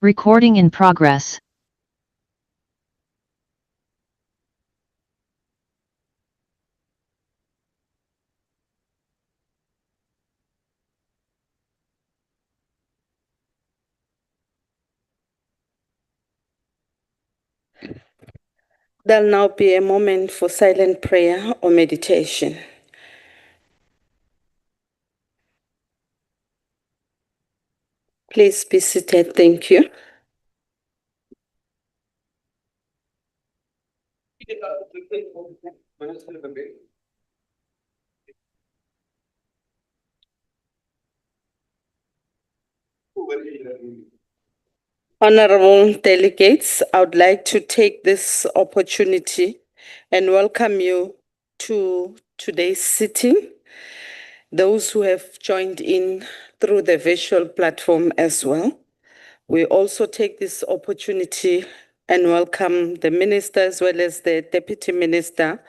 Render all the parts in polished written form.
Recording in progress. There'll now be a moment for silent prayer or meditation. Please be seated. Thank you. Honorable delegates, I would like to take this opportunity and welcome you to today's sitting. Those who have joined in through the virtual platform as well. We also take this opportunity and welcome the minister as well as the deputy minister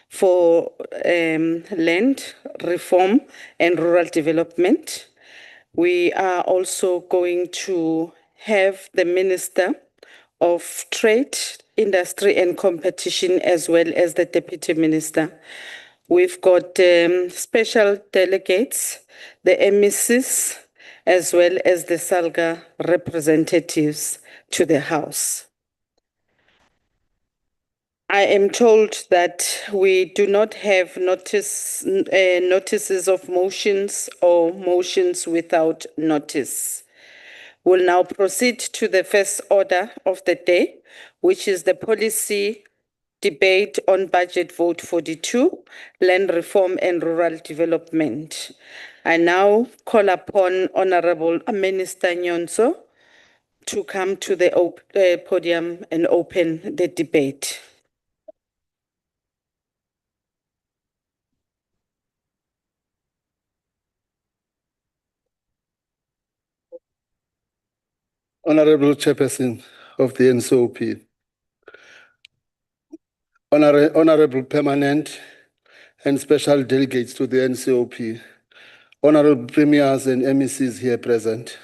for land reform and rural development. We are also going to have the Minister of Trade, Industry and Competition as well as the Deputy Minister. We've got special delegates, the MECs, as well as the SALGA representatives to the House. I am told that we do not have notices of motions or motions without notice. We'll now proceed to the first order of the day, which is the policy debate on budget vote 42, land reform and rural development. I now call upon Honorable Minister Nyonso to come to the podium and open the debate. Honorable Chairperson of the NCOP, Honorable Permanent and Special Delegates to the NCOP, Honorable Premiers and MECs here present,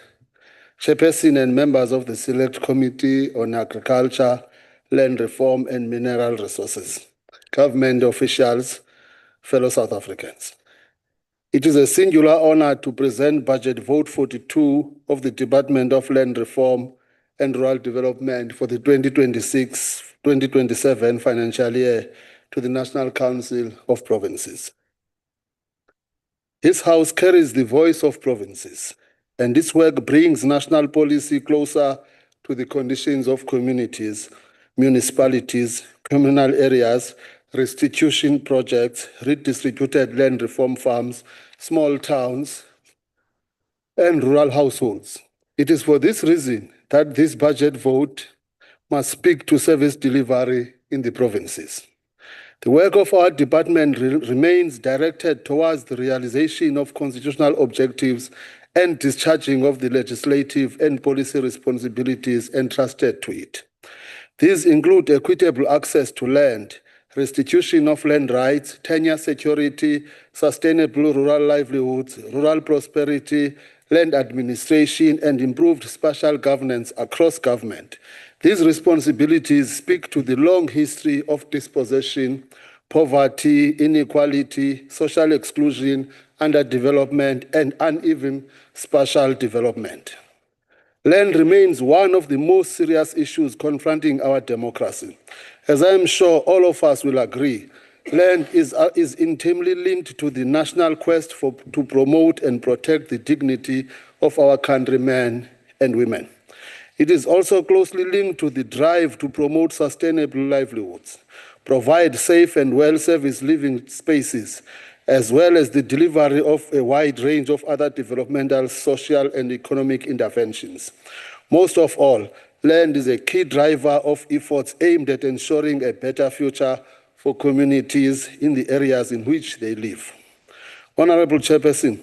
Chairperson and members of the Select Committee on Agriculture, Land Reform and Mineral Resources, government officials, fellow South Africans. It is a singular honor to present Budget Vote 42 of the Department of Land Reform and Rural Development for the 2026-2027 financial year to the National Council of Provinces. This House carries the voice of provinces, and this work brings national policy closer to the conditions of communities, municipalities, communal areas, restitution projects, redistributed land reform farms, small towns, and rural households. It is for this reason that this budget vote must speak to service delivery in the provinces. The work of our department remains directed towards the realization of constitutional objectives and discharging of the legislative and policy responsibilities entrusted to it. These include equitable access to land, restitution of land rights, tenure security, sustainable rural livelihoods, rural prosperity, land administration, and improved spatial governance across government. These responsibilities speak to the long history of dispossession, poverty, inequality, social exclusion, underdevelopment, and uneven spatial development. Land remains one of the most serious issues confronting our democracy. As I am sure all of us will agree, land is intimately linked to the national quest to promote and protect the dignity of our countrymen and women. It is also closely linked to the drive to promote sustainable livelihoods, provide safe and well-serviced living spaces, as well as the delivery of a wide range of other developmental, social, and economic interventions. Most of all, land is a key driver of efforts aimed at ensuring a better future for communities in the areas in which they live. Honorable Chairperson,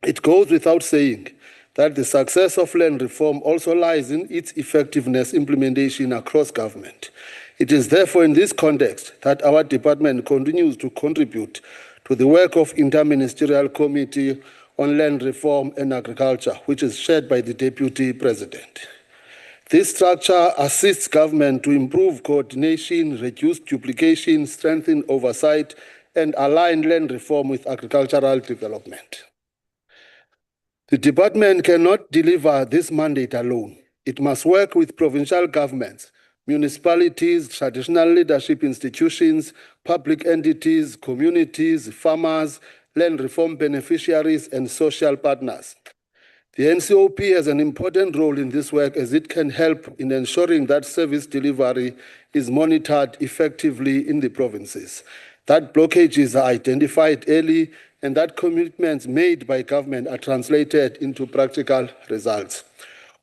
it goes without saying that the success of land reform also lies in its effectiveness implementation across government. It is therefore in this context that our department continues to contribute to the work of Interministerial Committee on Land Reform and Agriculture, which is chaired by the Deputy President. This structure assists government to improve coordination, reduce duplication, strengthen oversight, and align land reform with agricultural development. The department cannot deliver this mandate alone. It must work with provincial governments, municipalities, traditional leadership institutions, public entities, communities, farmers, land reform beneficiaries, and social partners. The NCOP has an important role in this work as it can help in ensuring that service delivery is monitored effectively in the provinces, that blockages are identified early, and that commitments made by government are translated into practical results.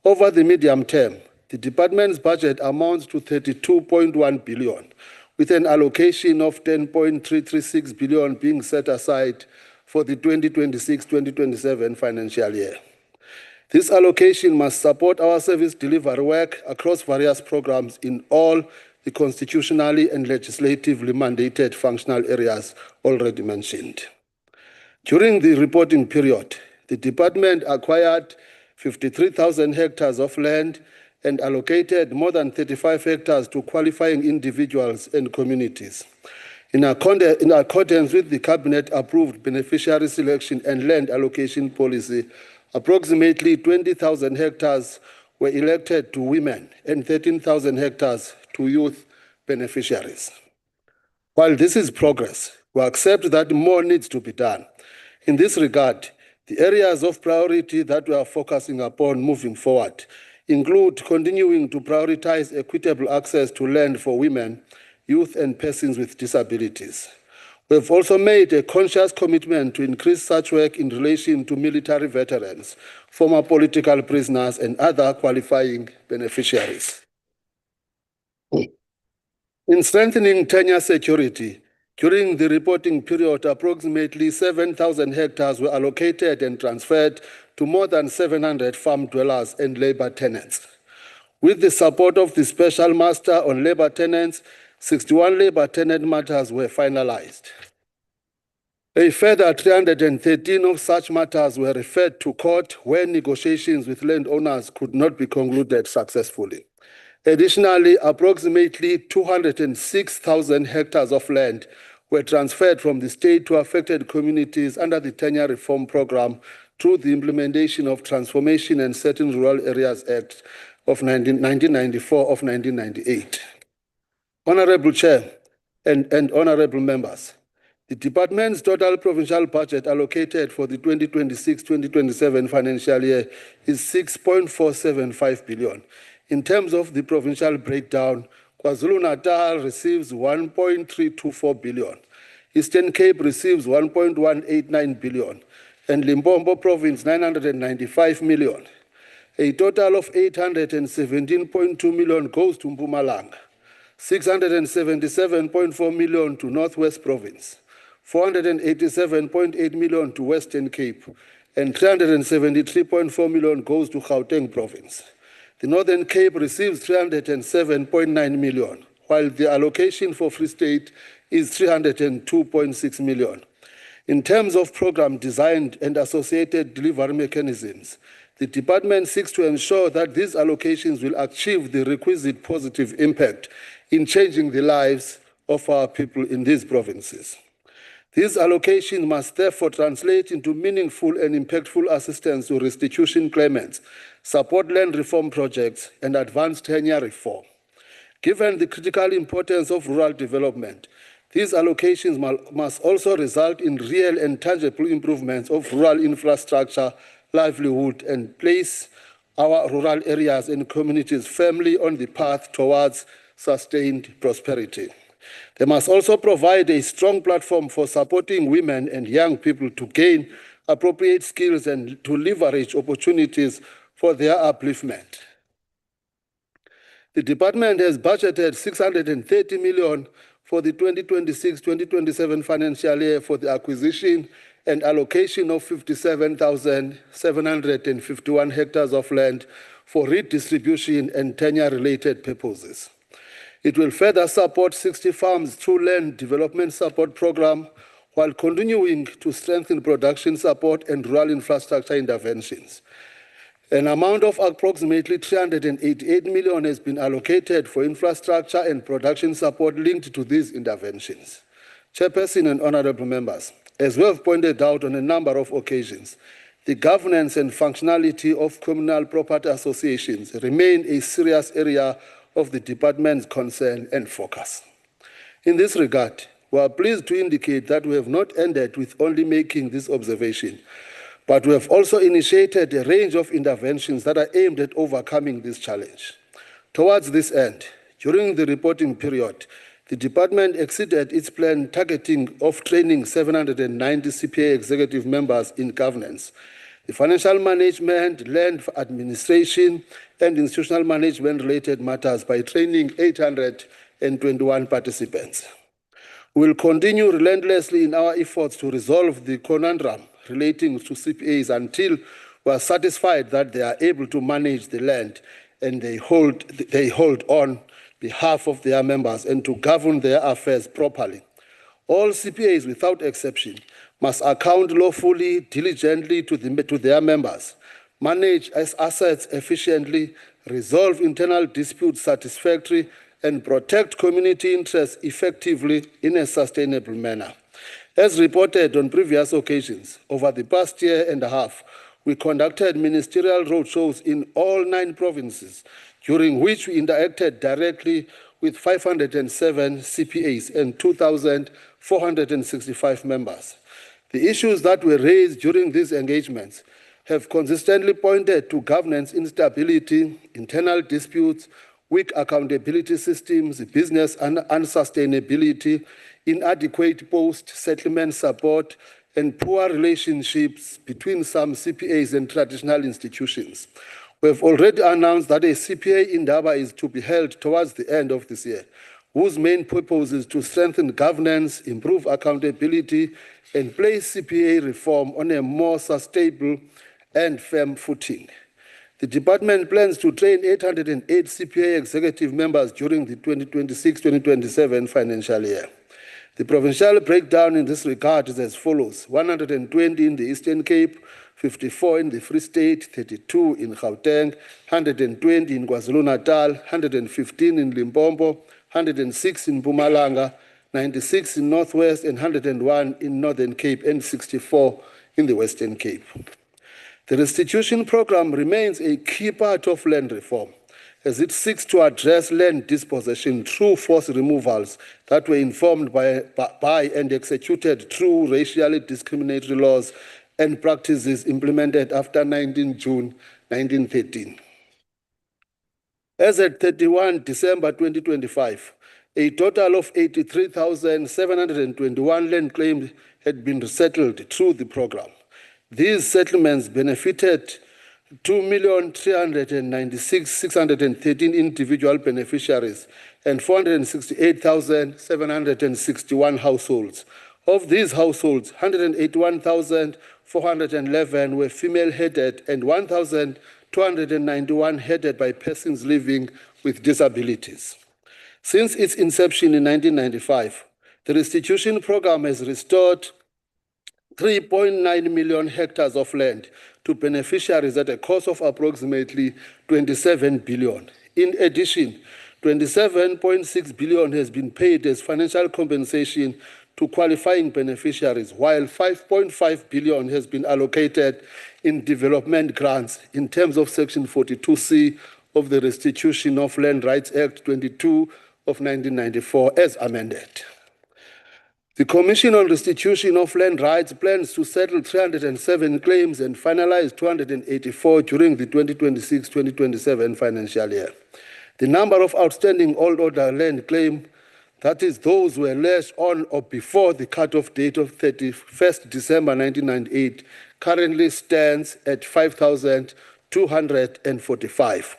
Over the medium term, the department's budget amounts to 32.1 billion, with an allocation of 10.336 billion being set aside for the 2026-2027 financial year. This allocation must support our service delivery work across various programs in all the constitutionally and legislatively mandated functional areas already mentioned. During the reporting period, the department acquired 53,000 hectares of land and allocated more than 35 hectares to qualifying individuals and communities. In accordance with the Cabinet-approved beneficiary selection and land allocation policy, approximately 20,000 hectares were elected to women and 13,000 hectares to youth beneficiaries. While this is progress, we accept that more needs to be done. In this regard, the areas of priority that we are focusing upon moving forward include continuing to prioritize equitable access to land for women, youth, and persons with disabilities. We have also made a conscious commitment to increase such work in relation to military veterans, former political prisoners, and other qualifying beneficiaries. In strengthening tenure security, during the reporting period, approximately 7,000 hectares were allocated and transferred to more than 700 farm dwellers and labor tenants. With the support of the Special Master on Labor Tenants, 61 labor tenant matters were finalized. A further 313 of such matters were referred to court where negotiations with landowners could not be concluded successfully. Additionally, approximately 206,000 hectares of land were transferred from the state to affected communities under the Tenure Reform Program through the implementation of Transformation and Certain Rural Areas Act of 1994 of 1998. Honorable Chair and honorable members, the department's total provincial budget allocated for the 2026-2027 financial year is 6.475 billion. In terms of the provincial breakdown, KwaZulu-Natal receives 1.324 billion, Eastern Cape receives 1.189 billion, and Limpopo Province 995 million. A total of 817.2 million goes to Mpumalanga, 677.4 million to Northwest Province, 487.8 million to Western Cape, and 373.4 million goes to Gauteng Province. The Northern Cape receives 307.9 million, while the allocation for Free State is 302.6 million. In terms of program design and associated delivery mechanisms, the department seeks to ensure that these allocations will achieve the requisite positive impact in changing the lives of our people in these provinces. These allocations must therefore translate into meaningful and impactful assistance to restitution claimants, support land reform projects, and advance tenure reform. Given the critical importance of rural development, these allocations must also result in real and tangible improvements of rural infrastructure, livelihood, and place our rural areas and communities firmly on the path towards sustained prosperity. They must also provide a strong platform for supporting women and young people to gain appropriate skills and to leverage opportunities for their upliftment. The department has budgeted 630 million for the 2026-2027 financial year for the acquisition and allocation of 57,751 hectares of land for redistribution and tenure-related purposes. It will further support 60 farms through land development support program while continuing to strengthen production support and rural infrastructure interventions. An amount of approximately 388 million has been allocated for infrastructure and production support linked to these interventions. Chairperson and honorable members, as we have pointed out on a number of occasions, the governance and functionality of communal property associations remain a serious area of the department's concern and focus. In this regard, we are pleased to indicate that we have not ended with only making this observation, but we have also initiated a range of interventions that are aimed at overcoming this challenge. Towards this end, during the reporting period, the department exceeded its plan targeting of training 790 CPA executive members in governance, the financial management, land administration, and institutional management-related matters by training 821 participants. We will continue relentlessly in our efforts to resolve the conundrum relating to CPAs until we are satisfied that they are able to manage the land and they hold on behalf of their members and to govern their affairs properly. All CPAs, without exception, must account lawfully, diligently to their members, manage assets efficiently, resolve internal disputes satisfactorily, and protect community interests effectively in a sustainable manner. As reported on previous occasions, over the past year and a half, we conducted ministerial roadshows in all 9 provinces, during which we interacted directly with 507 CPAs and 2,465 members. The issues that were raised during these engagements have consistently pointed to governance instability, internal disputes, weak accountability systems, business unsustainability, inadequate post-settlement support, and poor relationships between some CPAs and traditional institutions. We have already announced that a CPA in Daba is to be held towards the end of this year, whose main purpose is to strengthen governance, improve accountability, and place CPA reform on a more sustainable and firm footing. The department plans to train 808 CPA executive members during the 2026-2027 financial year. The provincial breakdown in this regard is as follows: 120 in the Eastern Cape, 54 in the Free State, 32 in Gauteng, 120 in KwaZulu-Natal, 115 in Limpopo, 106 in Mpumalanga, 96 in Northwest, and 101 in Northern Cape, and 64 in the Western Cape. The restitution program remains a key part of land reform, as it seeks to address land dispossession through forced removals that were informed by and executed through racially discriminatory laws and practices implemented after 19 June 1913. As at 31 December 2025, a total of 83,721 land claims had been settled through the program. These settlements benefited 2,396,613 individual beneficiaries and 468,761 households. Of these households, 181,411 were female-headed and 1,291 headed by persons living with disabilities. Since its inception in 1995, the restitution program has restored 3.9 million hectares of land to beneficiaries at a cost of approximately 27 billion. In addition, 27.6 billion has been paid as financial compensation to qualifying beneficiaries, while 5.5 billion has been allocated in development grants in terms of Section 42C of the Restitution of Land Rights Act 22 of 1994 as amended. The Commission on Restitution of Land Rights plans to settle 307 claims and finalize 284 during the 2026-2027 financial year. The number of outstanding old order land claims, that is, those who were lodged on or before the cutoff date of 31st December 1998, currently stands at 5,245.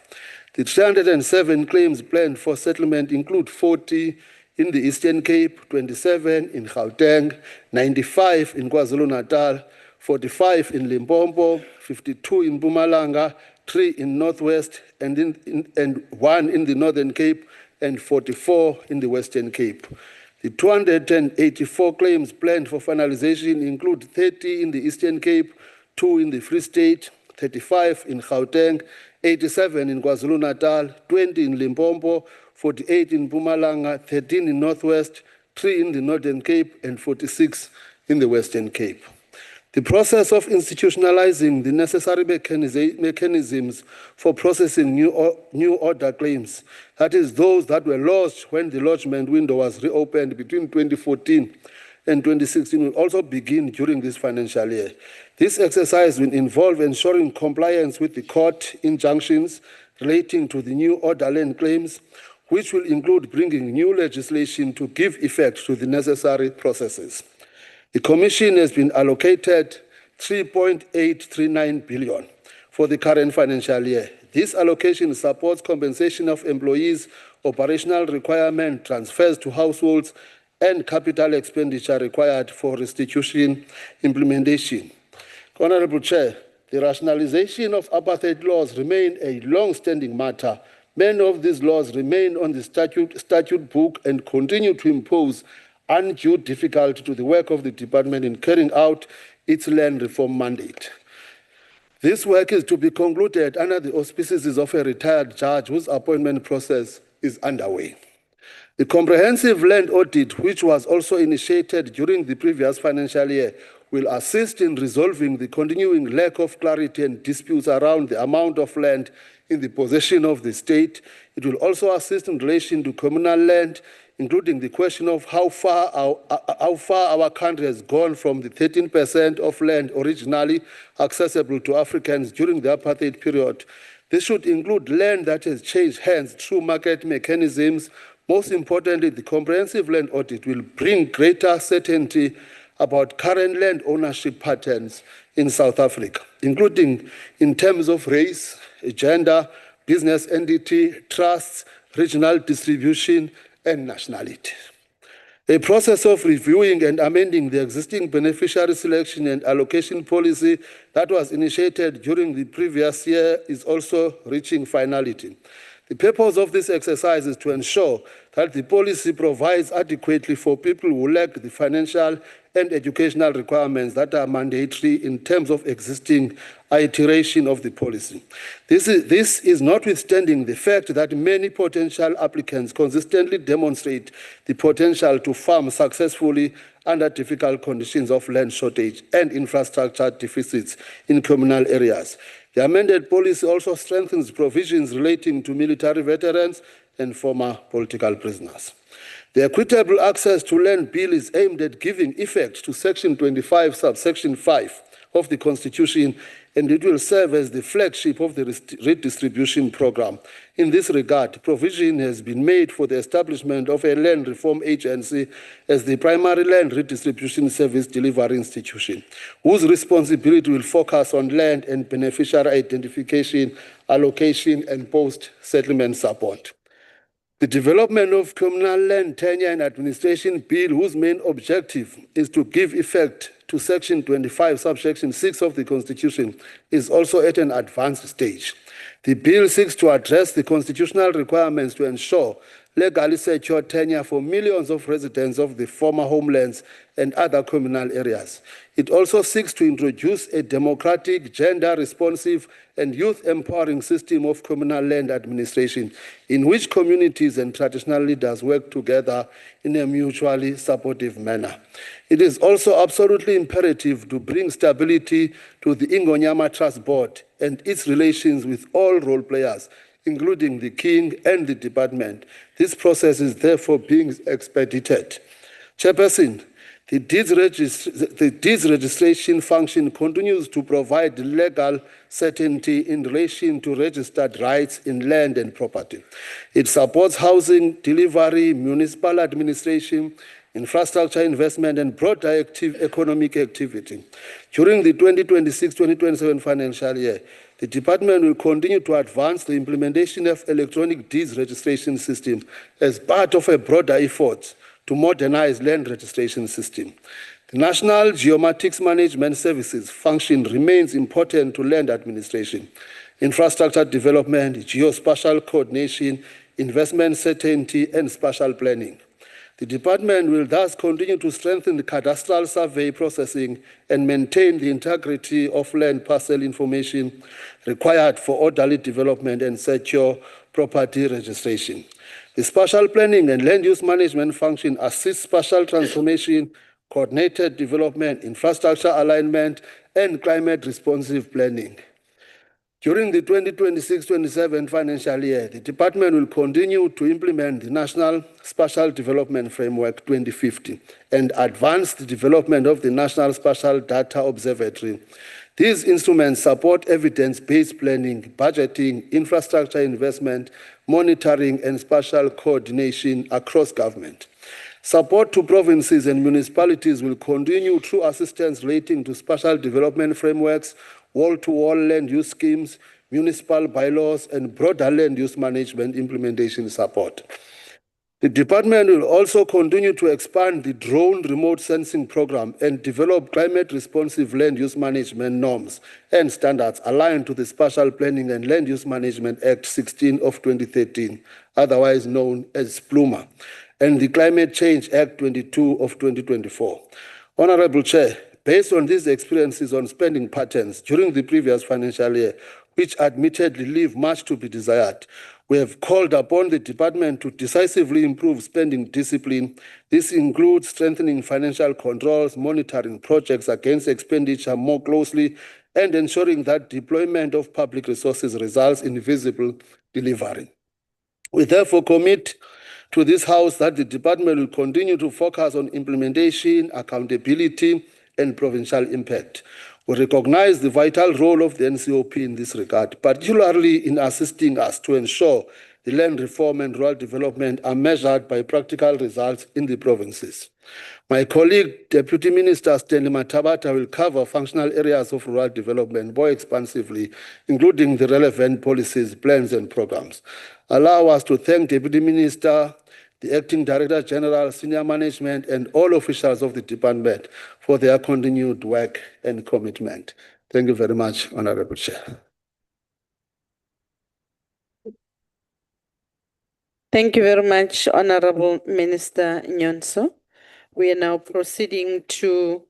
The 307 claims planned for settlement include 40 in the Eastern Cape, 27 in Gauteng, 95 in KwaZulu-Natal, 45 in Limpopo, 52 in Mpumalanga, 3 in Northwest, and 1 in the Northern Cape, and 44 in the Western Cape. The 284 claims planned for finalization include 30 in the Eastern Cape, 2 in the Free State, 35 in Gauteng, 87 in KwaZulu-Natal, 20 in Limpopo, 48 in Mpumalanga, 13 in Northwest, 3 in the Northern Cape, and 46 in the Western Cape. The process of institutionalizing the necessary mechanisms for processing new order claims, that is, those that were lodged when the lodgement window was reopened between 2014 and 2016, will also begin during this financial year. This exercise will involve ensuring compliance with the court injunctions relating to the new order land claims, which will include bringing new legislation to give effect to the necessary processes. The Commission has been allocated 3.839 billion for the current financial year. This allocation supports compensation of employees, operational requirement, transfers to households, and capital expenditure required for restitution implementation. Honorable Chair, the rationalization of apartheid laws remain a long-standing matter. Many of these laws remain on the statute book and continue to impose undue difficulty to the work of the department in carrying out its land reform mandate. This work is to be concluded under the auspices of a retired judge whose appointment process is underway. The comprehensive land audit, which was also initiated during the previous financial year, will assist in resolving the continuing lack of clarity and disputes around the amount of land in the possession of the state. It will also assist in relation to communal land, including the question of how far our country has gone from the 13% of land originally accessible to Africans during the apartheid period. This should include land that has changed hands through market mechanisms. Most importantly, the comprehensive land audit will bring greater certainty about current land ownership patterns in South Africa, including in terms of race, gender, business entity, trusts, regional distribution, and nationality. A process of reviewing and amending the existing beneficiary selection and allocation policy that was initiated during the previous year is also reaching finality. The purpose of this exercise is to ensure that the policy provides adequately for people who lack the financial and educational requirements that are mandatory in terms of existing iteration of the policy. This is notwithstanding the fact that many potential applicants consistently demonstrate the potential to farm successfully under difficult conditions of land shortage and infrastructure deficits in communal areas. The amended policy also strengthens provisions relating to military veterans and former political prisoners. The Equitable Access to Land Bill is aimed at giving effect to Section 25, subsection 5 of the Constitution, and it will serve as the flagship of the redistribution program. In this regard, provision has been made for the establishment of a land reform agency as the primary land redistribution service delivery institution, whose responsibility will focus on land and beneficiary identification, allocation, and post-settlement support. The development of communal land tenure and administration bill, whose main objective is to give effect to Section 25, subsection 6 of the Constitution, is also at an advanced stage. The bill seeks to address the constitutional requirements to ensure legally secure tenure for millions of residents of the former homelands and other communal areas. It also seeks to introduce a democratic, gender-responsive, and youth-empowering system of communal land administration in which communities and traditional leaders work together in a mutually supportive manner. It is also absolutely imperative to bring stability to the Ingonyama Trust Board and its relations with all role players, including the King and the department. This process is therefore being expedited. Chairperson, the deeds registration function continues to provide legal certainty in relation to registered rights in land and property. It supports housing, delivery, municipal administration, infrastructure investment, and broader economic activity. During the 2026-2027 financial year, the department will continue to advance the implementation of electronic deeds registration system as part of a broader effort to modernize land registration system. The National Geomatics Management Services function remains important to land administration, infrastructure development, geospatial coordination, investment certainty, and spatial planning. The department will thus continue to strengthen the cadastral survey processing and maintain the integrity of land parcel information required for orderly development and secure property registration. The spatial planning and land use management function assists spatial transformation, coordinated development, infrastructure alignment, and climate responsive planning. During the 2026-27 financial year, the department will continue to implement the National Spatial Development Framework 2050 and advance the development of the National Spatial Data Observatory. These instruments support evidence-based planning, budgeting, infrastructure investment, monitoring, and spatial coordination across government. Support to provinces and municipalities will continue through assistance relating to spatial development frameworks, wall-to-wall land use schemes, municipal bylaws, and broader land use management implementation support. The department will also continue to expand the drone remote sensing program and develop climate-responsive land use management norms and standards aligned to the Spatial Planning and Land Use Management Act 16 of 2013, otherwise known as SPLUMA, and the Climate Change Act 22 of 2024. Honorable Chair, based on these experiences on spending patterns during the previous financial year, which admittedly leave much to be desired, we have called upon the department to decisively improve spending discipline. This includes strengthening financial controls, monitoring projects against expenditure more closely, and ensuring that deployment of public resources results in visible delivery. We therefore commit to this House that the department will continue to focus on implementation, accountability, and provincial impact. We recognize the vital role of the NCOP in this regard, particularly in assisting us to ensure the land reform and rural development are measured by practical results in the provinces. My colleague, Deputy Minister Stanley Matabata, will cover functional areas of rural development more expansively, including the relevant policies, plans, and programs. Allow us to thank Deputy Minister, the Acting Director General, senior management, and all officials of the department for their continued work and commitment. Thank you very much, Honorable Chair. Thank you very much, Honorable Minister Nyonso. We are now proceeding to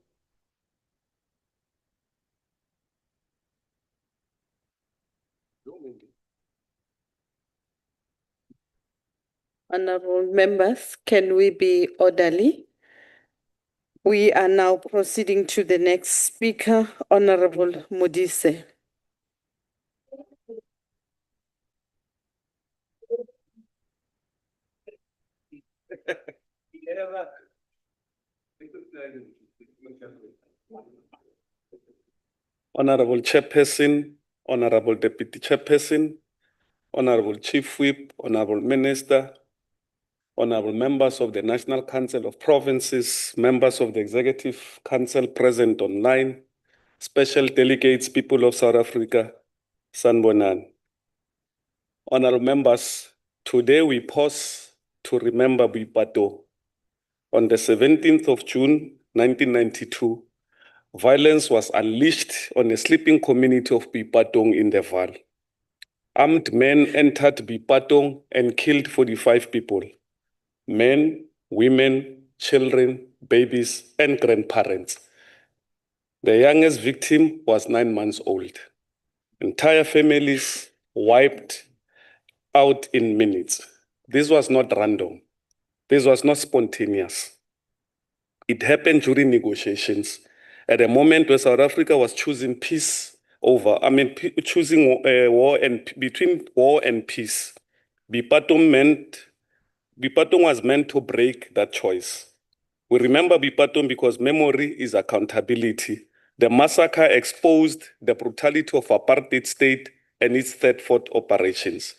honorable members. Can we be orderly? We are now proceeding to the next speaker, Honorable Modise. Honorable Chairperson, Honorable Deputy Chairperson, Honorable Chief Whip, Honorable Minister, Honorable members of the National Council of Provinces, members of the Executive Council present online, special delegates, people of South Africa, Sanbonan. Honorable members, today we pause to remember Bipato. On the 17th of June, 1992, violence was unleashed on a sleeping community of Bipatong in the Val. Armed men entered Bipatong and killed 45 people. Men, women, children, babies, and grandparents. The youngest victim was 9 months old. Entire families wiped out in minutes. This was not random. This was not spontaneous. It happened during negotiations at a moment where South Africa was choosing peace over, choosing war and between war and peace. Bipatong was meant to break that choice. We remember Bipatong because memory is accountability. The massacre exposed the brutality of apartheid state and its third-fourth operations.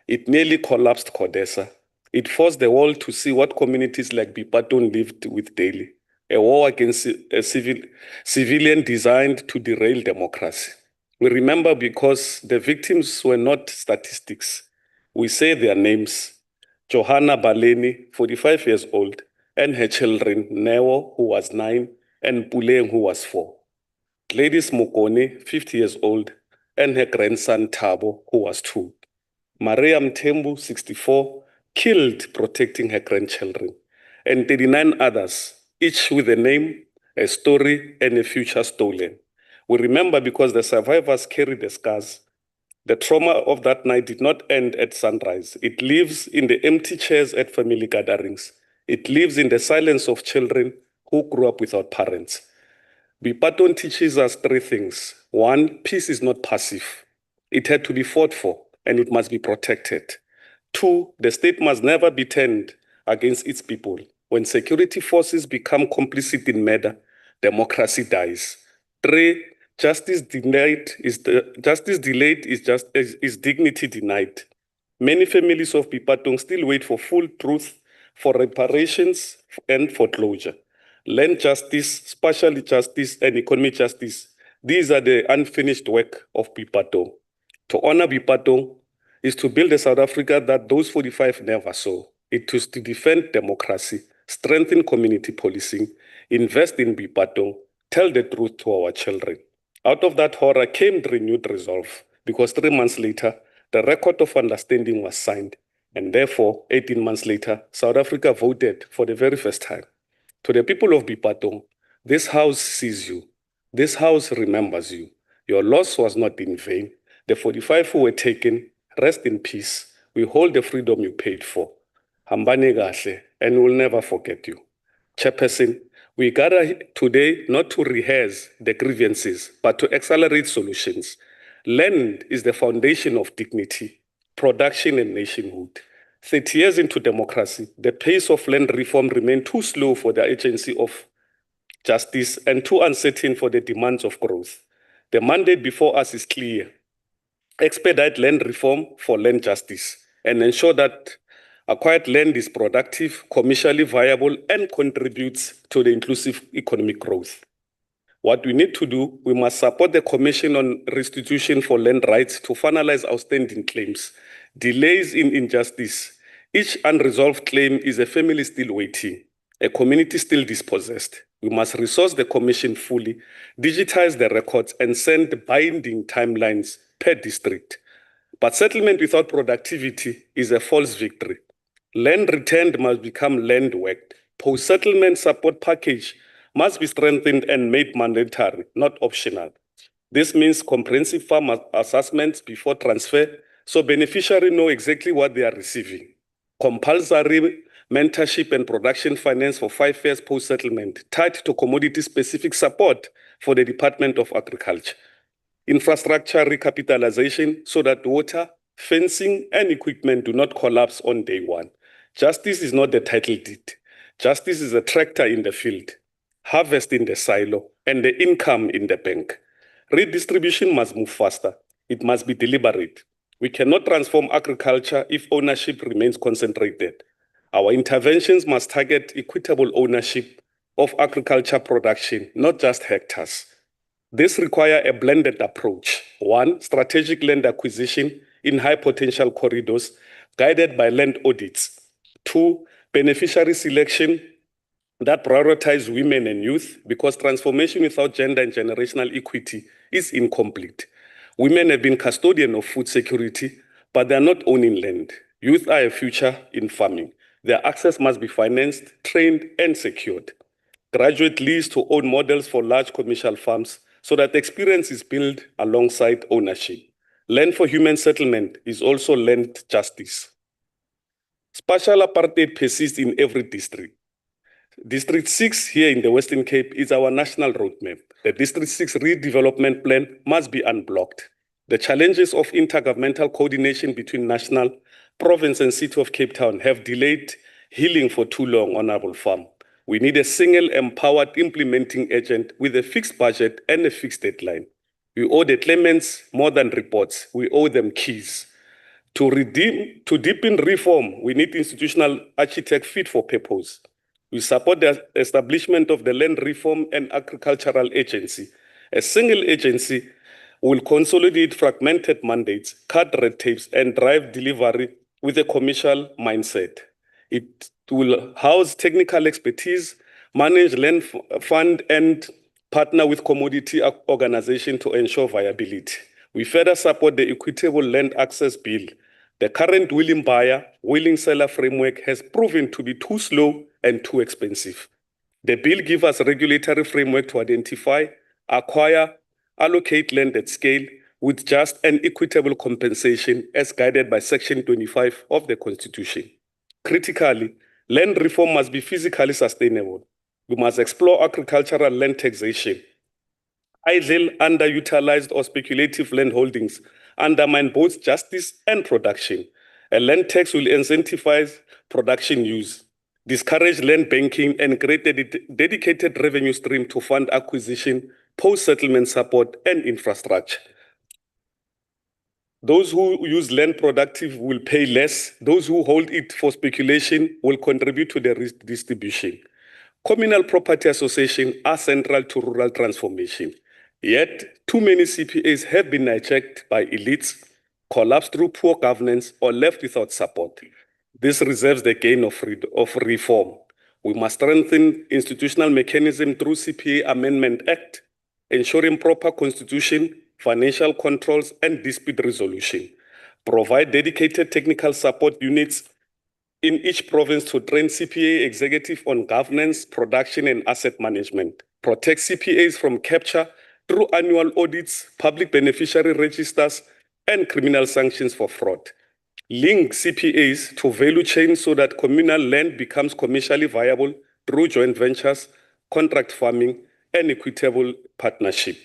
It nearly collapsed CODESA. It forced the world to see what communities like Bipatong lived with daily. A war against a civilian designed to derail democracy. We remember because the victims were not statistics. We say their names. Johanna Baleni, 45 years old, and her children, Neo, who was 9, and Puleng, who was 4. Gladys Mokone, 50 years old, and her grandson, Thabo, who was 2. Maria Mthembu, 64, killed protecting her grandchildren. and 39 others, each with a name, a story, and a future stolen. We remember because the survivors carry the scars. The trauma of that night did not end at sunrise. It lives in the empty chairs at family gatherings. It lives in the silence of children who grew up without parents. Bipaton teaches us three things. One, peace is not passive. It had to be fought for, and it must be protected. Two, the state must never be turned against its people. When security forces become complicit in murder, democracy dies. Three, justice delayed is dignity denied. Many families of Pipatong still wait for full truth, for reparations, and for closure. Land justice, spatial justice, and economic justice. These are the unfinished work of Pipatong. To honor Pipatong is to build a South Africa that those 45 never saw. It is to defend democracy, strengthen community policing, invest in Pipatong, tell the truth to our children. Out of that horror came the renewed resolve, because 3 months later, the record of understanding was signed, and therefore, 18 months later, South Africa voted for the very first time. To the people of Bipatong, this house sees you. This house remembers you. Your loss was not in vain. The 45 who were taken, rest in peace. We hold the freedom you paid for. Hambane kahle, and we'll never forget you. Chairperson, we gather today not to rehearse the grievances, but to accelerate solutions. Land is the foundation of dignity, production, and nationhood. 30 years into democracy, the pace of land reform remained too slow for the agency of justice and too uncertain for the demands of growth. The mandate before us is clear. Expedite land reform for land justice and ensure that acquired land is productive, commercially viable, and contributes to the inclusive economic growth. What we need to do, we must support the Commission on Restitution for Land Rights to finalize outstanding claims. Delays in injustice. Each unresolved claim is a family still waiting, a community still dispossessed. We must resource the Commission fully, digitize the records, and send binding timelines per district. But settlement without productivity is a false victory. Land returned must become land worked. Post-settlement support package must be strengthened and made mandatory, not optional. This means comprehensive farm assessments before transfer, so beneficiaries know exactly what they are receiving. Compulsory mentorship and production finance for 5 years post-settlement, tied to commodity-specific support for the Department of Agriculture. Infrastructure recapitalization so that water, fencing, and equipment do not collapse on day one. Justice is not the title deed. Justice is a tractor in the field, harvest in the silo, and the income in the bank. Redistribution must move faster. It must be deliberate. We cannot transform agriculture if ownership remains concentrated. Our interventions must target equitable ownership of agriculture production, not just hectares. This requires a blended approach. One, strategic land acquisition in high potential corridors, guided by land audits. Two, beneficiary selection that prioritize women and youth, because transformation without gender and generational equity is incomplete. Women have been custodian of food security, but they are not owning land. Youth are a future in farming. Their access must be financed, trained, and secured. Graduate leads to own models for large commercial farms so that experience is built alongside ownership. Land for human settlement is also land justice. Spatial apartheid persists in every district. District 6 here in the Western Cape is our national roadmap. The District 6 redevelopment plan must be unblocked. The challenges of intergovernmental coordination between national, province, and city of Cape Town have delayed healing for too long, Honorable Farm. We need a single empowered implementing agent with a fixed budget and a fixed deadline. We owe the claimants more than reports. We owe them keys. To deepen reform, we need institutional architect fit for purpose. We support the establishment of the Land Reform and Agricultural Agency. A single agency will consolidate fragmented mandates, cut red tapes, and drive delivery with a commercial mindset. It will house technical expertise, manage land fund, and partner with commodity organizations to ensure viability. We further support the Equitable Land Access Bill. The current willing buyer, willing seller framework has proven to be too slow and too expensive. The bill gives us a regulatory framework to identify, acquire, allocate land at scale with just and equitable compensation as guided by Section 25 of the Constitution. Critically, land reform must be physically sustainable. We must explore agricultural land taxation. Idle, underutilized, or speculative land holdings undermine both justice and production. A land tax will incentivize production use, discourage land banking, and create a dedicated revenue stream to fund acquisition, post-settlement support, and infrastructure. Those who use land productive will pay less. Those who hold it for speculation will contribute to the redistribution. Communal property associations are central to rural transformation. Yet, too many CPAs have been hijacked by elites, collapsed through poor governance, or left without support. This reserves the gain of reform. We must strengthen institutional mechanism through CPA Amendment Act, ensuring proper constitution, financial controls, and dispute resolution. Provide dedicated technical support units in each province to train CPA executive on governance, production, and asset management. Protect CPAs from capture through annual audits, public beneficiary registers, and criminal sanctions for fraud. Link CPAs to value chains so that communal land becomes commercially viable through joint ventures, contract farming, and equitable partnership.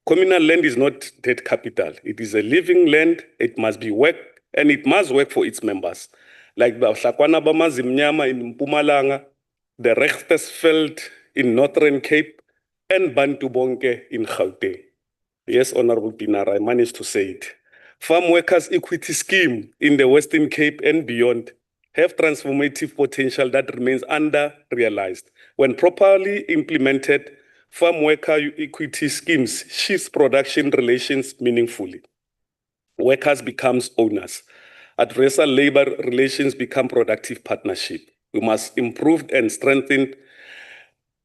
Communal land is not dead capital. It is a living land. It must be worked, and it must work for its members. Like the Hlakwana Bamazimnyama in Mpumalanga, the Rechtersveld in Northern Cape, and Bantu Bonke in Gauteng. Yes, Honorable Pinar, I managed to say it. Farm Workers Equity Scheme in the Western Cape and beyond have transformative potential that remains under-realized. When properly implemented, farm worker equity schemes shift production relations meaningfully. Workers become owners. Adversarial labor relations become productive partnership. We must improve and strengthen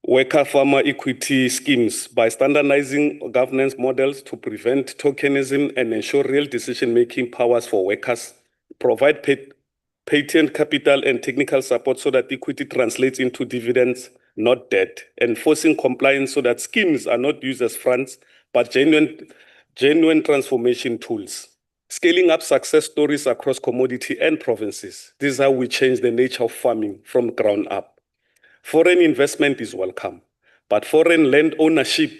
worker-farmer equity schemes by standardizing governance models to prevent tokenism and ensure real decision-making powers for workers, provide patent capital and technical support so that equity translates into dividends, not debt, enforcing compliance so that schemes are not used as fronts, but genuine transformation tools. Scaling up success stories across commodity and provinces. This is how we change the nature of farming from ground up. Foreign investment is welcome, but foreign land ownership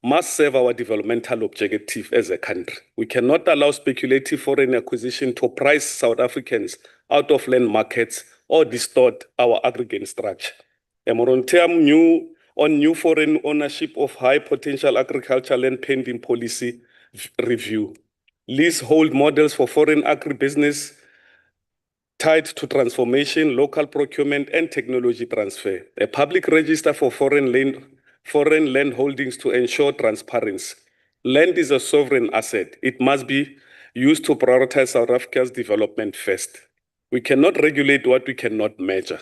must serve our developmental objective as a country. We cannot allow speculative foreign acquisition to price South Africans out of land markets or distort our aggregate structure. A moratorium on new foreign ownership of high potential agricultural land pending policy review. Leasehold models for foreign agribusiness tied to transformation, local procurement, and technology transfer. A public register for foreign land holdings to ensure transparency. Land is a sovereign asset. It must be used to prioritize South Africa's development first. We cannot regulate what we cannot measure.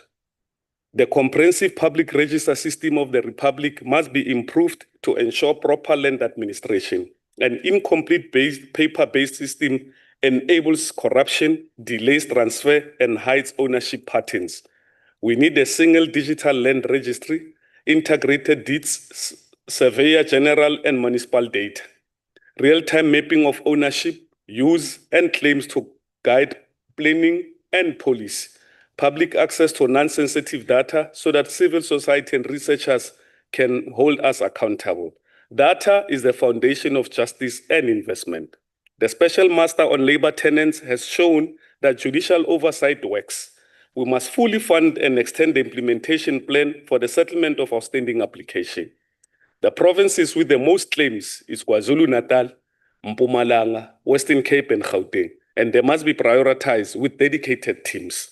The comprehensive public register system of the Republic must be improved to ensure proper land administration. An incomplete paper-based system enables corruption, delays transfer, and hides ownership patterns. We need a single digital land registry, integrated deeds, surveyor general, and municipal data. Real-time mapping of ownership, use, and claims to guide planning and policy. Public access to non-sensitive data so that civil society and researchers can hold us accountable. Data is the foundation of justice and investment. The Special Master on Labor Tenants has shown that judicial oversight works. We must fully fund and extend the implementation plan for the settlement of outstanding application. The provinces with the most claims is KwaZulu-Natal, Mpumalanga, Western Cape, and Gauteng, and they must be prioritized with dedicated teams.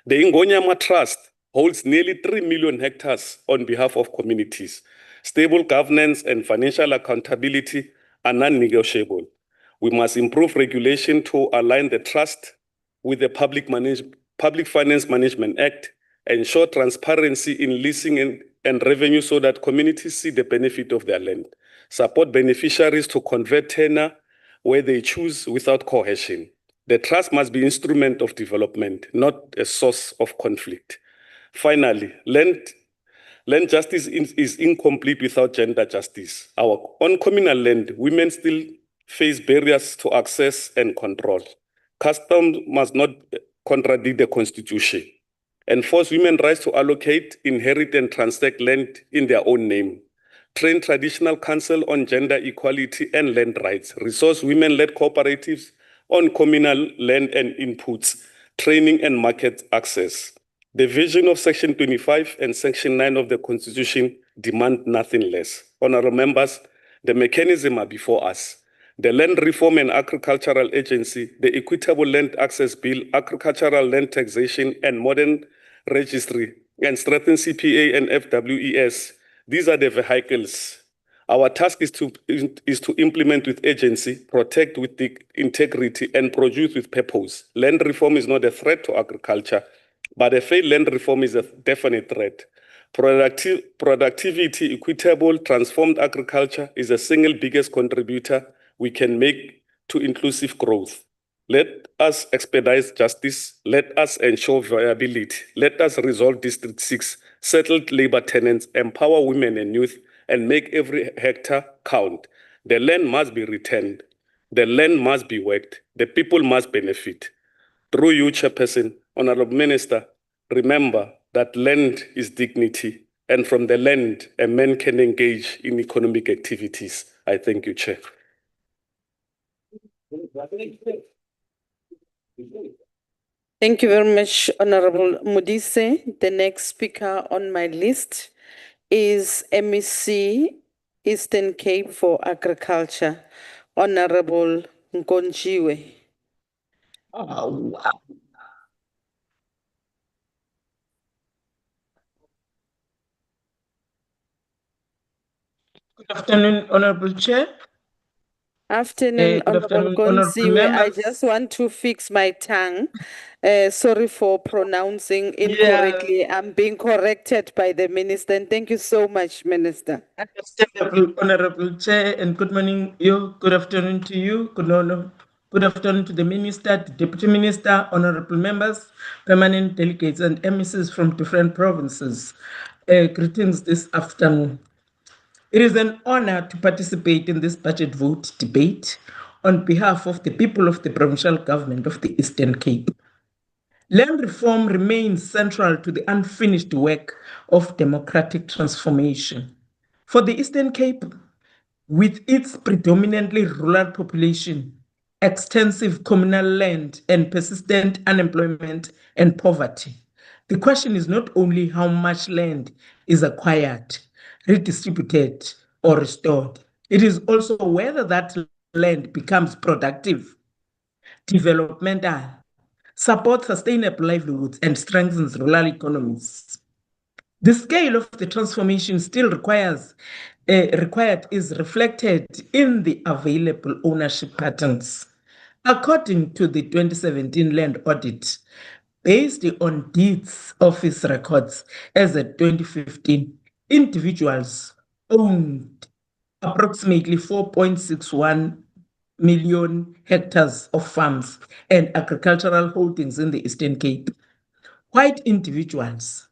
The Ingonyama Trust holds nearly 3 million hectares on behalf of communities. Stable governance and financial accountability are non-negotiable. We must improve regulation to align the trust with the Public Finance Management Act, ensure transparency in leasing and revenue so that communities see the benefit of their land, support beneficiaries to convert tenure where they choose without coercion. The trust must be an instrument of development, not a source of conflict. Finally, land justice is incomplete without gender justice. On communal land, women still face barriers to access and control. Customs must not contradict the Constitution and force women's rights to allocate, inherit, and transact land in their own name. Train traditional council on gender equality and land rights. Resource women-led cooperatives on communal land and inputs, training and market access. The vision of Section 25 and Section 9 of the Constitution demand nothing less. Honorable members, the mechanism are before us. The Land Reform and Agricultural Agency, the Equitable Land Access Bill, Agricultural Land Taxation and Modern Registry, and strengthen CPA and FWES. These are the vehicles. Our task is to implement with agency, protect with the integrity, and produce with purpose. Land reform is not a threat to agriculture, but a failed land reform is a definite threat. Productivity, equitable, transformed agriculture is the single biggest contributor we can make to inclusive growth. Let us expedite justice. Let us ensure viability. Let us resolve District 6, settled labor tenants, empower women and youth, and make every hectare count. The land must be returned. The land must be worked. The people must benefit. Through you, Chairperson, Honorable Minister, remember that land is dignity, and from the land, a man can engage in economic activities. I thank you, Chair. Thank you very much, Honorable Modise. The next speaker on my list is MEC Eastern Cape for Agriculture, Honorable Nkonjiwe. Oh, wow. Good afternoon, Honorable Chair. Afternoon, Good afternoon, Honorable honorable Nkonjiwe. I members. just want to fix my tongue. Sorry for pronouncing incorrectly. I'm being corrected by the minister, and thank you so much, Minister. Understandable, Honorable Chair, and good morning, you. Good afternoon to you. Good afternoon to the Minister, the Deputy Minister, honorable members, permanent delegates, and MECs from different provinces. Greetings this afternoon. It is an honor to participate in this budget vote debate on behalf of the people of the provincial government of the Eastern Cape. Land reform remains central to the unfinished work of democratic transformation. For the Eastern Cape, with its predominantly rural population, extensive communal land, and persistent unemployment and poverty, the question is not only how much land is acquired, redistributed, or restored. It is also whether that land becomes productive, developmental, supports sustainable livelihoods, and strengthens rural economies. The scale of the transformation still required is reflected in the available ownership patterns. According to the 2017 land audit, based on deeds office records as at 2015, individuals owned approximately 4.61 million hectares of farms and agricultural holdings in the Eastern Cape. White individuals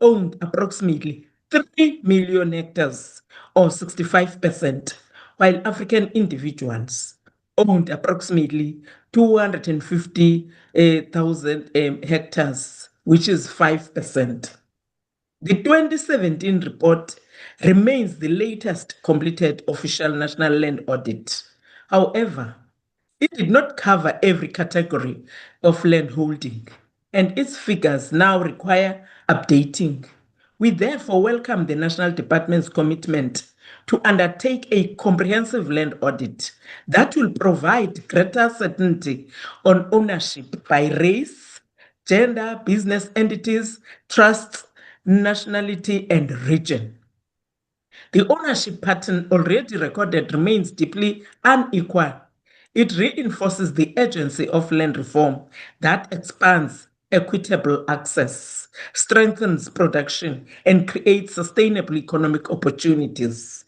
owned approximately 3 million hectares, or 65%, while African individuals owned approximately 250,000 hectares, which is 5%. The 2017 report remains the latest completed official national land audit. However, it did not cover every category of land holding, and its figures now require updating. We therefore welcome the National Department's commitment to undertake a comprehensive land audit that will provide greater certainty on ownership by race, gender, business entities, trusts, nationality, and region. The ownership pattern already recorded remains deeply unequal. It reinforces the urgency of land reform that expands equitable access, strengthens production, and creates sustainable economic opportunities.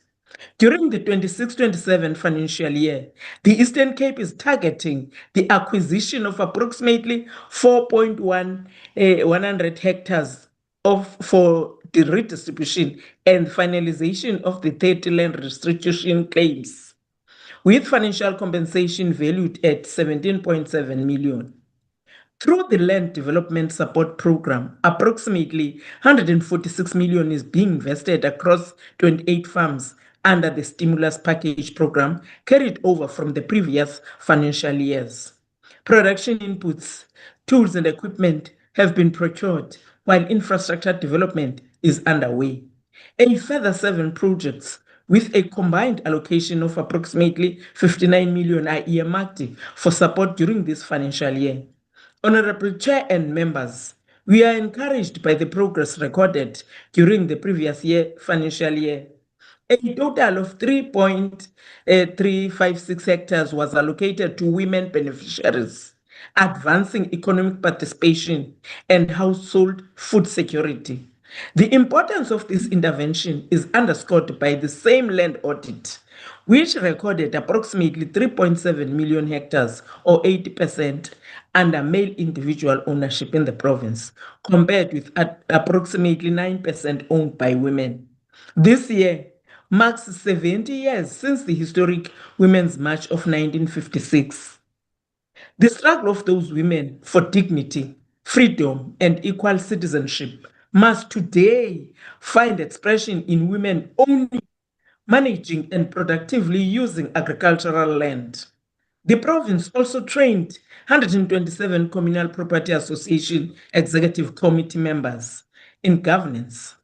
During the 26-27 financial year, the Eastern Cape is targeting the acquisition of approximately 4.100 hectares for the redistribution and finalization of the 30 land restitution claims, with financial compensation valued at 17.7 million. Through the Land Development Support Program, approximately 146 million is being invested across 28 farms under the stimulus package program carried over from the previous financial years. Production inputs, tools, and equipment have been procured, while infrastructure development is underway. A further 7 projects with a combined allocation of approximately 59 million are earmarked for support during this financial year. Honorable Chair and members, we are encouraged by the progress recorded during the previous financial year. A total of 3.356 hectares was allocated to women beneficiaries, advancing economic participation and household food security. The importance of this intervention is underscored by the same land audit, which recorded approximately 3.7 million hectares, or 80%, under male individual ownership in the province, compared with approximately 9% owned by women. This year marks 70 years since the historic Women's March of 1956. The struggle of those women for dignity, freedom, and equal citizenship must today find expression in women owning, managing, and productively using agricultural land. The province also trained 127 Communal Property Association Executive Committee members in governance.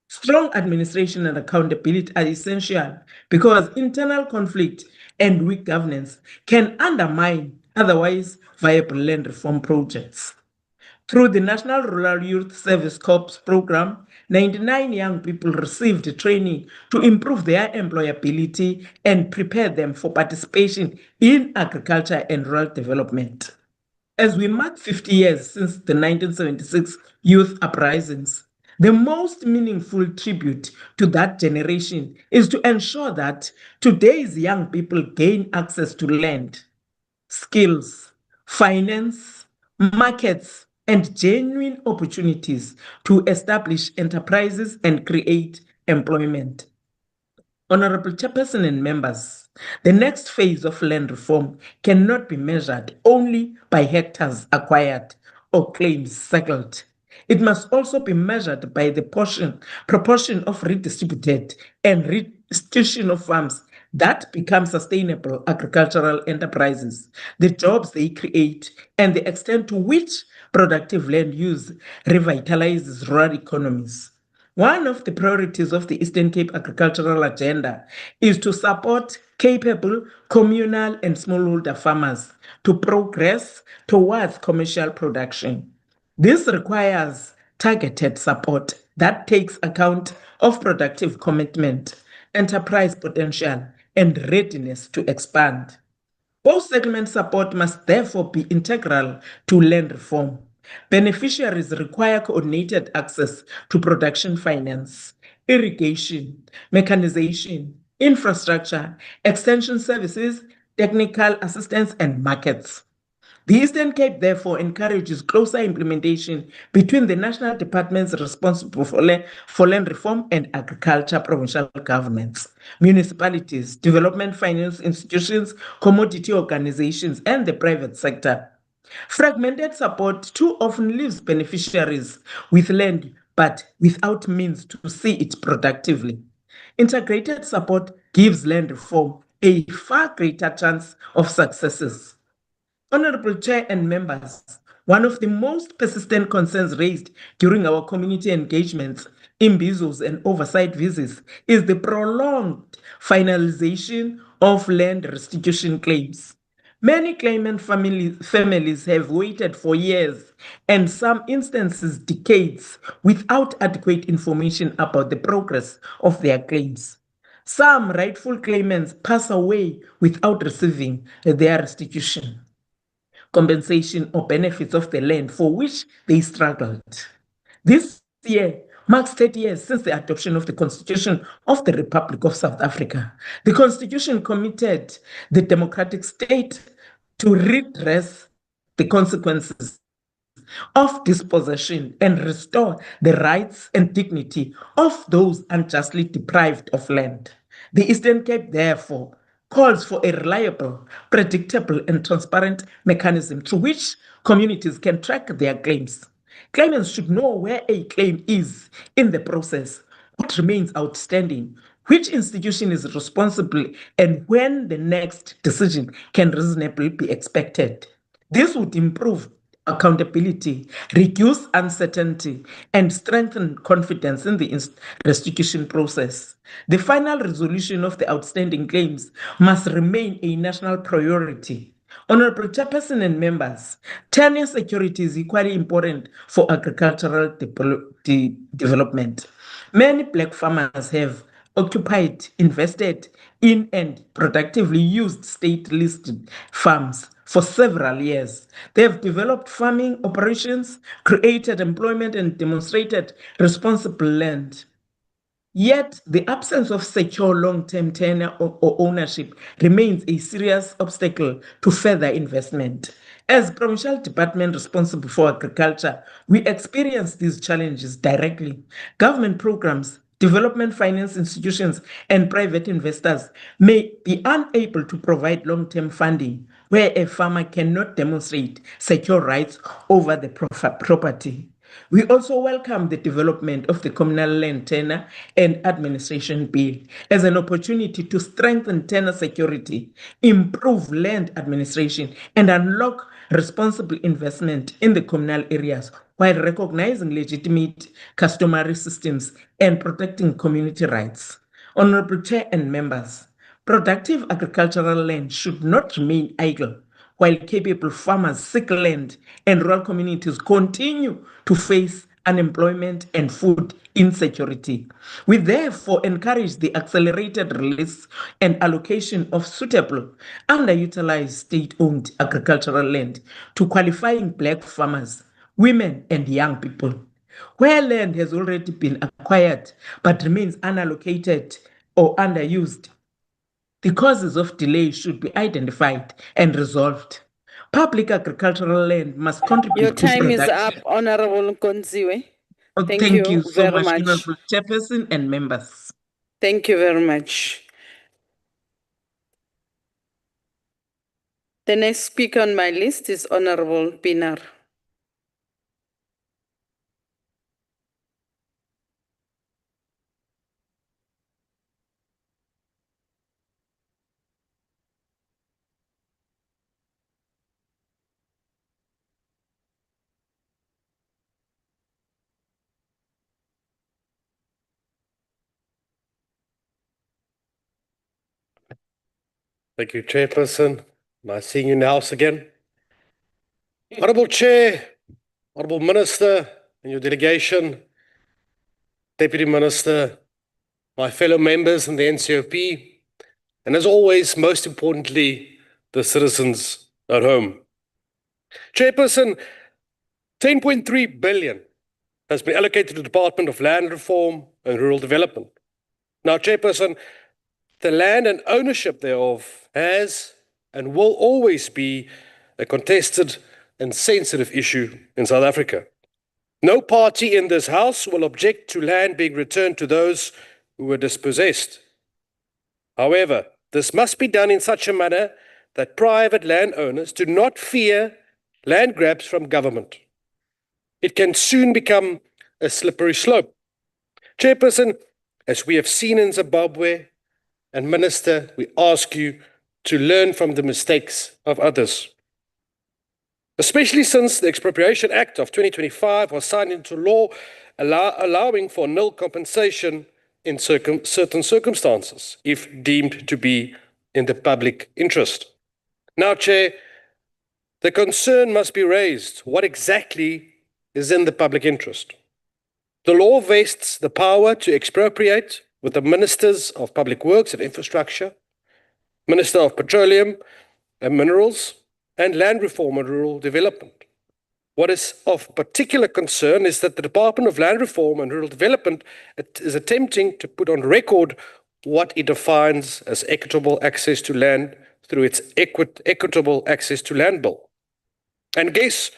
Strong administration and accountability are essential because internal conflict and weak governance can undermine otherwise viable land reform projects. Through the National Rural Youth Service Corps program, 99 young people received training to improve their employability and prepare them for participation in agriculture and rural development. As we mark 50 years since the 1976 youth uprisings, the most meaningful tribute to that generation is to ensure that today's young people gain access to land, skills, finance, markets, and genuine opportunities to establish enterprises and create employment. Honorable Chairperson and members, the next phase of land reform cannot be measured only by hectares acquired or claims settled. It must also be measured by the proportion of redistributed and restitution of farms that become sustainable agricultural enterprises, the jobs they create, and the extent to which productive land use revitalizes rural economies. One of the priorities of the Eastern Cape Agricultural Agenda is to support capable communal and smallholder farmers to progress towards commercial production. This requires targeted support that takes account of productive commitment, enterprise potential, and readiness to expand. Post-settlement support must therefore be integral to land reform. Beneficiaries require coordinated access to production finance, irrigation, mechanization, infrastructure, extension services, technical assistance, and markets. The Eastern Cape therefore encourages closer implementation between the national departments responsible for land reform and agriculture provincial governments, municipalities, development finance institutions, commodity organizations, and the private sector. Fragmented support too often leaves beneficiaries with land but without means to see it productively. Integrated support gives land reform a far greater chance of successes. Honorable Chair and members, one of the most persistent concerns raised during our community engagements, imbizos, and oversight visits is the prolonged finalization of land restitution claims. Many claimant families have waited for years, and some instances decades, without adequate information about the progress of their claims. Some rightful claimants pass away without receiving their restitution, compensation, or benefits of the land for which they struggled. This year marks 30 years since the adoption of the Constitution of the Republic of South Africa. The Constitution committed the democratic state to redress the consequences of dispossession and restore the rights and dignity of those unjustly deprived of land. The Eastern Cape, therefore, calls for a reliable, predictable, and transparent mechanism through which communities can track their claims. Claimants should know where a claim is in the process, what remains outstanding, which institution is responsible, and when the next decision can reasonably be expected. This would improve accountability, reduce uncertainty, and strengthen confidence in the restitution process. The final resolution of the outstanding claims must remain a national priority. Honorable Chairperson and members, tenure security is equally important for agricultural development. Many black farmers have occupied, invested in, and productively used state-listed farms for several years. They have developed farming operations, created employment, and demonstrated responsible land. Yet, the absence of secure long-term tenure or ownership remains a serious obstacle to further investment. As Provincial Department responsible for agriculture, we experience these challenges directly. Government programs, development finance institutions, and private investors may be unable to provide long-term funding where a farmer cannot demonstrate secure rights over the property. We also welcome the development of the Communal Land Tenure and Administration Bill as an opportunity to strengthen tenure security, improve land administration, and unlock responsible investment in the communal areas while recognizing legitimate customary systems and protecting community rights. Honorable Chair and members, productive agricultural land should not remain idle while capable farmers seek land and rural communities continue to face unemployment and food insecurity. We therefore encourage the accelerated release and allocation of suitable, underutilized state-owned agricultural land to qualifying black farmers, women, and young people. Where land has already been acquired but remains unallocated or underused, the causes of delay should be identified and resolved. Public agricultural land must contribute Your to time is production. up, Honorable Nkonziwe. Thank Thank you you so very much, much. Honorable Chairperson and members. Thank you very much. The next speaker on my list is Honorable Pinar. Thank you, Chairperson. Am I seeing you in the House again? Honourable Chair, Honourable Minister and your delegation, Deputy Minister, my fellow members in the NCOP, and as always, most importantly, the citizens at home. Chairperson, 10.3 billion has been allocated to the Department of Land Reform and Rural Development. Now, Chairperson, the land and ownership thereof has and will always be a contested and sensitive issue in South Africa. No party in this House will object to land being returned to those who were dispossessed. However, this must be done in such a manner that private landowners do not fear land grabs from government. It can soon become a slippery slope. Chairperson, as we have seen in Zimbabwe, and Minister, we ask you to learn from the mistakes of others. Especially since the Expropriation Act of 2025 was signed into law, allowing for nil compensation in certain circumstances, if deemed to be in the public interest. Now, Chair, the concern must be raised. What exactly is in the public interest? The law vests the power to expropriate with the Ministers of Public Works and Infrastructure, Minister of Petroleum and Minerals, and Land Reform and Rural Development. What is of particular concern is that the Department of Land Reform and Rural Development is attempting to put on record what it defines as equitable access to land through its Equitable Access to Land Bill. And guess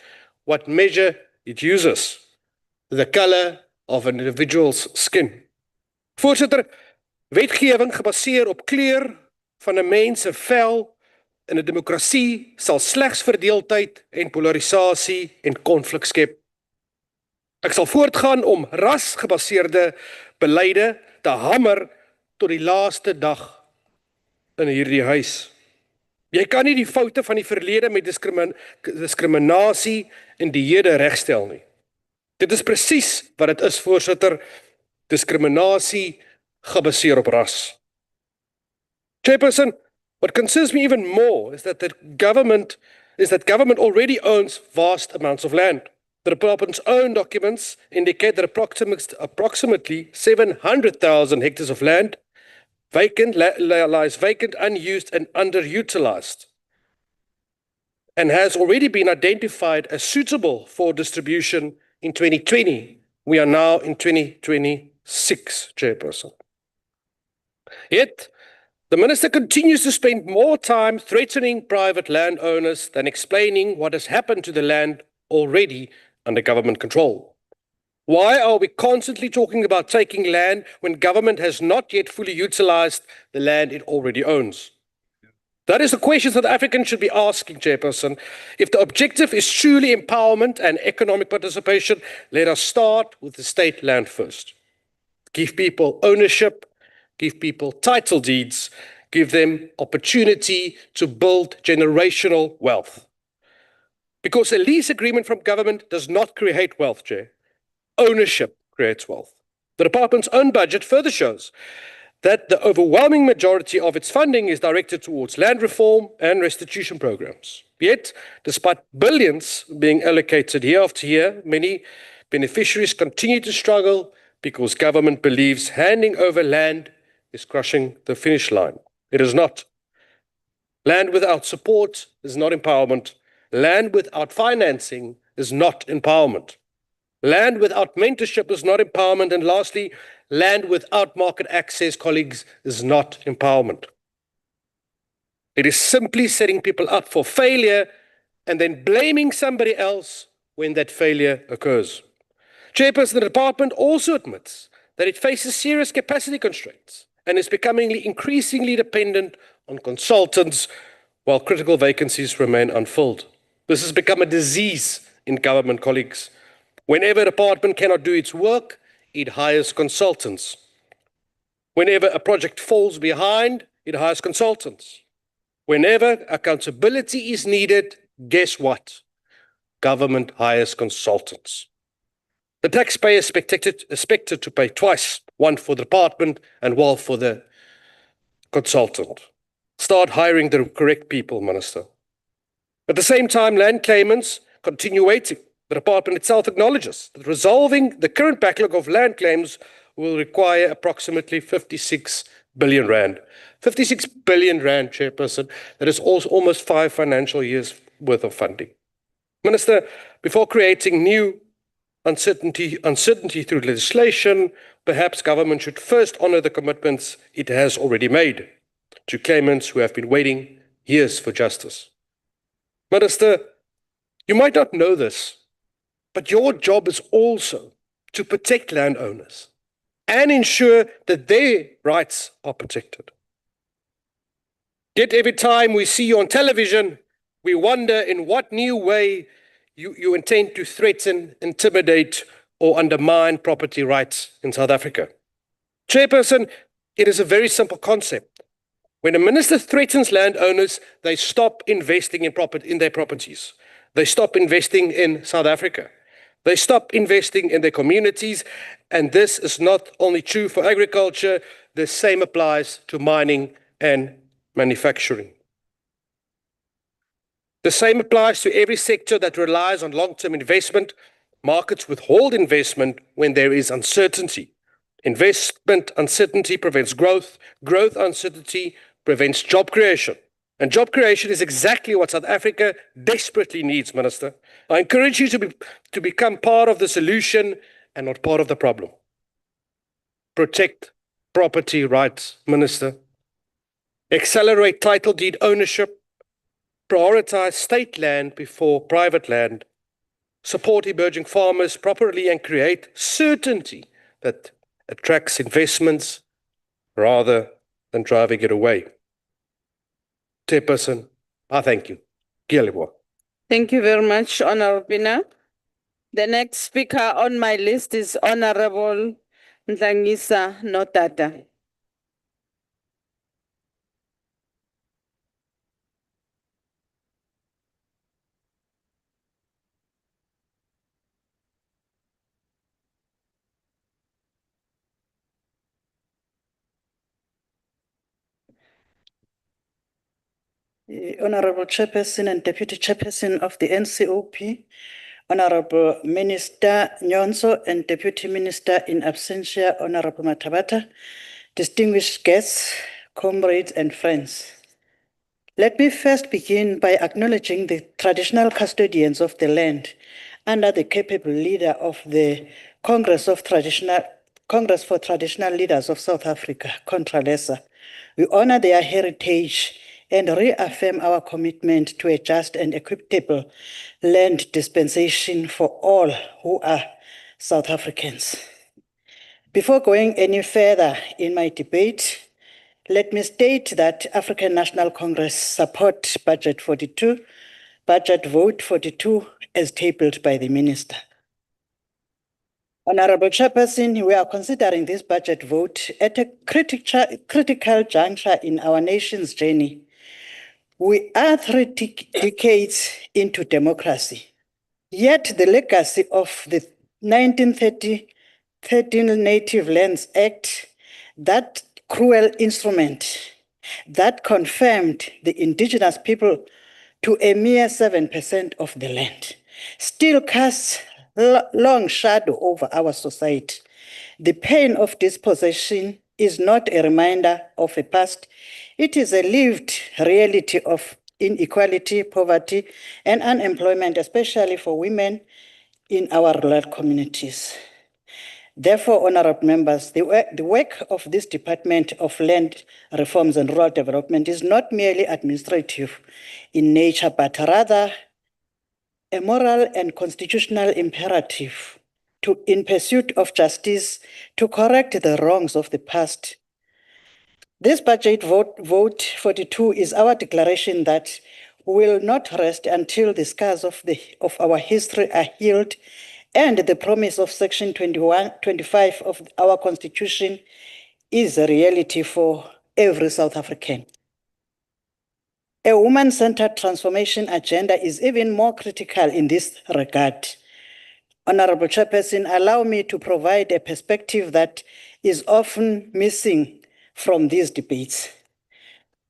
what measure it uses: the color of an individual's skin. Voorsitter, wetgewing gebaseer op kleur van 'n mens se vel in 'n demokrasie sal slegs verdeeldheid en polarisasie en konflik skep. Ek sal voortgaan om rasgebaseerde beleide te hamer tot die laaste dag in hierdie huis. Jy kan nie die foute van die verlede met diskriminasie en die hede regstel nie. Dit is presies wat dit is, voorsitter, diskriminasie gebaseer op ras. Chairperson, what concerns me even more is that government already owns vast amounts of land. The department's own documents indicate that approximately 700,000 hectares of land lies vacant, unused, and underutilized, and has already been identified as suitable for distribution in 2020. We are now in 2026, Chairperson. Yet, the Minister continues to spend more time threatening private landowners than explaining what has happened to the land already under government control. Why are we constantly talking about taking land when government has not yet fully utilized the land it already owns? That is the question South Africans should be asking, Chairperson. If the objective is truly empowerment and economic participation, let us start with the state land first. Give people ownership, give people title deeds, give them opportunity to build generational wealth. Because a lease agreement from government does not create wealth, Chair. Ownership creates wealth. The department's own budget further shows that the overwhelming majority of its funding is directed towards land reform and restitution programs. Yet, despite billions being allocated year after year, many beneficiaries continue to struggle because government believes handing over land is crushing the finish line. It is not. Land without support is not empowerment. Land without financing is not empowerment. Land without mentorship is not empowerment. And lastly, land without market access, colleagues, is not empowerment. It is simply setting people up for failure and then blaming somebody else when that failure occurs. Chairperson, the department also admits that it faces serious capacity constraints and is becoming increasingly dependent on consultants while critical vacancies remain unfilled. This has become a disease in government, colleagues. Whenever a department cannot do its work, it hires consultants. Whenever a project falls behind, it hires consultants. Whenever accountability is needed, guess what? Government hires consultants. The taxpayer is expected to pay twice, one for the department and one for the consultant. Start hiring the correct people, Minister. At the same time, land claimants continue waiting. The department itself acknowledges that resolving the current backlog of land claims will require approximately 56 billion rand. 56 billion rand, Chairperson. That is also almost 5 financial years worth of funding. Minister, before creating new uncertainty through legislation, perhaps government should first honor the commitments it has already made to claimants who have been waiting years for justice. Minister, you might not know this, but your job is also to protect landowners and ensure that their rights are protected. Yet every time we see you on television, we wonder in what new way you intend to threaten, intimidate, or undermine property rights in South Africa. Chairperson, it is a very simple concept. When a minister threatens landowners, they stop investing in their properties. They stop investing in South Africa. They stop investing in their communities. And this is not only true for agriculture, the same applies to mining and manufacturing. The same applies to every sector that relies on long-term investment. Markets withhold investment when there is uncertainty. Investment uncertainty prevents growth. Growth uncertainty prevents job creation. And job creation is exactly what South Africa desperately needs, Minister. I encourage you to become part of the solution and not part of the problem. Protect property rights, Minister. Accelerate title deed ownership. Prioritize state land before private land. support emerging farmers properly, and create certainty that attracts investments rather than driving it away. Chairperson, I thank you. Kia leboa. Thank you very much, Honorable Pina. The next speaker on my list is Honorable Ndlangisa Notata. Honorable Chairperson and Deputy Chairperson of the NCOP, Honorable Minister Nyonso and Deputy Minister in absentia, Honorable Matabata, distinguished guests, comrades and friends. Let me first begin by acknowledging the traditional custodians of the land under the capable leader of the Congress for Traditional Leaders of South Africa, CONTRALESA. We honor their heritage and reaffirm our commitment to a just and equitable land dispensation for all who are South Africans. Before going any further in my debate, let me state that African National Congress support Budget 42, Budget Vote 42 as tabled by the Minister. Honorable Chairperson, we are considering this budget vote at a critical juncture in our nation's journey. We are 3 decades into democracy, yet the legacy of the 1913 Native Lands Act, that cruel instrument that confirmed the indigenous people to a mere 7% of the land, still casts long shadow over our society. The pain of dispossession is not a reminder of a past. It is a lived reality of inequality, poverty, and unemployment, especially for women in our rural communities. Therefore, honorable members, the work of this Department of Land Reforms and Rural Development is not merely administrative in nature, but rather a moral and constitutional imperative in pursuit of justice to correct the wrongs of the past. This budget vote 42 is our declaration that we will not rest until the scars of our history are healed and the promise of Section 25 of our Constitution is a reality for every South African. A woman-centered transformation agenda is even more critical in this regard. Honorable Chairperson, allow me to provide a perspective that is often missing from these debates.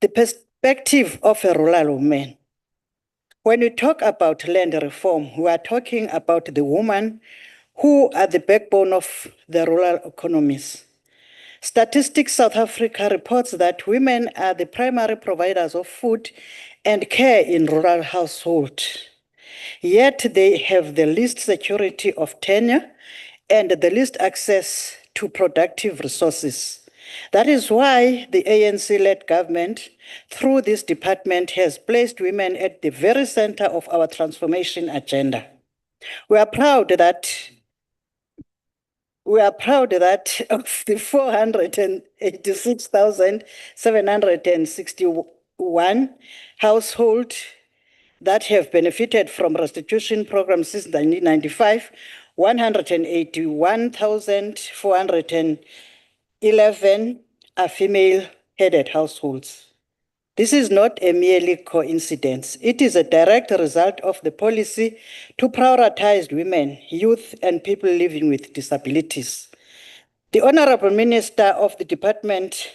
The perspective of a rural woman. When we talk about land reform, we are talking about the women who are the backbone of the rural economies. Statistics South Africa reports that women are the primary providers of food and care in rural households. Yet they have the least security of tenure and the least access to productive resources. That is why the ANC-led government, through this department, has placed women at the very center of our transformation agenda. We are proud that of the 486,761 households that have benefited from restitution programs since 1995, 181,411 are female-headed households. This is not a merely coincidence. It is a direct result of the policy to prioritize women, youth, and people living with disabilities. The Honorable Minister of the Department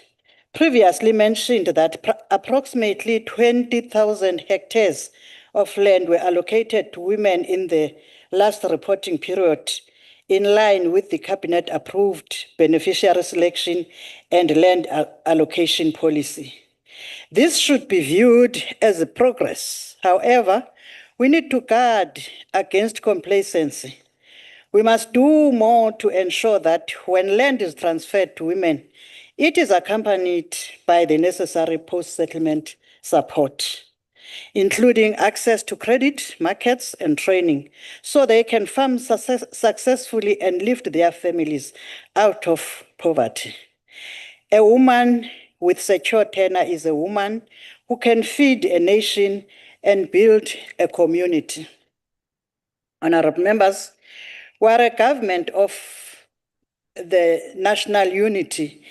previously mentioned that approximately 20,000 hectares of land were allocated to women in the last reporting period, in line with the Cabinet-approved beneficiary selection and land allocation policy. This should be viewed as a progress. However, we need to guard against complacency. We must do more to ensure that when land is transferred to women, it is accompanied by the necessary post-settlement support. including access to credit, markets, and training, so they can farm successfully and lift their families out of poverty. A woman with secure tenure is a woman who can feed a nation and build a community. Honorable members, we are a government of the national unity,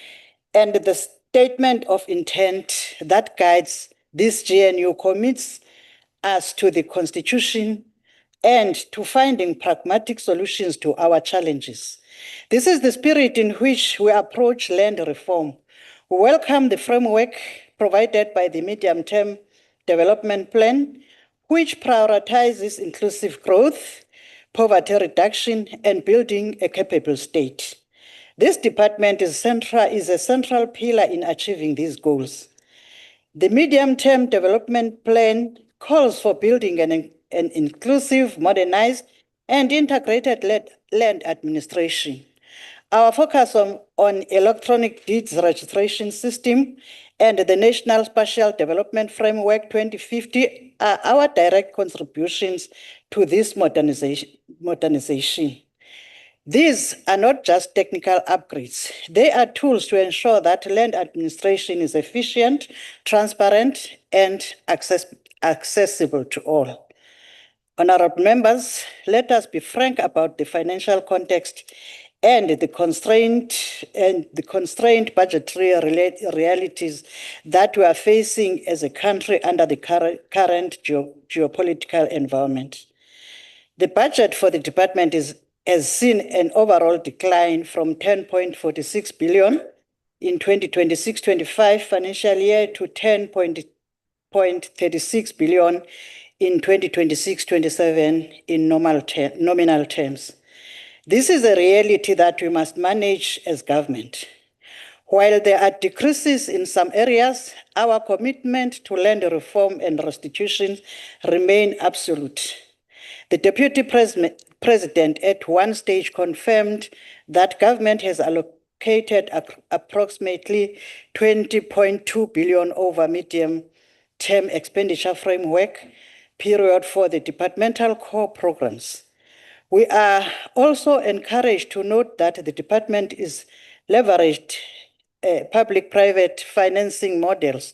and the statement of intent that guides this GNU commits us to the Constitution and to finding pragmatic solutions to our challenges. This is the spirit in which we approach land reform. We welcome the framework provided by the medium-term development plan, which prioritizes inclusive growth, poverty reduction, and building a capable state. This department is a central pillar in achieving these goals. The medium-term development plan calls for building an inclusive, modernized, and integrated land administration. Our focus on electronic deeds registration system and the National Spatial Development Framework 2050 are our direct contributions to this modernization. These are not just technical upgrades. They are tools to ensure that land administration is efficient, transparent, and accessible to all. Honorable members, let us be frank about the financial context and the constrained budgetary realities that we are facing as a country under the current geopolitical environment. The budget for the department has seen an overall decline from 10.46 billion in 2026-25 financial year to 10.36 billion in 2026-27 in nominal terms. This is a reality that we must manage as government. While there are decreases in some areas, our commitment to land reform and restitution remain absolute. The Deputy President at one stage confirmed that government has allocated approximately 20.2 billion over medium-term expenditure framework period for the departmental core programs. We are also encouraged to note that the department is leveraged public-private financing models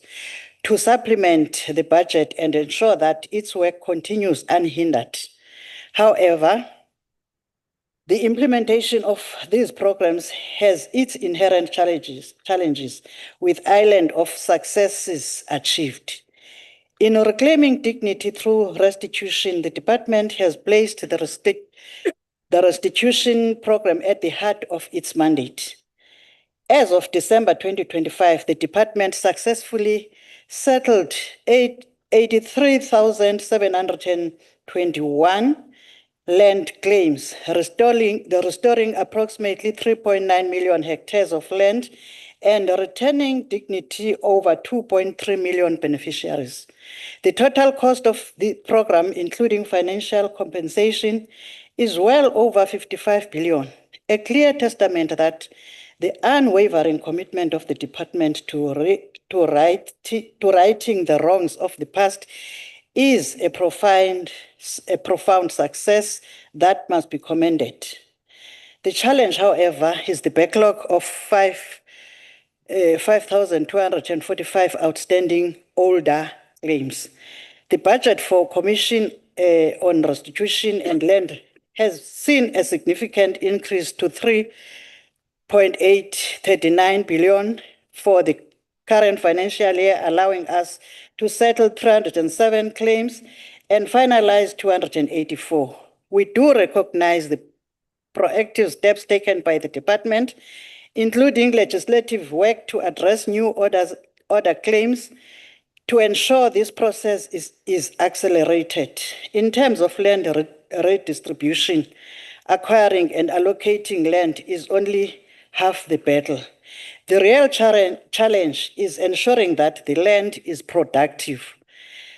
to supplement the budget and ensure that its work continues unhindered. However, the implementation of these programs has its inherent challenges with island of successes achieved. In reclaiming dignity through restitution, the department has placed the restitution program at the heart of its mandate. As of December 2025, the department successfully settled 83,721 land claims, restoring approximately 3.9 million hectares of land and returning dignity over 2.3 million beneficiaries. The total cost of the program, including financial compensation, is well over 55 billion, a clear testament that the unwavering commitment of the department to righting the wrongs of the past is a profound success that must be commended. The challenge, however, is the backlog of 5,245 outstanding older claims. The budget for Commission on Restitution and Land has seen a significant increase to 3.839 billion for the current financial year, allowing us to settle 307 claims and finalize 284. We do recognize the proactive steps taken by the department, including legislative work to address new order claims to ensure this process is accelerated. In terms of land redistribution, acquiring and allocating land is only half the battle. The real challenge is ensuring that the land is productive.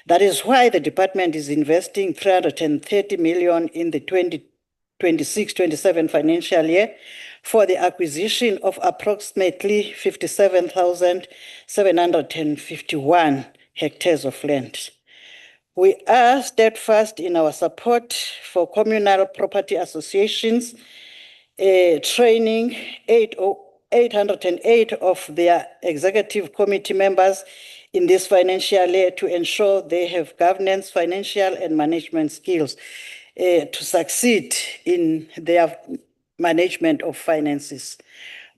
That is why the department is investing 330 million in the 2026-27 financial year for the acquisition of approximately 57,751 hectares of land. We are steadfast in our support for communal property associations, training 808 of their executive committee members in this financial year to ensure they have governance, financial, and management skills to succeed in their management of finances.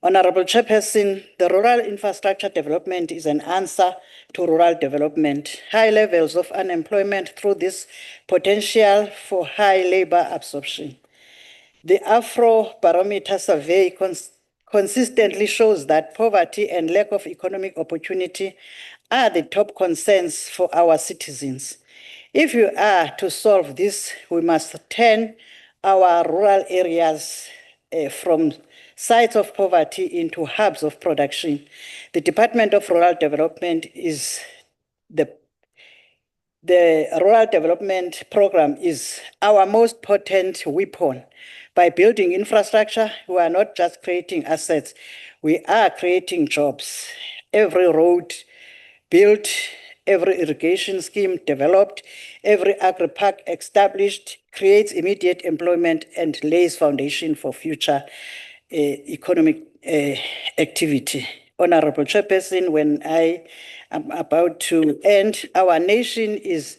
Honorable Chairperson, the rural infrastructure development is an answer to rural development. High levels of unemployment through this potential for high labor absorption. The Afro-Barometer survey consistently shows that poverty and lack of economic opportunity are the top concerns for our citizens. If we are to solve this, we must turn our rural areas from sites of poverty into hubs of production. The Department of Rural Development is the Rural Development Program is our most potent weapon. By building infrastructure, we are not just creating assets, we are creating jobs. Every road built, every irrigation scheme developed, every agri-park established creates immediate employment and lays foundation for future economic activity. Honorable Chairperson, when I am about to end, our nation is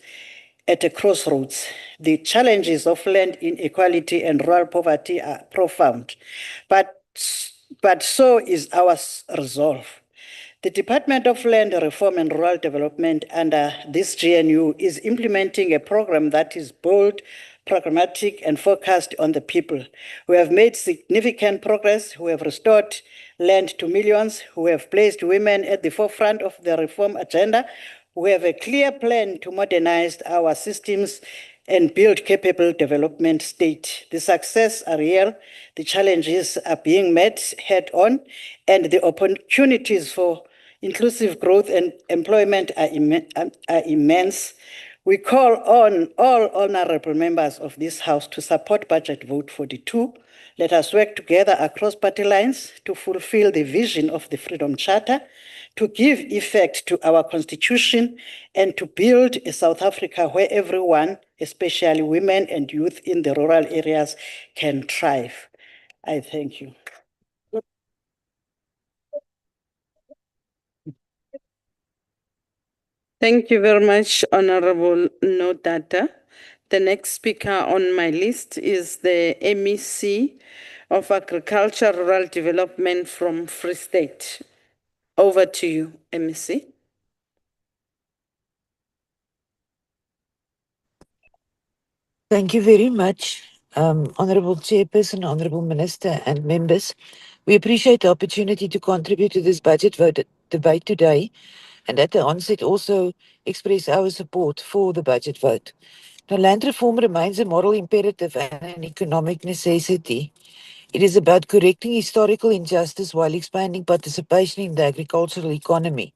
at a crossroads. The challenges of land inequality and rural poverty are profound, but so is our resolve. The Department of Land Reform and Rural Development under this GNU is implementing a program that is bold, pragmatic, and focused on the people. We have made significant progress. We have restored land to millions. We have placed women at the forefront of the reform agenda. We have a clear plan to modernize our systems and build capable development state. The success are real, the challenges are being met head on, and the opportunities for inclusive growth and employment are immense. We call on all honorable members of this House to support Budget Vote 42. Let us work together across party lines to fulfill the vision of the Freedom Charter, to give effect to our Constitution, and to build a South Africa where everyone, especially women and youth in the rural areas, can thrive. I thank you. Thank you very much, Honorable Nodata. The next speaker on my list is the MEC of Agriculture Rural Development from Free State. Over to you, MEC. Thank you very much, Honorable Chairperson, Honorable Minister, and members. We appreciate the opportunity to contribute to this budget vote debate today, and at the onset also express our support for the budget vote. Now, land reform remains a moral imperative and an economic necessity. It is about correcting historical injustice while expanding participation in the agricultural economy.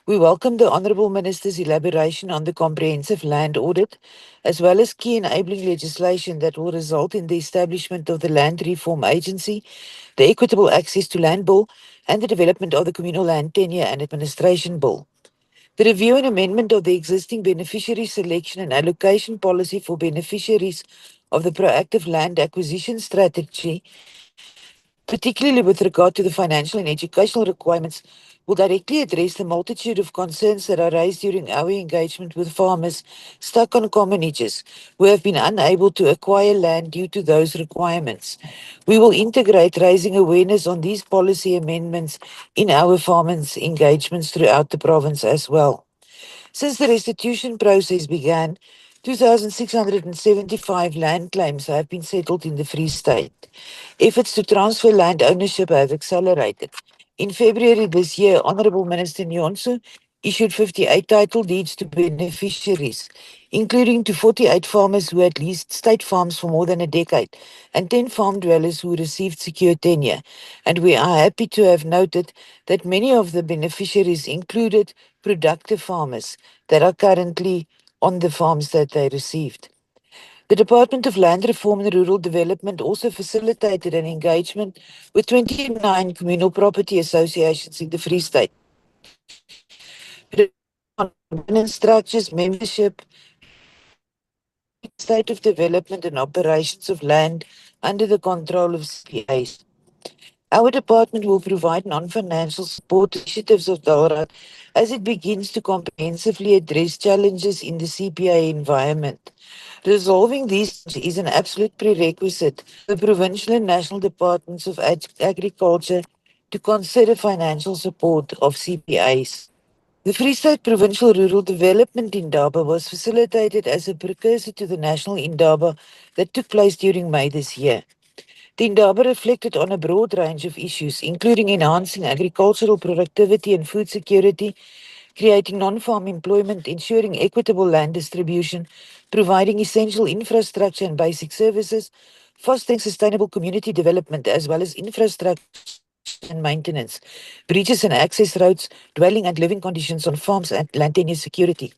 We welcome the Honourable Minister's elaboration on the comprehensive land audit, as well as key enabling legislation that will result in the establishment of the Land Reform Agency, the Equitable Access to Land Bill, and the development of the Communal Land Tenure and Administration Bill. The review and amendment of the existing beneficiary selection and allocation policy for beneficiaries of the proactive land acquisition strategy, particularly with regard to the financial and educational requirements, will directly address the multitude of concerns that are raised during our engagement with farmers stuck on commonages who have been unable to acquire land due to those requirements. We will integrate raising awareness on these policy amendments in our farmers' engagements throughout the province as well. Since the restitution process began, 2,675 land claims have been settled in the Free State. Efforts to transfer land ownership have accelerated. In February this year, Honourable Minister Nyonso issued 58 title deeds to beneficiaries, including to 48 farmers who had leased state farms for more than a decade and 10 farm dwellers who received secure tenure. And we are happy to have noted that many of the beneficiaries included productive farmers that are currently on the farms that they received. The Department of Land Reform and Rural Development also facilitated an engagement with 29 communal property associations in the Free State. Structures, membership, state of development and operations of land under the control of CPAs. Our department will provide non-financial support initiatives of DALRA as it begins to comprehensively address challenges in the CPA environment. Resolving these is an absolute prerequisite for the provincial and national departments of agriculture to consider financial support of CPAs. The Free State Provincial Rural Development Indaba was facilitated as a precursor to the National Indaba that took place during May this year. The Indaba reflected on a broad range of issues, including enhancing agricultural productivity and food security, creating non-farm employment, ensuring equitable land distribution, providing essential infrastructure and basic services, fostering sustainable community development, as well as infrastructure and maintenance, bridges and access roads, dwelling and living conditions on farms, and land tenure security.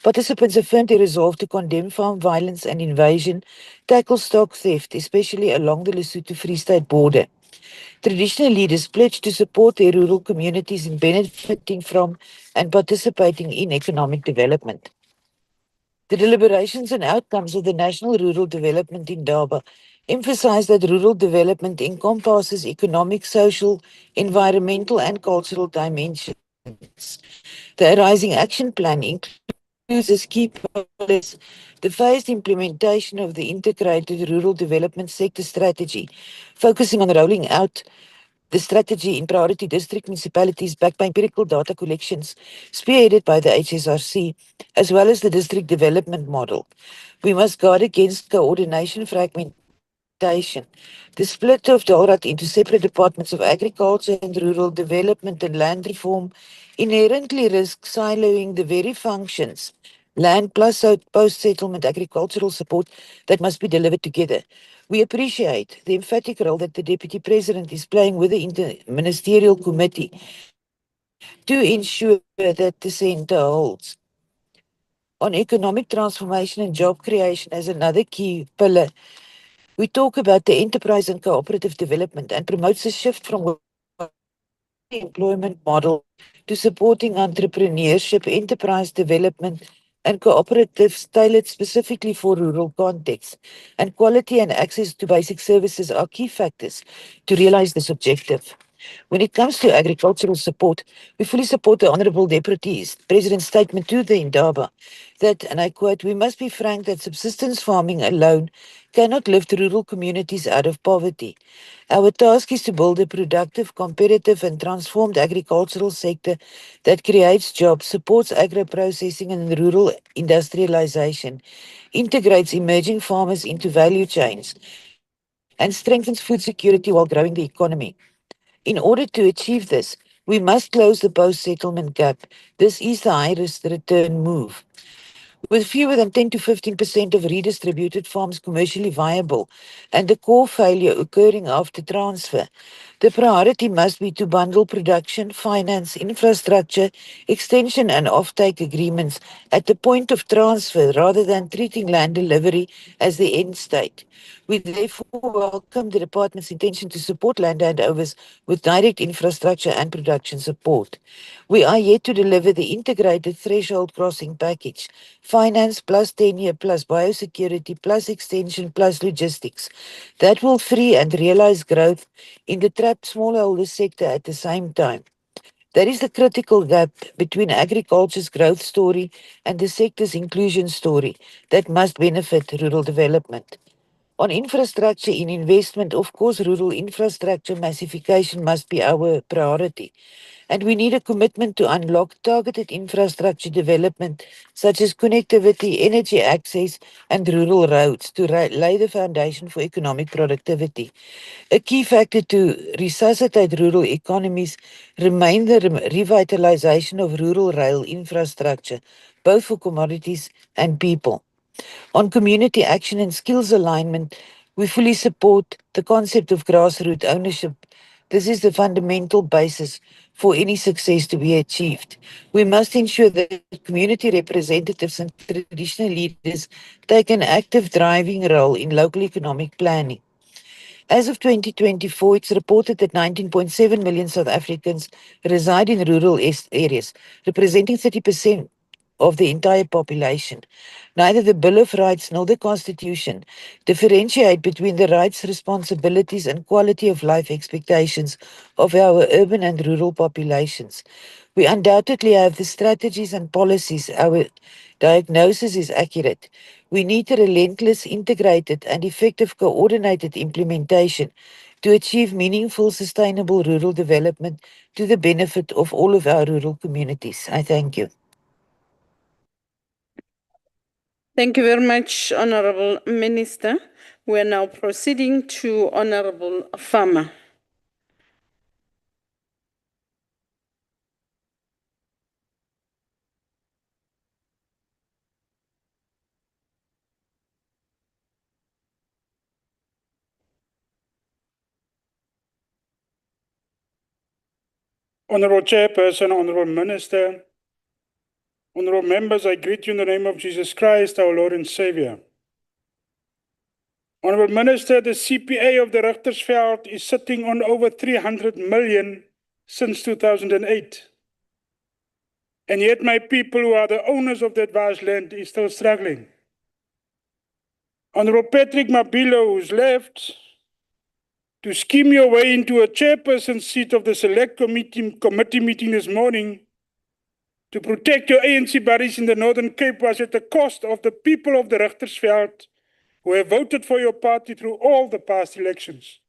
Participants affirmed their resolve to condemn farm violence and invasion, tackle stock theft, especially along the Lesotho-Free State border. Traditional leaders pledged to support their rural communities in benefiting from and participating in economic development. The deliberations and outcomes of the National Rural Development Indaba emphasize that rural development encompasses economic, social, environmental, and cultural dimensions. The Arising Action Plan includes as key pillars the phased implementation of the Integrated Rural Development Sector Strategy, focusing on rolling out the strategy in priority district municipalities backed by empirical data collections spearheaded by the HSRC, as well as the district development model. We must guard against coordination fragmentation. The split of DALRAT into separate departments of agriculture and rural development and land reform inherently risks siloing the very functions, land plus post-settlement agricultural support, that must be delivered together. We appreciate the emphatic role that the Deputy President is playing with the Interministerial Committee to ensure that the centre holds. On economic transformation and job creation as another key pillar, we talk about the enterprise and cooperative development and promotes a shift from employment model to supporting entrepreneurship, enterprise development, and cooperatives tailored specifically for rural contexts. And quality and access to basic services are key factors to realize this objective. When it comes to agricultural support, we fully support the Honourable Deputy President's statement to the Indaba that, and I quote, "We must be frank that subsistence farming alone cannot lift rural communities out of poverty. Our task is to build a productive, competitive, and transformed agricultural sector that creates jobs, supports agro-processing and rural industrialization, integrates emerging farmers into value chains, and strengthens food security while growing the economy. In order to achieve this, we must close the post-settlement gap. This is the highest return move. With fewer than 10 to 15% of redistributed farms commercially viable and the core failure occurring after transfer, the priority must be to bundle production, finance, infrastructure, extension, and offtake agreements at the point of transfer rather than treating land delivery as the end state. We therefore welcome the department's intention to support land handovers with direct infrastructure and production support. We are yet to deliver the integrated threshold crossing package, finance plus tenure plus biosecurity plus extension plus logistics, that will free and realize growth in the trapped smallholder sector at the same time. That is the critical gap between agriculture's growth story and the sector's inclusion story that must benefit rural development. On infrastructure in investment, of course, rural infrastructure massification must be our priority. And we need a commitment to unlock targeted infrastructure development, such as connectivity, energy access, and rural roads to lay the foundation for economic productivity. A key factor to resuscitate rural economies remain the revitalization of rural rail infrastructure, both for commodities and people. On community action and skills alignment, we fully support the concept of grassroots ownership. This is the fundamental basis for any success to be achieved. We must ensure that community representatives and traditional leaders take an active driving role in local economic planning. As of 2024, it's reported that 19.7 million South Africans reside in rural areas, representing 30% of the entire population. Neither the Bill of Rights nor the Constitution differentiate between the rights, responsibilities, and quality of life expectations of our urban and rural populations. We undoubtedly have the strategies and policies. Our diagnosis is accurate. We need a relentless, integrated, and effective coordinated implementation to achieve meaningful, sustainable rural development to the benefit of all of our rural communities. I thank you. Thank you very much, Honorable Minister. We're now proceeding to Honorable Farmer. Honorable Chairperson, Honorable Minister, Honorable members, I greet you in the name of Jesus Christ, our Lord and Savior. Honorable Minister, the CPA of the Richtersveld is sitting on over 300 million since 2008. And yet my people who are the owners of that vast land is still struggling. Honorable Patrick Mabilo, who's left, to scheme your way into a chairperson seat of the select committee meeting this morning to protect your ANC buddies in the Northern Cape was at the cost of the people of the Richtersveld who have voted for your party through all the past elections.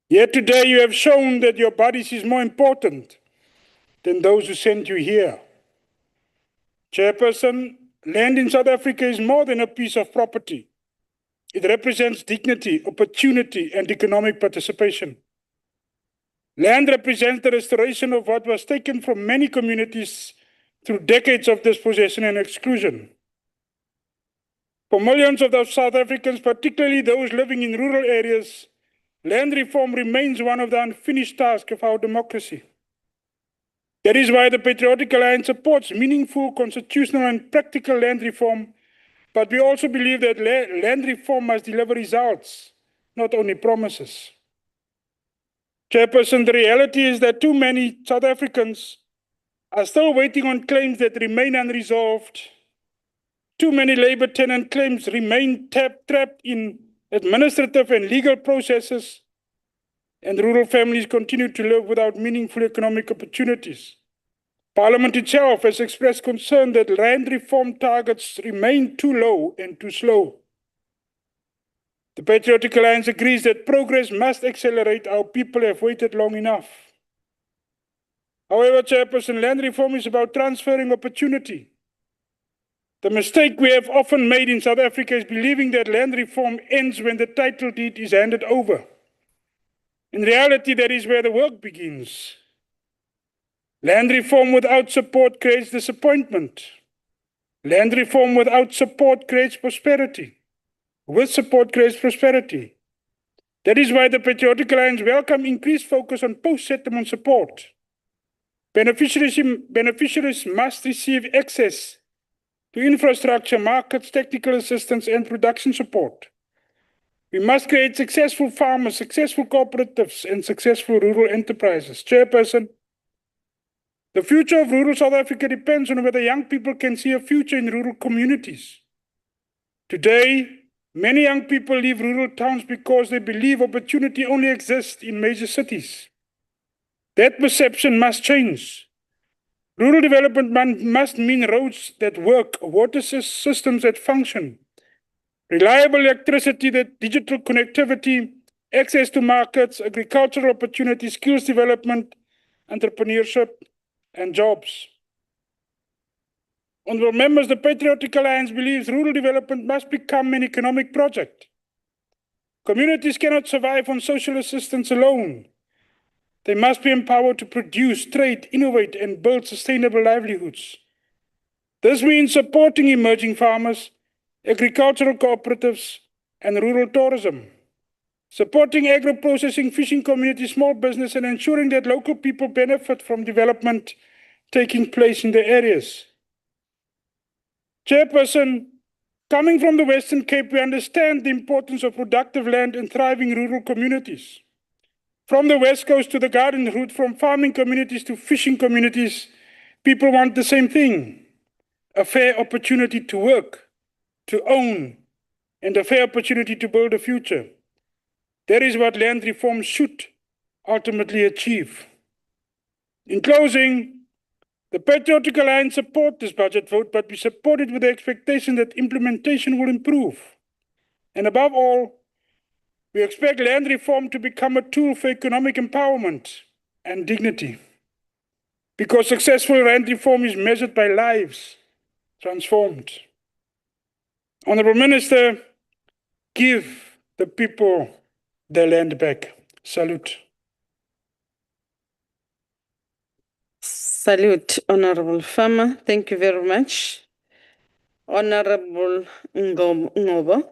Yet today you have shown that your buddies is more important than those who sent you here. Chairperson, land in South Africa is more than a piece of property. It represents dignity, opportunity, and economic participation. Land represents the restoration of what was taken from many communities through decades of dispossession and exclusion. For millions of those South Africans, particularly those living in rural areas, land reform remains one of the unfinished tasks of our democracy. That is why the Patriotic Alliance supports meaningful, constitutional, and practical land reform, but we also believe that land reform must deliver results, not only promises. Chairperson, the reality is that too many South Africans are still waiting on claims that remain unresolved. Too many labor tenant claims remain trapped in administrative and legal processes, and rural families continue to live without meaningful economic opportunities. Parliament itself has expressed concern that land reform targets remain too low and too slow. The Patriotic Alliance agrees that progress must accelerate. Our people have waited long enough. However, Chairperson, land reform is about transferring opportunity. The mistake we have often made in South Africa is believing that land reform ends when the title deed is handed over. In reality, that is where the work begins. Land reform without support creates disappointment. Land reform without support creates prosperity. With support creates prosperity. That is why the Patriotic Alliance welcomes increased focus on post-settlement support. Beneficiaries must receive access to infrastructure, markets, technical assistance, and production support. We must create successful farmers, successful cooperatives, and successful rural enterprises. Chairperson, the future of rural South Africa depends on whether young people can see a future in rural communities. Today, many young people leave rural towns because they believe opportunity only exists in major cities. That perception must change. Rural development must mean roads that work, water systems that function, reliable electricity, digital connectivity, access to markets, agricultural opportunities, skills development, entrepreneurship, and jobs. Honourable members, the Patriotic Alliance believes rural development must become an economic project. Communities cannot survive on social assistance alone. They must be empowered to produce, trade, innovate, and build sustainable livelihoods. This means supporting emerging farmers, agricultural cooperatives, and rural tourism, supporting agro-processing, fishing communities, small business, and ensuring that local people benefit from development taking place in their areas. Chairperson, coming from the Western Cape, we understand the importance of productive land and thriving rural communities. From the West Coast to the Garden Route, from farming communities to fishing communities, people want the same thing: a fair opportunity to work, to own, and a fair opportunity to build a future. That is what land reform should ultimately achieve. In closing, the Patriotic Alliance support this budget vote, but we support it with the expectation that implementation will improve. And above all, we expect land reform to become a tool for economic empowerment and dignity. Because successful land reform is measured by lives transformed. Honorable Minister, give the people their land back. Salute. Salute, Honorable Farmer. Thank you very much. Honorable Ngobo.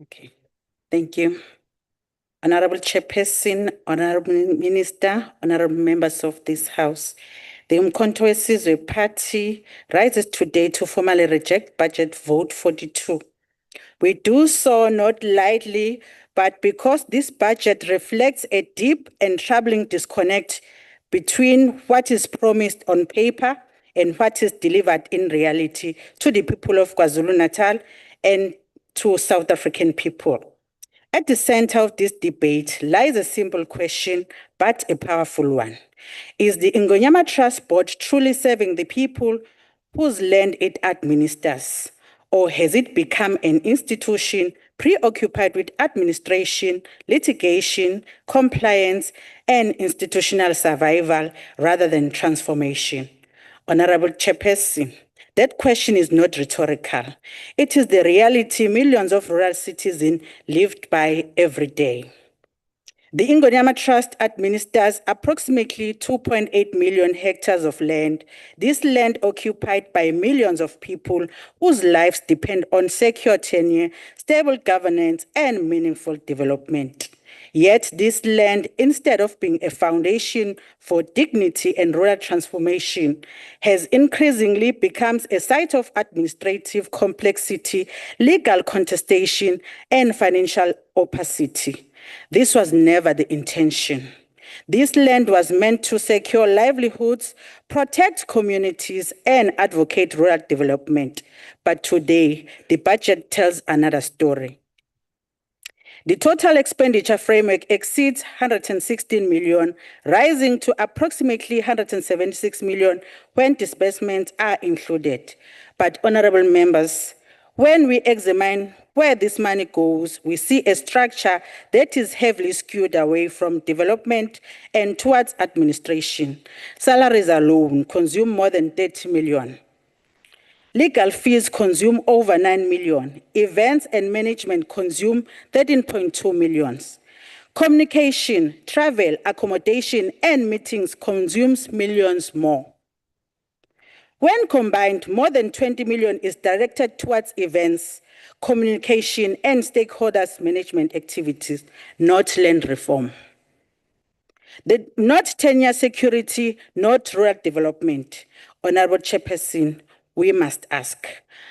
Okay, thank you. Honorable Chairperson, Honorable Minister, Honorable members of this House, the Umkhonto weSizwe Party rises today to formally reject Budget Vote 42. We do so not lightly, but because this budget reflects a deep and troubling disconnect between what is promised on paper and what is delivered in reality to the people of KwaZulu-Natal and to South African people. At the center of this debate lies a simple question, but a powerful one. Is the Ingonyama Trust Board truly serving the people whose land it administers? Or has it become an institution preoccupied with administration, litigation, compliance, and institutional survival rather than transformation? Honorable Chairperson, that question is not rhetorical. It is the reality millions of rural citizens lived by every day. The Ingonyama Trust administers approximately 2.8 million hectares of land. This land occupied by millions of people whose lives depend on secure tenure, stable governance, and meaningful development. Yet this land, instead of being a foundation for dignity and rural transformation, has increasingly become a site of administrative complexity, legal contestation, and financial opacity. This was never the intention. This land was meant to secure livelihoods, protect communities, and advocate rural development. But today, the budget tells another story. The total expenditure framework exceeds 116 million, rising to approximately 176 million when disbursements are included. But honorable members, when we examine where this money goes, we see a structure that is heavily skewed away from development and towards administration. Salaries alone consume more than 30 million. Legal fees consume over 9 million. Events and management consume 13.2 million. Communication, travel, accommodation, and meetings consumes millions more. When combined, more than 20 million is directed towards events, communication, and stakeholders management activities, not land reform. Not tenure security, not rural development. Honorable Chairperson, we must ask,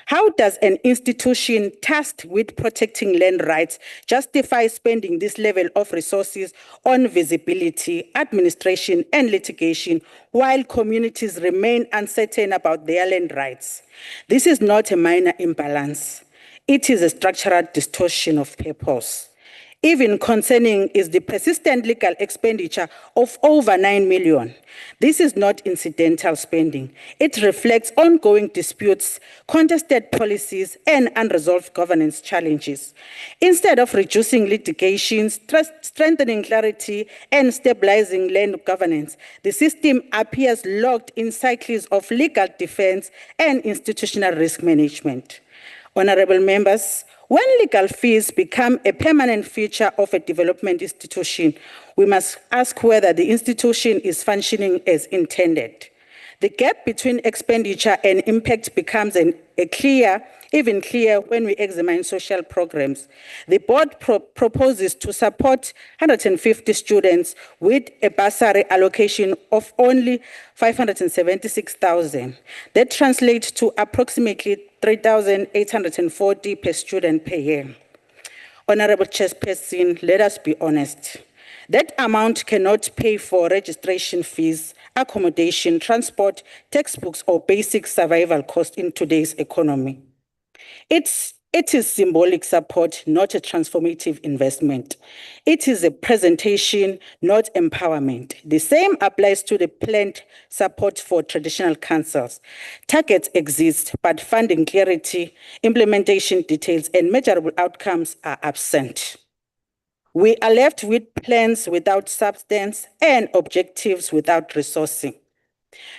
how does an institution tasked with protecting land rights justify spending this level of resources on visibility, administration, and litigation while communities remain uncertain about their land rights? This is not a minor imbalance. It is a structural distortion of purpose. Even concerning is the persistent legal expenditure of over 9 million. This is not incidental spending. It reflects ongoing disputes, contested policies, and unresolved governance challenges. Instead of reducing litigations, strengthening clarity, and stabilizing land governance, the system appears locked in cycles of legal defense and institutional risk management. Honorable members, when legal fees become a permanent feature of a development institution, we must ask whether the institution is functioning as intended. The gap between expenditure and impact becomes an even clear when we examine social programs. The board proposes to support 150 students with a bursary allocation of only 576,000. That translates to approximately 3,840 per student per year. Honorable Chairperson, let us be honest. That amount cannot pay for registration fees, accommodation, transport, textbooks, or basic survival costs in today's economy. It is symbolic support, not a transformative investment. It is a presentation, not empowerment. The same applies to the planned support for traditional councils. Targets exist, but funding clarity, implementation details, and measurable outcomes are absent. We are left with plans without substance and objectives without resourcing.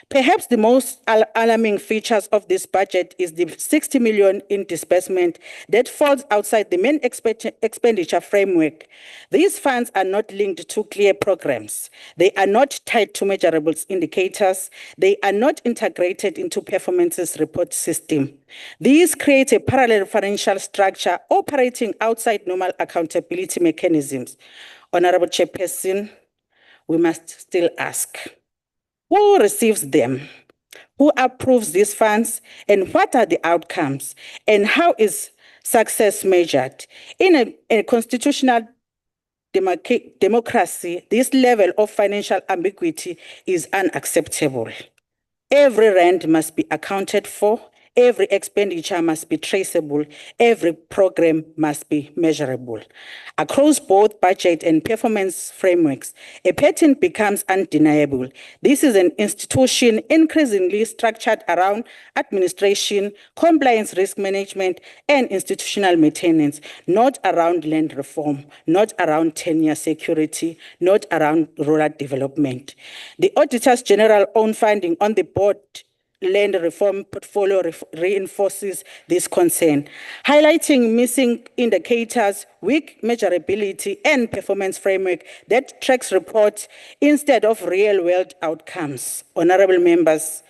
Perhaps the most alarming features of this budget is the 60 million in disbursement that falls outside the main expenditure framework. These funds are not linked to clear programs. They are not tied to measurable indicators. They are not integrated into performances report system. These create a parallel financial structure operating outside normal accountability mechanisms. Honorable Chairperson, we must still ask, who receives them? Who approves these funds? And what are the outcomes? And how is success measured? In a constitutional democracy, this level of financial ambiguity is unacceptable. Every rand must be accounted for. Every expenditure must be traceable. Every program must be measurable. Across both budget and performance frameworks, a pattern becomes undeniable. This is an institution increasingly structured around administration, compliance, risk management, and institutional maintenance, not around land reform, not around tenure security, not around rural development. The Auditors General own funding on the board land reform portfolio reinforces this concern, highlighting missing indicators, weak measurability, and performance framework that tracks reports instead of real-world outcomes. Honorable members,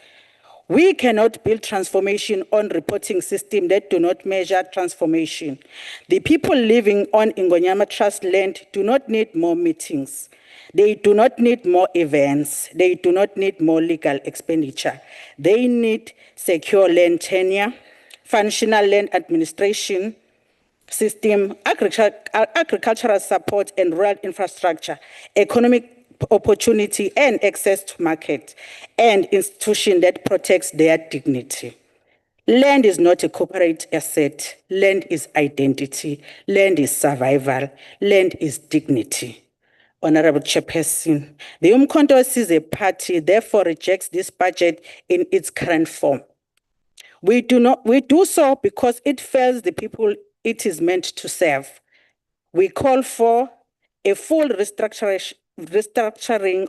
we cannot build transformation on reporting systems that do not measure transformation. The people living on Ingonyama Trust land do not need more meetings. They do not need more events. They do not need more legal expenditure. They need secure land tenure, functional land administration system, agricultural support and rural infrastructure, economic opportunity and access to market, and institution that protects their dignity. Land is not a corporate asset. Land is identity. Land is survival. Land is dignity. Honorable Chairperson, the Umkhonto Sizwe Party therefore rejects this budget in its current form. We do so because it fails the people it is meant to serve. We call for a full restructuring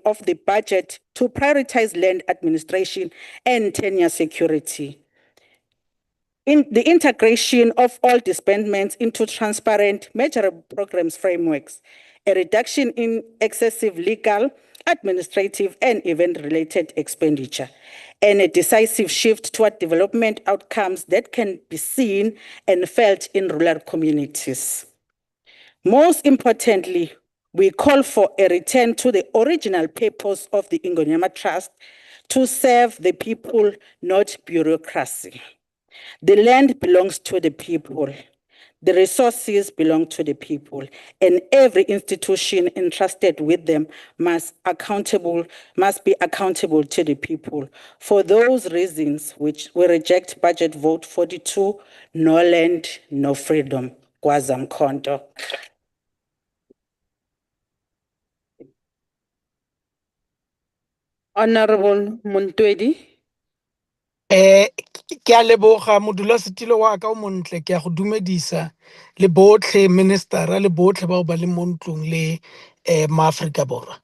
of the budget to prioritize land administration and tenure security. In the integration of all disbursements into transparent, measurable programs frameworks, a reduction in excessive legal, administrative, and event-related expenditure, and a decisive shift toward development outcomes that can be seen and felt in rural communities. Most importantly, we call for a return to the original purpose of the Ingonyama Trust to serve the people, not bureaucracy. The land belongs to the people. The resources belong to the people, and every institution entrusted with them must be accountable to the people. For those reasons, which we reject budget vote 42, no land, no freedom. Kwazamkhonto. Honorable Muntwedi. Ke a leboga modulasetilo wa ka o montle, ke a go dumedisa le botlhe ministera le botlhe bao ba le mo ntlong le maAfrika Borwa.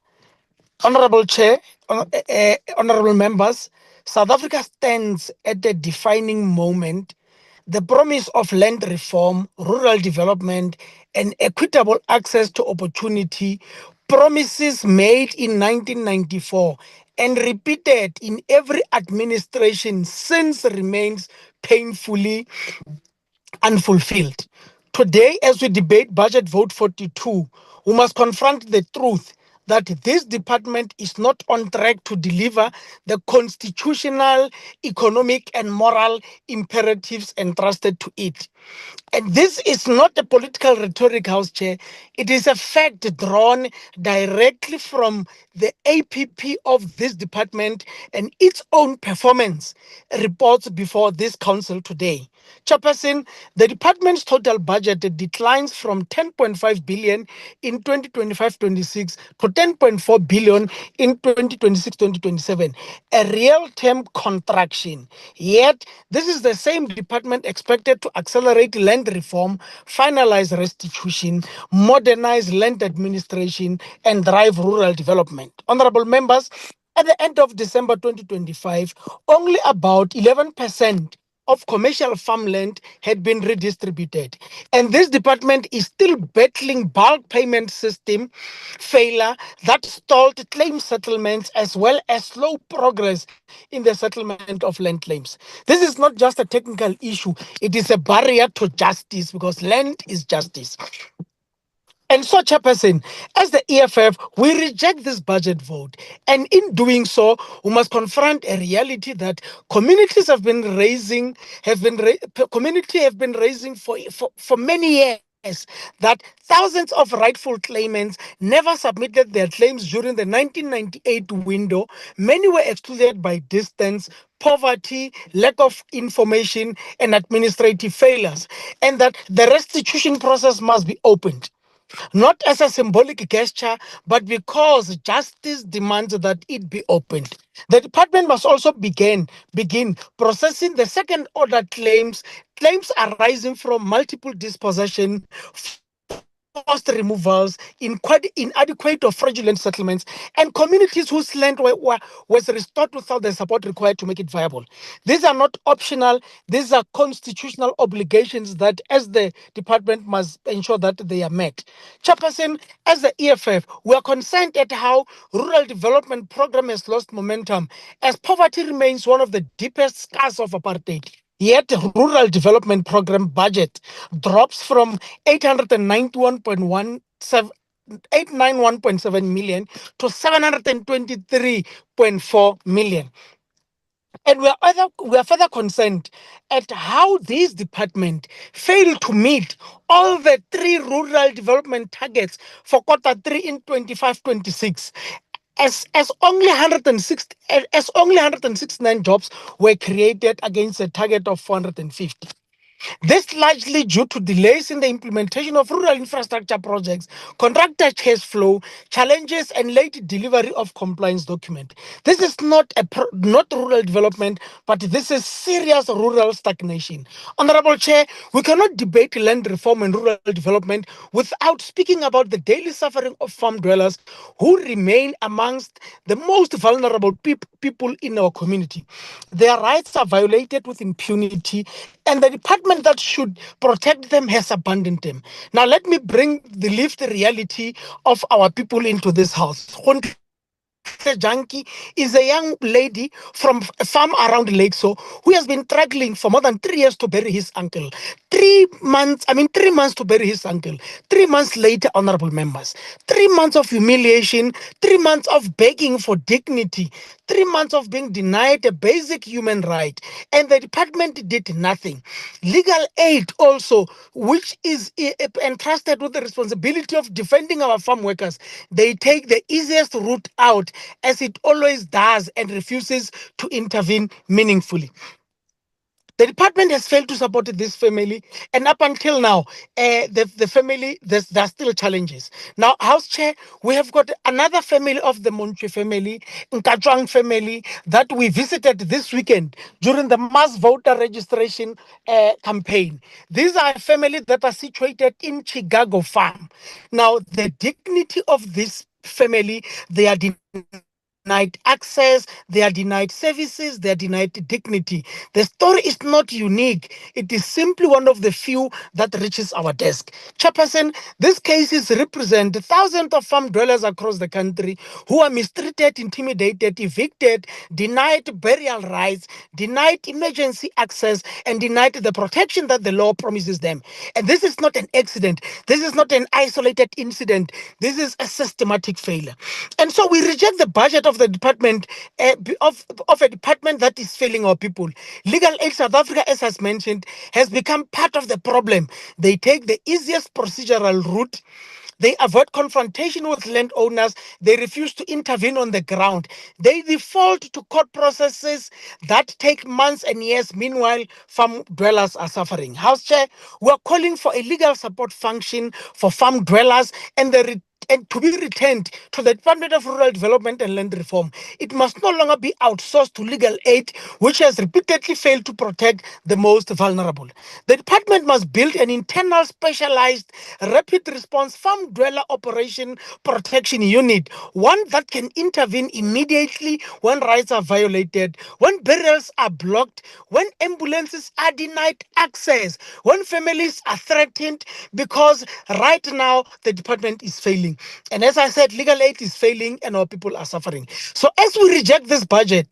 Honorable Chair, honorable members, South Africa stands at a defining moment. The promise of land reform, rural development, and equitable access to opportunity, promises made in 1994 and repeated in every administration since remains painfully unfulfilled. Today, as we debate Budget Vote 42, we must confront the truth that this department is not on track to deliver the constitutional, economic, and moral imperatives entrusted to it. And this is not a political rhetoric, House Chair. It is a fact drawn directly from the APP of this department and its own performance reports before this council today. Chairperson, the department's total budget declines from 10.5 billion in 2025-26 to 10.4 billion in 2026-2027, a real-term contraction. Yet, this is the same department expected to accelerate land reform, finalize restitution, modernize land administration, and drive rural development. Honorable members, at the end of December 2025, only about 11% of commercial farmland had been redistributed. And this department is still battling bulk payment system failure that stalled claim settlements as well as slow progress in the settlement of land claims. This is not just a technical issue, it is a barrier to justice because land is justice. And so, Chairperson, as the EFF, we reject this budget vote. And in doing so, we must confront a reality that communities have been raising, for many years, that thousands of rightful claimants never submitted their claims during the 1998 window. Many were excluded by distance, poverty, lack of information, and administrative failures, and that the restitution process must be opened not as a symbolic gesture, but because justice demands that it be opened. The department must also begin processing the second order claims arising from multiple dispossession, forced removals, inadequate or fraudulent settlements, and communities whose land was restored without the support required to make it viable. These are not optional, these are constitutional obligations that, as the department, must ensure that they are met. Chairperson, as the EFF, we are concerned at how rural development program has lost momentum as poverty remains one of the deepest scars of apartheid. Yet, rural development program budget drops from 891.7 million to 723.4 million. And we are further concerned at how this department failed to meet all the 3 rural development targets for Q3 in 25-26. As only 169 jobs were created against a target of 450. This largely due to delays in the implementation of rural infrastructure projects, contractor cash flow, challenges, and late delivery of compliance document. This is not rural development, but this is serious rural stagnation. Honorable Chair, we cannot debate land reform and rural development without speaking about the daily suffering of farm dwellers who remain amongst the most vulnerable people in our community. Their rights are violated with impunity, and the department that should protect them has abandoned them. Now, let me bring the lived reality of our people into this house. Junkie is a young lady from a farm around Lakeso who has been struggling for more than 3 years to bury his uncle. 3 months to bury his uncle. 3 months later, honorable members, 3 months of humiliation, 3 months of begging for dignity, 3 months of being denied a basic human right, and the department did nothing. Legal aid also, which is entrusted with the responsibility of defending our farm workers, they take the easiest route out, as it always does, and refuses to intervene meaningfully. The department has failed to support this family, and up until now, the family, there are still challenges. Now, House Chair, we have got another family of the Monche family, Nkachwang family, that we visited this weekend during the mass voter registration campaign. These are families that are situated in Chicago Farm. Now, the dignity of this family, they are denied access, they are denied services, they are denied dignity. The story is not unique. It is simply one of the few that reaches our desk. Chairperson, these cases represent thousands of farm dwellers across the country who are mistreated, intimidated, evicted, denied burial rights, denied emergency access, and denied the protection that the law promises them. And this is not an accident. This is not an isolated incident. This is a systematic failure. And so we reject the budget of the department, of a department that is failing our people. Legal Aid South Africa, as has mentioned, has become part of the problem. They take the easiest procedural route. They avoid confrontation with landowners. They refuse to intervene on the ground. They default to court processes that take months and years. Meanwhile, farm dwellers are suffering. House Chair, we are calling for a legal support function for farm dwellers and to be returned to the Department of Rural Development and Land Reform. It must no longer be outsourced to legal aid, which has repeatedly failed to protect the most vulnerable. The department must build an internal specialized rapid response farm dweller operation protection unit, one that can intervene immediately when rights are violated, when burials are blocked, when ambulances are denied access, when families are threatened, because right now the department is failing. And as I said, legal aid is failing and our people are suffering. So as we reject this budget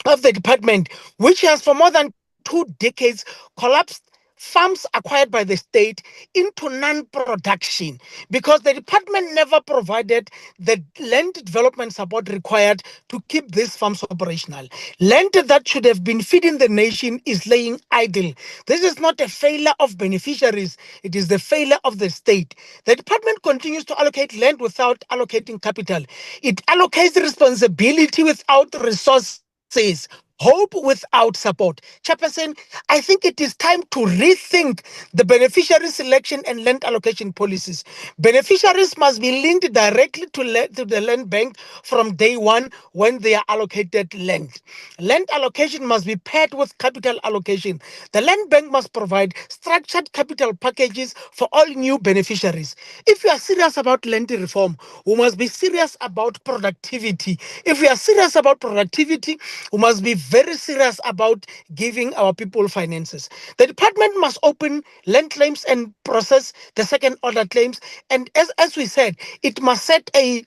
of the department, which has for more than 2 decades collapsed farms acquired by the state into non-production, because the department never provided the land development support required to keep these farms operational. Land that should have been feeding the nation is laying idle. This is not a failure of beneficiaries, it is the failure of the state. The department continues to allocate land without allocating capital. It allocates responsibility without resources, hope without support. Chairperson, I think it is time to rethink the beneficiary selection and land allocation policies. Beneficiaries must be linked directly to the land bank from day one when they are allocated land. Land allocation must be paired with capital allocation. The land bank must provide structured capital packages for all new beneficiaries. If we are serious about land reform, we must be serious about productivity. If we are serious about productivity, we must be very serious about giving our people finances. The department must open land claims and process the second order claims. And as we said, it must set a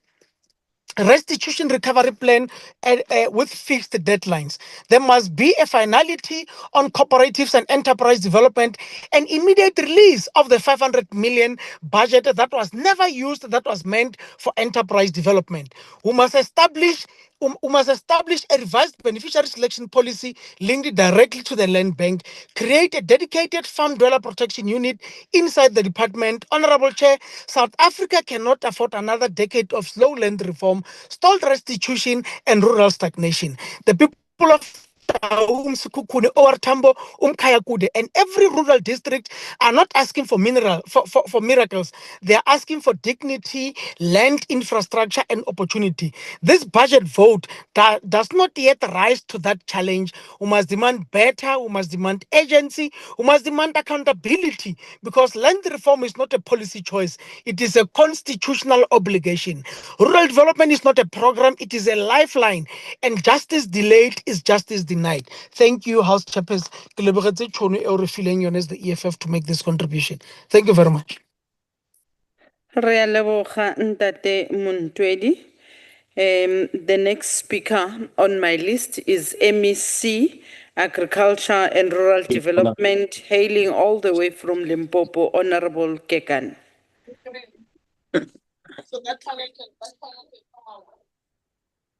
restitution recovery plan with fixed deadlines. There must be a finality on cooperatives and enterprise development, an immediate release of the 500 million budget that was never used, that was meant for enterprise development. We must establish a revised beneficiary selection policy linked directly to the land bank, create a dedicated farm dweller protection unit inside the department. Honorable Chair, South Africa cannot afford another decade of slow land reform, stalled restitution, and rural stagnation. The people of Taung, Sekhukhune, OR Tambo, Umkhayakude, and every rural district are not asking for miracles. They are asking for dignity, land, infrastructure, and opportunity. This budget vote does not yet rise to that challenge. We must demand better, we must demand agency, we must demand accountability, because land reform is not a policy choice, it is a constitutional obligation. Rural development is not a program, it is a lifeline, and justice delayed is justice denied. Thank you, House Chairperson. Ke lebogetse tšhono eo re fileng yone as the EFF to make this contribution. Thank you very much. Re a leboga Ntate Montwedi. The next speaker on my list is MEC, Agriculture and Rural Development, hailing all the way from Limpopo, Honorable Kekan.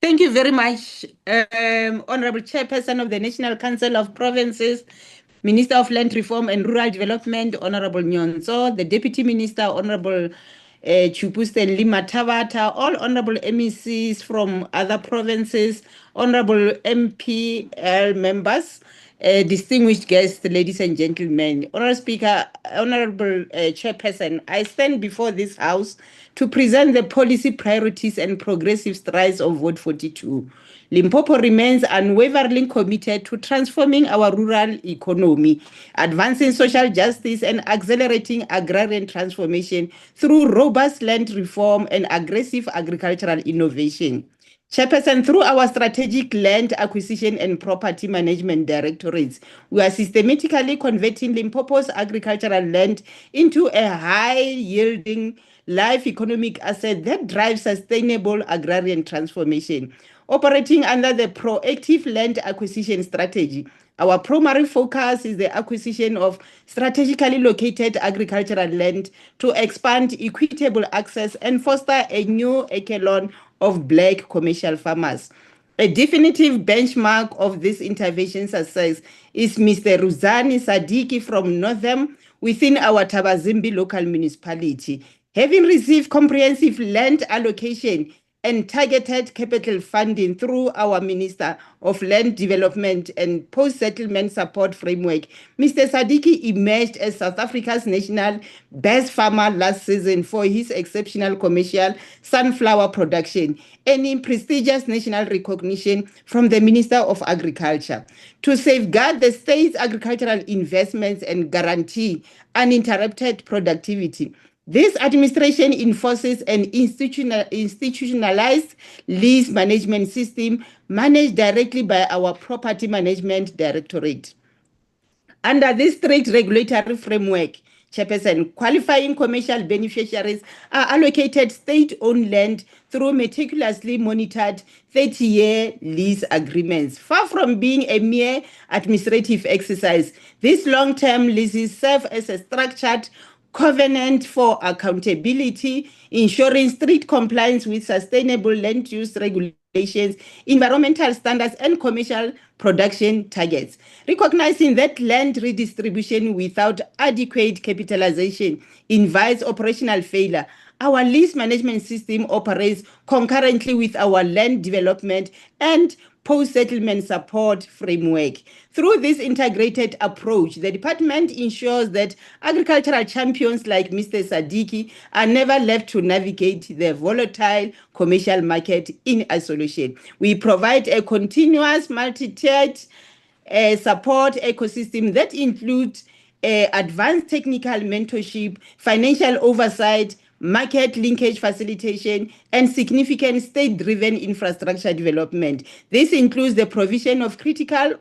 Thank you very much, Honorable Chairperson of the National Council of Provinces, Minister of Land Reform and Rural Development, Honorable Nyonso, the Deputy Minister, Honorable Chupusten Lima Tabata, all Honorable MECs from other provinces, Honorable MPL members, distinguished guests, ladies and gentlemen. Honorable Speaker, Honorable Chairperson, I stand before this House to present the policy priorities and progressive strides of Vote 42. Limpopo remains unwaveringly committed to transforming our rural economy, advancing social justice, and accelerating agrarian transformation through robust land reform and aggressive agricultural innovation. Chairperson, through our strategic land acquisition and property management directorates, we are systematically converting Limpopo's agricultural land into a high-yielding life economic asset that drives sustainable agrarian transformation. Operating under the proactive land acquisition strategy, our primary focus is the acquisition of strategically located agricultural land to expand equitable access and foster a new echelon of Black commercial farmers. A definitive benchmark of this intervention success is Mr. Ruzani Sadiki from Northern within our Tabazimbi local municipality. Having received comprehensive land allocation and targeted capital funding through our Minister of Land Development and Post-Settlement Support Framework, Mr. Sadiki emerged as South Africa's national best farmer last season for his exceptional commercial sunflower production, earning prestigious national recognition from the Minister of Agriculture. To safeguard the state's agricultural investments and guarantee uninterrupted productivity, this administration enforces an institutionalized lease management system managed directly by our Property Management Directorate. Under this strict regulatory framework, Chairperson, qualifying commercial beneficiaries are allocated state-owned land through meticulously monitored 30-year lease agreements. Far from being a mere administrative exercise, these long-term leases serve as a structured covenant for accountability, ensuring strict compliance with sustainable land use regulations, environmental standards, and commercial production targets. Recognizing that land redistribution without adequate capitalization invites operational failure, our lease management system operates concurrently with our land development and post-settlement support framework. Through this integrated approach, the department ensures that agricultural champions like Mr. Sadiki are never left to navigate the volatile commercial market in isolation. We provide a continuous multi-tiered support ecosystem that includes advanced technical mentorship, financial oversight, market linkage facilitation, and significant state-driven infrastructure development. This includes the provision of critical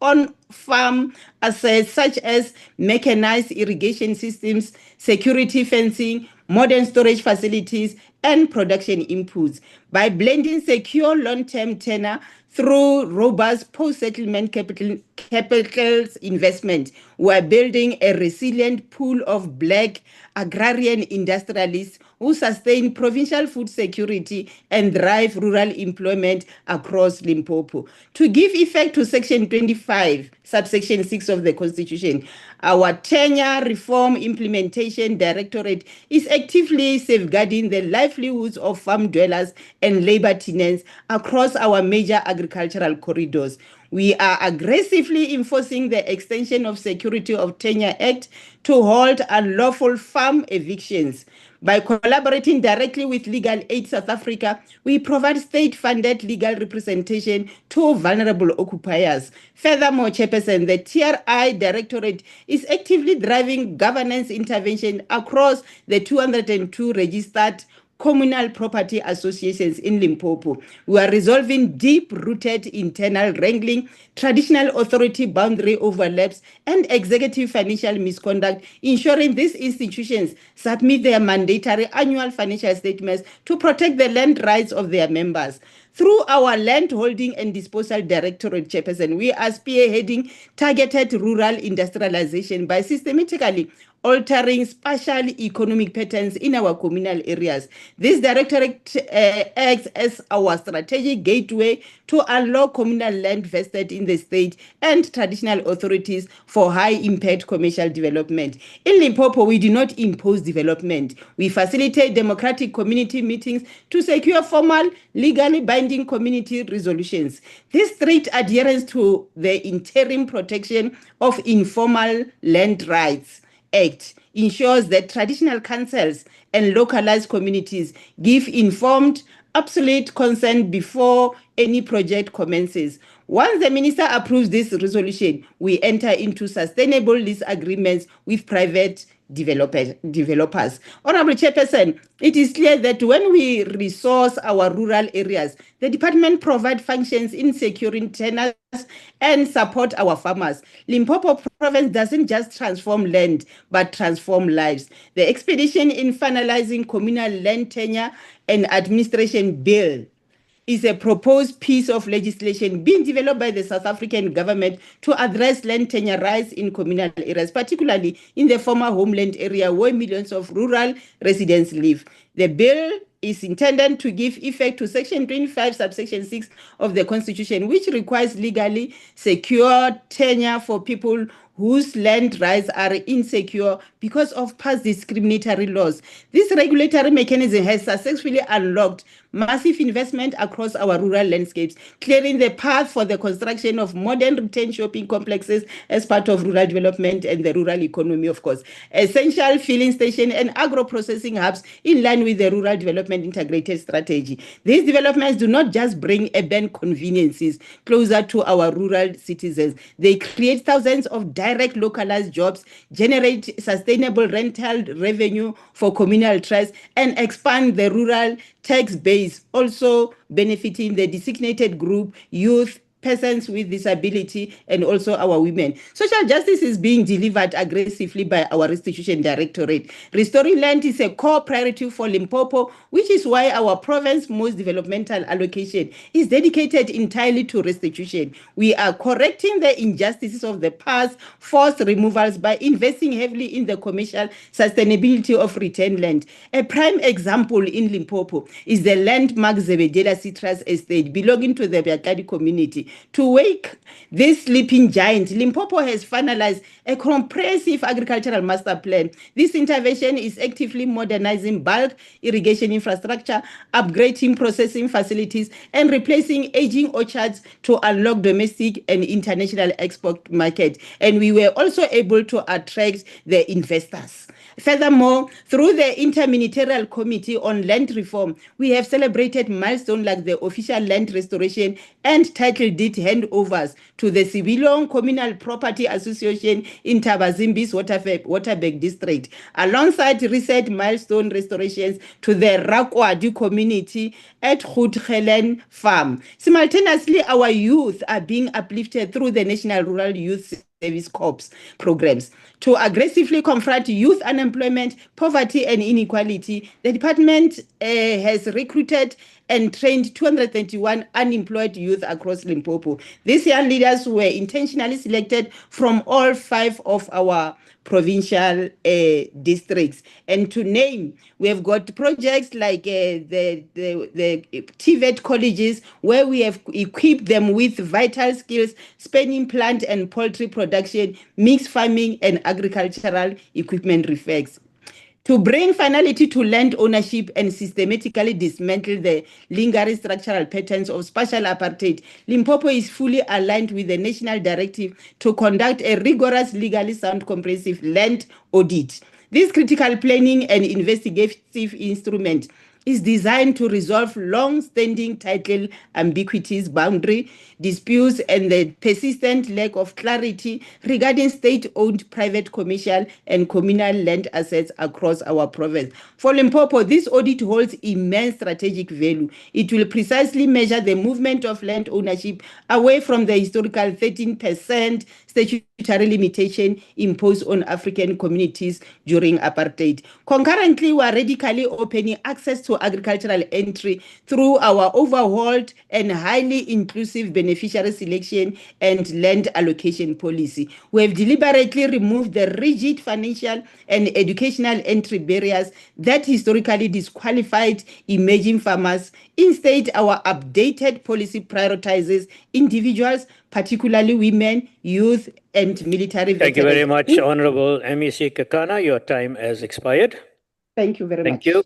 on-farm assets such as mechanized irrigation systems, security fencing, modern storage facilities, and production inputs. By blending secure long-term tenure through robust post-settlement capital investment, we're building a resilient pool of Black agrarian industrialists who sustain provincial food security and drive rural employment across Limpopo. To give effect to Section 25, subsection 6 of the Constitution, our Tenure Reform Implementation Directorate is actively safeguarding the livelihoods of farm dwellers and labor tenants across our major agricultural corridors. We are aggressively enforcing the Extension of Security of Tenure Act to halt unlawful farm evictions. By collaborating directly with Legal Aid South Africa, we provide state-funded legal representation to vulnerable occupiers. Furthermore, Chairperson, the TRI Directorate is actively driving governance intervention across the 202 registered communal property associations in Limpopo. We are resolving deep-rooted internal wrangling, traditional authority boundary overlaps, and executive financial misconduct, ensuring these institutions submit their mandatory annual financial statements to protect the land rights of their members. Through our Land Holding and Disposal Directorate, Chairperson, we are spearheading targeted rural industrialization by systematically altering spatial economic patterns in our communal areas. This directorate acts as our strategic gateway to unlock communal land vested in the state and traditional authorities for high-impact commercial development. In Limpopo, we do not impose development. We facilitate democratic community meetings to secure formal, legally binding community resolutions. This strict adherence to the interim protection of informal land rights Act ensures that traditional councils and localized communities give informed, absolute consent before any project commences. Once the minister approves this resolution, we enter into sustainable lease agreements with private developers. Honorable Chairperson, it is clear that when we resource our rural areas, the department provides functions in securing tenures and support our farmers. Limpopo province doesn't just transform land, but transform lives. The expedition in finalizing communal land tenure and administration bill is a proposed piece of legislation being developed by the South African government to address land tenure rights in communal areas, particularly in the former homeland area where millions of rural residents live. The bill is intended to give effect to Section 25, subsection 6 of the Constitution, which requires legally secure tenure for people whose land rights are insecure because of past discriminatory laws. This regulatory mechanism has successfully unlocked massive investment across our rural landscapes, clearing the path for the construction of modern retail shopping complexes as part of rural development and the rural economy, of course. Essential filling station and agro-processing hubs in line with the rural development integrated strategy. These developments do not just bring urban conveniences closer to our rural citizens. They create thousands of direct localized jobs, generate sustainable rental revenue for communal trusts, and expand the rural tax base, also benefiting the designated group, youth, persons with disability, and also our women. Social justice is being delivered aggressively by our Restitution Directorate. Restoring land is a core priority for Limpopo, which is why our province's most developmental allocation is dedicated entirely to restitution. We are correcting the injustices of the past, forced removals, by investing heavily in the commercial sustainability of retained land. A prime example in Limpopo is the landmark Zebedela Citrus Estate belonging to the Biakadi community. To wake this sleeping giant, Limpopo has finalized a comprehensive agricultural master plan. This intervention is actively modernizing bulk irrigation infrastructure, upgrading processing facilities, and replacing aging orchards to unlock domestic and international export market. And we were also able to attract the investors. Furthermore, through the Interministerial Committee on Land Reform, we have celebrated milestones like the official land restoration and title deed handovers to the Sibilong Communal Property Association in Tabazimbi's Waterberg district, alongside recent milestone restorations to the Rakwadi community at Goedgelen Farm. Simultaneously, our youth are being uplifted through the National Rural Youth Service Corps programs. To aggressively confront youth unemployment, poverty, and inequality, the department has recruited and trained 231 unemployed youth across Limpopo. These young leaders were intentionally selected from all 5 of our provincial districts. And to name, we have got projects like the TVET colleges, where we have equipped them with vital skills, spanning plant and poultry production, mixed farming, and agricultural equipment refacts. To bring finality to land ownership and systematically dismantle the lingering structural patterns of spatial apartheid, Limpopo is fully aligned with the national directive to conduct a rigorous, legally sound, comprehensive land audit. This critical planning and investigative instrument is designed to resolve long-standing title ambiguities, boundary disputes, and the persistent lack of clarity regarding state-owned, private, commercial, and communal land assets across our province. For Limpopo, this audit holds immense strategic value. It will precisely measure the movement of land ownership away from the historical 13% statutory limitation imposed on African communities during apartheid. Concurrently, we are radically opening access to agricultural entry through our overhauled and highly inclusive beneficiary selection and land allocation policy. We have deliberately removed the rigid financial and educational entry barriers that historically disqualified emerging farmers. Instead, our updated policy prioritizes individuals, particularly women, youth, and military veterans. Thank you very much, Honorable MEC Kakana. Your time has expired. Thank you very much. Thank you.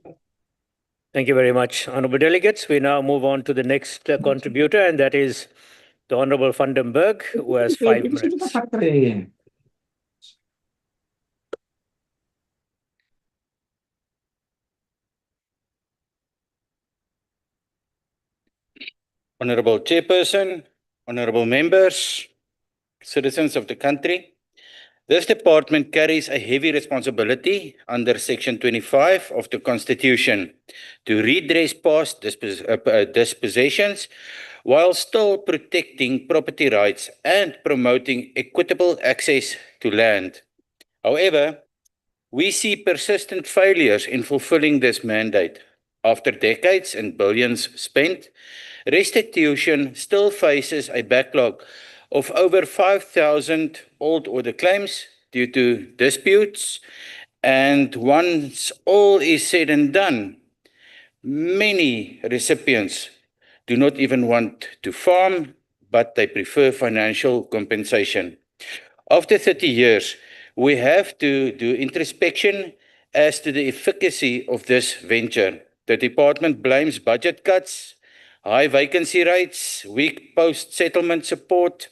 Thank you very much, Honorable Delegates. We now move on to the next contributor, and that is the Honorable Van den Berg, who has 5 minutes. Honorable Chairperson, honorable members, citizens of the country, This department carries a heavy responsibility under Section 25 of the Constitution to redress past dispossessions while still protecting property rights and promoting equitable access to land. However, we see persistent failures in fulfilling this mandate. After decades and billions spent, restitution still faces a backlog of over 5,000 old order claims due to disputes, and once all is said and done, many recipients do not even want to farm, but they prefer financial compensation. After 30 years, we have to do introspection as to the efficacy of this venture. The department blames budget cuts, high vacancy rates, weak post-settlement support,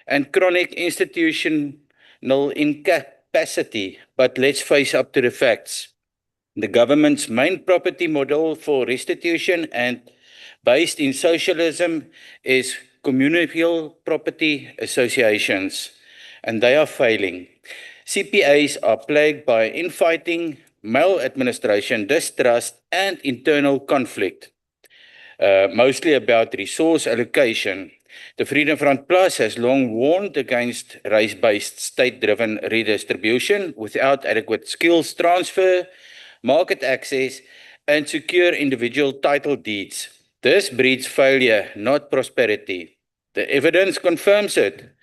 and chronic institutional incapacity. But let's face up to the facts. The government's main property model for restitution and based in socialism is communal property associations, and they are failing. CPAs are plagued by infighting, maladministration, distrust, and internal conflict, mostly about resource allocation. The Freedom Front Plus has long warned against race-based state-driven redistribution without adequate skills transfer, market access, and secure individual title deeds. This breeds failure, not prosperity. The evidence confirms it.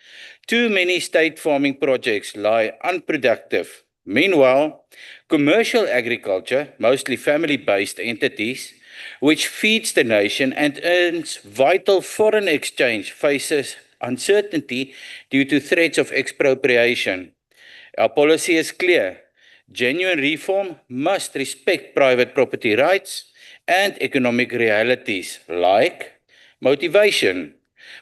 Too many state farming projects lie unproductive. Meanwhile, commercial agriculture, mostly family-based entities, which feeds the nation and earns vital foreign exchange, faces uncertainty due to threats of expropriation. Our policy is clear. Genuine reform must respect private property rights and economic realities like motivation.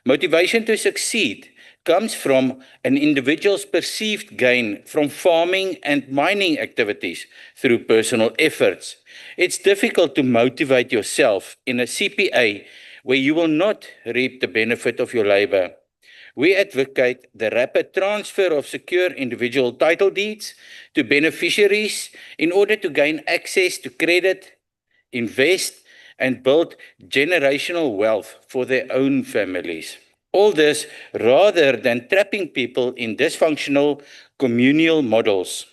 Motivation to succeed comes from an individual's perceived gain from farming and mining activities through personal efforts. It's difficult to motivate yourself in a CPA where you will not reap the benefit of your labor. We advocate the rapid transfer of secure individual title deeds to beneficiaries in order to gain access to credit, invest, and build generational wealth for their own families. All this rather than trapping people in dysfunctional communal models.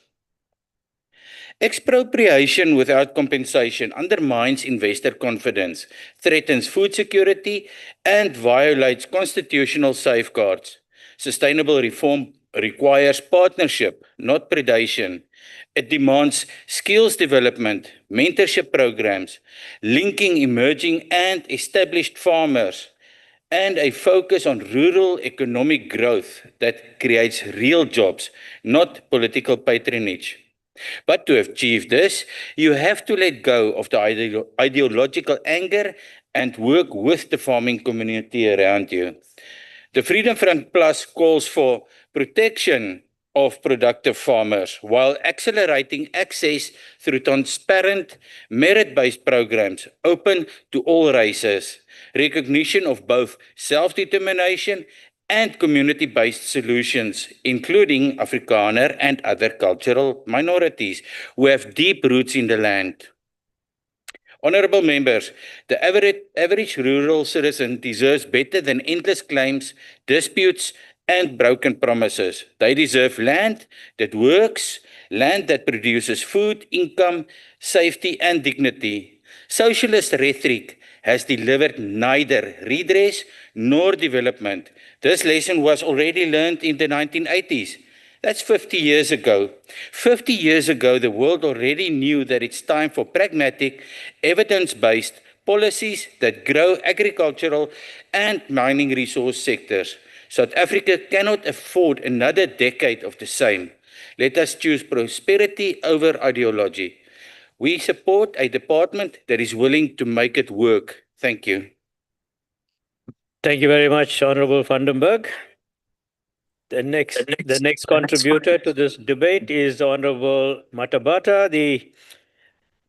Expropriation without compensation undermines investor confidence, threatens food security, and violates constitutional safeguards. Sustainable reform requires partnership, not predation. It demands skills development, mentorship programs, linking emerging and established farmers, and a focus on rural economic growth that creates real jobs, not political patronage. But to achieve this, you have to let go of the ideological anger and work with the farming community around you. The Freedom Front Plus calls for protection of productive farmers while accelerating access through transparent, merit-based programs open to all races, recognition of both self-determination and community-based solutions, including Afrikaner and other cultural minorities who have deep roots in the land. Honorable members, the average rural citizen deserves better than endless claims, disputes, and broken promises. They deserve land that works, land that produces food, income, safety, and dignity. Socialist rhetoric has delivered neither redress nor development. This lesson was already learned in the 1980s. That's 50 years ago. 50 years ago, the world already knew that it's time for pragmatic, evidence-based policies that grow agricultural and mining resource sectors. South Africa cannot afford another decade of the same. Let us choose prosperity over ideology. We support a department that is willing to make it work. Thank you. Thank you very much, Honorable Vandenberg. The next contributor to this debate is Honorable Matabata, the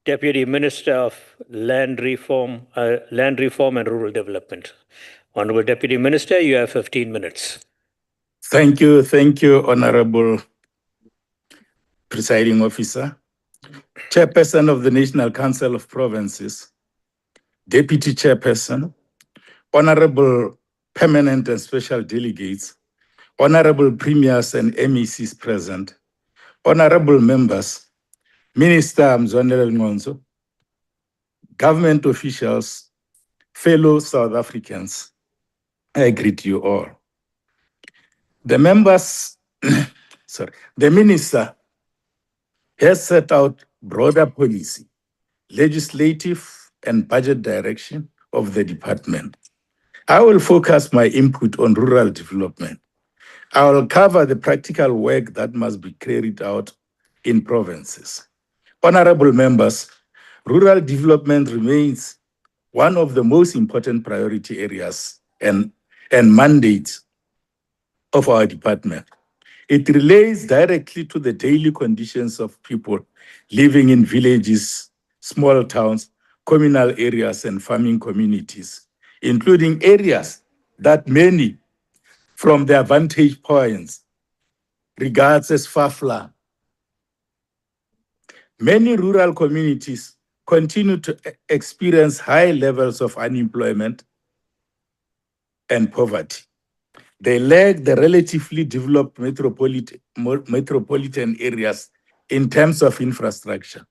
Deputy Minister of Land Reform and Rural Development. Honorable Deputy Minister, you have 15 minutes. Thank you, Honorable Presiding Officer, Chairperson of the National Council of Provinces, Deputy Chairperson, Honorable Permanent and Special Delegates, Honorable Premiers and MECs present, Honorable Members, Minister Mzwanele Ngonzo, government officials, fellow South Africans, I greet you all. The minister has set out broader policy, legislative and budget direction of the department. I will focus my input on rural development. I will cover the practical work that must be carried out in provinces. Honorable members, rural development remains one of the most important priority areas and mandates of our department. It relates directly to the daily conditions of people living in villages, small towns, communal areas, and farming communities, including areas that many, from their vantage points, regards as far-flung. Many rural communities continue to experience high levels of unemployment and poverty. They lack the relatively developed metropolitan areas in terms of infrastructure.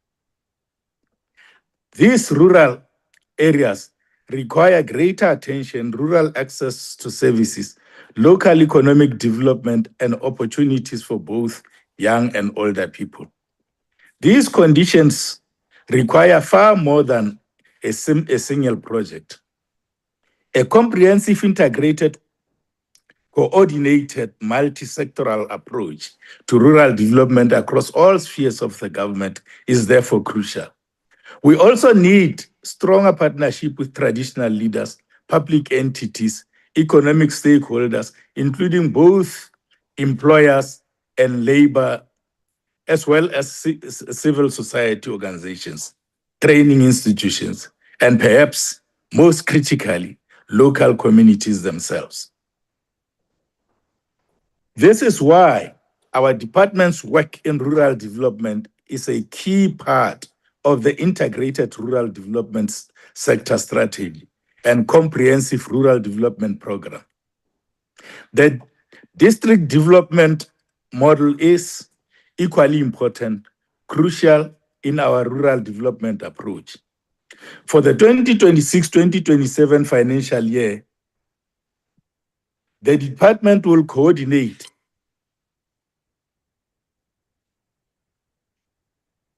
These rural areas require greater attention, rural access to services, local economic development, and opportunities for both young and older people. These conditions require far more than a single project. A comprehensive, integrated, coordinated, multi-sectoral approach to rural development across all spheres of the government is therefore crucial. We also need stronger partnership with traditional leaders, public entities, economic stakeholders, including both employers and labor, as well as civil society organizations, training institutions, and perhaps most critically, local communities themselves. This is why our department's work in rural development is a key part of the integrated rural development sector strategy and comprehensive rural development program. The district development model is equally important, crucial in our rural development approach. For the 2026-2027 financial year, the department will coordinate.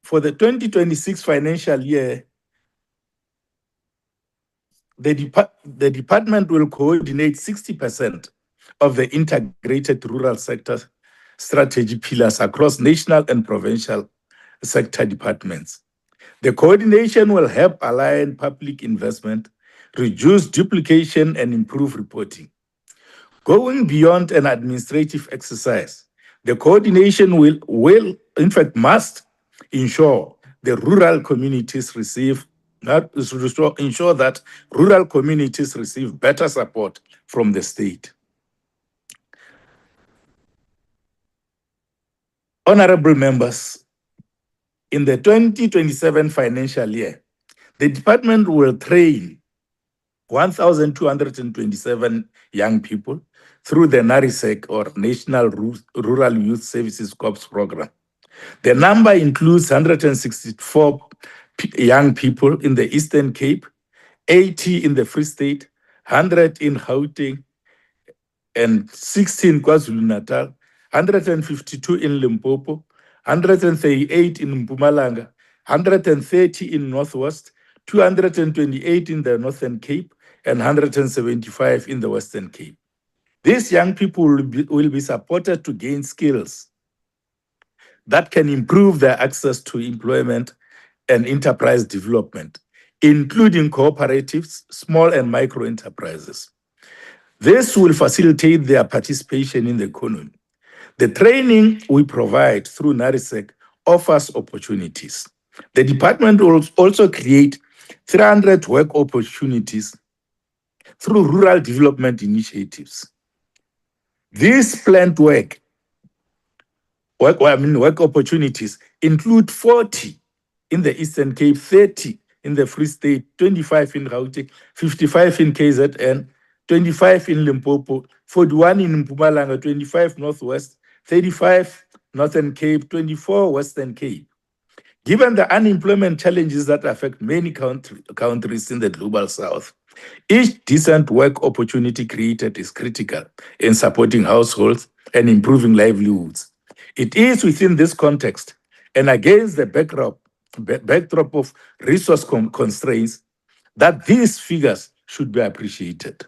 For the 2026 financial year, the department will coordinate 60% of the integrated rural sector strategy pillars across national and provincial sector departments. The coordination will help align public investment, reduce duplication, and improve reporting. Going beyond an administrative exercise, the coordination will in fact, must ensure the rural communities ensure that rural communities receive better support from the state. Honorable members, in the 2027 financial year, the department will train 1,227 young people through the NARISEC, or National Rural Youth Services Corps program. The number includes 164 young people in the Eastern Cape, 80 in the Free State, 100 in Gauteng, and 60 in KwaZulu-Natal, 152 in Limpopo, 138 in Mpumalanga, 130 in Northwest, 228 in the Northern Cape, and 175 in the Western Cape. These young people will be supported to gain skills that can improve their access to employment and enterprise development, including cooperatives, small and micro enterprises. This will facilitate their participation in the economy. The training we provide through NARISEC offers opportunities. The department will also create 300 work opportunities through rural development initiatives. This planned work work opportunities include 40 in the Eastern Cape, 30 in the Free State, 25 in Gauteng, 55 in KZN, 25 in Limpopo, 41 in Mpumalanga, 25 Northwest, 35 Northern Cape, 24 Western Cape. Given the unemployment challenges that affect many countries in the global south, each decent work opportunity created is critical in supporting households and improving livelihoods. It is within this context and against the backdrop of resource constraints that these figures should be appreciated.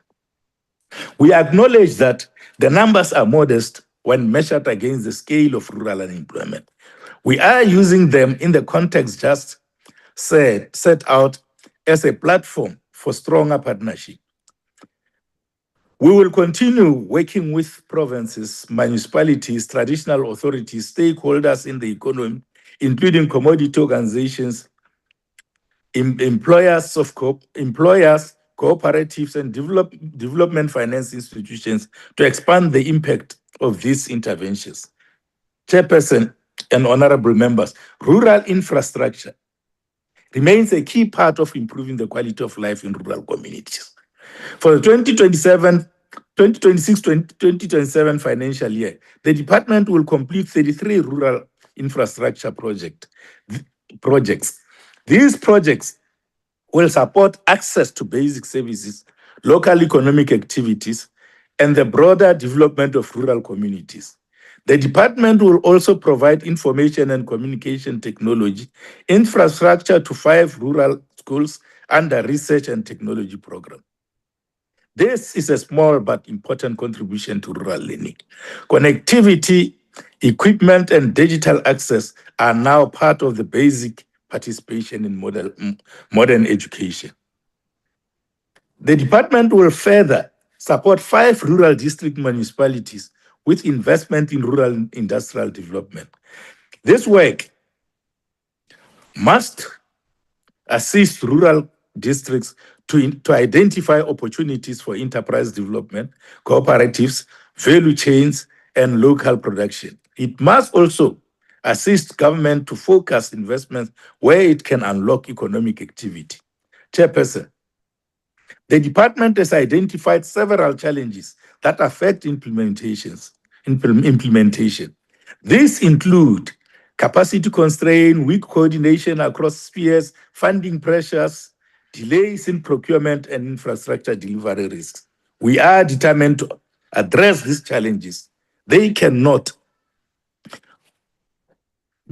We acknowledge that the numbers are modest when measured against the scale of rural unemployment. We are using them in the context just set out as a platform for stronger partnership. We will continue working with provinces, municipalities, traditional authorities, stakeholders in the economy, including commodity organizations, employers, cooperatives, and development finance institutions to expand the impact of these interventions. Chairperson and honorable members, rural infrastructure remains a key part of improving the quality of life in rural communities. For the 2026-2027 financial year, the department will complete 33 rural infrastructure projects. These projects will support access to basic services, local economic activities, and the broader development of rural communities. The department will also provide information and communication technology infrastructure to 5 rural schools under research and technology program. This is a small but important contribution to rural learning. Connectivity, equipment, and digital access are now part of the basic participation in modern education. The department will further support 5 rural district municipalities with investment in rural industrial development. This work must assist rural districts to identify opportunities for enterprise development, cooperatives, value chains, and local production. It must also assist government to focus investments where it can unlock economic activity. Chairperson, the department has identified several challenges that affect implementation. These include capacity constraint, weak coordination across spheres, funding pressures, delays in procurement, and infrastructure delivery risks. We are determined to address these challenges. They cannot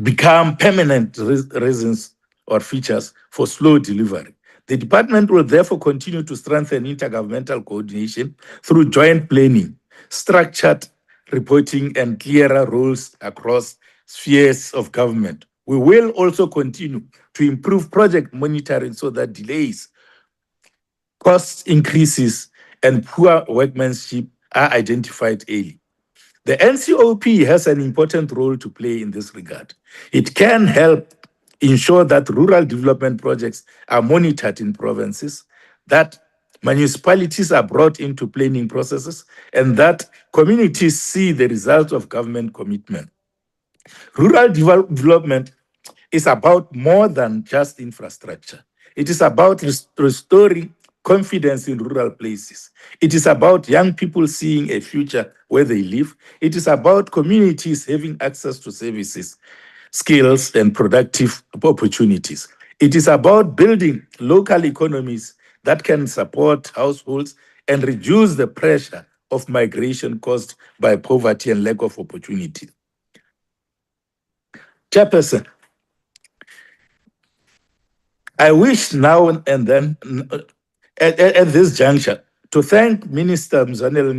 become permanent reasons or features for slow delivery. The department will therefore continue to strengthen intergovernmental coordination through joint planning, structured reporting, and clearer roles across spheres of government. We will also continue to improve project monitoring so that delays, cost increases, and poor workmanship are identified early. The NCOP has an important role to play in this regard. It can help ensure that rural development projects are monitored in provinces, that municipalities are brought into planning processes, and that communities see the results of government commitment. Rural development is about more than just infrastructure. It is about restoring confidence in rural places. It is about young people seeing a future where they live. It is about communities having access to services, skills, and productive opportunities. It is about building local economies that can support households and reduce the pressure of migration caused by poverty and lack of opportunity. Chairperson, I wish now and then, at this juncture, to thank Minister Mzanele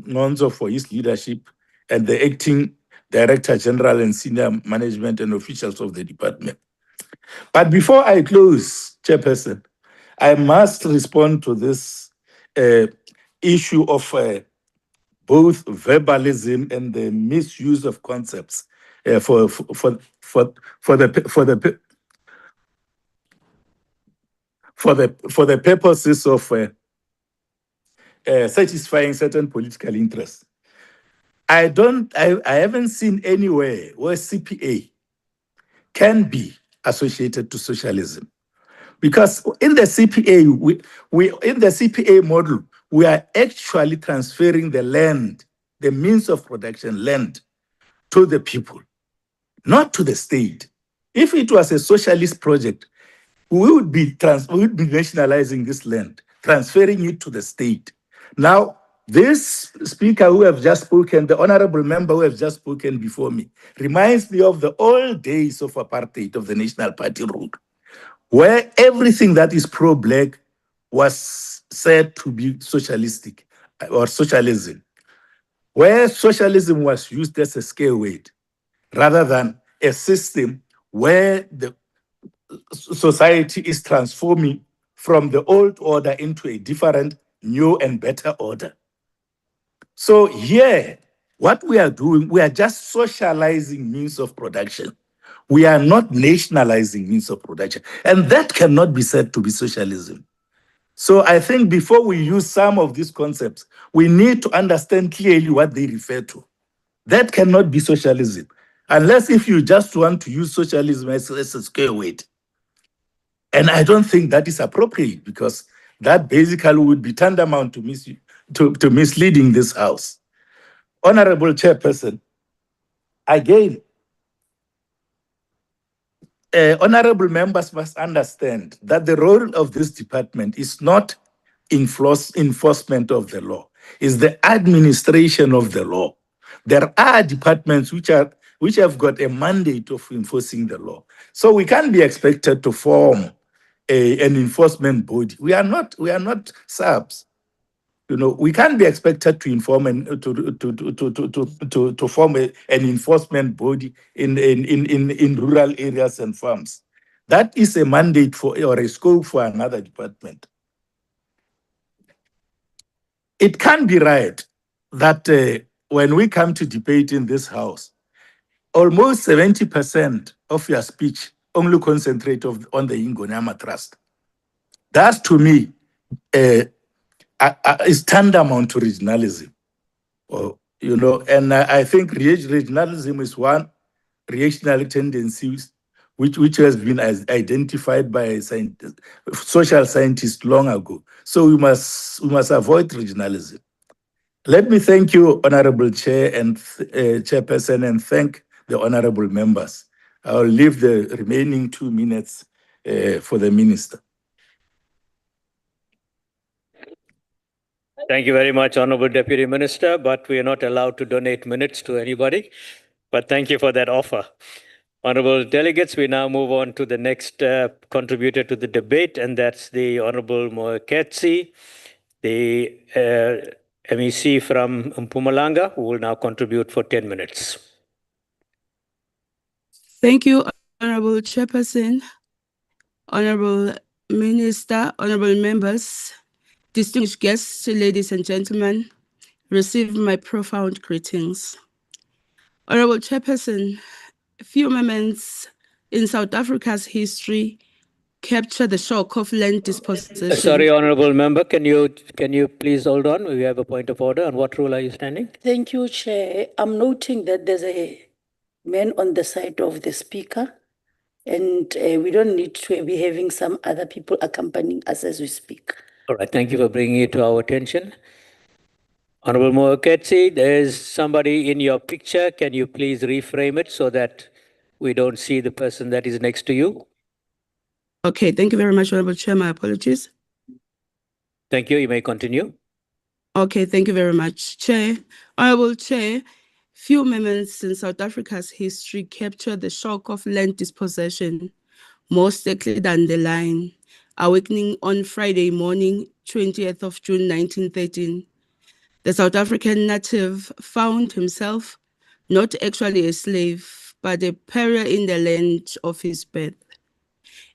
Ngonzo for his leadership and the acting Director General and senior management and officials of the department. But before I close, Chairperson, I must respond to this issue of both verbalism and the misuse of concepts for the purposes of satisfying certain political interests. I haven't seen anywhere where CPA can be associated to socialism. Because in the CPA, in the CPA model, we are actually transferring the land, the means of production land, to the people, not to the state. If it was a socialist project, we would be nationalizing this land, transferring it to the state. Now, this speaker who have just spoken, the honorable member who have just spoken before me, reminds me of the old days of apartheid, of the National Party rule, where everything that is pro-black was said to be socialistic or socialism, where socialism was used as a scale weight rather than a system where the society is transforming from the old order into a different, new and better order. So here, what we are doing, we are just socializing means of production. We are not nationalizing means of production. And that cannot be said to be socialism. So I think before we use some of these concepts, we need to understand clearly what they refer to. That cannot be socialism, unless if you just want to use socialism as a scale weight. And I don't think that is appropriate, because that basically would be tantamount to misleading this House. Honorable Chairperson, again, honorable members must understand that the role of this department is not enforcement of the law, it's the administration of the law. There are departments which have got a mandate of enforcing the law. So we can't be expected to form an enforcement body. We are not subs. You know, we can't be expected to inform and to form an enforcement body in rural areas and farms. That is a mandate for or a scope for another department. It can be right that when we come to debate in this House, almost 70% of your speech only concentrate on the Ingonyama Trust. That, to me, is tantamount to regionalism. You know, and I think regionalism is one reactionary tendency which has been identified by social scientists long ago. So we must avoid regionalism. Let me thank you, Honorable Chair and Chairperson, and thank the honorable members. I'll leave the remaining 2 minutes for the Minister. Thank you very much, Honorable Deputy Minister, but we are not allowed to donate minutes to anybody. But thank you for that offer. Honorable delegates, we now move on to the next contributor to the debate, and that's the Honorable Moeketsi, the MEC from Mpumalanga, who will now contribute for 10 minutes. Thank you, Honorable Chairperson, Honorable Minister, Honorable members, distinguished guests, ladies and gentlemen, receive my profound greetings. Honorable Chairperson, a few moments in South Africa's history capture the shock of land dispossession. Sorry, Honorable Member, can you please hold on? We have a point of order. On what rule are you standing? Thank you, Chair. I'm noting that there's a man on the side of the Speaker, and we don't need to be having some other people accompanying us as we speak. All right, thank you for bringing it to our attention. Honorable Moeketsi, there's somebody in your picture. Can you please reframe it so that we don't see the person that is next to you? Okay, thank you very much, Honorable Chair. My apologies. Thank you. You may continue. Okay, thank you very much, Chair. Honorable Chair, few moments in South Africa's history capture the shock of land dispossession, most likely than the line, awakening on Friday morning, 20th of June, 1913. The South African native found himself not actually a slave, but a pariah in the land of his birth.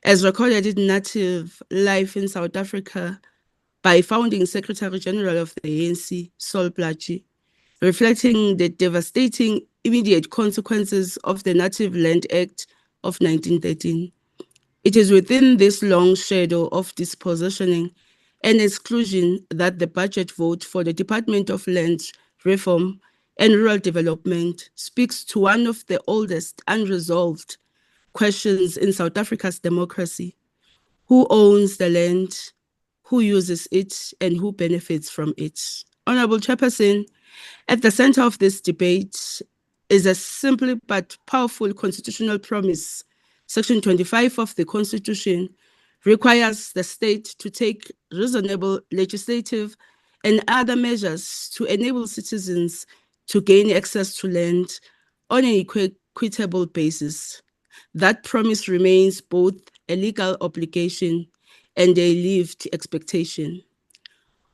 As recorded in Native Life in South Africa by founding Secretary General of the ANC, Sol Plaatje, reflecting the devastating immediate consequences of the Native Land Act of 1913. It is within this long shadow of dispossessioning and exclusion that the budget vote for the Department of Land Reform and Rural Development speaks to one of the oldest unresolved questions in South Africa's democracy. Who owns the land, who uses it, and who benefits from it? Honorable Chairperson, at the center of this debate is a simple but powerful constitutional promise. Section 25 of the Constitution requires the state to take reasonable legislative and other measures to enable citizens to gain access to land on an equitable basis. That promise remains both a legal obligation and a lived expectation.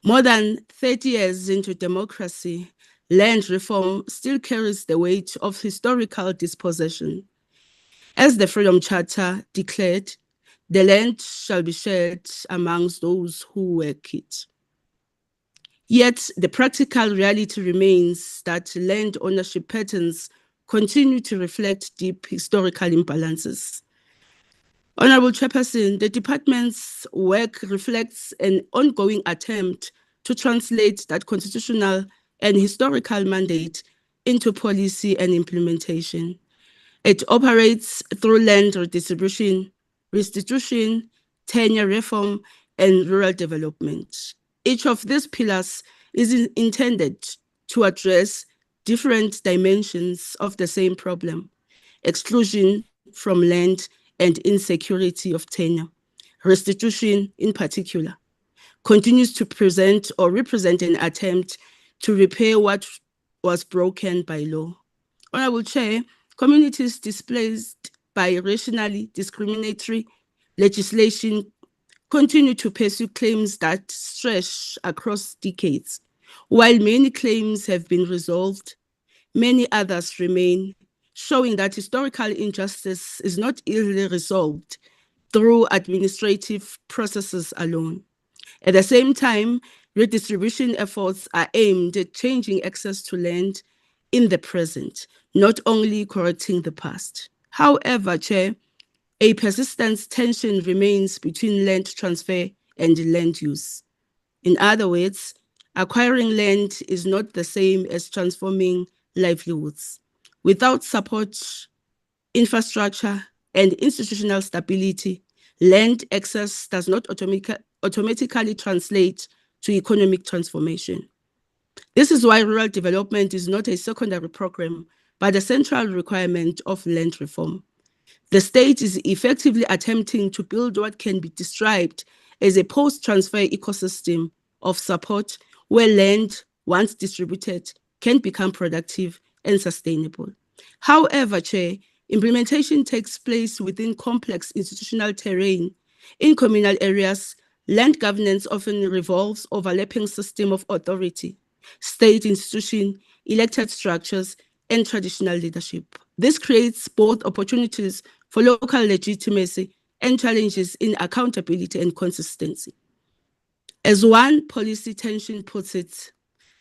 More than 30 years into democracy, land reform still carries the weight of historical dispossession. As the Freedom Charter declared, the land shall be shared amongst those who work it. Yet the practical reality remains that land ownership patterns continue to reflect deep historical imbalances. Honorable Chairperson, the department's work reflects an ongoing attempt to translate that constitutional and historical mandate into policy and implementation. It operates through land redistribution, restitution, tenure reform, and rural development. Each of these pillars is intended to address different dimensions of the same problem: exclusion from land and insecurity of tenure. Restitution, in particular, continues to present or represent an attempt to repair what was broken by law. Honorable Chair, communities displaced by racially discriminatory legislation continue to pursue claims that stretch across decades. While many claims have been resolved, many others remain, showing that historical injustice is not easily resolved through administrative processes alone. At the same time, redistribution efforts are aimed at changing access to land in the present, not only correcting the past. However, Chair, a persistent tension remains between land transfer and land use. In other words, acquiring land is not the same as transforming livelihoods. Without support, infrastructure, and institutional stability, land access does not automatically translate to economic transformation. This is why rural development is not a secondary program, but a central requirement of land reform. The state is effectively attempting to build what can be described as a post-transfer ecosystem of support where land, once distributed, can become productive and sustainable. However, Chair, implementation takes place within complex institutional terrain. In communal areas, land governance often revolves overlapping system of authority, state institution, elected structures, and traditional leadership. This creates both opportunities for local legitimacy and challenges in accountability and consistency. As one policy tension puts it,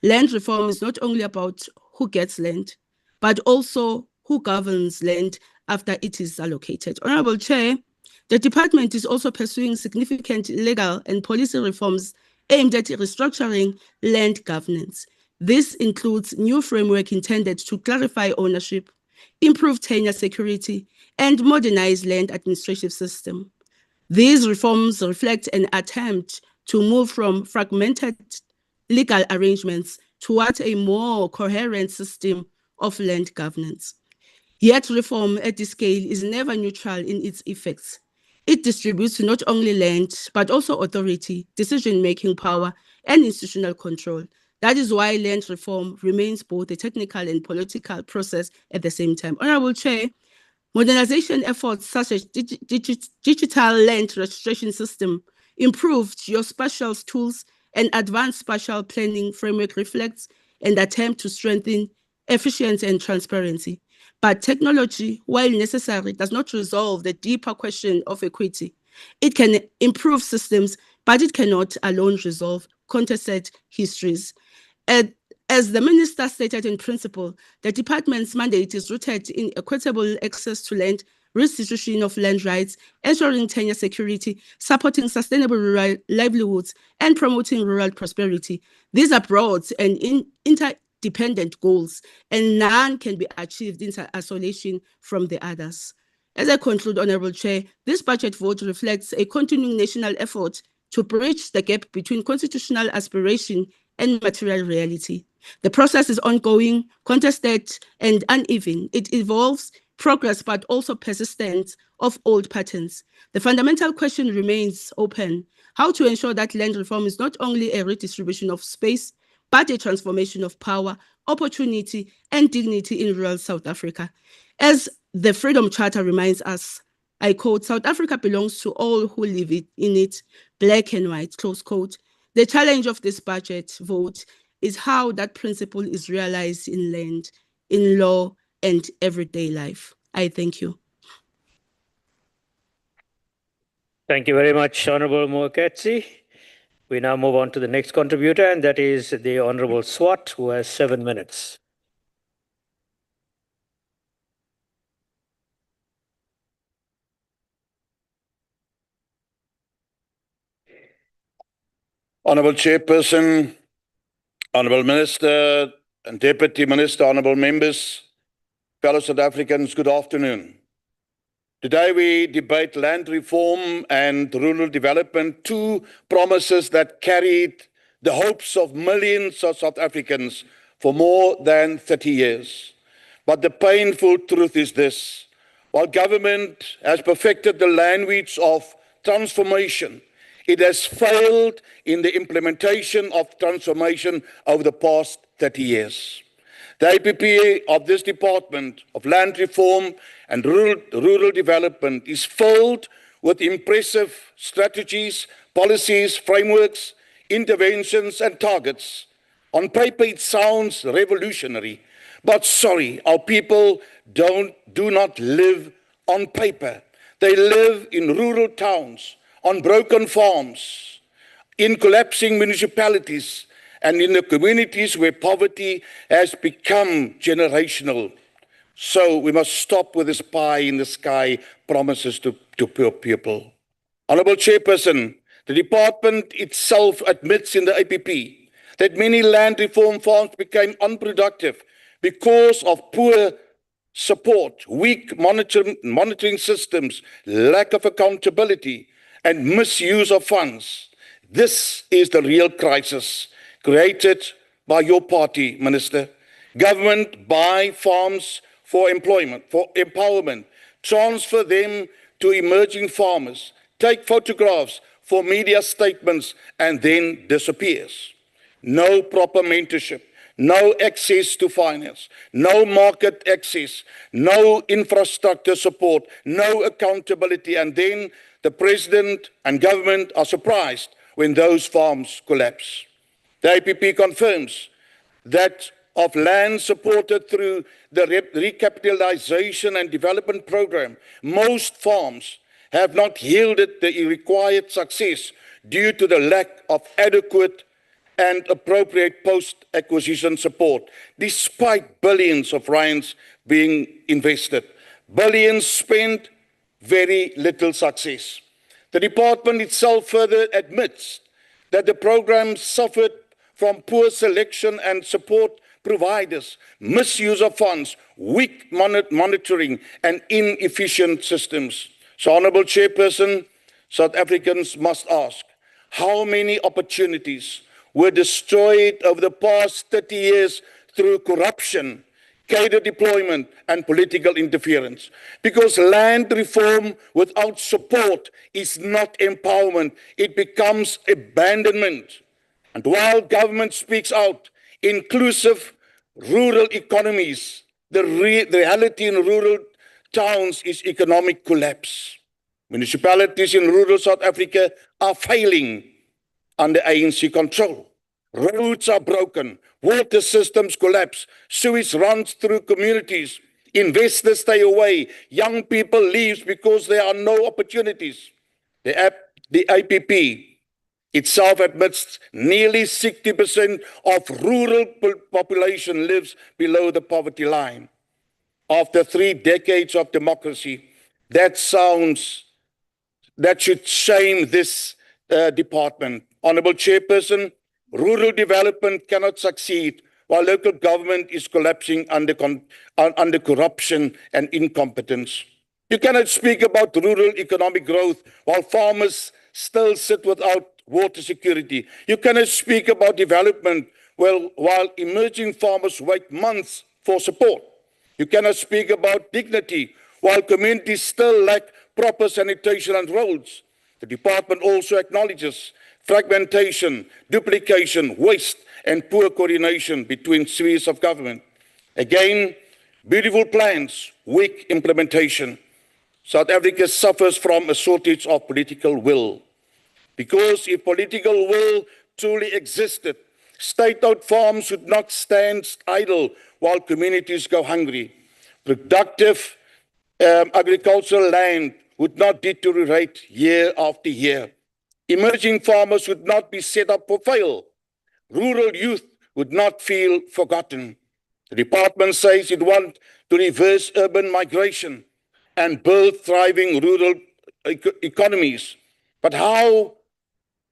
land reform is not only about who gets land, but also who governs land after it is allocated. Honorable Chair, the department is also pursuing significant legal and policy reforms aimed at restructuring land governance. This includes new framework intended to clarify ownership, improve tenure security, and modernize land administrative system. These reforms reflect an attempt to move from fragmented legal arrangements towards a more coherent system of land governance. Yet reform at this scale is never neutral in its effects. It distributes not only land, but also authority, decision-making power, and institutional control. That is why land reform remains both a technical and political process at the same time. Honorable Chair, modernization efforts such as digital land registration system, improved geospatial tools, and advanced spatial planning framework reflects an attempt to strengthen efficiency and transparency. But technology, while necessary, does not resolve the deeper question of equity. It can improve systems, but it cannot alone resolve contested histories. As the minister stated in principle, the department's mandate is rooted in equitable access to land, restitution of land rights, ensuring tenure security, supporting sustainable rural livelihoods, and promoting rural prosperity. These are broad and dependent goals, and none can be achieved in isolation from the others. As I conclude, Honorable Chair, this budget vote reflects a continuing national effort to bridge the gap between constitutional aspiration and material reality. The process is ongoing, contested, and uneven. It involves progress, but also persistence of old patterns. The fundamental question remains open: how to ensure that land reform is not only a redistribution of space, but a transformation of power, opportunity, and dignity in rural South Africa. As the Freedom Charter reminds us, I quote, "South Africa belongs to all who live in it, black and white," close quote. The challenge of this budget vote is how that principle is realized in land, in law, and everyday life. I thank you. Thank you very much, Honorable Moeketsi. We now move on to the next contributor, and that is the Honorable Swart, who has 7 minutes. Honourable Chairperson, Honourable Minister and Deputy Minister, Honourable Members, fellow South Africans, good afternoon. Today we debate land reform and rural development, two promises that carried the hopes of millions of South Africans for more than 30 years. But the painful truth is this: while government has perfected the language of transformation, it has failed in the implementation of transformation over the past 30 years. The APP of this Department of Land Reform and Rural Development is filled with impressive strategies, policies, frameworks, interventions, and targets. On paper, it sounds revolutionary, but sorry, our people do not live on paper. They live in rural towns, on broken farms, in collapsing municipalities, and in the communities where poverty has become generational. So we must stop with this pie in the sky promises to poor people. Honourable Chairperson, the department itself admits in the APP that many land reform farms became unproductive because of poor support, weak monitoring systems, lack of accountability, and misuse of funds. This is the real crisis created by your party, Minister. Government buy farms for employment, for empowerment, transfer them to emerging farmers, take photographs for media statements, and then disappears. No proper mentorship, no access to finance, no market access, no infrastructure support, no accountability, and then the president and government are surprised when those farms collapse. The APP confirms that of land supported through the recapitalization and development program, most farms have not yielded the required success due to the lack of adequate and appropriate post-acquisition support, despite billions of rands being invested. Billions spent, very little success. The department itself further admits that the program suffered from poor selection and support providers, misuse of funds, weak monitoring, and inefficient systems. So, Honourable Chairperson, South Africans must ask, how many opportunities were destroyed over the past 30 years through corruption, cadre deployment, and political interference? Because land reform without support is not empowerment, it becomes abandonment. And while government speaks out, inclusive rural economies, the reality in rural towns is economic collapse. Municipalities in rural South Africa are failing under ANC control. Roads are broken, water systems collapse, sewage runs through communities, investors stay away, young people leave because there are no opportunities. The APP itself admits nearly 60% of rural population lives below the poverty line. After 3 decades of democracy, that should shame this department. Honourable Chairperson, rural development cannot succeed while local government is collapsing under corruption and incompetence. You cannot speak about rural economic growth while farmers still sit without water security. You cannot speak about development while emerging farmers wait months for support. You cannot speak about dignity while communities still lack proper sanitation and roads. The department also acknowledges fragmentation, duplication, waste, and poor coordination between spheres of government. Again, beautiful plans, weak implementation. South Africa suffers from a shortage of political will. Because if political will truly existed, state-owned farms would not stand idle while communities go hungry. Productive agricultural land would not deteriorate year after year. Emerging farmers would not be set up for fail. Rural youth would not feel forgotten. The department says it wants to reverse urban migration and build thriving rural economies. But how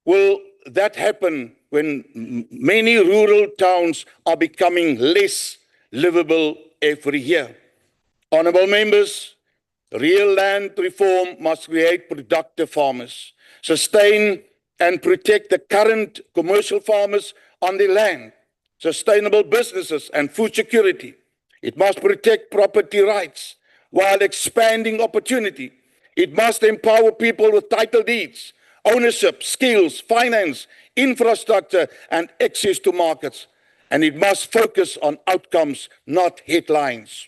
will that happen when many rural towns are becoming less livable every year? Honourable members, real land reform must create productive farmers, sustain and protect the current commercial farmers on the land, sustainable businesses and food security. It must protect property rights while expanding opportunity. It must empower people with title deeds, ownership, skills, finance, infrastructure, and access to markets. And it must focus on outcomes, not headlines.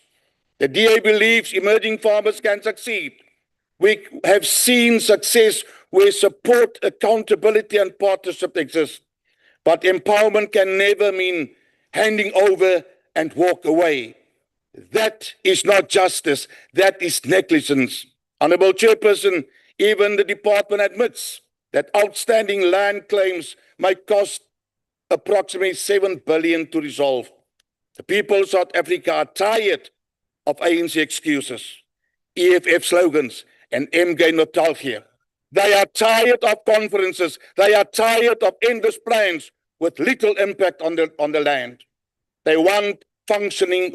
The DA believes emerging farmers can succeed. We have seen success where support, accountability, and partnership exist. But empowerment can never mean handing over and walk away. That is not justice, that is negligence. Honourable Chairperson, even the department admits that outstanding land claims might cost approximately 7 billion to resolve. The people of South Africa are tired of ANC excuses, EFF slogans, and MG nostalgia. They are tired of conferences. They are tired of endless plans with little impact on the land. They want functioning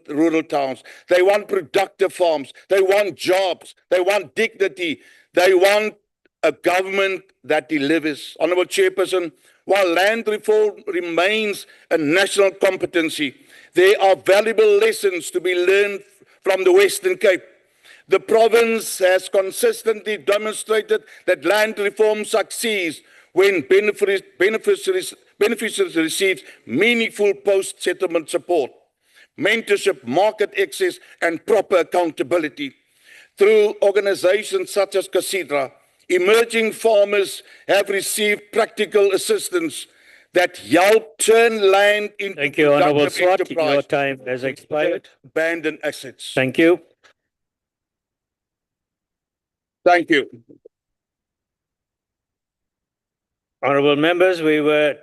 rural towns. They want productive farms. They want jobs. They want dignity. They want a government that delivers. Honourable Chairperson, while land reform remains a national competency, there are valuable lessons to be learned from the Western Cape. The province has consistently demonstrated that land reform succeeds when beneficiaries receive meaningful post-settlement support, mentorship, market access, and proper accountability. Through organizations such as CASIDRA, emerging farmers have received practical assistance that help turn land into Thank you, Honourable productive Swart. enterprise. Your time has expired. Abandoned assets. Thank you. Thank you. Honourable members, we were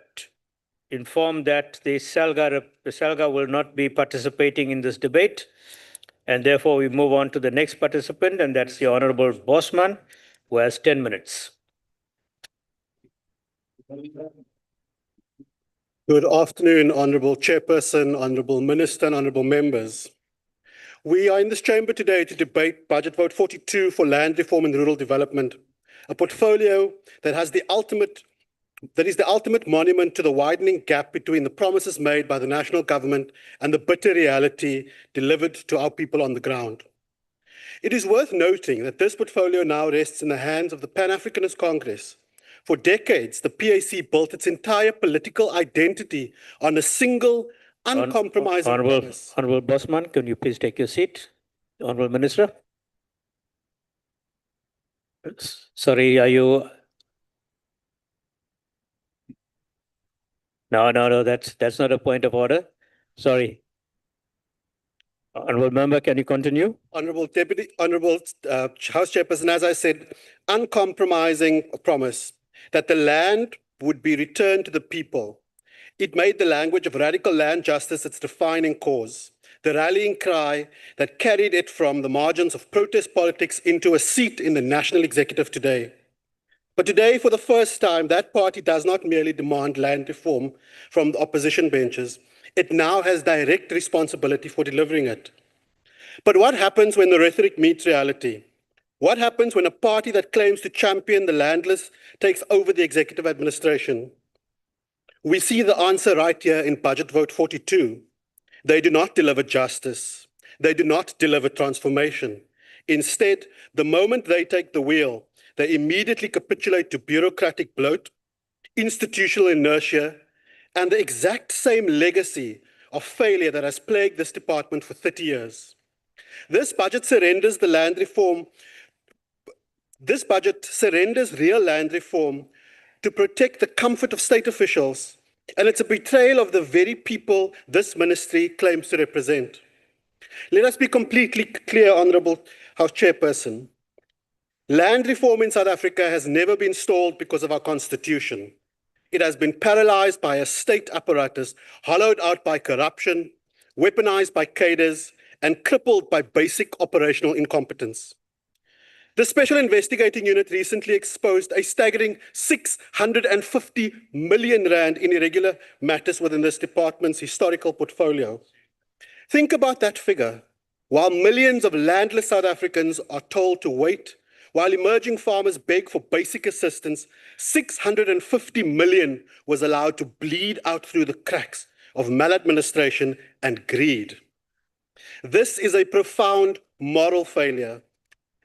informed that the SALGA will not be participating in this debate, and therefore we move on to the next participant, and that's the Honourable Bosman, who has 10 minutes. Good afternoon, Honourable Chairperson, Honourable Minister, and Honourable members. We are in this chamber today to debate Budget Vote 42 for land reform and rural development, a portfolio that is the ultimate monument to the widening gap between the promises made by the national government and the bitter reality delivered to our people on the ground. It is worth noting that this portfolio now rests in the hands of the Pan-Africanist Congress. For decades, the PAC built its entire political identity on a single, uncompromising promise. Honourable Bosman, can you please take your seat? Honourable Minister. Sorry, are you? No, that's not a point of order. Sorry. Honourable Member, can you continue? Honourable House Chairperson, as I said, uncompromising promise that the land would be returned to the people. It made the language of radical land justice its defining cause, the rallying cry that carried it from the margins of protest politics into a seat in the national executive today. But today, for the first time, that party does not merely demand land reform from the opposition benches. It now has direct responsibility for delivering it. But what happens when the rhetoric meets reality? What happens when a party that claims to champion the landless takes over the executive administration? We see the answer right here in Budget Vote 42. They do not deliver justice. They do not deliver transformation. Instead, the moment they take the wheel, they immediately capitulate to bureaucratic bloat, institutional inertia, and the exact same legacy of failure that has plagued this department for 30 years. This budget surrenders real land reform to protect the comfort of state officials, and it's a betrayal of the very people this ministry claims to represent. Let us be completely clear, Honourable House Chairperson. Land reform in South Africa has never been stalled because of our constitution. It has been paralyzed by a state apparatus, hollowed out by corruption, weaponized by cadres, and crippled by basic operational incompetence. The Special Investigating Unit recently exposed a staggering 650 million rand in irregular matters within this department's historical portfolio. Think about that figure. While millions of landless South Africans are told to wait, while emerging farmers beg for basic assistance, 650 million was allowed to bleed out through the cracks of maladministration and greed. This is a profound moral failure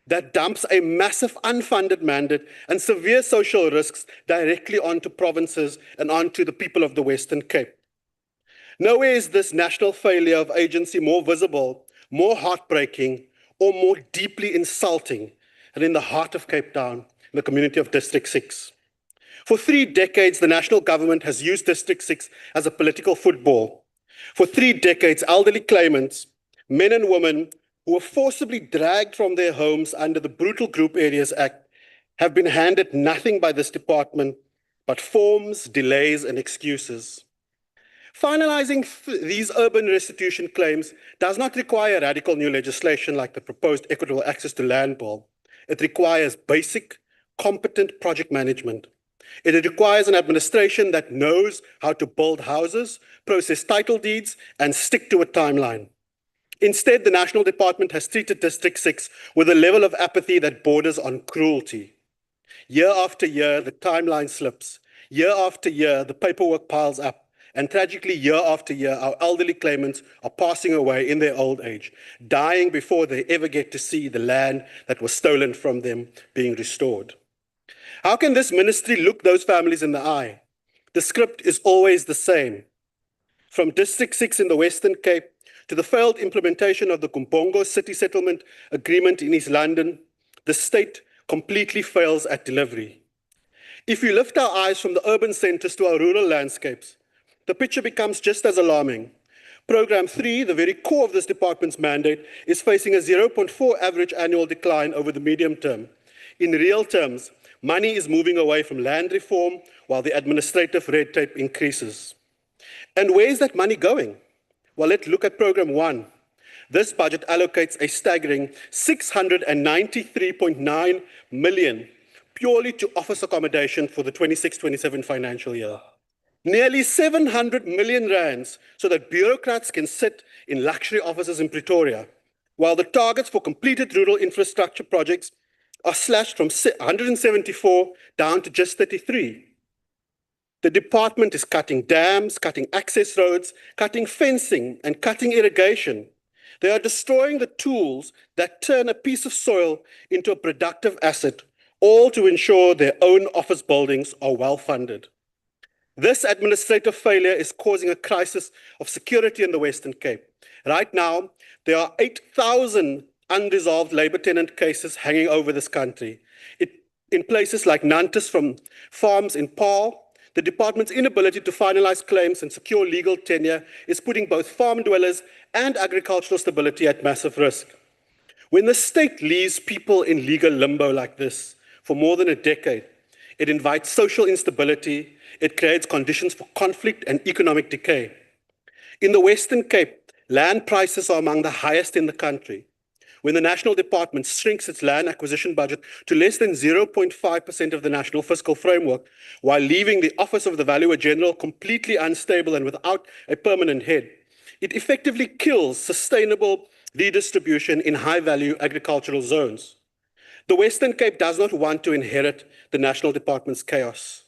that dumps a massive unfunded mandate and severe social risks directly onto provinces and onto the people of the Western Cape. Nowhere is this national failure of agency more visible, more heartbreaking, or more deeply insulting than in the heart of Cape Town, in the community of District 6. For 3 decades, the national government has used District 6 as a political football. For 3 decades, elderly claimants, men and women who were forcibly dragged from their homes under the Brutal Group Areas Act, have been handed nothing by this department but forms, delays, and excuses. Finalizing these urban restitution claims does not require radical new legislation like the proposed Equitable Access to Land Bill. It requires basic, competent project management. It requires an administration that knows how to build houses, process title deeds, and stick to a timeline. Instead, the National Department has treated District 6 with a level of apathy that borders on cruelty. Year after year, the timeline slips. Year after year, the paperwork piles up. And tragically, year after year, our elderly claimants are passing away in their old age, dying before they ever get to see the land that was stolen from them being restored. How can this ministry look those families in the eye? The script is always the same. From District 6 in the Western Cape to the failed implementation of the Kumbongo City Settlement Agreement in East London, the state completely fails at delivery. If we lift our eyes from the urban centres to our rural landscapes, the picture becomes just as alarming. Program 3, the very core of this department's mandate, is facing a 0.4 average annual decline over the medium term. In real terms, money is moving away from land reform while the administrative red tape increases. And where is that money going? Well, let's look at Program 1. This budget allocates a staggering 693.9 million purely to office accommodation for the 26-27 financial year. Nearly 700 million rands so that bureaucrats can sit in luxury offices in Pretoria, while the targets for completed rural infrastructure projects are slashed from 174 down to just 33. The department is cutting dams, cutting access roads, cutting fencing, and cutting irrigation. They are destroying the tools that turn a piece of soil into a productive asset, all to ensure their own office buildings are well funded. This administrative failure is causing a crisis of security in the Western Cape. Right now, there are 8,000 unresolved labor tenant cases hanging over this country. In places like Nantes from farms in Paarl, the department's inability to finalize claims and secure legal tenure is putting both farm dwellers and agricultural stability at massive risk. When the state leaves people in legal limbo like this for more than a decade, it invites social instability, it creates conditions for conflict and economic decay. In the Western Cape, land prices are among the highest in the country. when the national department shrinks its land acquisition budget to less than 0.5% of the national fiscal framework, while leaving the Office of the Valuer General completely unstable and without a permanent head, it effectively kills sustainable redistribution in high-value agricultural zones. The Western Cape does not want to inherit the national department's chaos.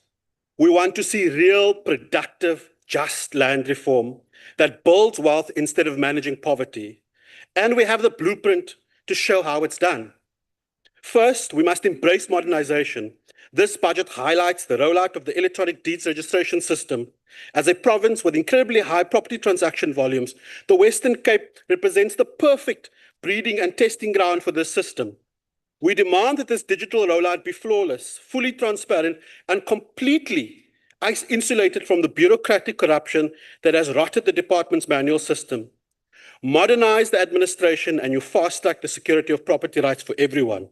We want to see real, productive, just land reform that builds wealth instead of managing poverty. And we have the blueprint to show how it's done. First, we must embrace modernization. This budget highlights the rollout of the electronic deeds registration system. As a province with incredibly high property transaction volumes, the Western Cape represents the perfect breeding and testing ground for this system. We demand that this digital rollout be flawless, fully transparent, and completely insulated from the bureaucratic corruption that has rotted the department's manual system. Modernize the administration and you fast-track the security of property rights for everyone.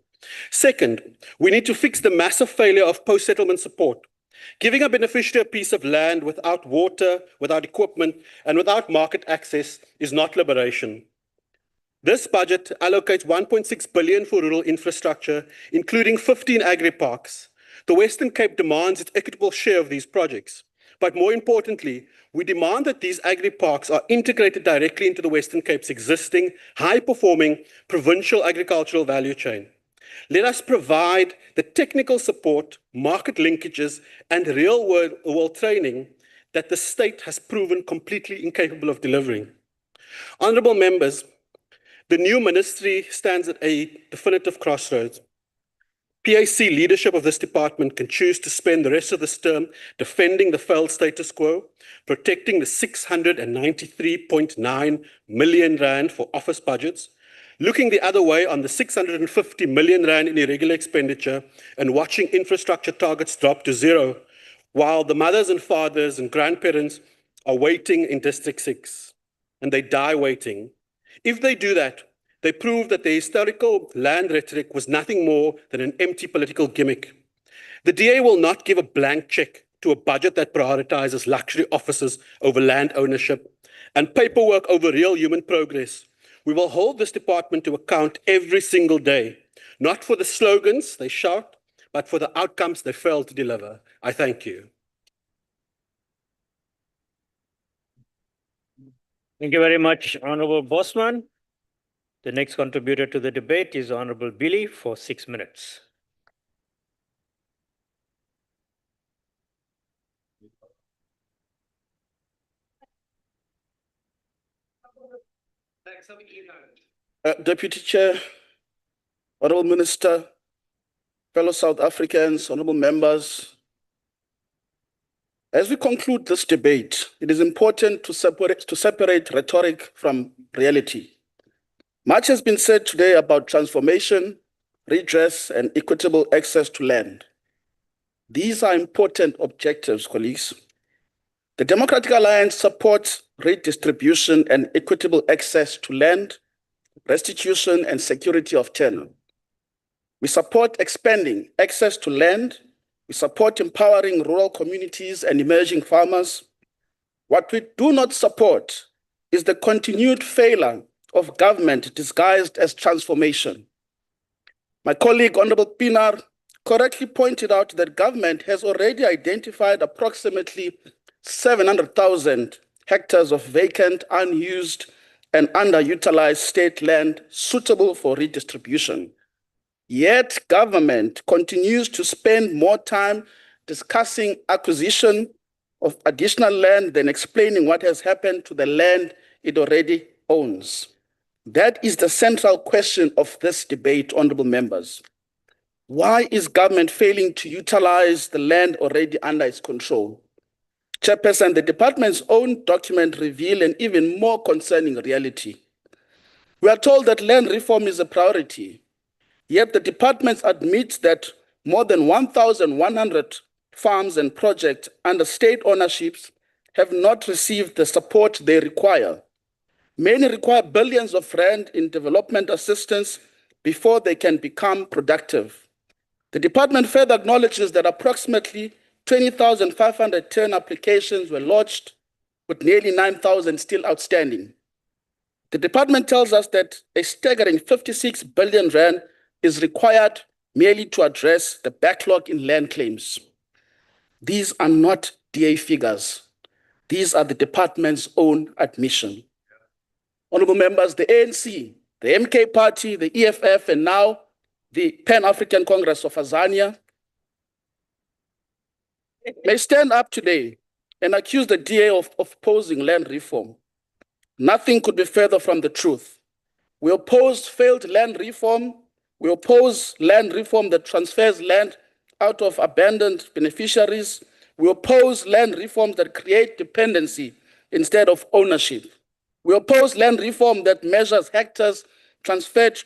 Second, we need to fix the massive failure of post-settlement support. Giving a beneficiary a piece of land without water, without equipment, and without market access is not liberation. This budget allocates 1.6 billion for rural infrastructure, including 15 agri-parks. The Western Cape demands its equitable share of these projects. But more importantly, we demand that these agri-parks are integrated directly into the Western Cape's existing, high-performing provincial agricultural value chain. Let us provide the technical support, market linkages, and real-world training that the state has proven completely incapable of delivering. Honourable members, the new ministry stands at a definitive crossroads. PAC leadership of this department can choose to spend the rest of this term defending the failed status quo, protecting the 693.9 million rand for office budgets, looking the other way on the 650 million rand in irregular expenditure, and watching infrastructure targets drop to zero, while the mothers and fathers and grandparents are waiting in District 6, and they die waiting. If they do that, they prove that the historical land rhetoric was nothing more than an empty political gimmick. The DA will not give a blank check to a budget that prioritizes luxury offices over land ownership and paperwork over real human progress. We will hold this department to account every single day, not for the slogans they shout, but for the outcomes they fail to deliver. I thank you. Thank you very much, Honourable Bosman. The next contributor to the debate is Honourable Billy for 6 minutes. Deputy Chair, Honourable Minister, fellow South Africans, honourable members, as we conclude this debate, it is important to separate rhetoric from reality. Much has been said today about transformation, redress, and equitable access to land. These are important objectives, colleagues. The Democratic Alliance supports redistribution and equitable access to land, restitution, and security of tenure. We support expanding access to land. We support empowering rural communities and emerging farmers. What we do not support is the continued failure of government disguised as transformation. My colleague, Honourable Pinar, correctly pointed out that government has already identified approximately 700,000 hectares of vacant, unused, and underutilized state land suitable for redistribution. Yet government continues to spend more time discussing acquisition of additional land than explaining what has happened to the land it already owns. That is the central question of this debate, honourable members. Why is government failing to utilize the land already under its control? Chairperson, the department's own document reveal an even more concerning reality. We are told that land reform is a priority, yet the department admits that more than 1,100 farms and projects under state ownerships have not received the support they require. Many require billions of rand in development assistance before they can become productive. The department further acknowledges that approximately 20,510 applications were lodged, with nearly 9,000 still outstanding. The department tells us that a staggering 56 billion rand is required merely to address the backlog in land claims. These are not DA figures. These are the department's own admission. Honorable members, the ANC, the MK Party, the EFF, and now the Pan-African Congress of Azania may stand up today and accuse the DA of opposing land reform. Nothing could be further from the truth. We oppose failed land reform. We oppose land reform that transfers land out of abandoned beneficiaries. We oppose land reforms that create dependency instead of ownership. We oppose land reform that measures hectares transferred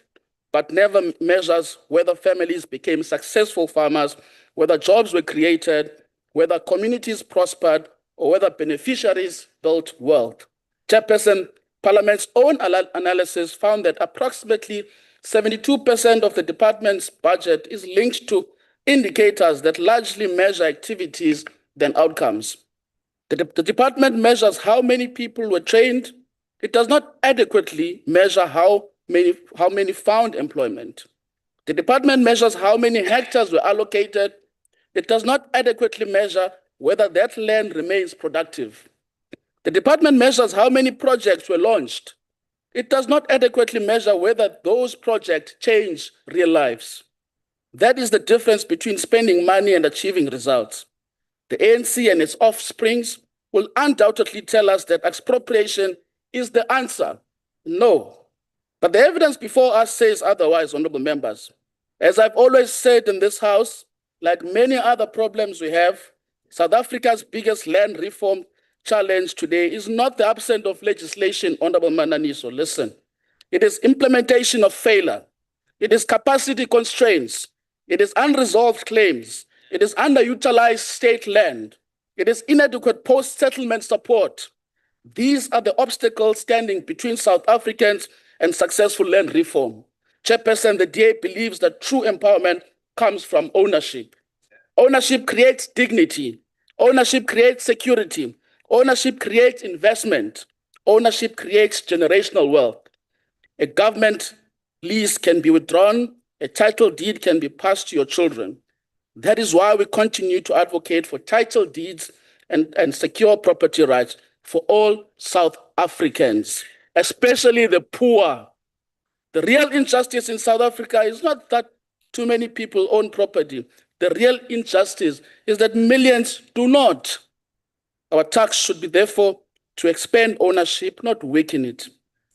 but never measures whether families became successful farmers, whether jobs were created, whether communities prospered, or whether beneficiaries built wealth. Chairperson, Parliament's own analysis found that approximately 72% of the department's budget is linked to indicators that largely measure activities than outcomes. The department measures how many people were trained. It does not adequately measure how many found employment. The department measures how many hectares were allocated. It does not adequately measure whether that land remains productive. The department measures how many projects were launched. It does not adequately measure whether those projects change real lives. That is the difference between spending money and achieving results. The ANC and its offsprings will undoubtedly tell us that expropriation is the answer. No. But the evidence before us says otherwise, honorable members. As I've always said in this House, like many other problems we have, South Africa's biggest land reform challenge today is not the absence of legislation, Honorable Mananiso. Listen, it is implementation of failure. It is capacity constraints. It is unresolved claims. It is underutilized state land. It is inadequate post-settlement support. These are the obstacles standing between South Africans and successful land reform. Chairperson, the DA believes that true empowerment comes from ownership. Ownership creates dignity. Ownership creates security. Ownership creates investment. Ownership creates generational wealth. A government lease can be withdrawn. A title deed can be passed to your children. That is why we continue to advocate for title deeds and secure property rights for all South Africans, especially the poor. The real injustice in South Africa is not that too many people own property. The real injustice is that millions do not. Our task should be therefore to expand ownership, not weaken it.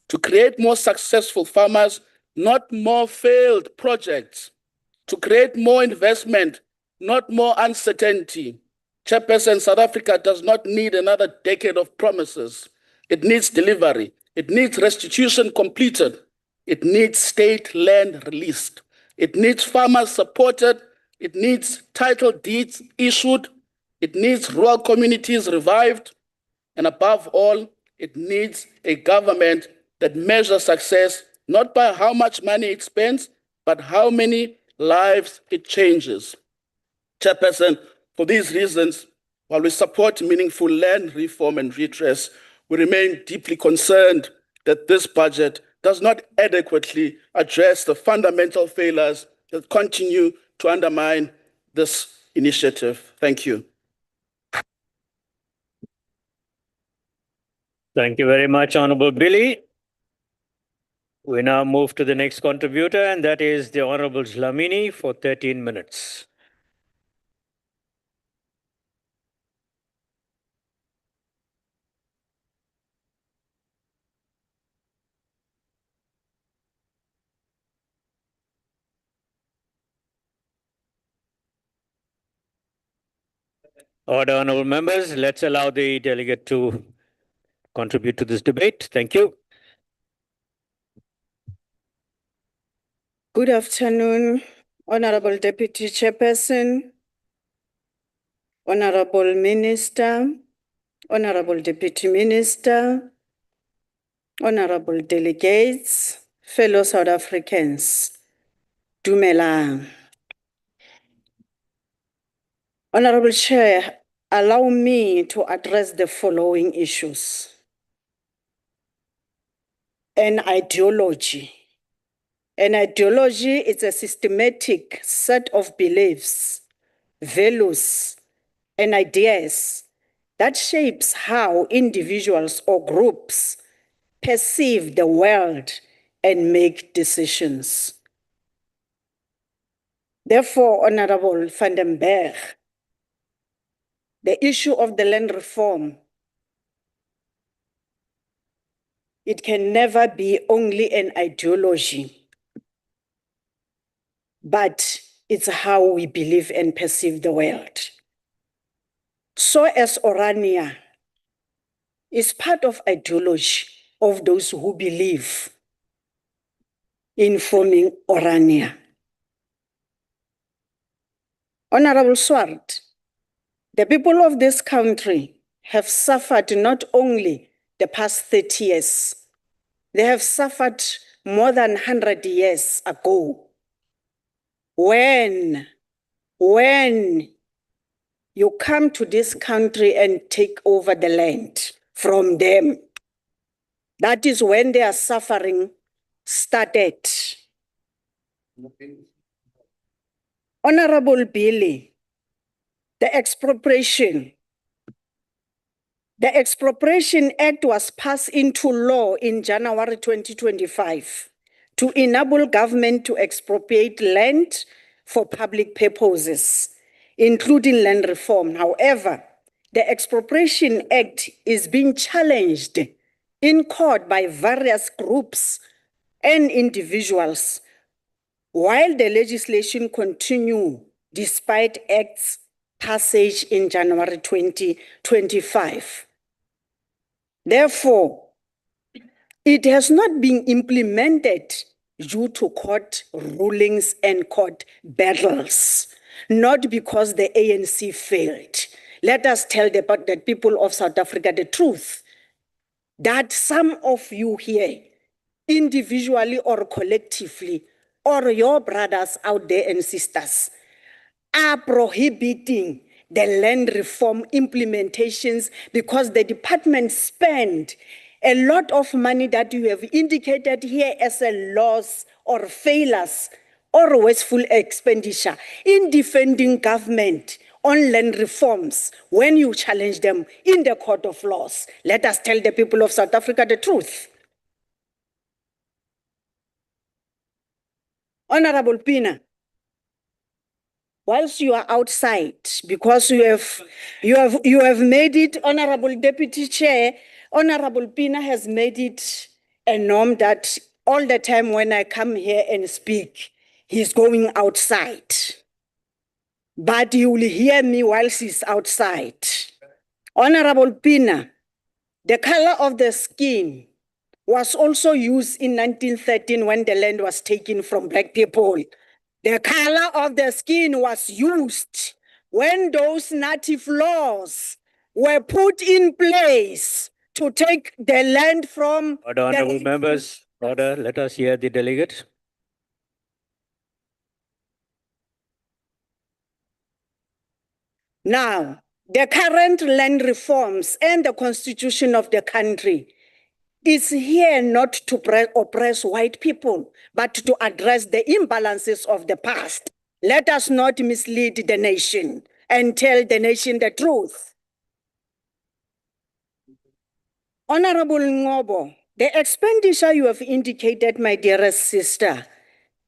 To create more successful farmers, not more failed projects. To create more investment, not more uncertainty. Chairperson, South Africa does not need another decade of promises. It needs delivery. It needs restitution completed. It needs state land released. It needs farmers supported. It needs title deeds issued. It needs rural communities revived. And above all, it needs a government that measures success not by how much money it spends, but how many lives it changes. Chairperson, for these reasons, while we support meaningful land reform and redress, we remain deeply concerned that this budget does not adequately address the fundamental failures that continue to undermine this initiative. Thank you. Thank you very much, Honorable Billy. We now move to the next contributor, and that is the Honorable Dlamini for 13 minutes. Order, honorable members. Let's allow the delegate to contribute to this debate. Thank you. Good afternoon, Honorable Deputy Chairperson, Honorable Minister, Honorable Deputy Minister, Honorable Delegates, fellow South Africans, Dumelang. Honorable Chair, allow me to address the following issues. an ideology. An ideology is a systematic set of beliefs, values, and ideas that shapes how individuals or groups perceive the world and make decisions. Therefore, Honorable van den Berg, the issue of the land reform, it can never be only an ideology, but it's how we believe and perceive the world. So as Orania is part of ideology of those who believe in forming Orania. Honorable Swart, the people of this country have suffered not only the past 30 years, they have suffered more than 100 years ago. When you come to this country and take over the land from them, that is when their suffering started. Honorable Billy, the Expropriation Act was passed into law in January 2025 to enable government to expropriate land for public purposes, including land reform. However, the Expropriation Act is being challenged in court by various groups and individuals, while the legislation continues despite Act's passage in January 2025. Therefore, it has not been implemented due to court rulings and court battles, not because the ANC failed. Let us tell the people of South Africa the truth, that some of you here, individually or collectively, or your brothers out there and sisters, are prohibiting the land reform implementations because the department spent a lot of money that you have indicated here as a loss or failures or wasteful expenditure in defending government on land reforms when you challenge them in the court of laws. Let us tell the people of South Africa the truth. Honorable Pina, whilst you are outside, because you have made it, Honorable Deputy Chair, Honorable Pina has made it a norm that all the time when I come here and speak, he's going outside. But you will hear me whilst he's outside. Honorable Pina, the color of the skin was also used in 1913 when the land was taken from black people. The color of the skin was used when those native laws were put in place to take the land from Order, honorable members. Order. Let us hear the delegate. Now, the current land reforms and the constitution of the country is here not to oppress white people, but to address the imbalances of the past. Let us not mislead the nation and tell the nation the truth. Honorable Ngobo, the expenditure you have indicated, my dearest sister,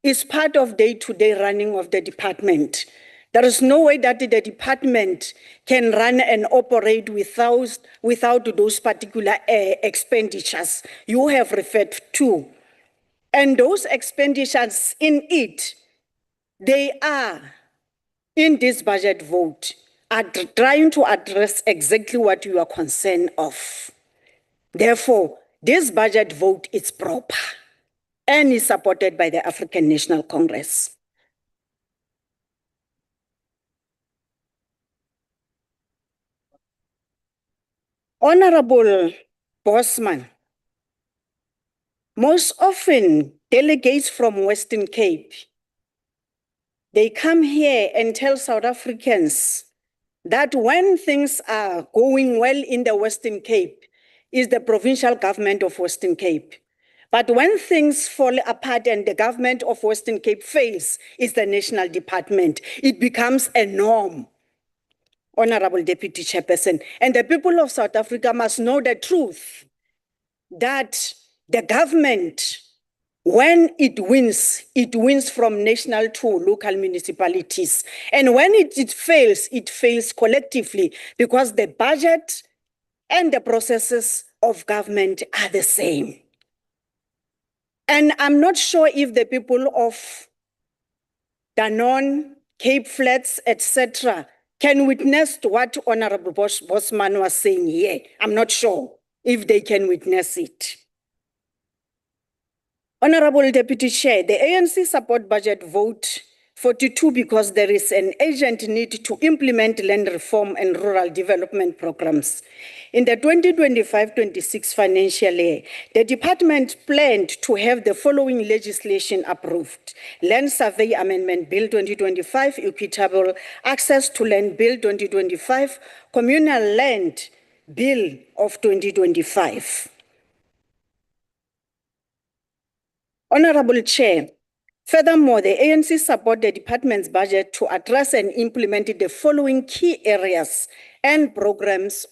is part of day-to-day running of the department. There is no way that the department can run and operate without those particular expenditures you have referred to. And those expenditures in it, they are in this budget vote, are trying to address exactly what you are concerned of. Therefore, this budget vote is proper and is supported by the African National Congress. Honorable Bosman, most often delegates from Western Cape, they come here and tell South Africans that when things are going well in the Western Cape, is the provincial government of Western Cape. But when things fall apart and the government of Western Cape fails, is the national department. It becomes a norm, Honorable Deputy Chairperson. And the people of South Africa must know the truth that the government, when it wins from national to local municipalities. And when it fails collectively because the budget and the processes of government are the same. And I'm not sure if the people of Danone, Cape Flats, etc., can witness to what Honorable Bosman was saying here. I'm not sure if they can witness it. Honorable Deputy Chair, the ANC support budget vote 42 because there is an urgent need to implement land reform and rural development programs. In the 2025-26 financial year, the department planned to have the following legislation approved: Land Survey Amendment Bill 2025, Equitable Access to Land Bill 2025, Communal Land Bill of 2025. Honorable Chair, furthermore, the ANC support the department's budget to address and implement the following key areas and programs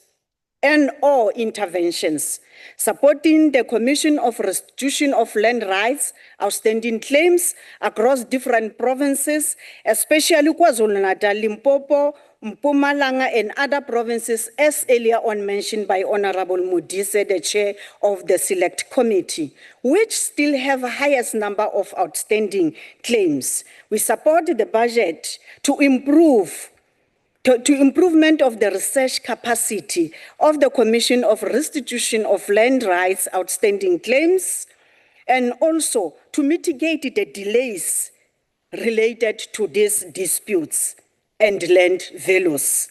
and/or interventions: supporting the Commission of Restitution of Land Rights, outstanding claims across different provinces, especially KwaZulu-Natal, Limpopo, Mpumalanga, and other provinces, as earlier on mentioned by Honorable Modise, the chair of the Select Committee, which still have the highest number of outstanding claims. We support the budget to improvement of the research capacity of the Commission of Restitution of Land Rights outstanding claims, and also to mitigate the delays related to these disputes and land values,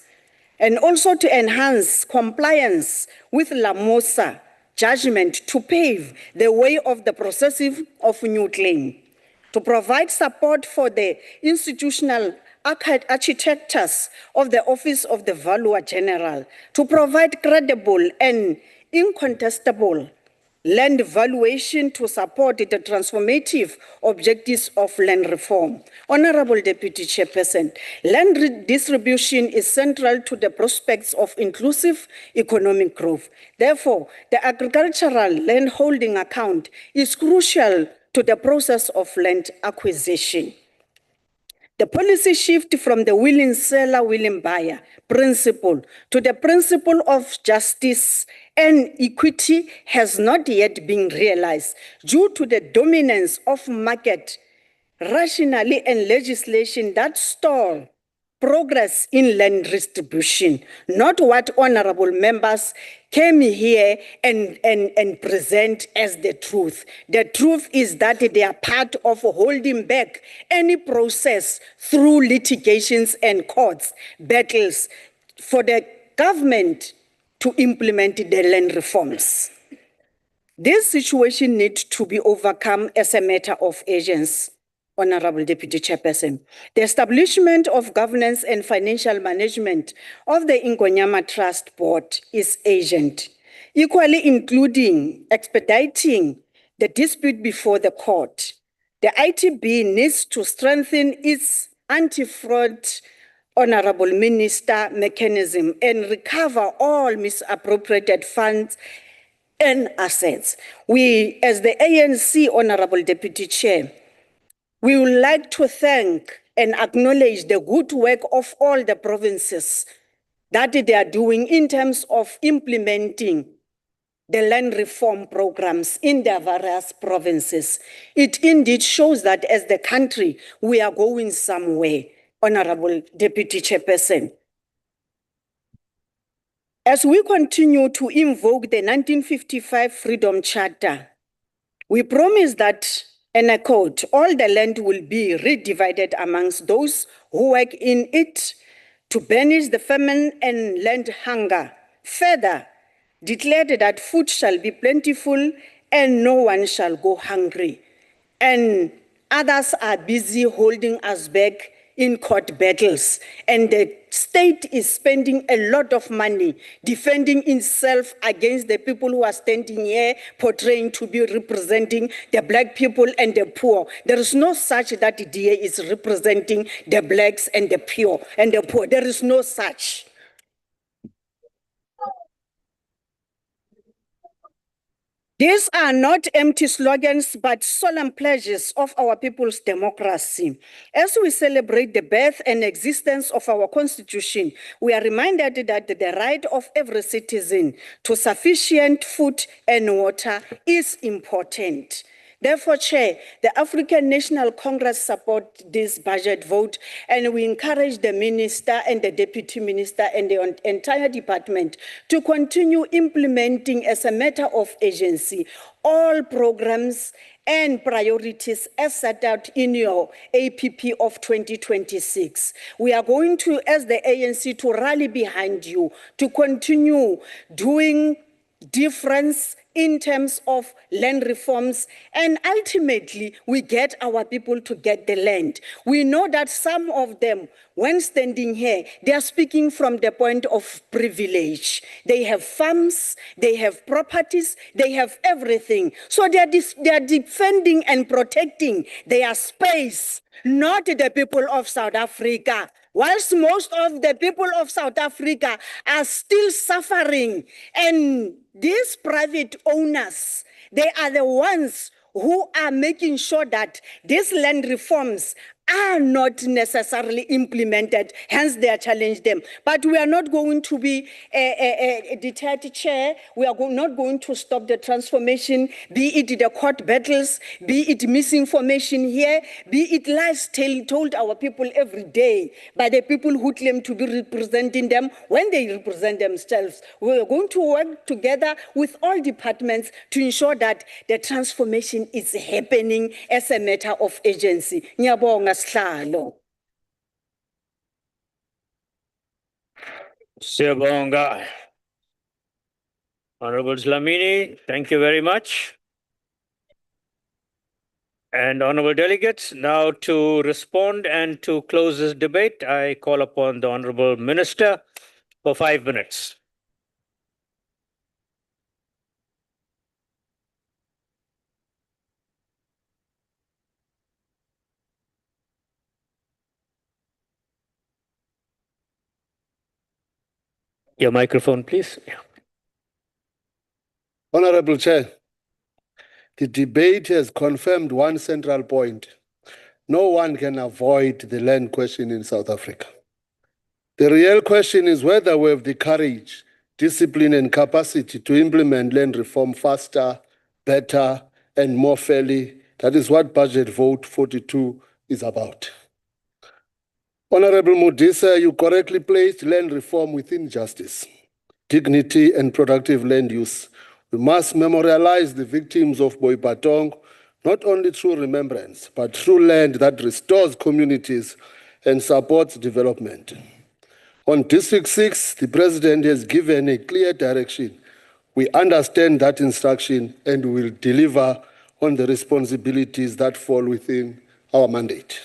and also to enhance compliance with LAMOSA judgment to pave the way of the processing of new claim, to provide support for the institutional architectures of the Office of the Valuer General, to provide credible and incontestable land valuation to support the transformative objectives of land reform. Honorable Deputy Chairperson, land redistribution is central to the prospects of inclusive economic growth. Therefore, the agricultural land holding account is crucial to the process of land acquisition. The policy shift from the willing seller, willing buyer principle to the principle of justice and equity has not yet been realized due to the dominance of market rationally and legislation that stall progress in land distribution, not what honorable members came here and present as the truth. The truth is that they are part of holding back any process through litigations and courts, battles for the government to implement the land reforms. This situation needs to be overcome as a matter of urgency. Honorable Deputy Chairperson, the establishment of governance and financial management of the Ingonyama Trust Board is urgent, equally including expediting the dispute before the court. The ITB needs to strengthen its anti-fraud Honorable Minister mechanism and recover all misappropriated funds and assets. We, as the ANC Honorable Deputy Chair, we would like to thank and acknowledge the good work of all the provinces that they are doing in terms of implementing the land reform programs in their various provinces. It indeed shows that as the country, we are going somewhere, Honorable Deputy Chairperson. As we continue to invoke the 1955 Freedom Charter, we promise that, and I quote, all the land will be redivided amongst those who work in it to banish the famine and land hunger. Further, declared that food shall be plentiful and no one shall go hungry. And others are busy holding us back in court battles. And the state is spending a lot of money defending itself against the people who are standing here portraying to be representing the black people and the poor. There is no such that the DA is representing the blacks and the poor. There is no such. These are not empty slogans, but solemn pledges of our people's democracy. As we celebrate the birth and existence of our Constitution, we are reminded that the right of every citizen to sufficient food and water is important. Therefore, Chair, the African National Congress support this budget vote, and we encourage the Minister and the Deputy Minister and the entire department to continue implementing as a matter of urgency all programs and priorities as set out in your APP of 2026. We are going to, as the ANC, to rally behind you, to continue doing difference in terms of land reforms, and ultimately we get our people to get the land. We know that some of them, when standing here, they are speaking from the point of privilege. They have farms, they have properties, they have everything. So they are defending and protecting their space, not the people of South Africa. Whilst most of the people of South Africa are still suffering, and these private owners, they are the ones who are making sure that these land reforms are not necessarily implemented, hence they are challenging them. But we are not going to be deterred, Chair. We are not going to stop the transformation, be it the court battles, be it misinformation here, be it lies told our people every day by the people who claim to be representing them when they represent themselves. We are going to work together with all departments to ensure that the transformation is happening as a matter of urgency. Ngiyabonga Sihlalo. Siyabonga. Honorable Dlamini, thank you very much. And honorable delegates, now to respond and to close this debate, I call upon the Honorable Minister for 5 minutes. Your microphone, please. Yeah. Honorable Chair, the debate has confirmed one central point. No one can avoid the land question in South Africa. The real question is whether we have the courage, discipline, and capacity to implement land reform faster, better, and more fairly. That is what Budget Vote 42 is about. Honorable Modisa, you correctly placed land reform within justice, dignity, and productive land use. We must memorialize the victims of Boipatong, not only through remembrance, but through land that restores communities and supports development. On District 6, the President has given a clear direction. We understand that instruction and will deliver on the responsibilities that fall within our mandate.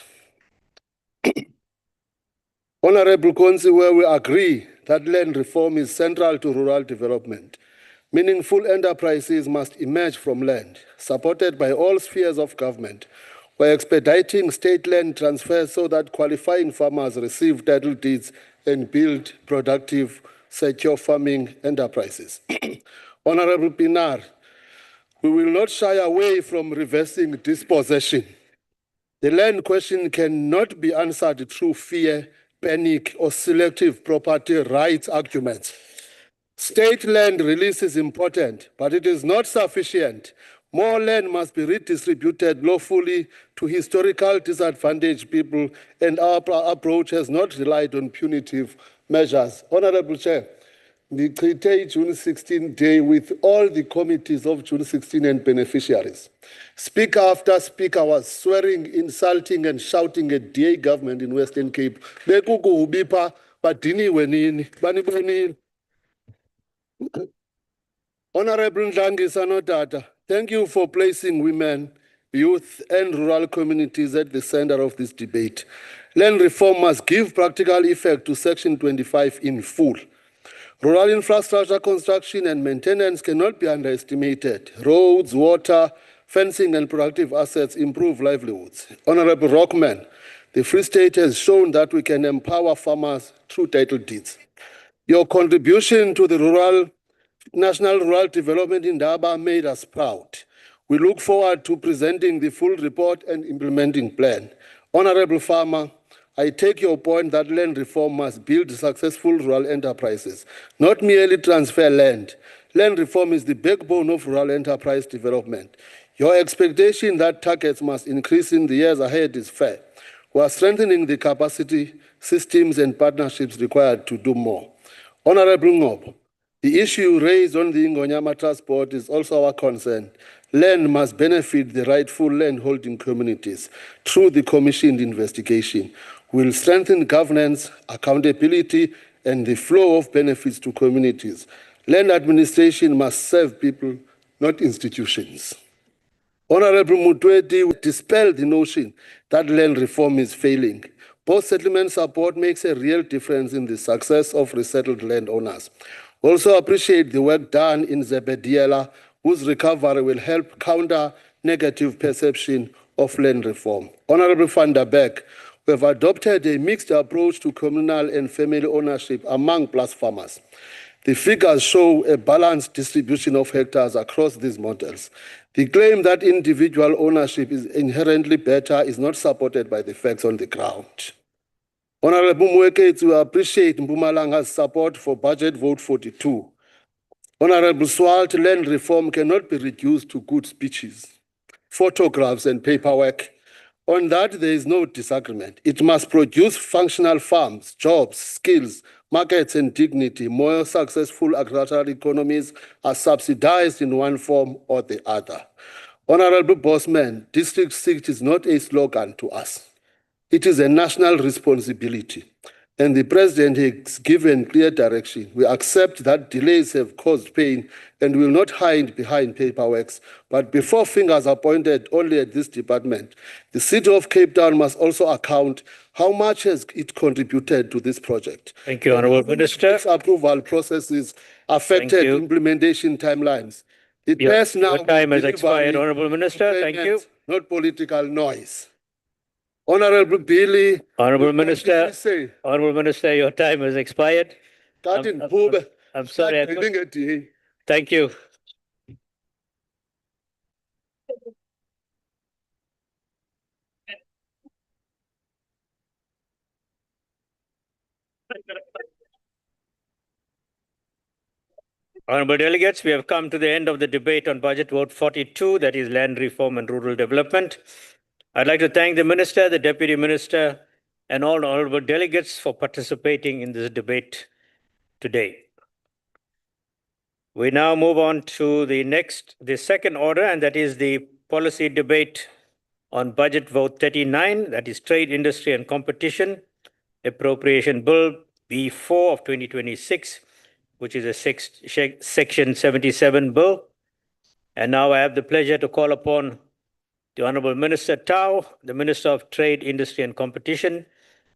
Honorable Konsi, where we agree that land reform is central to rural development. Meaningful enterprises must emerge from land, supported by all spheres of government. We're expediting state land transfers so that qualifying farmers receive title deeds and build productive, secure farming enterprises. Honorable Pinar, we will not shy away from reversing dispossession. The land question cannot be answered through fear, panic, or selective property rights arguments. State land release is important, but it is not sufficient. More land must be redistributed lawfully to historical disadvantaged people, and our approach has not relied on punitive measures. Honorable Chair, the June 16 day with all the committees of June 16 and beneficiaries. Speaker after speaker was swearing, insulting, and shouting at DA government in Western Cape. Honorable Ndlangi Sanodata, thank you for placing women, youth, and rural communities at the center of this debate. Land reform must give practical effect to Section 25 in full. Rural infrastructure construction and maintenance cannot be underestimated. Roads, water, fencing, and productive assets improve livelihoods. Honorable Rockman, the Free State has shown that we can empower farmers through title deeds. Your contribution to the National Rural Development in Daba made us proud. We look forward to presenting the full report and implementing plan. Honorable Farmer, I take your point that land reform must build successful rural enterprises, not merely transfer land. Land reform is the backbone of rural enterprise development. Your expectation that targets must increase in the years ahead is fair. We are strengthening the capacity, systems, and partnerships required to do more. Honorable Ngobo, the issue raised on the Ngonyama transport is also our concern. Land must benefit the rightful land-holding communities through the commissioned investigation. We'll strengthen governance, accountability, and the flow of benefits to communities. Land administration must serve people, not institutions. Honorable Mutwedi dispelled the notion that land reform is failing. Post-settlement support makes a real difference in the success of resettled landowners. Also appreciate the work done in Zebediela, whose recovery will help counter negative perception of land reform. Honorable Van der Beek, we have adopted a mixed approach to communal and family ownership among plus farmers. The figures show a balanced distribution of hectares across these models. The claim that individual ownership is inherently better is not supported by the facts on the ground. Honorable Mweke, we appreciate Mpumalanga's support for Budget Vote 42. Honorable Swart, land reform cannot be reduced to good speeches, photographs, and paperwork. On that, there is no disagreement. It must produce functional farms, jobs, skills, markets, and dignity. More successful agricultural economies are subsidized in one form or the other. Honorable Bosman, District 6 is not a slogan to us. It is a national responsibility, and the President has given clear direction. We accept that delays have caused pain and will not hide behind paperwork. But before fingers are pointed only at this department, the City of Cape Town must also account how much has it contributed to this project. Thank you, Honourable Minister. Approval processes affected implementation timelines. It bears now your time has expired, Honourable Minister. Thank you. Not political noise. Honorable Billy. Honourable Minister, your time has expired. I'm sorry. Thank you. Honourable delegates, we have come to the end of the debate on Budget Vote 42, that is land reform and rural development. I'd like to thank the Minister, the Deputy Minister, and all honourable delegates for participating in this debate today. We now move on to the second order, and that is the policy debate on Budget Vote 39, that is Trade, Industry and Competition, Appropriation Bill B4 of 2026, which is a Section 77 bill. And now I have the pleasure to call upon the Honourable Minister Tao, the Minister of Trade, Industry and Competition,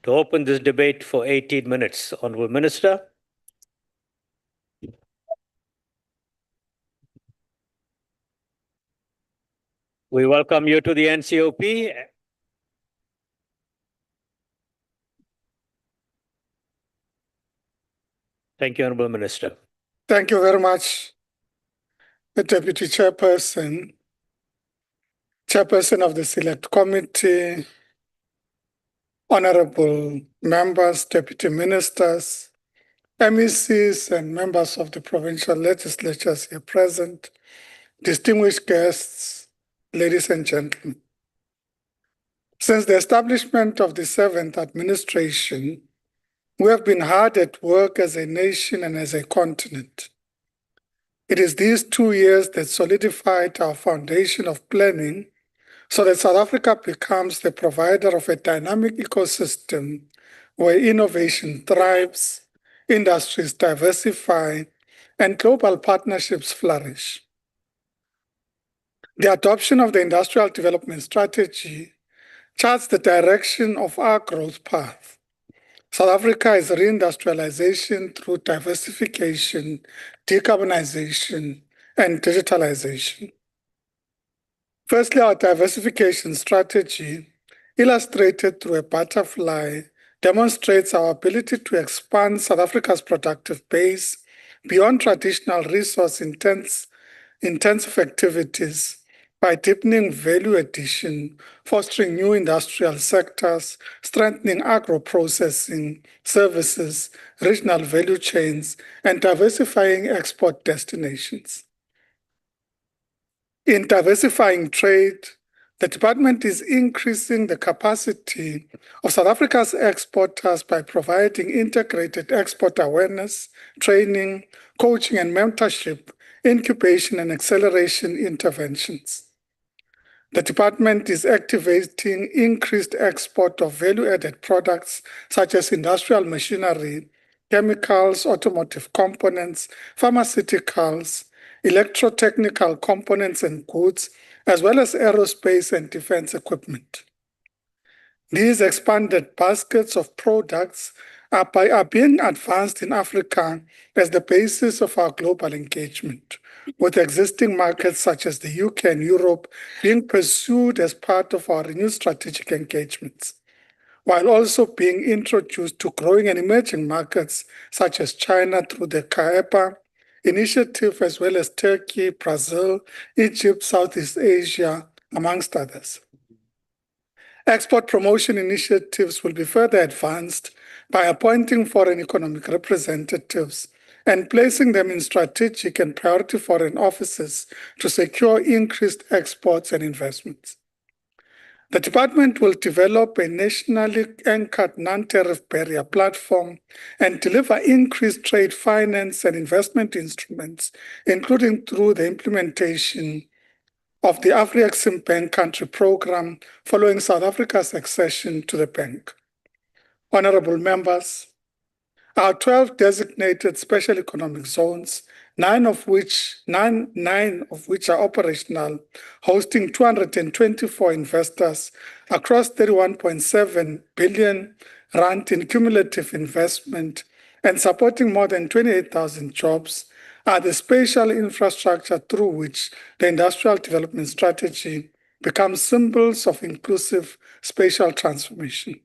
to open this debate for 18 minutes. Honourable Minister. We welcome you to the NCOP. Thank you, Honourable Minister. Thank you very much, the Deputy Chairperson, Chairperson of the Select Committee, Honourable Members, Deputy Ministers, MECs and members of the provincial legislatures here present, distinguished guests, ladies and gentlemen. Since the establishment of the 7th administration, we have been hard at work as a nation and as a continent. It is these 2 years that solidified our foundation of planning so that South Africa becomes the provider of a dynamic ecosystem where innovation thrives, industries diversify, and global partnerships flourish. The adoption of the Industrial Development Strategy charts the direction of our growth path. South Africa is reindustrialization through diversification, decarbonization, and digitalization. Firstly, our diversification strategy, illustrated through a butterfly, demonstrates our ability to expand South Africa's productive base beyond traditional intensive activities by deepening value addition, fostering new industrial sectors, strengthening agro-processing services, regional value chains, and diversifying export destinations. In diversifying trade, the department is increasing the capacity of South Africa's exporters by providing integrated export awareness, training, coaching and mentorship, incubation and acceleration interventions. The department is activating increased export of value-added products such as industrial machinery, chemicals, automotive components, pharmaceuticals, electrotechnical components and goods, as well as aerospace and defense equipment. These expanded baskets of products are being advanced in Africa as the basis of our global engagement, with existing markets such as the UK and Europe being pursued as part of our renewed strategic engagements, while also being introduced to growing and emerging markets such as China through the CAEPA initiative, as well as Turkey, Brazil, Egypt, Southeast Asia, amongst others. Export promotion initiatives will be further advanced by appointing foreign economic representatives and placing them in strategic and priority foreign offices to secure increased exports and investments. The department will develop a nationally anchored non-tariff barrier platform and deliver increased trade finance and investment instruments, including through the implementation of the Afri-Exim Bank country program following South Africa's accession to the bank. Honorable members, our 12 designated special economic zones, nine of which are operational, hosting 224 investors across 31.7 billion rand in cumulative investment and supporting more than 28,000 jobs, are the spatial infrastructure through which the industrial development strategy becomes symbols of inclusive spatial transformation.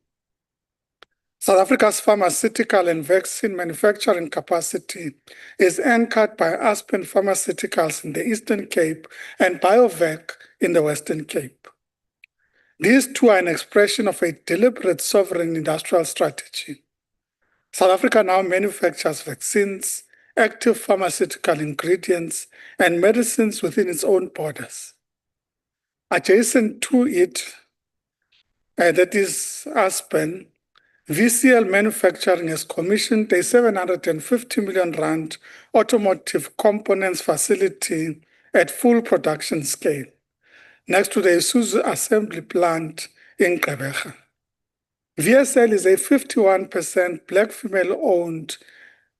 South Africa's pharmaceutical and vaccine manufacturing capacity is anchored by Aspen Pharmaceuticals in the Eastern Cape and BioVac in the Western Cape. These two are an expression of a deliberate sovereign industrial strategy. South Africa now manufactures vaccines, active pharmaceutical ingredients, and medicines within its own borders. Adjacent to it, that is Aspen, VCL Manufacturing has commissioned a 750 million rand automotive components facility at full production scale, next to the Isuzu assembly plant in Gqeberha. VSL is a 51% Black female-owned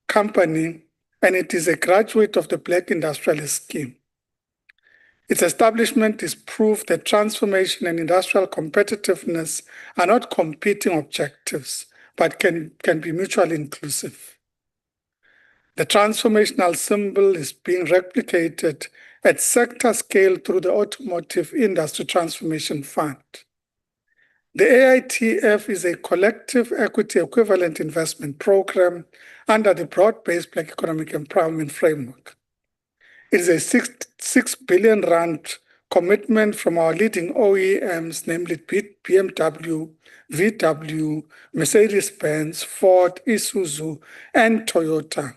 company, and it is a graduate of the Black Industrialist Scheme. Its establishment is proof that transformation and industrial competitiveness are not competing objectives, but can be mutually inclusive. The transformational symbol is being replicated at sector scale through the Automotive Industry Transformation Fund. The AITF is a collective equity equivalent investment program under the broad-based Black Economic Empowerment Framework. It is a 6 billion rand commitment from our leading OEMs, namely BMW, VW, Mercedes-Benz, Ford, Isuzu, and Toyota,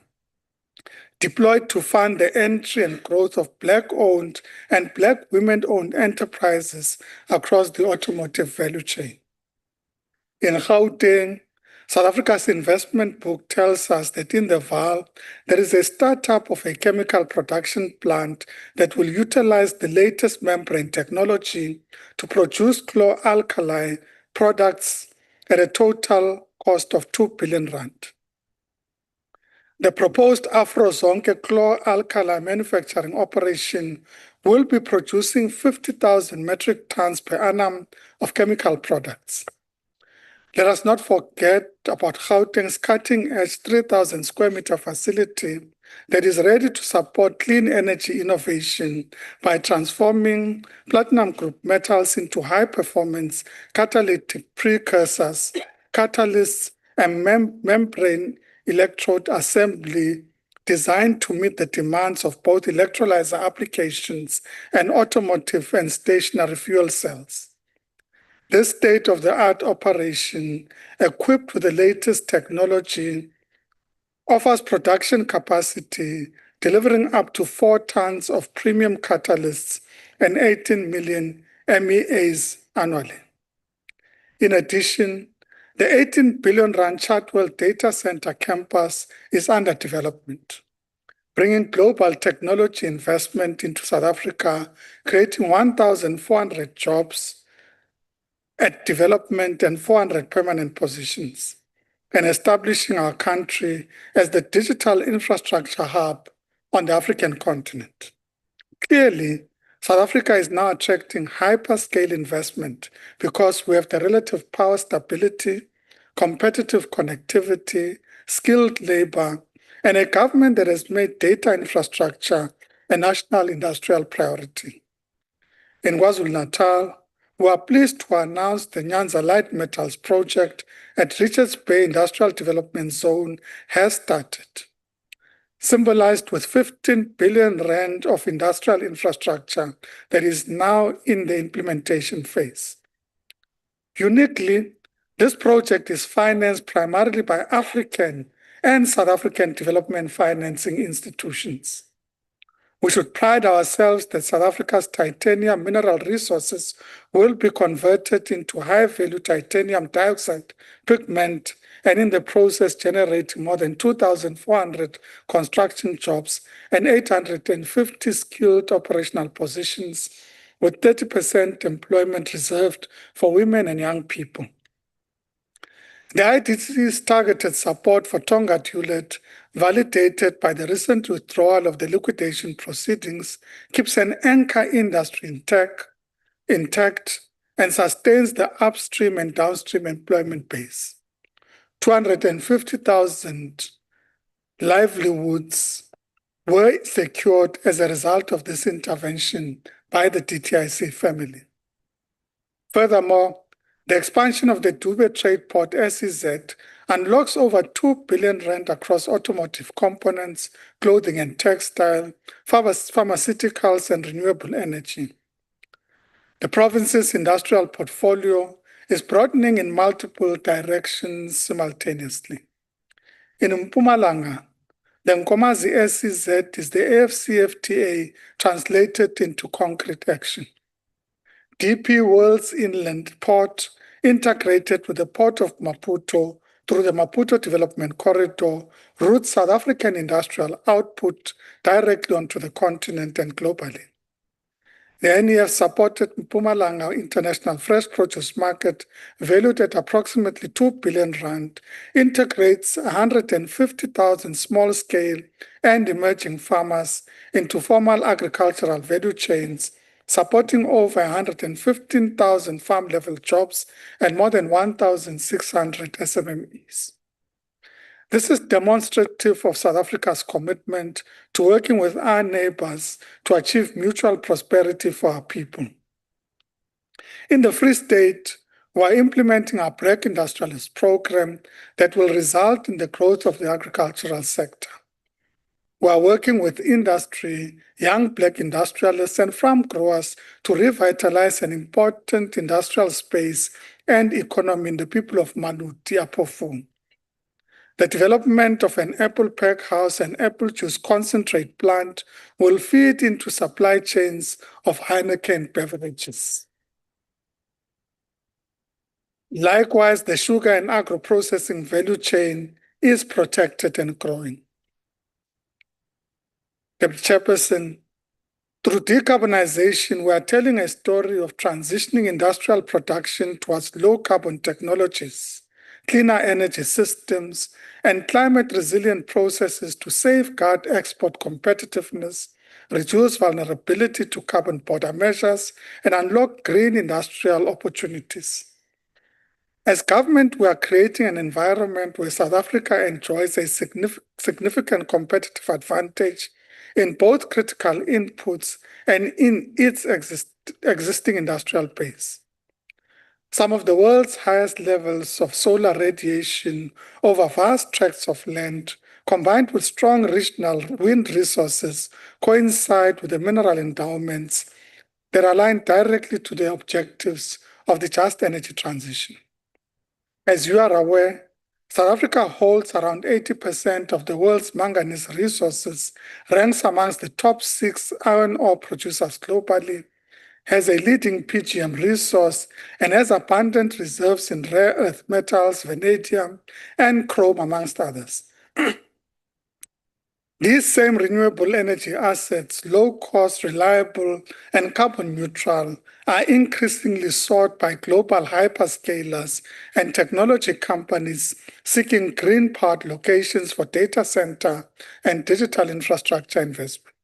deployed to fund the entry and growth of Black-owned and Black women-owned enterprises across the automotive value chain. In Gauteng, South Africa's investment book tells us that in the Vaal, there is a startup of a chemical production plant that will utilize the latest membrane technology to produce chlor-alkali products at a total cost of 2 billion rand. The proposed Afrozonke chlor-alkali manufacturing operation will be producing 50,000 metric tons per annum of chemical products. Let us not forget about Gauteng's cutting-edge 3,000 square meter facility that is ready to support clean energy innovation by transforming platinum group metals into high-performance catalytic precursors, catalysts, and membrane electrode assembly designed to meet the demands of both electrolyzer applications and automotive and stationary fuel cells. This state-of-the-art operation, equipped with the latest technology, offers production capacity, delivering up to 4 tons of premium catalysts and 18 million MEAs annually. In addition, the 18 billion rand Chartwell data center campus is under development, bringing global technology investment into South Africa, creating 1,400 jobs at development and 400 permanent positions, and establishing our country as the digital infrastructure hub on the African continent. Clearly, South Africa is now attracting hyperscale investment because we have the relative power stability, competitive connectivity, skilled labor, and a government that has made data infrastructure a national industrial priority. In KwaZulu-Natal, we are pleased to announce the Nyanza Light Metals project at Richards Bay Industrial Development Zone has started, symbolized with 15 billion rand of industrial infrastructure that is now in the implementation phase. Uniquely, this project is financed primarily by African and South African development financing institutions. We should pride ourselves that South Africa's titanium mineral resources will be converted into high-value titanium dioxide pigment and in the process generating more than 2,400 construction jobs and 850 skilled operational positions, with 30% employment reserved for women and young people. The IDC's targeted support for Tonga Tulet, validated by the recent withdrawal of the liquidation proceedings, keeps an anchor industry intact and sustains the upstream and downstream employment base. 250,000 livelihoods were secured as a result of this intervention by the DTIC family. Furthermore, the expansion of the Dube Trade Port SEZ unlocks over 2 billion rand across automotive components, clothing and textile, pharmaceuticals and renewable energy. The province's industrial portfolio is broadening in multiple directions simultaneously. In Mpumalanga, the Nkomazi SEZ is the AFCFTA translated into concrete action. DP World's inland port, integrated with the port of Maputo through the Maputo Development Corridor, routes South African industrial output directly onto the continent and globally. The NEF supported Mpumalanga International Fresh Produce Market, valued at approximately 2 billion rand, integrates 150,000 small-scale and emerging farmers into formal agricultural value chains, supporting over 115,000 farm-level jobs and more than 1,600 SMMEs. This is demonstrative of South Africa's commitment to working with our neighbors to achieve mutual prosperity for our people. In the Free State, we are implementing our Black Industrialist program that will result in the growth of the agricultural sector. We are working with industry, young Black industrialists and farm growers to revitalize an important industrial space and economy in the people of Maluti, Apofu. The development of an apple pack house and apple juice concentrate plant will feed into supply chains of Heineken beverages. Likewise, the sugar and agro-processing value chain is protected and growing. Deputy Chairperson, through decarbonization, we are telling a story of transitioning industrial production towards low-carbon technologies, cleaner energy systems, and climate-resilient processes to safeguard export competitiveness, reduce vulnerability to carbon border measures, and unlock green industrial opportunities. As government, we are creating an environment where South Africa enjoys a significant competitive advantage in both critical inputs and in its existing industrial base. Some of the world's highest levels of solar radiation over vast tracts of land, combined with strong regional wind resources, coincide with the mineral endowments that align directly to the objectives of the just energy transition. As you are aware, South Africa holds around 80% of the world's manganese resources, ranks amongst the top 6 iron ore producers globally, has a leading PGM resource, and has abundant reserves in rare earth metals, vanadium, and chrome, amongst others. These same renewable energy assets, low cost, reliable, and carbon neutral, are increasingly sought by global hyperscalers and technology companies seeking green powered locations for data center and digital infrastructure investment.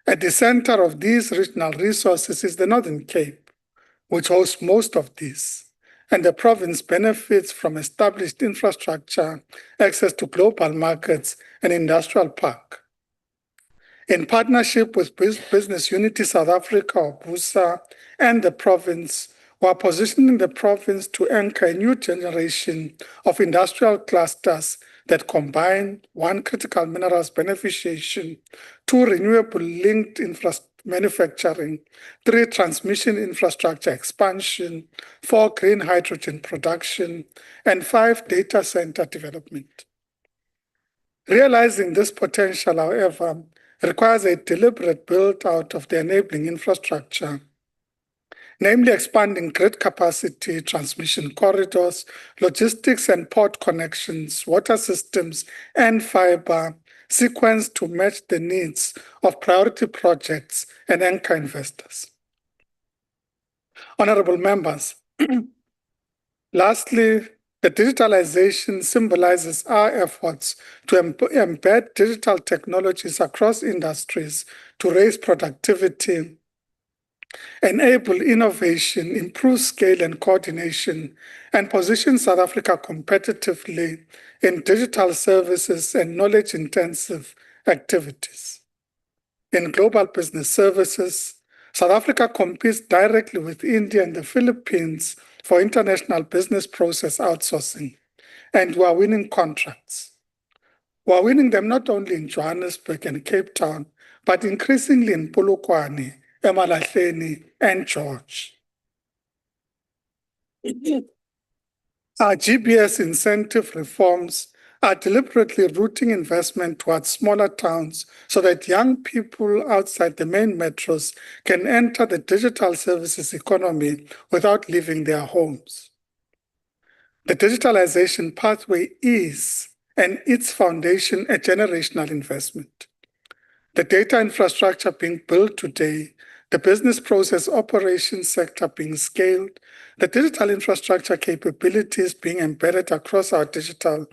At the center of these regional resources is the Northern Cape, which hosts most of these, and the province benefits from established infrastructure, access to global markets, and industrial park. In partnership with Business Unity South Africa, or BUSA, and the province, we are positioning the province to anchor a new generation of industrial clusters that combine 1, critical minerals beneficiation, 2, renewable linked manufacturing, 3, transmission infrastructure expansion, 4, green hydrogen production, and 5, data center development. Realizing this potential, however, requires a deliberate build-out of the enabling infrastructure, namely expanding grid capacity, transmission corridors, logistics and port connections, water systems, and fiber, sequenced to match the needs of priority projects and anchor investors. Honorable members, lastly, the digitalization symbolizes our efforts to embed digital technologies across industries to raise productivity, enable innovation, improve scale and coordination, and position South Africa competitively in digital services and knowledge-intensive activities. In global business services, South Africa competes directly with India and the Philippines for international business process outsourcing, and we are winning contracts. We are winning them not only in Johannesburg and Cape Town, but increasingly in Polokwane, Emalahleni, and George. Our GBS incentive reforms are deliberately routing investment towards smaller towns so that young people outside the main metros can enter the digital services economy without leaving their homes. The digitalization pathway is, and its foundation, a generational investment. The data infrastructure being built today, the business process operations sector being scaled, the digital infrastructure capabilities being embedded across our digital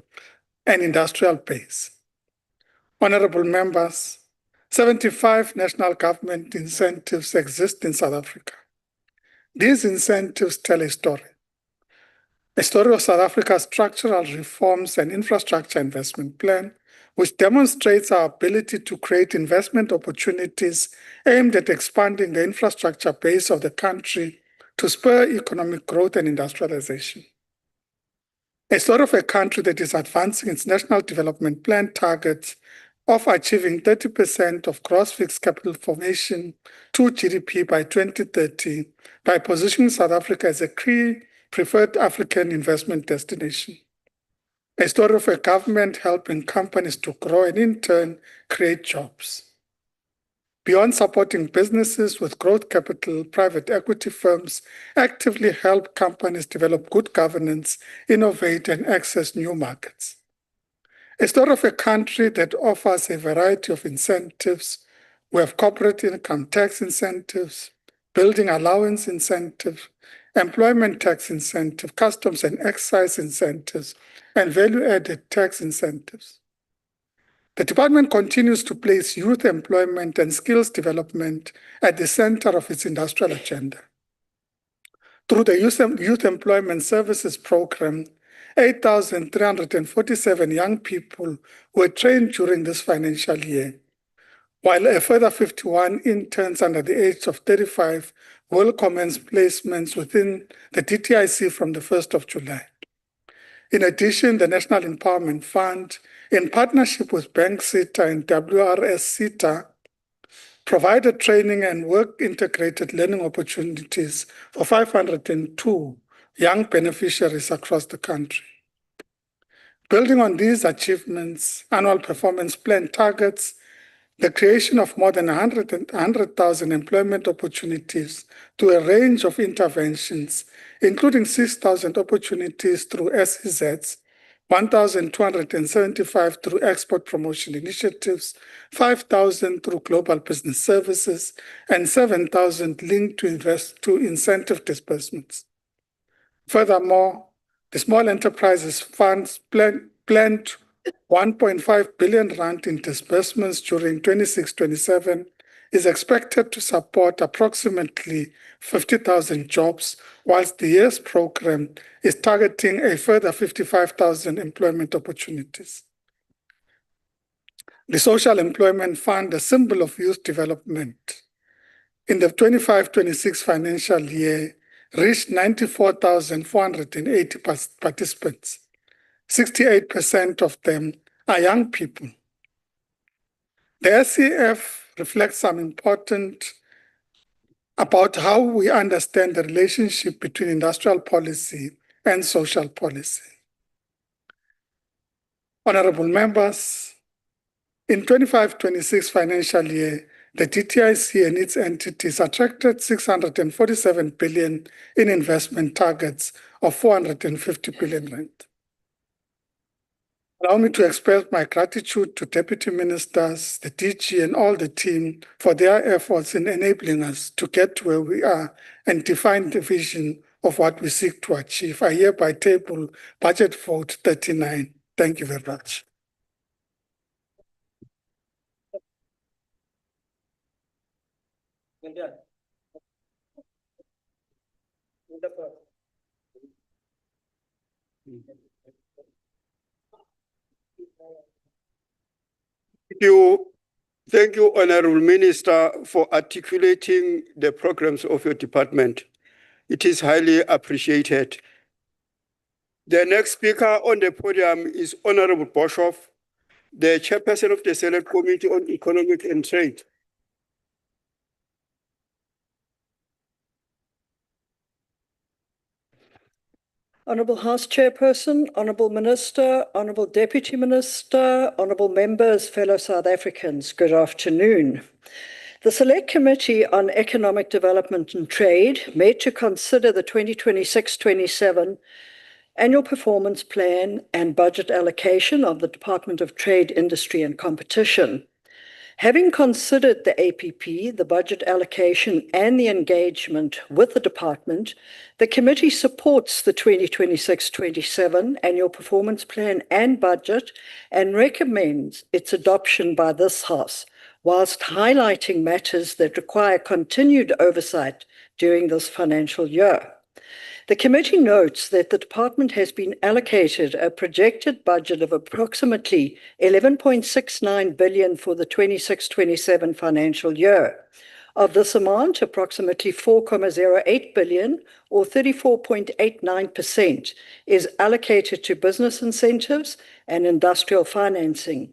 and industrial base. Honorable members, 75 national government incentives exist in South Africa. These incentives tell a story of South Africa's structural reforms and infrastructure investment plan, which demonstrates our ability to create investment opportunities aimed at expanding the infrastructure base of the country to spur economic growth and industrialization. A story of a country that is advancing its national development plan targets of achieving 30% of gross fixed capital formation to GDP by 2030 by positioning South Africa as a key preferred African investment destination. A story of a government helping companies to grow and in turn create jobs. Beyond supporting businesses with growth capital, private equity firms actively help companies develop good governance, innovate, and access new markets. A story of a country that offers a variety of incentives. We have corporate income tax incentives, building allowance incentives, employment tax incentive, customs and excise incentives, and value-added tax incentives. The department continues to place youth employment and skills development at the center of its industrial agenda. Through the Youth Employment Services Program, 8,347 young people were trained during this financial year, while a further 51 interns under the age of 35 will commence placements within the DTIC from the 1st of July. In addition, the National Empowerment Fund, in partnership with Bank SETA and WRS SETA, provided training and work-integrated learning opportunities for 502 young beneficiaries across the country. Building on these achievements, annual performance plan targets the creation of more than 100,000 employment opportunities through a range of interventions, including 6,000 opportunities through SEZs, 1,275 through export promotion initiatives, 5,000 through global business services, and 7,000 linked to incentive disbursements. Furthermore, the Small Enterprises Funds planned 1.5 billion rand in disbursements during 26-27 is expected to support approximately 50,000 jobs, whilst the year's program is targeting a further 55,000 employment opportunities. The Social Employment Fund, a symbol of youth development, in the 25-26 financial year, reached 94,480 participants. 68% of them are young people. The SEF reflects some important about how we understand the relationship between industrial policy and social policy. Honorable members, in 25-26 financial year, the DTIC and its entities attracted 647 billion in investment targets of 450 billion rand. Allow me to express my gratitude to Deputy Ministers, the DG, and all the team for their efforts in enabling us to get to where we are and define the vision of what we seek to achieve. I hereby table Budget Vote 39. Thank you very much. Thank you, Honorable Minister, for articulating the programs of your department. It is highly appreciated. The next speaker on the podium is Honorable Boshoff, the Chairperson of the Select Committee on Economic and Trade. Honourable House Chairperson, Honourable Minister, Honourable Deputy Minister, Honourable Members, fellow South Africans, good afternoon. The Select Committee on Economic Development and Trade met to consider the 2026-27 Annual Performance Plan and Budget Allocation of the Department of Trade, Industry and Competition. Having considered the APP, the budget allocation, and the engagement with the department, the committee supports the 2026-27 Annual Performance Plan and Budget and recommends its adoption by this House, whilst highlighting matters that require continued oversight during this financial year. The committee notes that the department has been allocated a projected budget of approximately 11.69 billion for the 26-27 financial year. Of this amount, approximately 4.08 billion, or 34.89%, is allocated to business incentives and industrial financing.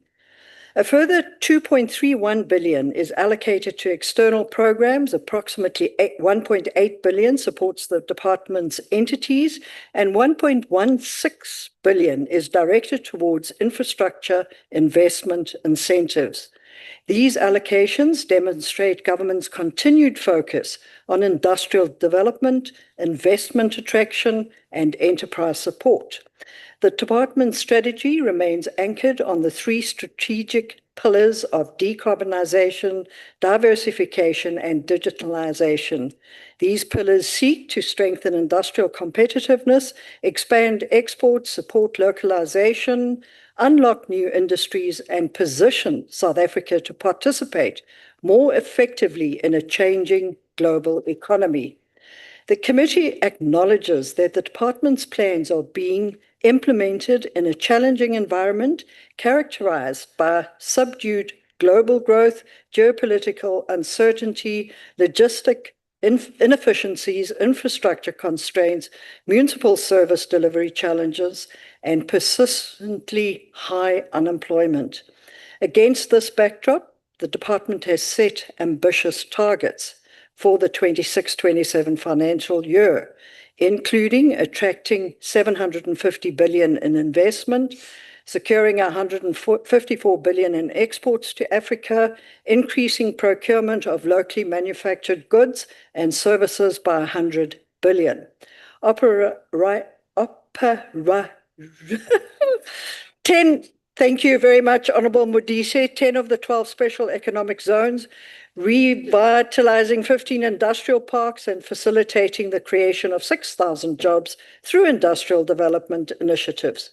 A further 2.31 billion is allocated to external programs. Approximately 1.8 billion supports the department's entities, and 1.16 billion is directed towards infrastructure investment incentives. These allocations demonstrate government's continued focus on industrial development, investment attraction, and enterprise support. The department's strategy remains anchored on the three strategic pillars of decarbonisation, diversification and digitalisation. These pillars seek to strengthen industrial competitiveness, expand exports, support localisation, unlock new industries and position South Africa to participate more effectively in a changing global economy. The committee acknowledges that the department's plans are being implemented in a challenging environment characterized by subdued global growth, geopolitical uncertainty, logistic inefficiencies, infrastructure constraints, municipal service delivery challenges, and persistently high unemployment. Against this backdrop, the department has set ambitious targets for the 26-27 financial year, including attracting 750 billion in investment, securing 154 billion in exports to Africa, increasing procurement of locally manufactured goods and services by 100 billion. 10, thank you very much, Honourable Modise. 10 of the 12 special economic zones, revitalizing 15 industrial parks and facilitating the creation of 6,000 jobs through industrial development initiatives.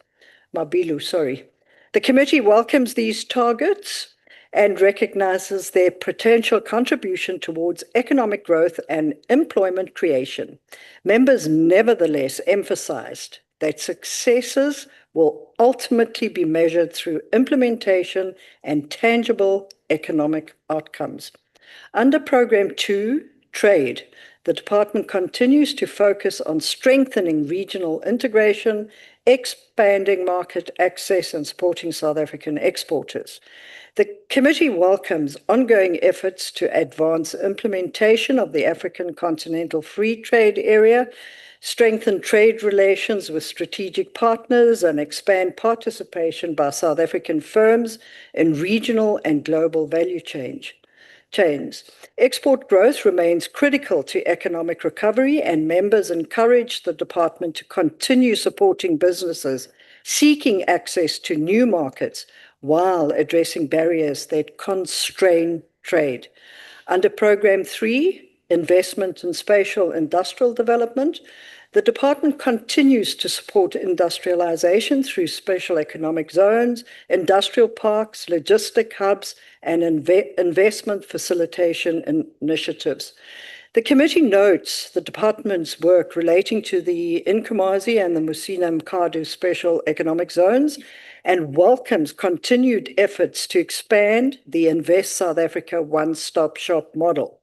Mabilu, sorry. The committee welcomes these targets and recognizes their potential contribution towards economic growth and employment creation. Members nevertheless emphasized that successes will ultimately be measured through implementation and tangible economic outcomes. Under Programme 2, Trade, the department continues to focus on strengthening regional integration, expanding market access, and supporting South African exporters. The committee welcomes ongoing efforts to advance implementation of the African Continental Free Trade Area, strengthen trade relations with strategic partners, and expand participation by South African firms in regional and global value chains. Export growth remains critical to economic recovery, and members encourage the department to continue supporting businesses seeking access to new markets while addressing barriers that constrain trade. Under Programme 3, Investment in Spatial Industrial Development, the department continues to support industrialization through special economic zones, industrial parks, logistic hubs, and investment facilitation initiatives. The committee notes the department's work relating to the Nkomazi and the Musina Mkadu special economic zones and welcomes continued efforts to expand the Invest South Africa one-stop shop model.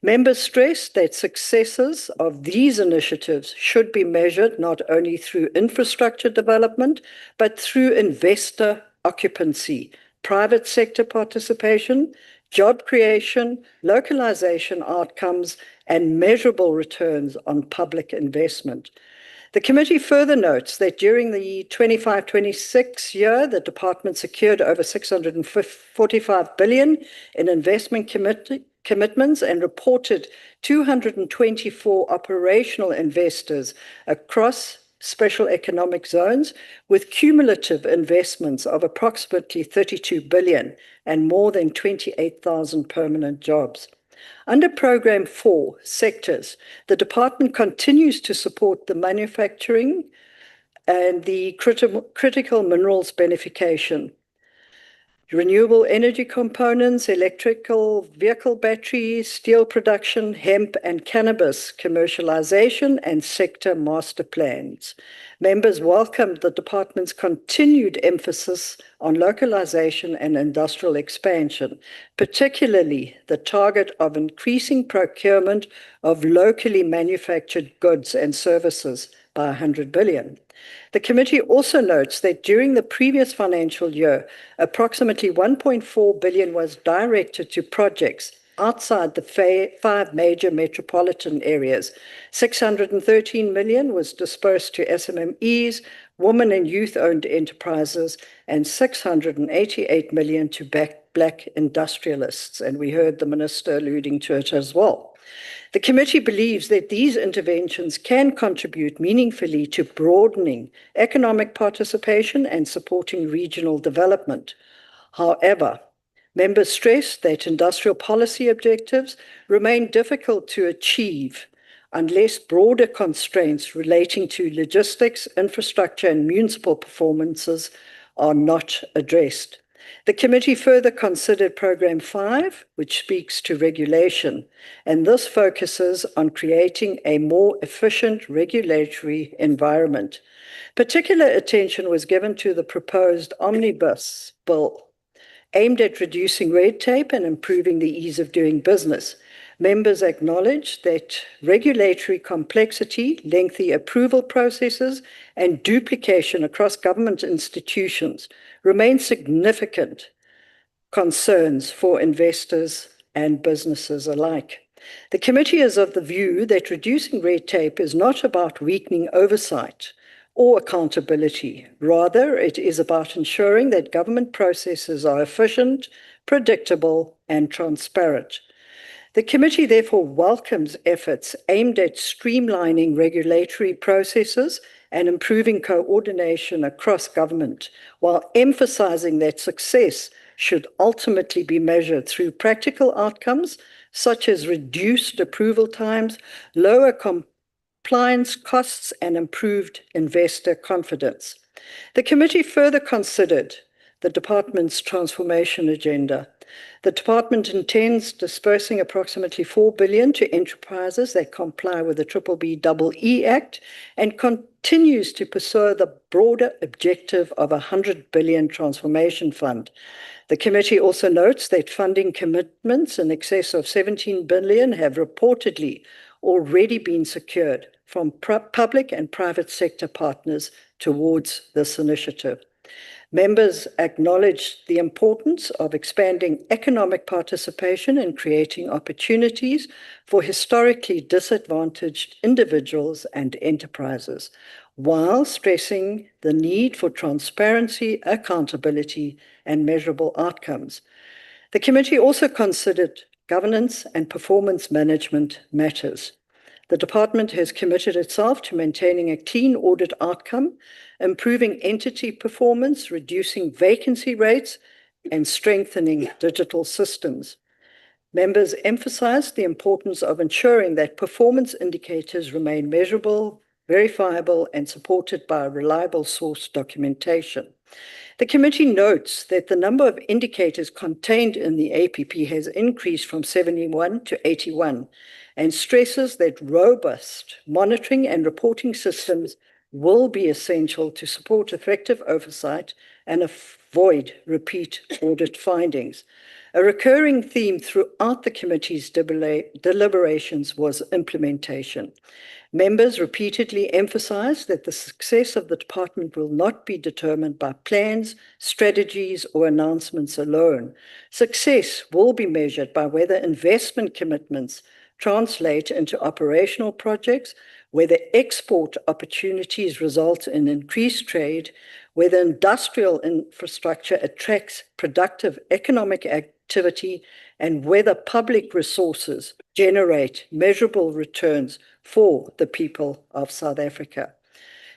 Members stressed that successes of these initiatives should be measured not only through infrastructure development, but through investor occupancy, private sector participation, job creation, localization outcomes, and measurable returns on public investment. The committee further notes that during the 25-26 year, the department secured over 645 billion in investment commitments and reported 224 operational investors across special economic zones with cumulative investments of approximately 32 billion and more than 28,000 permanent jobs. Under Programme 4, Sectors, the department continues to support the manufacturing and the critical minerals beneficiation, renewable energy components, electrical vehicle batteries, steel production, hemp and cannabis commercialization, and sector master plans. Members welcomed the department's continued emphasis on localization and industrial expansion, particularly the target of increasing procurement of locally manufactured goods and services by 100 billion. The committee also notes that during the previous financial year, approximately 1.4 billion was directed to projects outside the 5 major metropolitan areas. 613 million was dispersed to SMMEs, women and youth-owned enterprises, and 688 million to black industrialists. And we heard the minister alluding to it as well. The committee believes that these interventions can contribute meaningfully to broadening economic participation and supporting regional development. However, Members stressed that industrial policy objectives remain difficult to achieve unless broader constraints relating to logistics, infrastructure, and municipal performances are not addressed. The committee further considered Programme 5, which speaks to regulation, and this focuses on creating a more efficient regulatory environment. Particular attention was given to the proposed omnibus bill, aimed at reducing red tape and improving the ease of doing business. Members acknowledged that regulatory complexity, lengthy approval processes, and duplication across government institutions remain significant concerns for investors and businesses alike. The committee is of the view that reducing red tape is not about weakening oversight or accountability. Rather, it is about ensuring that government processes are efficient, predictable, and transparent. The committee therefore welcomes efforts aimed at streamlining regulatory processes and improving coordination across government, while emphasizing that success should ultimately be measured through practical outcomes such as reduced approval times, lower compliance costs, and improved investor confidence. The committee further considered the department's transformation agenda. The department intends dispersing approximately 4 billion to enterprises that comply with the BBBEE Act and continues to pursue the broader objective of a 100 billion transformation fund. The committee also notes that funding commitments in excess of 17 billion have reportedly already been secured from public and private sector partners towards this initiative. Members acknowledged the importance of expanding economic participation and creating opportunities for historically disadvantaged individuals and enterprises, while stressing the need for transparency, accountability, and measurable outcomes. The committee also considered governance and performance management matters. The department has committed itself to maintaining a clean audit outcome, improving entity performance, reducing vacancy rates, and strengthening digital systems. Members emphasized the importance of ensuring that performance indicators remain measurable, verifiable, and supported by reliable source documentation. The committee notes that the number of indicators contained in the APP has increased from 71 to 81, and stresses that robust monitoring and reporting systems will be essential to support effective oversight and avoid repeat audit findings. A recurring theme throughout the committee's deliberations was implementation. Members repeatedly emphasized that the success of the department will not be determined by plans, strategies, or announcements alone. Success will be measured by whether investment commitments translate into operational projects, whether export opportunities result in increased trade, whether industrial infrastructure attracts productive economic activity, and whether public resources generate measurable returns for the people of South Africa.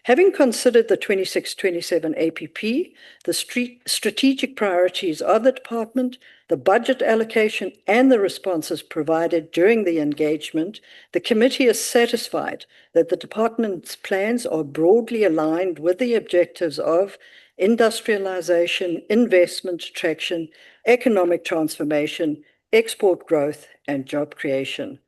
Having considered the 26-27 APP, the strategic priorities of the department, the budget allocation, and the responses provided during the engagement, the committee is satisfied that the department's plans are broadly aligned with the objectives of industrialization, investment attraction, economic transformation, export growth, and job creation.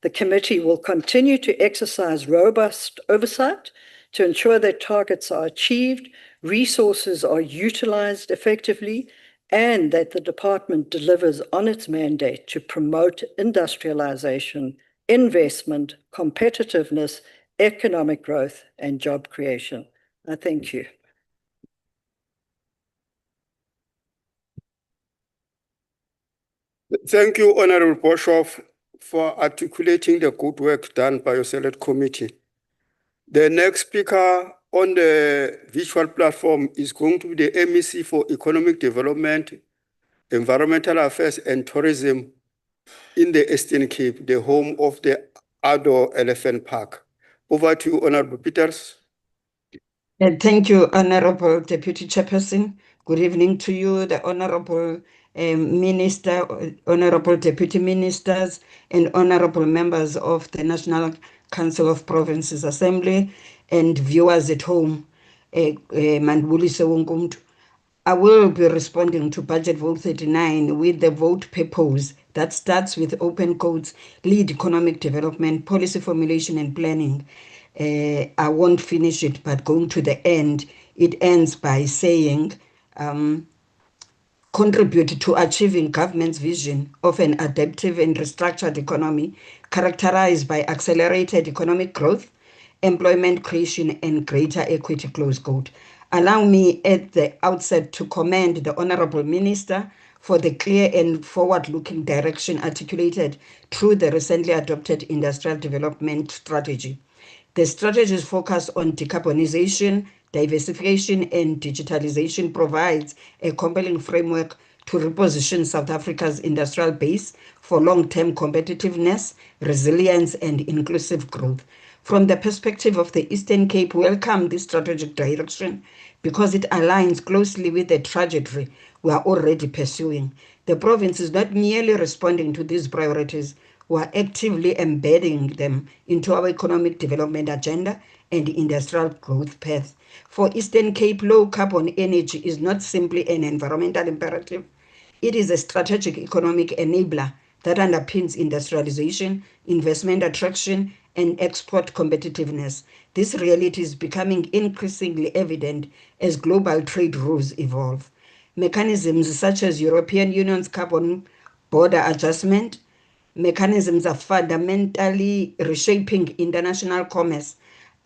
The committee will continue to exercise robust oversight to ensure that targets are achieved, resources are utilized effectively, and that the department delivers on its mandate to promote industrialization, investment, competitiveness, economic growth, and job creation. I thank you. Thank you, Honorable Boshoff, for articulating the good work done by your select committee. The next speaker on the virtual platform is going to be the MEC for Economic Development, Environmental Affairs and Tourism in the Eastern Cape, the home of the Addo Elephant Park. Over to you, Honorable Peters. Thank you, Honorable Deputy Chairperson. Good evening to you, the Honorable Minister, Honorable Deputy Ministers, and Honorable members of the National Council of Provinces Assembly, and viewers at home. Mandibulise wonke umuntu. I will be responding to Budget Vote 39 with the vote purpose that starts with open quotes, lead economic development, policy formulation and planning. I won't finish it, but going to the end, it ends by saying, contribute to achieving government's vision of an adaptive and restructured economy characterized by accelerated economic growth, employment creation, and greater equity, close quote. Allow me at the outset to commend the Honorable Minister for the clear and forward-looking direction articulated through the recently adopted Industrial Development Strategy. The strategy's focus on decarbonization, diversification, and digitalization provides a compelling framework to reposition South Africa's industrial base for long-term competitiveness, resilience, and inclusive growth. From the perspective of the Eastern Cape, we welcome this strategic direction because it aligns closely with the trajectory we are already pursuing. The province is not merely responding to these priorities, we are actively embedding them into our economic development agenda and industrial growth path. For Eastern Cape, low carbon energy is not simply an environmental imperative, it is a strategic economic enabler that underpins industrialization, investment attraction, and export competitiveness. This reality is becoming increasingly evident as global trade rules evolve. Mechanisms such as European Union's carbon border adjustment mechanisms are fundamentally reshaping international commerce.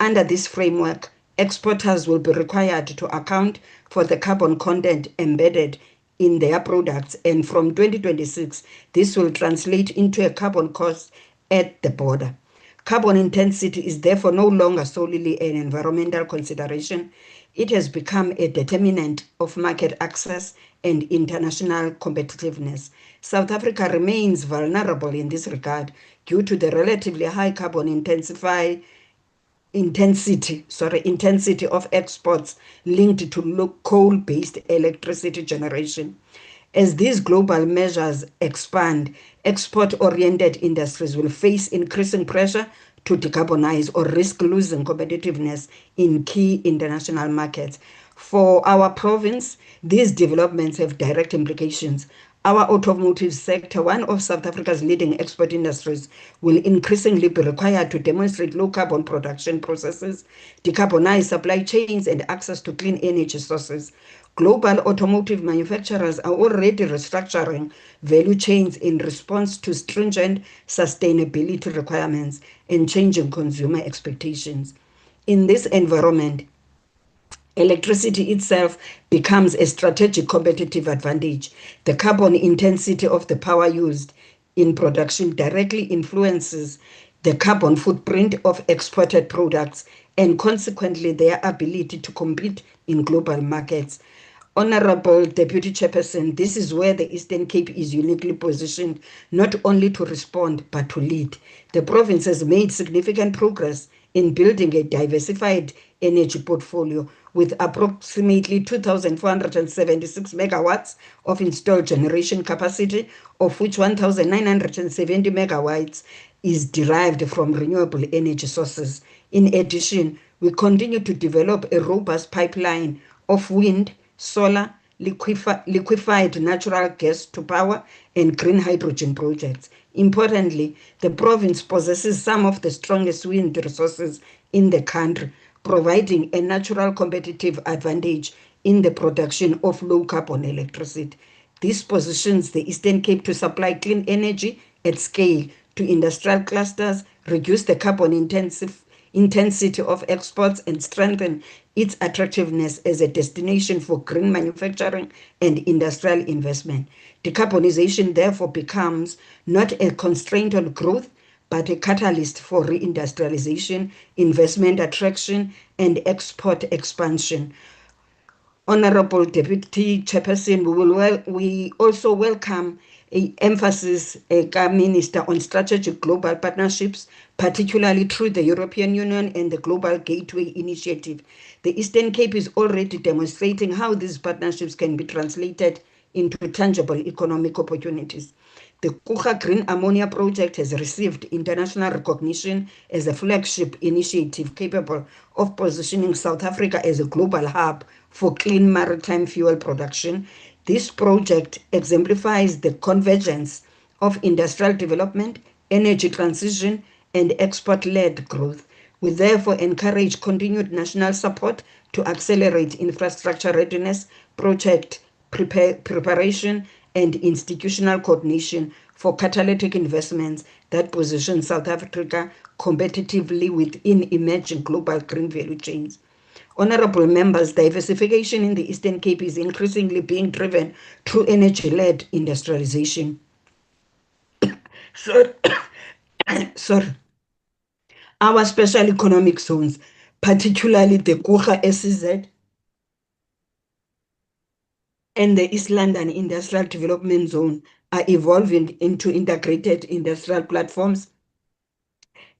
Under this framework, exporters will be required to account for the carbon content embedded in their products, and from 2026, this will translate into a carbon cost at the border. Carbon intensity is therefore no longer solely an environmental consideration. It has become a determinant of market access and international competitiveness. South Africa remains vulnerable in this regard due to the relatively high carbon intensity of exports linked to coal-based electricity generation. As these global measures expand, export-oriented industries will face increasing pressure to decarbonize or risk losing competitiveness in key international markets. For our province, these developments have direct implications. Our automotive sector, one of South Africa's leading export industries, will increasingly be required to demonstrate low carbon production processes, decarbonize supply chains, and access to clean energy sources. Global automotive manufacturers are already restructuring value chains in response to stringent sustainability requirements and changing consumer expectations. In this environment, electricity itself becomes a strategic competitive advantage. The carbon intensity of the power used in production directly influences the carbon footprint of exported products and consequently their ability to compete in global markets. Honorable Deputy Chairperson, this is where the Eastern Cape is uniquely positioned not only to respond but to lead. The province has made significant progress in building a diversified energy portfolio with approximately 2,476 megawatts of installed generation capacity, of which 1,970 megawatts is derived from renewable energy sources. In addition, we continue to develop a robust pipeline of wind, solar, liquefied natural gas to power, and green hydrogen projects. Importantly, the province possesses some of the strongest wind resources in the country, providing a natural competitive advantage in the production of low carbon electricity. This positions the Eastern Cape to supply clean energy at scale to industrial clusters, reduce the carbon intensity of exports, and strengthen its attractiveness as a destination for green manufacturing and industrial investment. Decarbonization therefore becomes not a constraint on growth, but a catalyst for reindustrialization, investment attraction, and export expansion. Honorable Deputy Chairperson, we also welcome an emphasis, Minister, on strategic global partnerships, particularly through the European Union and the Global Gateway Initiative. The Eastern Cape is already demonstrating how these partnerships can be translated into tangible economic opportunities. The Kucha Green Ammonia Project has received international recognition as a flagship initiative capable of positioning South Africa as a global hub for clean maritime fuel production. This project exemplifies the convergence of industrial development, energy transition, and export-led growth. We therefore encourage continued national support to accelerate infrastructure readiness, project preparation, and institutional coordination for catalytic investments that position South Africa competitively within emerging global green value chains. Honorable members, diversification in the Eastern Cape is increasingly being driven through energy-led industrialization. Sorry. Our special economic zones, particularly the Kucha SEZ and the East London Industrial Development Zone, are evolving into integrated industrial platforms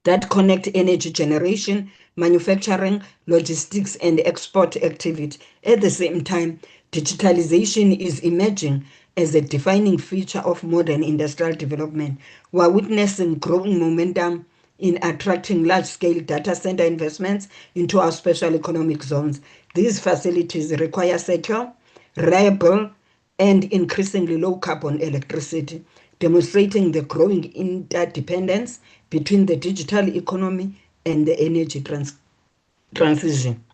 that connect energy generation, manufacturing, logistics, and export activity. At the same time, digitalization is emerging as a defining feature of modern industrial development. We are witnessing growing momentum in attracting large-scale data center investments into our special economic zones. These facilities require secure, reliable, and increasingly low-carbon electricity, demonstrating the growing interdependence between the digital economy and the energy transition.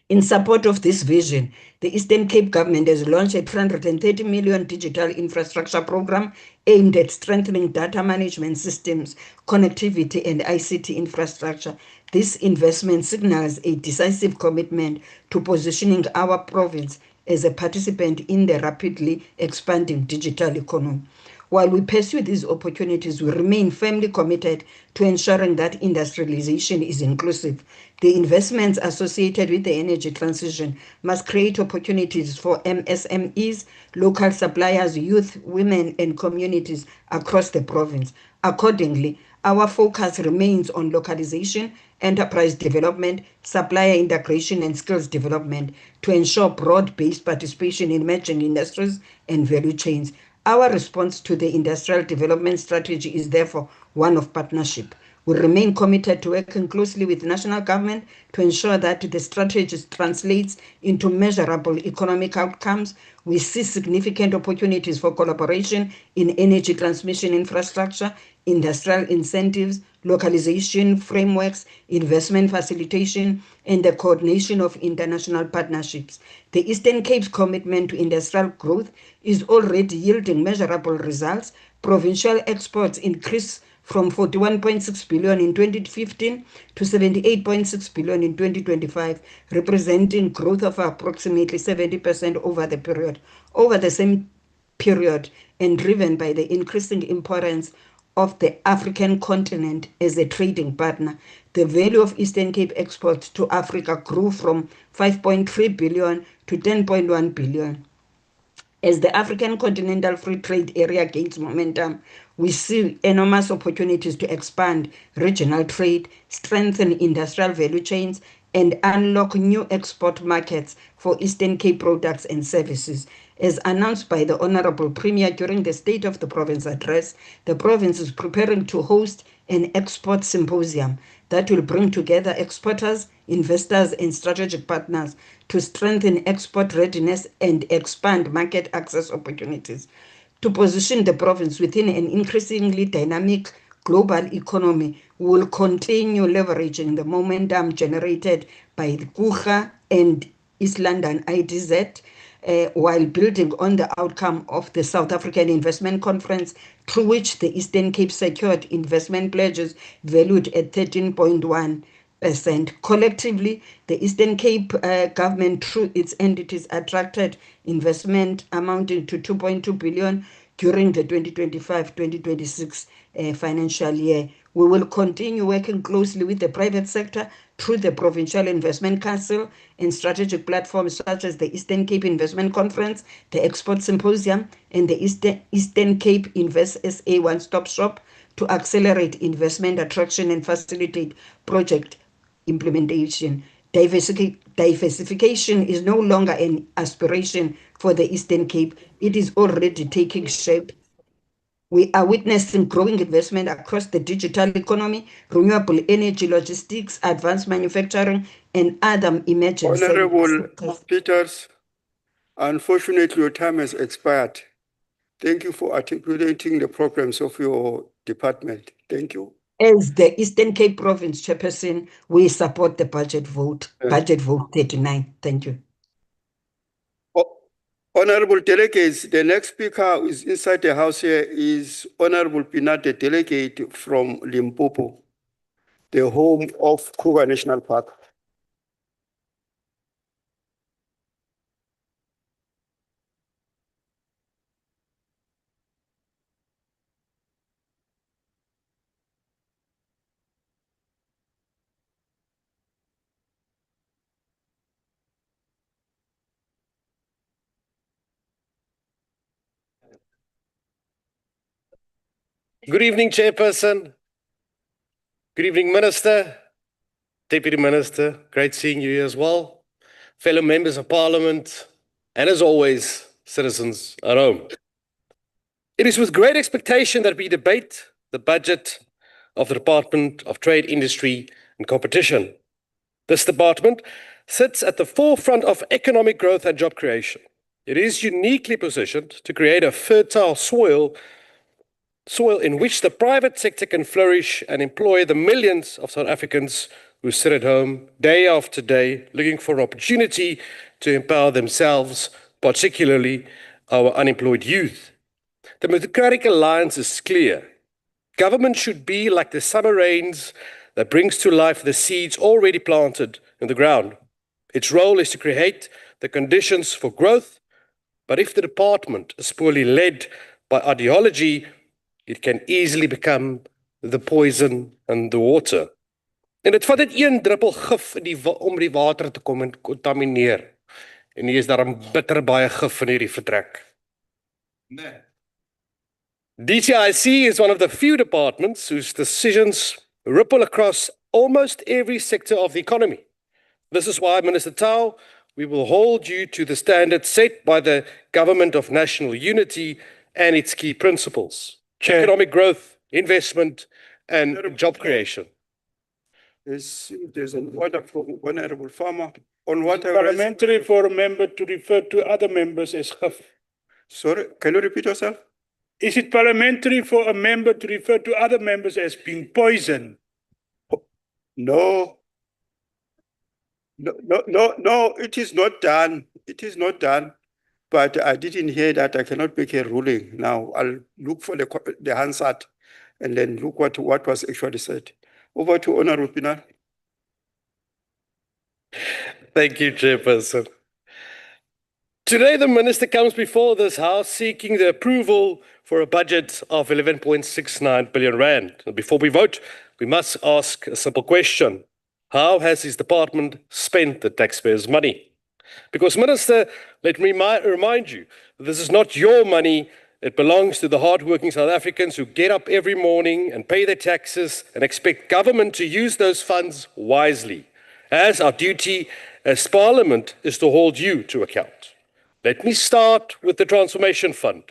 In support of this vision, the Eastern Cape government has launched a 330 million digital infrastructure program aimed at strengthening data management systems, connectivity, and ICT infrastructure. This investment signals a decisive commitment to positioning our province as a participant in the rapidly expanding digital economy. While we pursue these opportunities, we remain firmly committed to ensuring that industrialization is inclusive. The investments associated with the energy transition must create opportunities for MSMEs, local suppliers, youth, women, and communities across the province. Accordingly, our focus remains on localization, enterprise development, supplier integration, and skills development to ensure broad-based participation in emerging industries and value chains. Our response to the industrial development strategy is therefore one of partnership. We remain committed to working closely with national government to ensure that the strategy translates into measurable economic outcomes. We see significant opportunities for collaboration in energy transmission infrastructure, industrial incentives, localization frameworks, investment facilitation, and the coordination of international partnerships. The Eastern Cape's commitment to industrial growth is already yielding measurable results. Provincial exports increased from 41.6 billion in 2015 to 78.6 billion in 2025, representing growth of approximately 70% over the period. Over the same period, and driven by the increasing importance of the African continent as a trading partner, the value of Eastern Cape exports to Africa grew from 5.3 billion to 10.1 billion. As the African Continental Free Trade Area gains momentum, we see enormous opportunities to expand regional trade, strengthen industrial value chains, and unlock new export markets for Eastern Cape products and services. As announced by the Honorable Premier during the State of the Province address, the province is preparing to host an export symposium that will bring together exporters, investors, and strategic partners to strengthen export readiness and expand market access opportunities. To position the province within an increasingly dynamic global economy, we will continue leveraging the momentum generated by the Kucha and East London IDZ, while building on the outcome of the South African Investment Conference, through which the Eastern Cape secured investment pledges valued at 13.1%. Collectively, the Eastern Cape government, through its entities, attracted investment amounting to 2.2 billion during the 2025-2026 financial year. We will continue working closely with the private sector through the Provincial Investment Council and strategic platforms such as the Eastern Cape Investment Conference, the Export Symposium, and the Eastern Cape Invest SA One-Stop Shop to accelerate investment attraction and facilitate project implementation. Diversification is no longer an aspiration for the Eastern Cape. It is already taking shape. We are witnessing growing investment across the digital economy, renewable energy, logistics, advanced manufacturing, and other emerging Honorable sectors. Peters, unfortunately, your time has expired. Thank you for articulating the programs of your department. Thank you. As the Eastern Cape Province Chairperson, we support the budget vote. Budget vote 39. Thank you. Honorable delegates, the next speaker who is inside the house here is Honorable Pinat, the delegate from Limpopo, the home of Kruger National Park. Good evening, Chairperson. Good evening, Minister, Deputy Minister. Great seeing you here as well. Fellow members of Parliament, and as always, citizens at home. It is with great expectation that we debate the budget of the Department of Trade, Industry and Competition. This department sits at the forefront of economic growth and job creation. It is uniquely positioned to create a fertile soil in which the private sector can flourish and employ the millions of South Africans who sit at home day after day looking for an opportunity to empower themselves, particularly our unemployed youth. The Democratic Alliance is clear. Government should be like the summer rains that brings to life the seeds already planted in the ground. Its role is to create the conditions for growth, but if the department is poorly led by ideology, it can easily become the poison in the water. En dit vat net een druppel gif om die water te kom en contamineer. En hier is daar 'n bitter baie gif in hierdie vertrek. Nee. DTIC is one of the few departments whose decisions ripple across almost every sector of the economy. This is why, Minister Tau, we will hold you to the standards set by the Government of National Unity and its key principles. Economic growth, investment, and job creation. There's an order from Honorable Farmer on what Parliamentary for a member to refer to other members as gif. Sorry, can you repeat yourself? Is it parliamentary for a member to refer to other members as being poison? No. No, it is not done. It is not done. But I didn't hear that. I cannot make a ruling now. I'll look for the Hansard and then look what was actually said. Over to Honorable Pinar. Thank you, Chairperson. Today, the Minister comes before this House seeking the approval for a budget of 11.69 billion rand. And before we vote, we must ask a simple question. How has his department spent the taxpayers' money? Because, Minister, let me remind you, this is not your money. It belongs to the hardworking South Africans who get up every morning and pay their taxes and expect government to use those funds wisely, as our duty as Parliament is to hold you to account. Let me start with the Transformation Fund,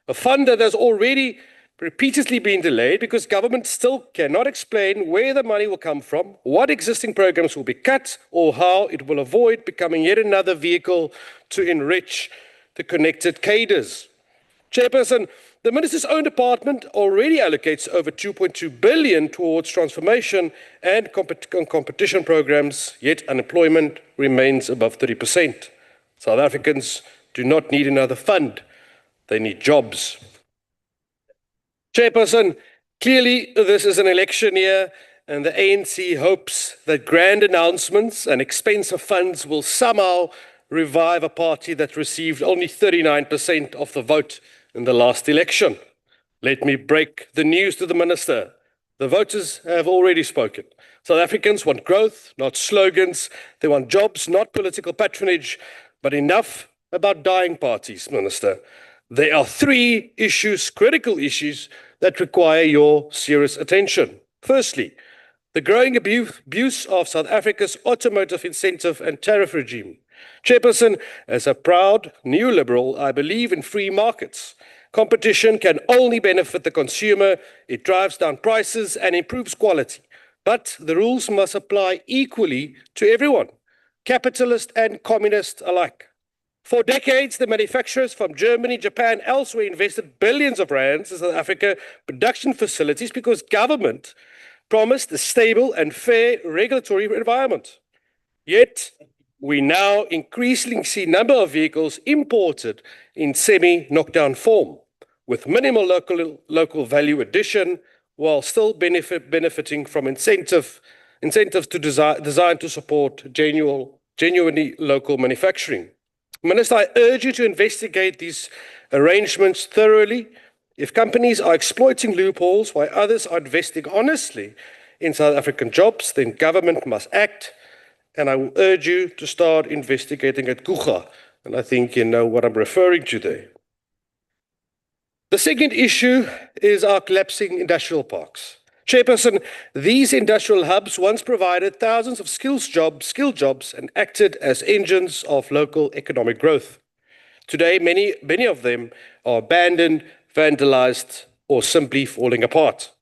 a fund that has already repeatedly been delayed because government still cannot explain where the money will come from, what existing programs will be cut, or how it will avoid becoming yet another vehicle to enrich the connected cadres. Chairperson, the Minister's own department already allocates over 2.2 billion towards transformation and competition programs, yet unemployment remains above 30%. South Africans do not need another fund, they need jobs. Chairperson, clearly this is an election year and the ANC hopes that grand announcements and expensive funds will somehow revive a party that received only 39% of the vote in the last election. Let me break the news to the Minister. The voters have already spoken. South Africans want growth, not slogans. They want jobs, not political patronage. But enough about dying parties, Minister. There are three issues, critical issues, that require your serious attention. Firstly, the growing abuse of South Africa's automotive incentive and tariff regime. Chairperson, as a proud neoliberal, I believe in free markets. Competition can only benefit the consumer. It drives down prices and improves quality. But the rules must apply equally to everyone, capitalist and communist alike. For decades, the manufacturers from Germany, Japan, elsewhere invested billions of rands in South Africa production facilities because government promised a stable and fair regulatory environment. Yet, we now increasingly see a number of vehicles imported in semi-knockdown form, with minimal local value addition, while still benefiting from incentives designed to support genuinely local manufacturing. Minister, I urge you to investigate these arrangements thoroughly. If companies are exploiting loopholes while others are investing honestly in South African jobs, then government must act. And I will urge you to start investigating at Guga. And I think you know what I'm referring to there. The second issue is our collapsing industrial parks. Chairperson, these industrial hubs once provided thousands of skilled jobs and acted as engines of local economic growth. Today, many of them are abandoned, vandalized, or simply falling apart.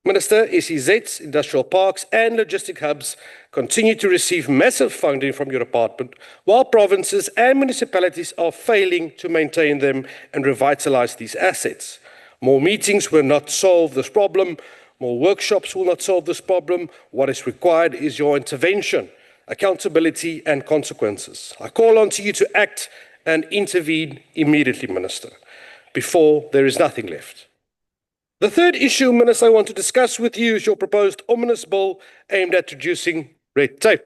Minister, SEZ's industrial parks and logistic hubs continue to receive massive funding from your department, while provinces and municipalities are failing to maintain them and revitalize these assets. More meetings will not solve this problem. More workshops will not solve this problem. What is required is your intervention, accountability, and consequences. I call on you to act and intervene immediately, Minister, before there is nothing left. The third issue, Minister, I want to discuss with you is your proposed omnibus bill aimed at reducing red tape.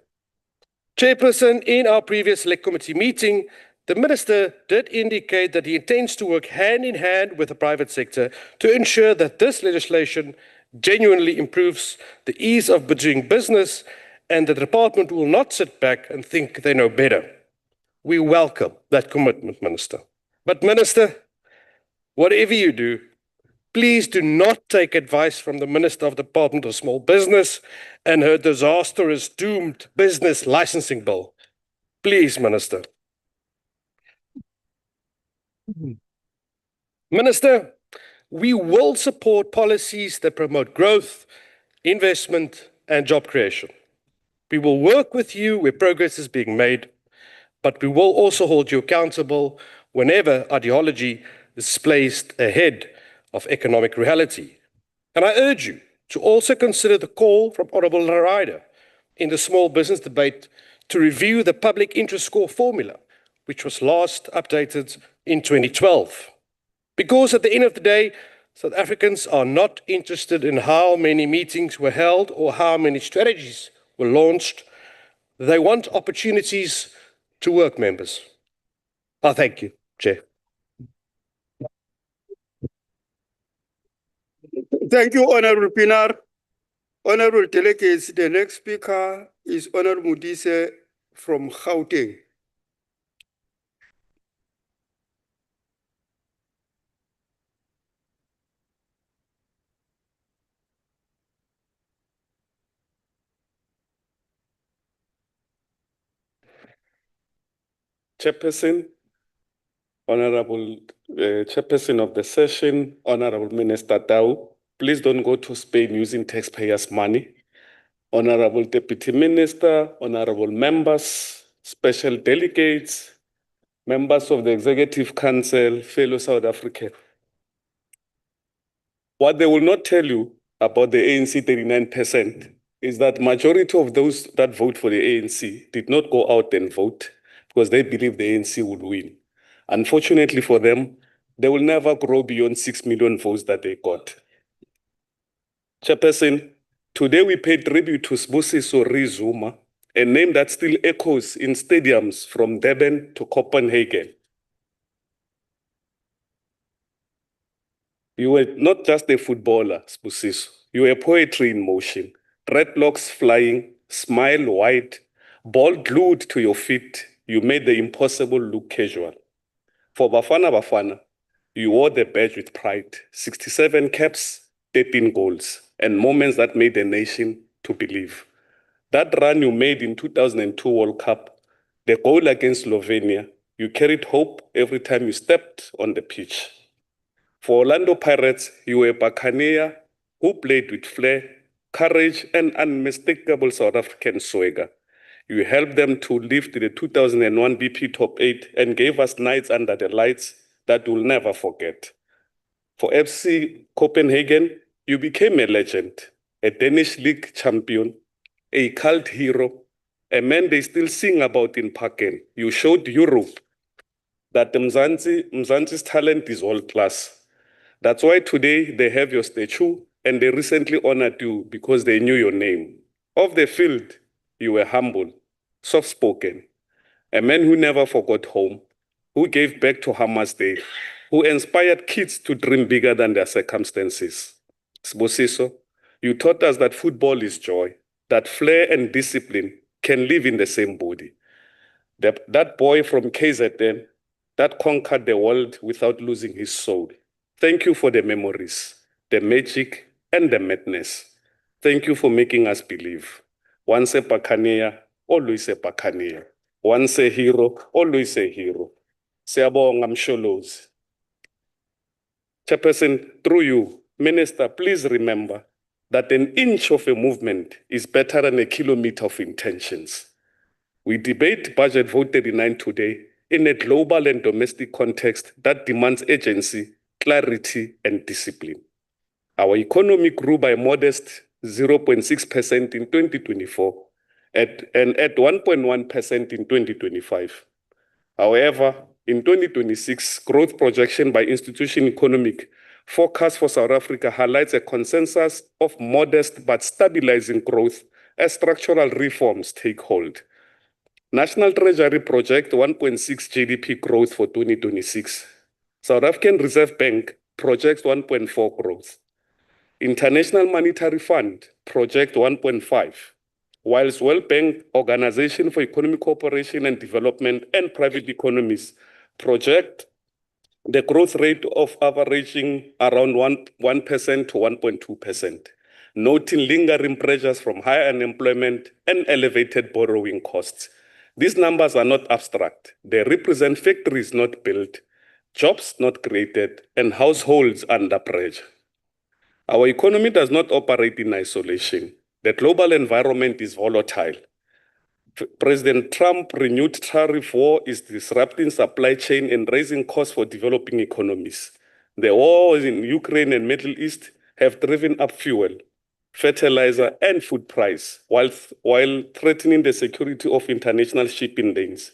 Chairperson, in our previous Select Committee meeting, the Minister did indicate that he intends to work hand in hand with the private sector to ensure that this legislation genuinely improves the ease of doing business and the department will not sit back and think they know better. We welcome that commitment, Minister. But Minister, whatever you do, please do not take advice from the Minister of the Department of Small Business and her disastrous doomed business licensing bill. Please, Minister. Minister, we will support policies that promote growth, investment, and job creation. We will work with you where progress is being made, but we will also hold you accountable whenever ideology is placed ahead of economic reality. And I urge you to also consider the call from Honourable Ryder in the small business debate to review the public interest score formula, which was last updated in 2012. Because at the end of the day, South Africans are not interested in how many meetings were held or how many strategies were launched. They want opportunities to work, members. I thank you, Chair. Thank you, Honorable Pinar. Honorable delegates, the next speaker is Honorable Mudise from Gauteng. Chairperson, Honorable Chairperson of the session, Honorable Minister Tau, please don't go to Spain using taxpayers' money. Honorable Deputy Minister, Honorable members, special delegates, members of the Executive Council, fellow South Africans. What they will not tell you about the ANC 39% is that majority of those that vote for the ANC did not go out and vote because they believe the ANC would win. Unfortunately for them, they will never grow beyond 6 million votes that they got. Chairperson, today we pay tribute to Sbusiso Rizuma, a name that still echoes in stadiums from Durban to Copenhagen. You were not just a footballer, Sbusiso. You were poetry in motion, dreadlocks flying, smile wide, ball glued to your feet. You made the impossible look casual. For Bafana Bafana, you wore the badge with pride, 67 caps, 13 goals, and moments that made the nation to believe. That run you made in 2002 World Cup, the goal against Slovenia, you carried hope every time you stepped on the pitch. For Orlando Pirates, you were a Buccaneer who played with flair, courage, and unmistakable South African swagger. You helped them to lift the 2001 BP Top 8 and gave us nights under the lights that we'll never forget. For FC Copenhagen, you became a legend, a Danish league champion, a cult hero, a man they still sing about in Parken. You showed Europe that Mzansi's talent is world class. That's why today they have your statue and they recently honored you because they knew your name. Off the field, you were humble, soft-spoken, a man who never forgot home, who gave back to Hamas Day, who inspired kids to dream bigger than their circumstances. Sbosiso, you taught us that football is joy, that flair and discipline can live in the same body. That boy from KZN that conquered the world without losing his soul. Thank you for the memories, the magic, and the madness. Thank you for making us believe. Once a Buccaneer, always a Buccaneer. Once a hero, always a hero. Siyabonga Msholozi. Chairperson, through you, Minister, please remember that an inch of a movement is better than a kilometer of intentions. We debate budget vote 39 today in a global and domestic context that demands agency, clarity, and discipline. Our economy grew by a modest 0.6% in 2024 and at 1.1% in 2025. However, in 2026, growth projection by Institution Economic forecast for South Africa highlights a consensus of modest but stabilizing growth as structural reforms take hold. National Treasury project 1.6 GDP growth for 2026. South African Reserve Bank projects 1.4 growth. International Monetary Fund project 1.5, whilst World Bank, Organization for Economic Cooperation and Development, and private economies project the growth rate of averaging around 1% to 1.2%, noting lingering pressures from higher unemployment and elevated borrowing costs. These numbers are not abstract. They represent factories not built, jobs not created, and households under pressure. Our economy does not operate in isolation. The global environment is volatile. President Trump's renewed tariff war is disrupting supply chain and raising costs for developing economies. The wars in Ukraine and Middle East have driven up fuel, fertilizer, and food price, while threatening the security of international shipping lanes.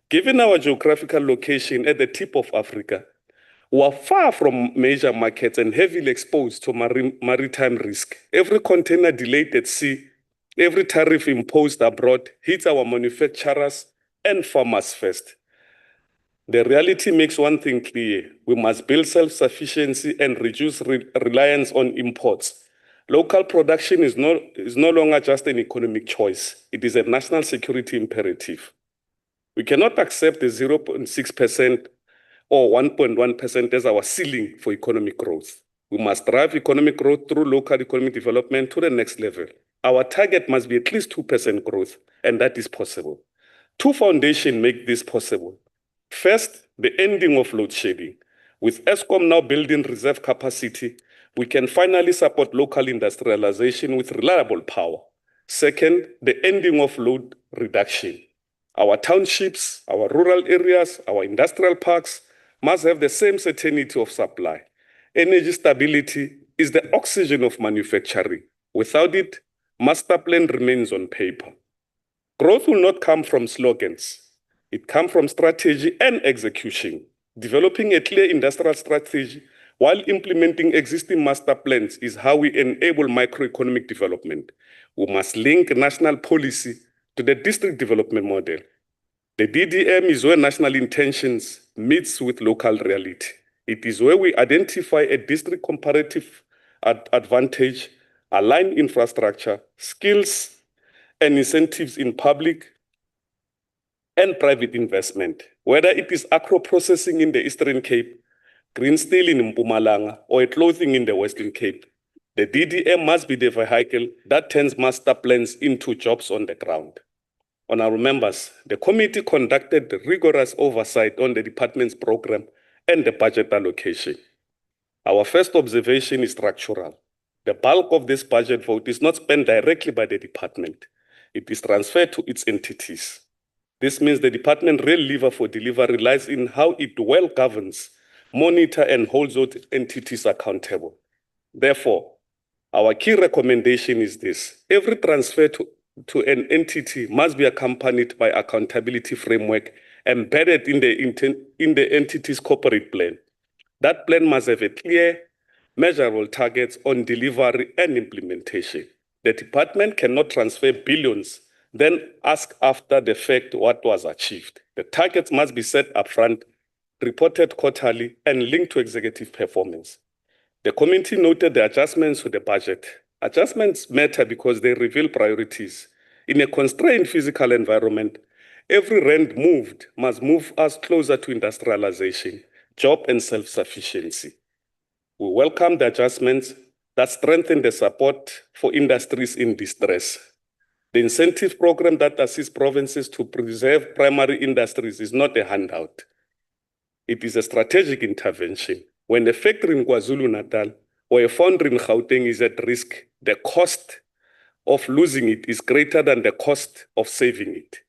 Given our geographical location at the tip of Africa, we are far from major markets and heavily exposed to maritime risk. Every container delayed at sea, every tariff imposed abroad hits our manufacturers and farmers first. The reality makes one thing clear. We must build self-sufficiency and reduce reliance on imports. Local production is no longer just an economic choice. It is a national security imperative. We cannot accept the 0.6% or 1.1% as our ceiling for economic growth. We must drive economic growth through local economic development to the next level. Our target must be at least 2% growth, and that is possible. Two foundations make this possible. First, the ending of load shedding. With Eskom now building reserve capacity, we can finally support local industrialization with reliable power. Second, the ending of load reduction. Our townships, our rural areas, our industrial parks must have the same certainty of supply. Energy stability is the oxygen of manufacturing. Without it, master plan remains on paper. Growth will not come from slogans. It comes from strategy and execution. Developing a clear industrial strategy while implementing existing master plans is how we enable microeconomic development. We must link national policy to the district development model. The DDM is where national intentions meets with local reality. It is where we identify a district comparative advantage, align infrastructure, skills, and incentives in public and private investment, whether it is agro-processing in the Eastern Cape, green steel in Mpumalanga, or clothing in the Western Cape. The DDM must be the vehicle that turns master plans into jobs on the ground. Honorable members, the committee conducted rigorous oversight on the department's program and the budget allocation. Our first observation is structural. The bulk of this budget vote is not spent directly by the department. It is transferred to its entities. This means the department's real lever for delivery lies in how it well governs, monitor, and holds those entities accountable. Therefore, our key recommendation is this: every transfer to an entity must be accompanied by accountability framework embedded in the entity's corporate plan. That plan must have a clear, measurable targets on delivery and implementation. The department cannot transfer billions, then ask after the fact what was achieved. The targets must be set upfront, reported quarterly, and linked to executive performance. The committee noted the adjustments to the budget. Adjustments matter because they reveal priorities. In a constrained physical environment, every rand moved must move us closer to industrialization, job, and self-sufficiency. We welcome the adjustments that strengthen the support for industries in distress. The incentive program that assists provinces to preserve primary industries is not a handout. It is a strategic intervention. When a factory in KwaZulu-Natal or a foundry in Gauteng is at risk, the cost of losing it is greater than the cost of saving it.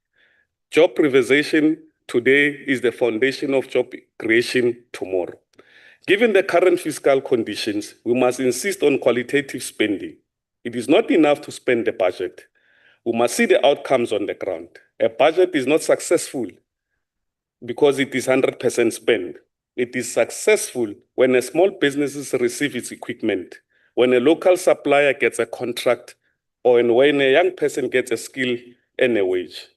Job preservation today is the foundation of job creation tomorrow. Given the current fiscal conditions, we must insist on qualitative spending. It is not enough to spend the budget. We must see the outcomes on the ground. A budget is not successful because it is 100% spent. It is successful when a small business receives its equipment, when a local supplier gets a contract, or when a young person gets a skill and a wage.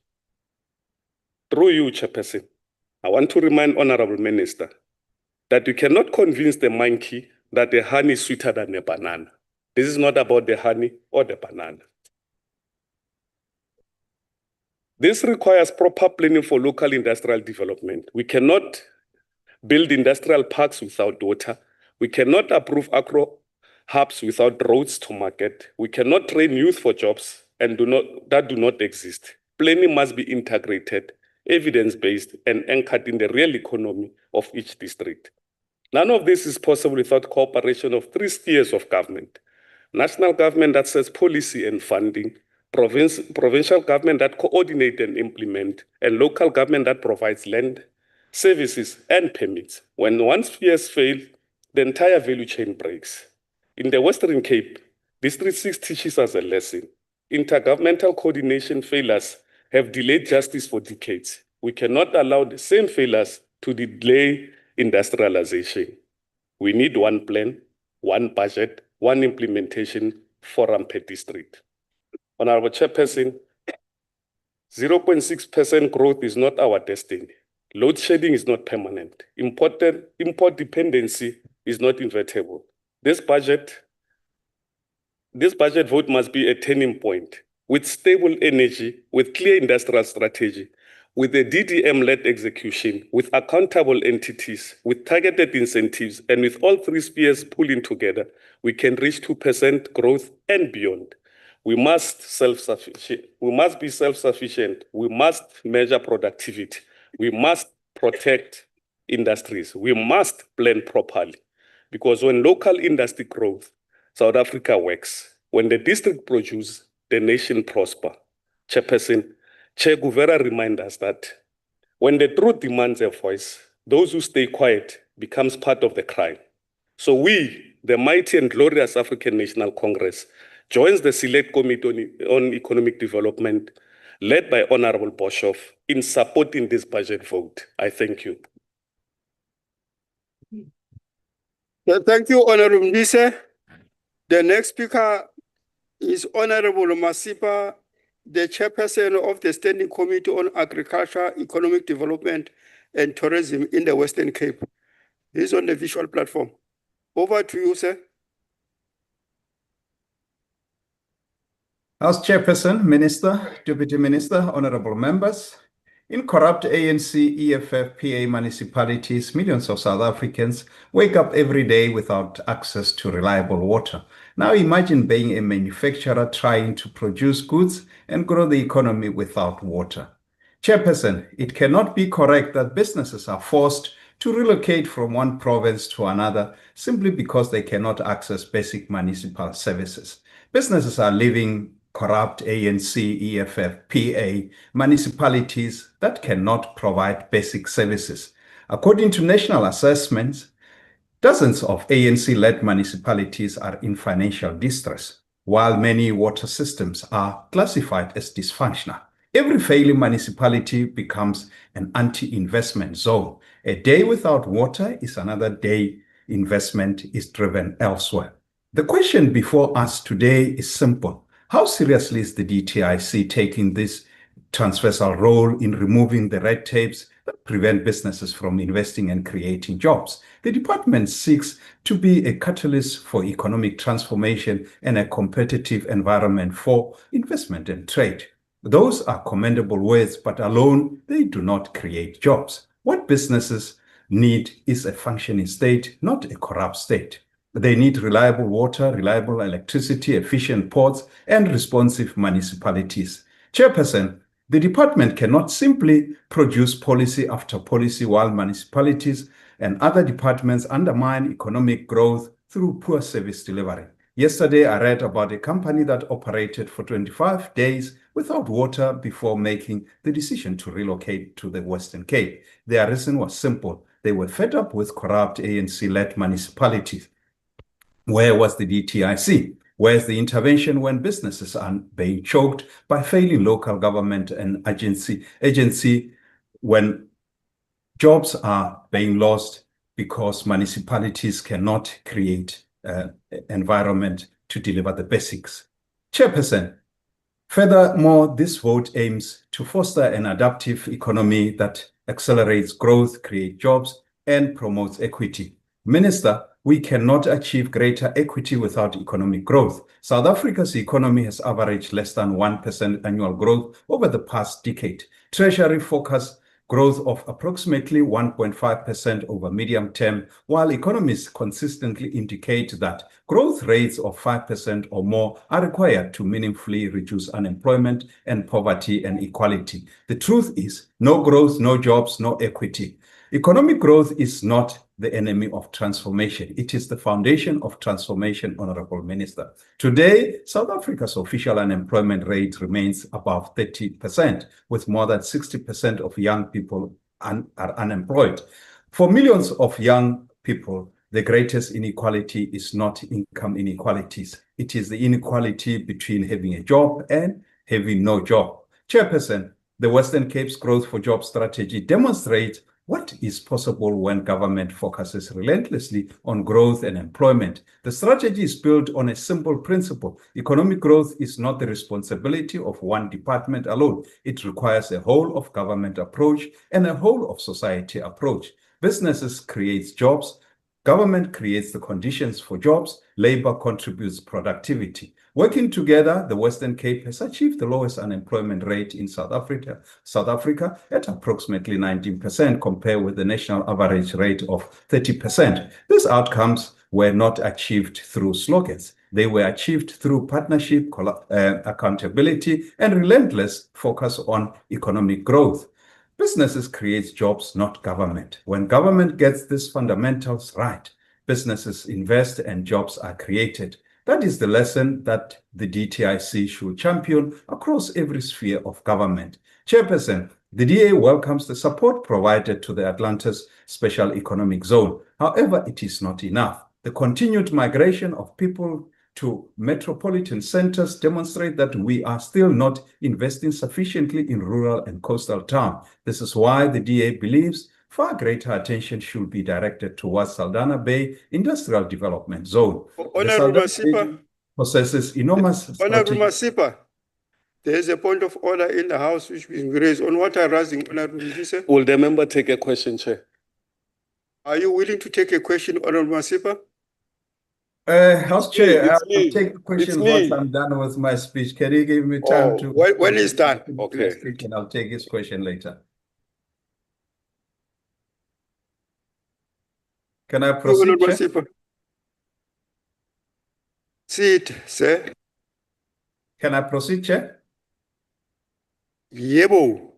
Through you, Chairperson, I want to remind Honorable Minister that you cannot convince the monkey that the honey is sweeter than the banana. This is not about the honey or the banana. This requires proper planning for local industrial development. We cannot build industrial parks without water. We cannot approve agro hubs without roads to market. We cannot train youth for jobs that do not exist. Planning must be integrated, evidence-based, and anchored in the real economy of each district. None of this is possible without cooperation of three spheres of government: national government that sets policy and funding, provincial government that coordinates and implements, and local government that provides land, services, and permits. When one sphere fails, the entire value chain breaks. In the Western Cape, District 6 teaches us a lesson. Intergovernmental coordination failures have delayed justice for decades. We cannot allow the same failures to delay industrialization. We need one plan, one budget, one implementation forum per district. Honorable Chairperson, 0.6% growth is not our destiny. Load shedding is not permanent. Import dependency is not inevitable. This budget vote must be a turning point with stable energy, with clear industrial strategy, with a DDM-led execution, with accountable entities, with targeted incentives, and with all three spheres pulling together, we can reach 2% growth and beyond. We must be self-sufficient. We must measure productivity. We must protect industries. We must plan properly. Because when local industry grows, South Africa works. When the district produces, the nation prosper. Chairperson, Chair Guvera reminds us that when the truth demands a voice, those who stay quiet becomes part of the crime. So we, the mighty and glorious African National Congress, joins the Select Committee on Economic Development, led by Honorable Boshoff, in supporting this budget vote. I thank you. Thank you, Honorable Ndise. The next speaker is Honorable Masipa, the chairperson of the Standing Committee on Agriculture, Economic Development, and Tourism in the Western Cape. He's on the visual platform. Over to you, sir. House Chairperson, Minister, Deputy Minister, Honorable Members, in corrupt ANC, EFF, PA municipalities, millions of South Africans wake up every day without access to reliable water. Now imagine being a manufacturer trying to produce goods and grow the economy without water. Chairperson, it cannot be correct that businesses are forced to relocate from one province to another simply because they cannot access basic municipal services. Businesses are leaving corrupt ANC, EFF, PA municipalities that cannot provide basic services. According to national assessments, dozens of ANC-led municipalities are in financial distress, while many water systems are classified as dysfunctional. Every failing municipality becomes an anti-investment zone. A day without water is another day investment is driven elsewhere. The question before us today is simple. How seriously is the DTIC taking this transversal role in removing the red tapes that prevent businesses from investing and creating jobs? The department seeks to be a catalyst for economic transformation and a competitive environment for investment and trade. Those are commendable words, but alone they do not create jobs. What businesses need is a functioning state, not a corrupt state. They need reliable water, reliable electricity, efficient ports, and responsive municipalities. Chairperson, the department cannot simply produce policy after policy while municipalities and other departments undermine economic growth through poor service delivery. Yesterday, I read about a company that operated for 25 days without water before making the decision to relocate to the Western Cape. Their reason was simple. They were fed up with corrupt ANC-led municipalities. Where was the DTIC? Where's the intervention when businesses are being choked by failing local government and agency when jobs are being lost because municipalities cannot create environment to deliver the basics? Chairperson, furthermore, this vote aims to foster an adaptive economy that accelerates growth, creates jobs, and promotes equity. Minister, we cannot achieve greater equity without economic growth. South Africa's economy has averaged less than 1% annual growth over the past decade. Treasury forecasts growth of approximately 1.5% over medium term, while economists consistently indicate that growth rates of 5% or more are required to meaningfully reduce unemployment and poverty and equality. The truth is, no growth, no jobs, no equity. Economic growth is not the enemy of transformation. It is the foundation of transformation, Honorable Minister. Today, South Africa's official unemployment rate remains above 30%, with more than 60% of young people are unemployed. For millions of young people, the greatest inequality is not income inequalities. It is the inequality between having a job and having no job. Chairperson, the Western Cape's Growth for Jobs strategy demonstrates what is possible when government focuses relentlessly on growth and employment. The strategy is built on a simple principle. Economic growth is not the responsibility of one department alone. It requires a whole of government approach and a whole of society approach. Businesses create jobs. Government creates the conditions for jobs. Labor contributes productivity. Working together, the Western Cape has achieved the lowest unemployment rate in South Africa at approximately 19% compared with the national average rate of 30%. These outcomes were not achieved through slogans. They were achieved through partnership, accountability, and relentless focus on economic growth. Businesses create jobs, not government. When government gets these fundamentals right, businesses invest and jobs are created. That is the lesson that the DTIC should champion across every sphere of government. Chairperson, the DA welcomes the support provided to the Atlantis Special Economic Zone. However, it is not enough. The continued migration of people to metropolitan centers demonstrate that we are still not investing sufficiently in rural and coastal towns. This is why the DA believes far greater attention should be directed towards Saldanha Bay Industrial Development Zone. Honorable Masipa possesses enormous Honorable Masipa, there is a point of order in the House which is raised on what I'm raising, Honorable Masipa. Will the member take a question, Chair? Are you willing to take a question, Honorable Masipa? House Chair, I'll take the question once I'm done with my speech. Can you give me time to... When it's done. Okay. And I'll take his question later. Can I proceed, Chair? Sit, sir. Can I proceed, Chair? Yebo.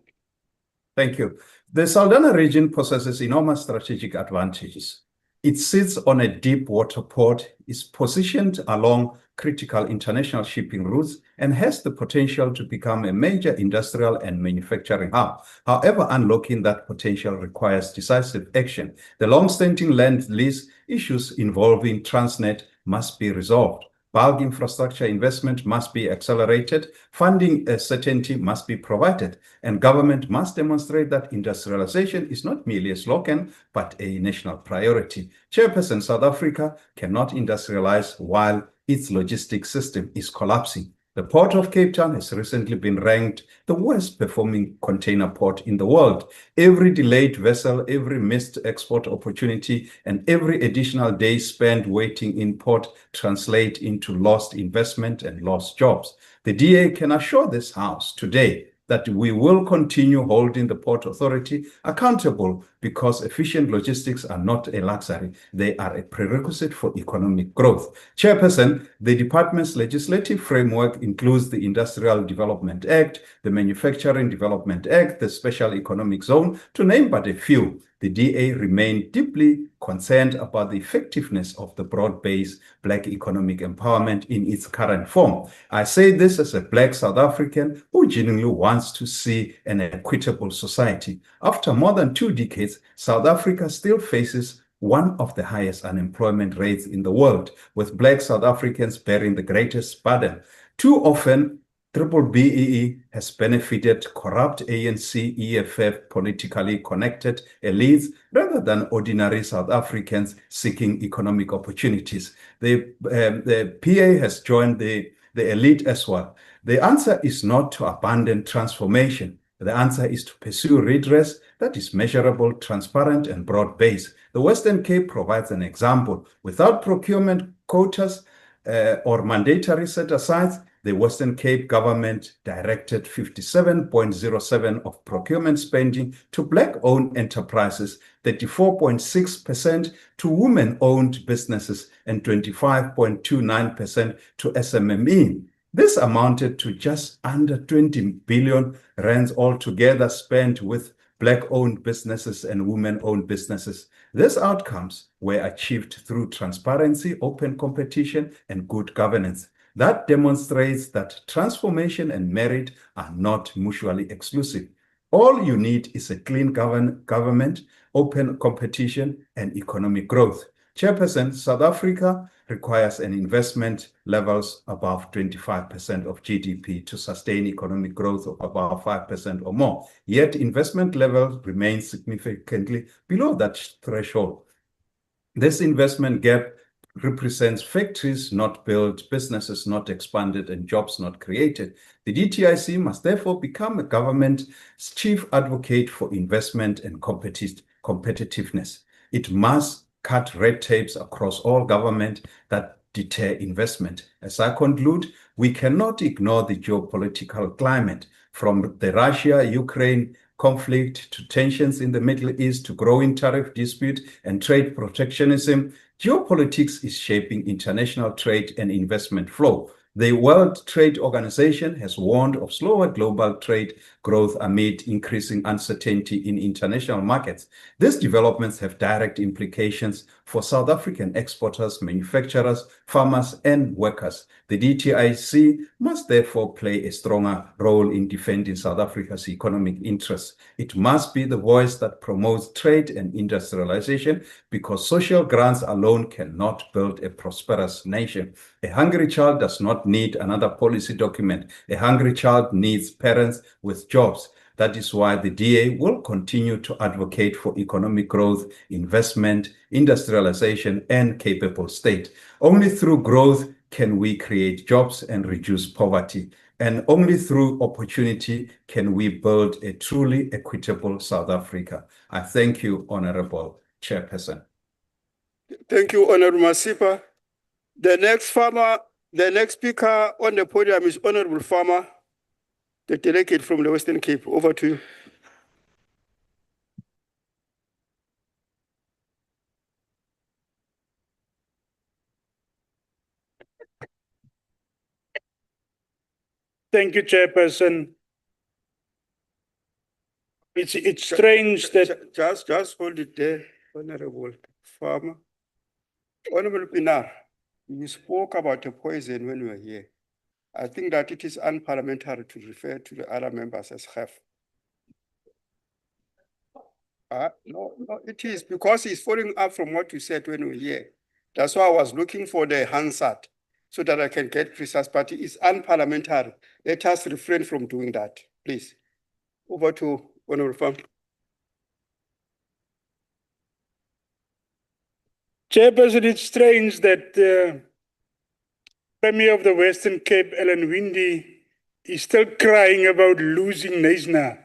Thank you. The Saldanha region possesses enormous strategic advantages. It sits on a deep water port, is positioned along critical international shipping routes, and has the potential to become a major industrial and manufacturing hub. However, unlocking that potential requires decisive action. The long-standing land lease issues involving Transnet must be resolved. Bulk infrastructure investment must be accelerated, funding certainty must be provided, and government must demonstrate that industrialization is not merely a slogan, but a national priority. Chairperson, South Africa cannot industrialize while its logistics system is collapsing. The Port of Cape Town has recently been ranked the worst performing container port in the world. Every delayed vessel, every missed export opportunity, and every additional day spent waiting in port translate into lost investment and lost jobs. The DA can assure this House today that we will continue holding the Port Authority accountable because efficient logistics are not a luxury. They are a prerequisite for economic growth. Chairperson, the department's legislative framework includes the Industrial Development Act, the Manufacturing Development Act, the Special Economic Zone, to name but a few. The DA remained deeply concerned about the effectiveness of the broad-based Black economic empowerment in its current form. I say this as a Black South African who genuinely wants to see an equitable society. After more than 2 decades, South Africa still faces one of the highest unemployment rates in the world, with Black South Africans bearing the greatest burden. Too often, BEE has benefited corrupt ANC, EFF, politically connected elites rather than ordinary South Africans seeking economic opportunities. The PA has joined the elite as well. The answer is not to abandon transformation. The answer is to pursue redress that is measurable, transparent, and broad-based. The Western Cape provides an example. Without procurement quotas or mandatory set-asides, the Western Cape government directed 57.07% of procurement spending to Black-owned enterprises, 34.6% to women-owned businesses, and 25.29% to SMME. This amounted to just under 20 billion rands altogether spent with Black-owned businesses and women-owned businesses. These outcomes were achieved through transparency, open competition, and good governance. That demonstrates that transformation and merit are not mutually exclusive. All you need is a clean government, open competition, and economic growth. Chairperson, South Africa requires an investment levels above 25% of GDP to sustain economic growth of above 5% or more. Yet investment levels remain significantly below that threshold. This investment gap represents factories not built, businesses not expanded, and jobs not created. The DTIC must therefore become a government's chief advocate for investment and competitiveness. It must cut red tapes across all government that deter investment. As I conclude, we cannot ignore the geopolitical climate, from the Russia-Ukraine conflict to tensions in the Middle East to growing tariff dispute and trade protectionism. Geopolitics is shaping international trade and investment flow. The World Trade Organization has warned of slower global trade growth amid increasing uncertainty in international markets. These developments have direct implications for South African exporters, manufacturers, farmers, and workers. The DTIC must therefore play a stronger role in defending South Africa's economic interests. It must be the voice that promotes trade and industrialization, because social grants alone cannot build a prosperous nation. A hungry child does not need another policy document. A hungry child needs parents with jobs. That is why the DA will continue to advocate for economic growth, investment, industrialization, and capable state. Only through growth can we create jobs and reduce poverty. And only through opportunity can we build a truly equitable South Africa. I thank you, Honorable Chairperson. Thank you, Honorable Masipa. The next speaker on the podium is Honorable Farmer, the delegate from the Western Cape. Over to you. Thank you, Chairperson. It's strange that... Just hold it there, Honorable Farmer. Honorable Pinar, you spoke about the poison when we were here. I think that it is unparliamentary to refer to the other members as have. No, it is because he's following up from what you said when we were here. That's why I was looking for the Hansard so that I can get precise, but it's unparliamentary. Let us refrain from doing that, please. Over to Honorable Farm. Chairperson, it's strange that the Premier of the Western Cape, Alan Winde, is still crying about losing Knysna,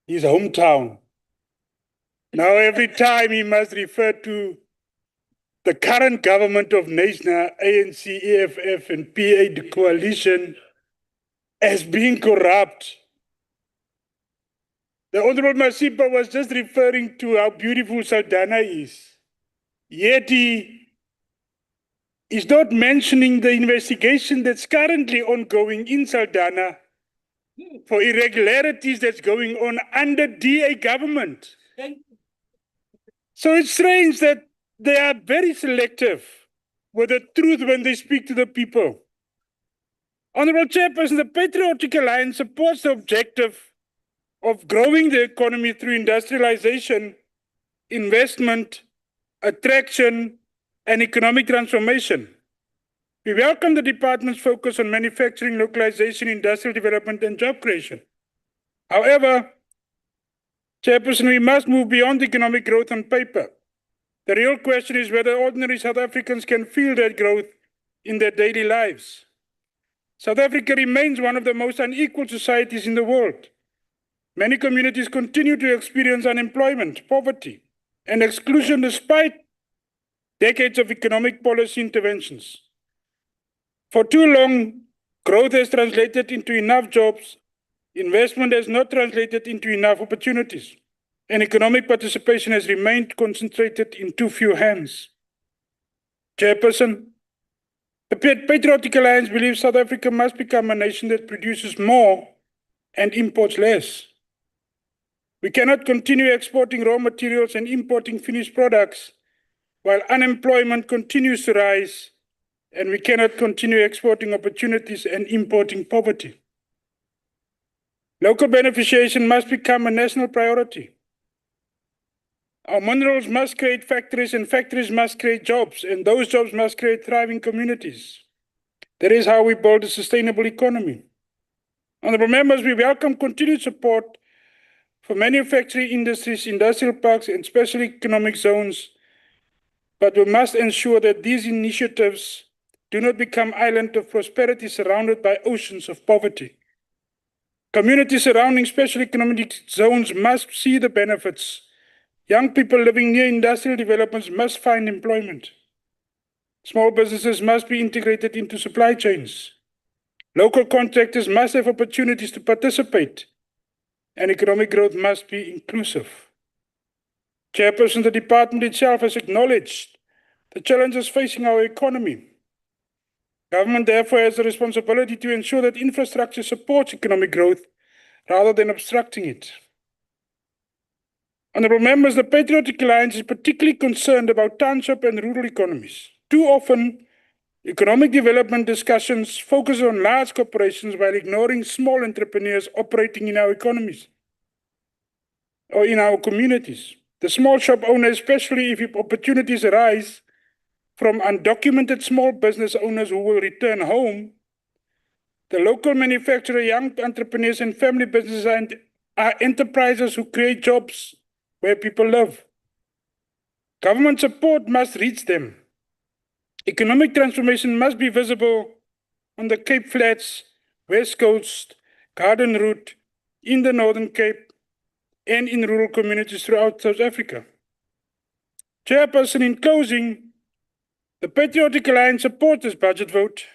his hometown. Now every time he must refer to the current government of Knysna, ANC, EFF, and PA, the coalition, as being corrupt. The Honorable Masipa was just referring to how beautiful Saldanha is. Yet he is not mentioning the investigation that's currently ongoing in Saldanha for irregularities that's going on under DA government. So it's strange that they are very selective with the truth when they speak to the people. Honorable Chairperson, the Patriotic Alliance supports the objective of growing the economy through industrialization, investment, attraction, and economic transformation. We welcome the department's focus on manufacturing, localization, industrial development, and job creation. However, Chairperson, we must move beyond economic growth on paper. The real question is whether ordinary South Africans can feel that growth in their daily lives. South Africa remains one of the most unequal societies in the world. Many communities continue to experience unemployment, poverty, and exclusion despite decades of economic policy interventions. For too long, growth has translated into enough jobs, investment has not translated into enough opportunities, and economic participation has remained concentrated in too few hands. Chairperson, the Patriotic Alliance believes South Africa must become a nation that produces more and imports less. We cannot continue exporting raw materials and importing finished products while unemployment continues to rise, and we cannot continue exporting opportunities and importing poverty. Local beneficiation must become a national priority. Our minerals must create factories, and factories must create jobs, and those jobs must create thriving communities. That is how we build a sustainable economy. Honorable members, we welcome continued support for manufacturing industries, industrial parks, and special economic zones, but we must ensure that these initiatives do not become islands of prosperity surrounded by oceans of poverty. Communities surrounding special economic zones must see the benefits. Young people living near industrial developments must find employment. Small businesses must be integrated into supply chains. Local contractors must have opportunities to participate, and economic growth must be inclusive. Chairperson, the department itself has acknowledged the challenges facing our economy. Government therefore has a responsibility to ensure that infrastructure supports economic growth rather than obstructing it. Honourable members, the Patriotic Alliance is particularly concerned about township and rural economies. Too often, economic development discussions focus on large corporations while ignoring small entrepreneurs operating in our economies or in our communities. The small shop owner, especially if opportunities arise from undocumented small business owners who will return home, the local manufacturer, young entrepreneurs, and family businesses are enterprises who create jobs where people live. Government support must reach them. Economic transformation must be visible on the Cape Flats, West Coast, Garden Route, in the Northern Cape, and in rural communities throughout South Africa. Chairperson, in closing, the Patriotic Alliance supports this budget vote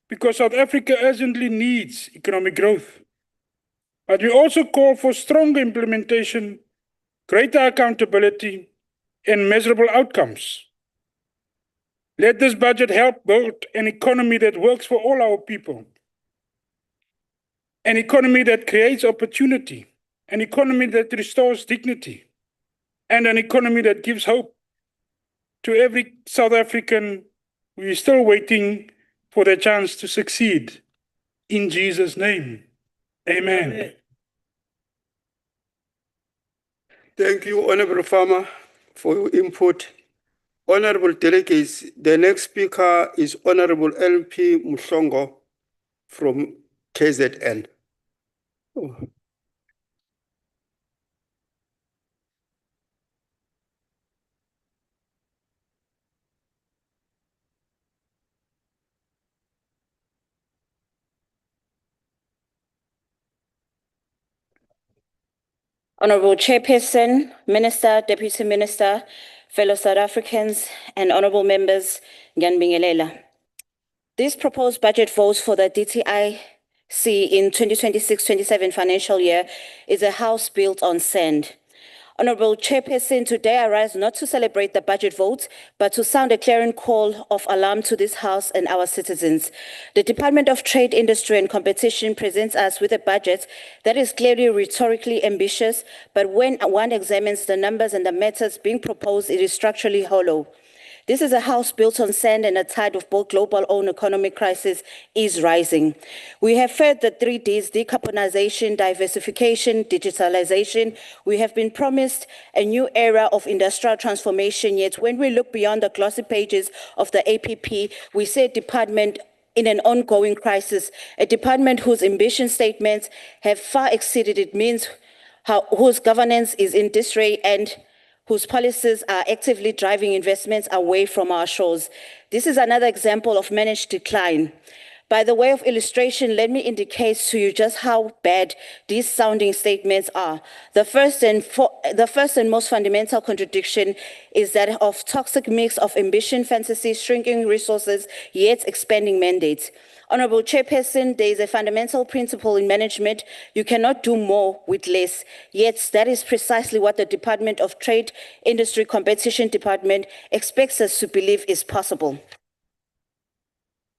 because South Africa urgently needs economic growth. But we also call for stronger implementation, greater accountability, and measurable outcomes. Let this budget help build an economy that works for all our people. an economy that creates opportunity, an economy that restores dignity, and an economy that gives hope to every South African who is still waiting for their chance to succeed. In Jesus' name, amen. Thank you, Honorable Farmer, for your input. Honorable delegates, the next speaker is Honorable LP Muhlongo from KZN. Oh. Honorable Chairperson, Minister, Deputy Minister, fellow South Africans, and honorable members, Nganbingelela. This proposed budget votes for the DTIC in 2026-27 financial year is a house built on sand. Honorable Chairperson, today I rise not to celebrate the budget vote, but to sound a clarion call of alarm to this House and our citizens. The Department of Trade, Industry and Competition presents us with a budget that is clearly rhetorically ambitious, but when one examines the numbers and the methods being proposed, it is structurally hollow. This is a house built on sand, and a tide of both global and economic crisis is rising. We have heard the 3 Ds: decarbonization, diversification, digitalization. We have been promised a new era of industrial transformation, yet when we look beyond the glossy pages of the APP, we see a department in an ongoing crisis, a department whose ambition statements have far exceeded its means, whose governance is in disarray, and whose policies are actively driving investments away from our shores. This is another example of managed decline. By the way of illustration, let me indicate to you just how bad these sounding statements are. The first and most fundamental contradiction is that of toxic mix of ambition, fantasy, shrinking resources, yet expanding mandates. Honorable Chairperson, there is a fundamental principle in management: you cannot do more with less. Yet that is precisely what the Department of Trade, Industry, Competition Department expects us to believe is possible.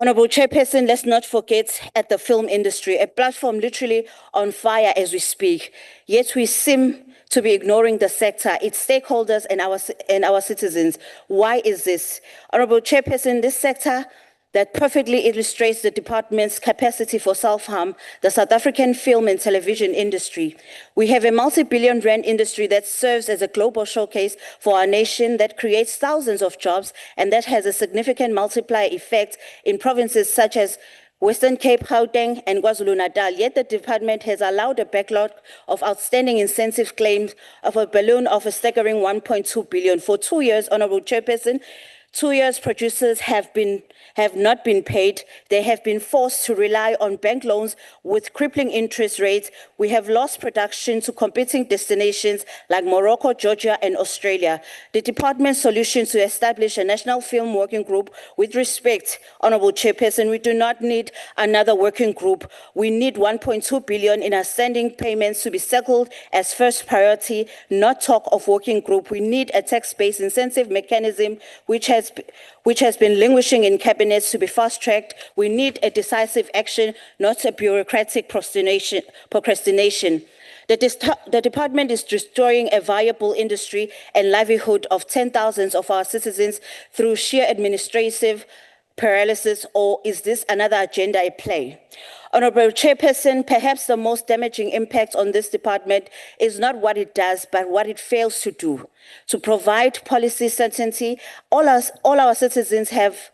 Honorable Chairperson, let's not forget at the film industry, a platform literally on fire as we speak. Yet we seem to be ignoring the sector, its stakeholders and our citizens. Why is this? Honorable Chairperson, this sector that perfectly illustrates the department's capacity for self-harm, the South African film and television industry. We have a multi-billion rand industry that serves as a global showcase for our nation, that creates thousands of jobs, and that has a significant multiplier effect in provinces such as Western Cape, Gauteng, and KwaZulu-Natal. Yet the department has allowed a backlog of outstanding incentive claims of a balloon of a staggering 1.2 billion. For 2 years, Honorable Chairperson, 2 years producers have not been paid. They have been forced to rely on bank loans with crippling interest rates. We have lost production to competing destinations like Morocco, Georgia, and Australia. The department's solution to establish a national film working group, with respect, Honorable Chairperson, we do not need another working group. We need 1.2 billion in outstanding payments to be settled as first priority, not talk of working group. We need a tax-based incentive mechanism which has been languishing in cabinets to be fast-tracked. We need a decisive action, not a bureaucratic procrastination. The department is destroying a viable industry and livelihood of 10,000s of our citizens through sheer administrative paralysis, or is this another agenda at play? Honorable Chairperson, perhaps the most damaging impact on this department is not what it does, but what it fails to do. To provide policy certainty, all our citizens have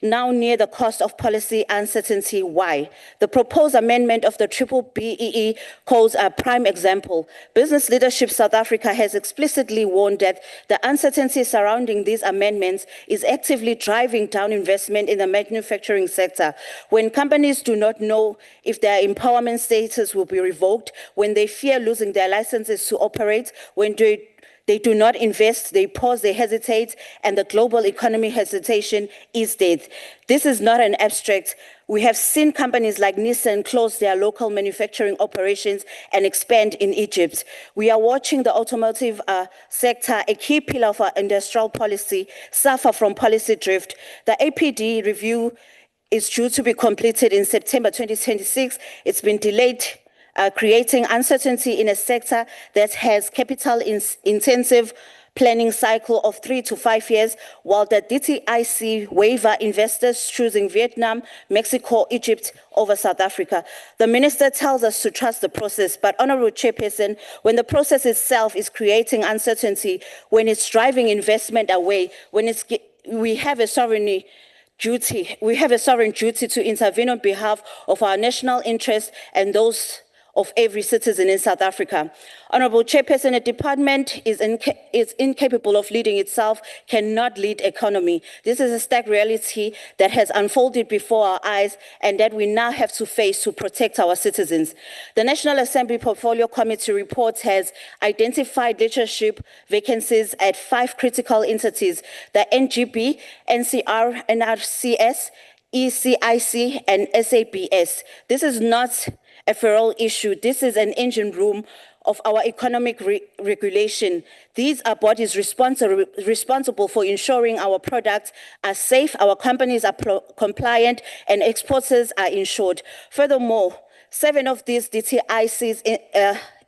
now near the cost of policy uncertainty. Why? The proposed amendment of the BBEE calls a prime example. Business Leadership South Africa has explicitly warned that the uncertainty surrounding these amendments is actively driving down investment in the manufacturing sector. When companies do not know if their empowerment status will be revoked, when they fear losing their licenses to operate, when they do not invest, they pause, they hesitate, and the global economy hesitation is dead. This is not an abstract. We have seen companies like Nissan close their local manufacturing operations and expand in Egypt. We are watching the automotive sector, a key pillar of our industrial policy, suffer from policy drift. The APD review is due to be completed in September 2026. It's been delayed, creating uncertainty in a sector that has capital-intensive planning cycle of 3 to 5 years, while the DTIC waiver investors choosing Vietnam, Mexico, Egypt over South Africa. The minister tells us to trust the process, but Honorable Chairperson, when the process itself is creating uncertainty, when it's driving investment away, when we have a sovereign duty to intervene on behalf of our national interests and those of every citizen in South Africa. Honorable Chairperson, a department is incapable of leading itself, cannot lead economy. This is a stark reality that has unfolded before our eyes and that we now have to face to protect our citizens. The National Assembly Portfolio Committee report has identified leadership vacancies at 5 critical entities: the NGB, NCR, NRCS, ECIC, and SABS. This is not a feral issue. This is an engine room of our economic regulation. These are bodies responsible for ensuring our products are safe, our companies are compliant, and exporters are insured. Furthermore, 7 of these DTIC's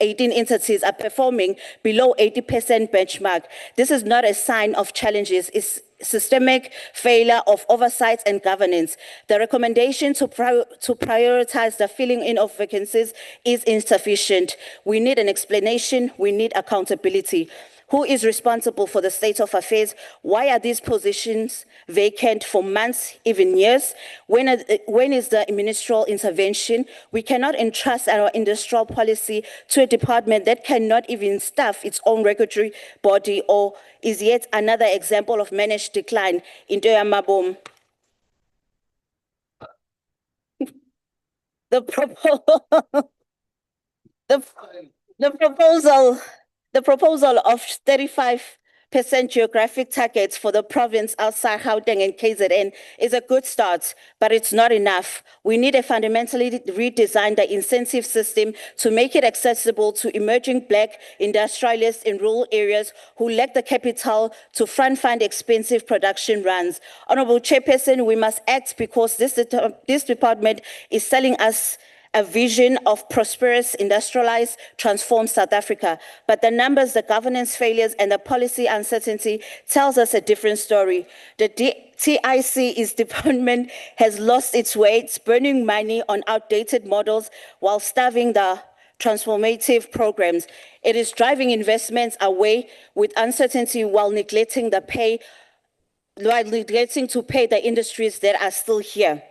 18 entities are performing below 80% benchmark. This is not a sign of challenges. It's systemic failure of oversight and governance. The recommendation to prioritize the filling in of vacancies is insufficient. We need an explanation. We need accountability. Who is responsible for the state of affairs? Why are these positions vacant for months, even years? When is the ministerial intervention? We cannot entrust our industrial policy to a department that cannot even staff its own regulatory body, or is yet another example of managed decline in Mabom. The proposal of 35% geographic targets for the province outside Gauteng and KZN is a good start, but it's not enough. We need to fundamentally redesign the incentive system to make it accessible to emerging Black industrialists in rural areas who lack the capital to front-fund expensive production runs. Honorable Chairperson, we must act because this department is selling us a vision of prosperous, industrialized, transformed South Africa. But the numbers, the governance failures, and the policy uncertainty tells us a different story. The TIC's department has lost its way. It's burning money on outdated models while starving the transformative programs. It is driving investments away with uncertainty while neglecting to pay the industries that are still here.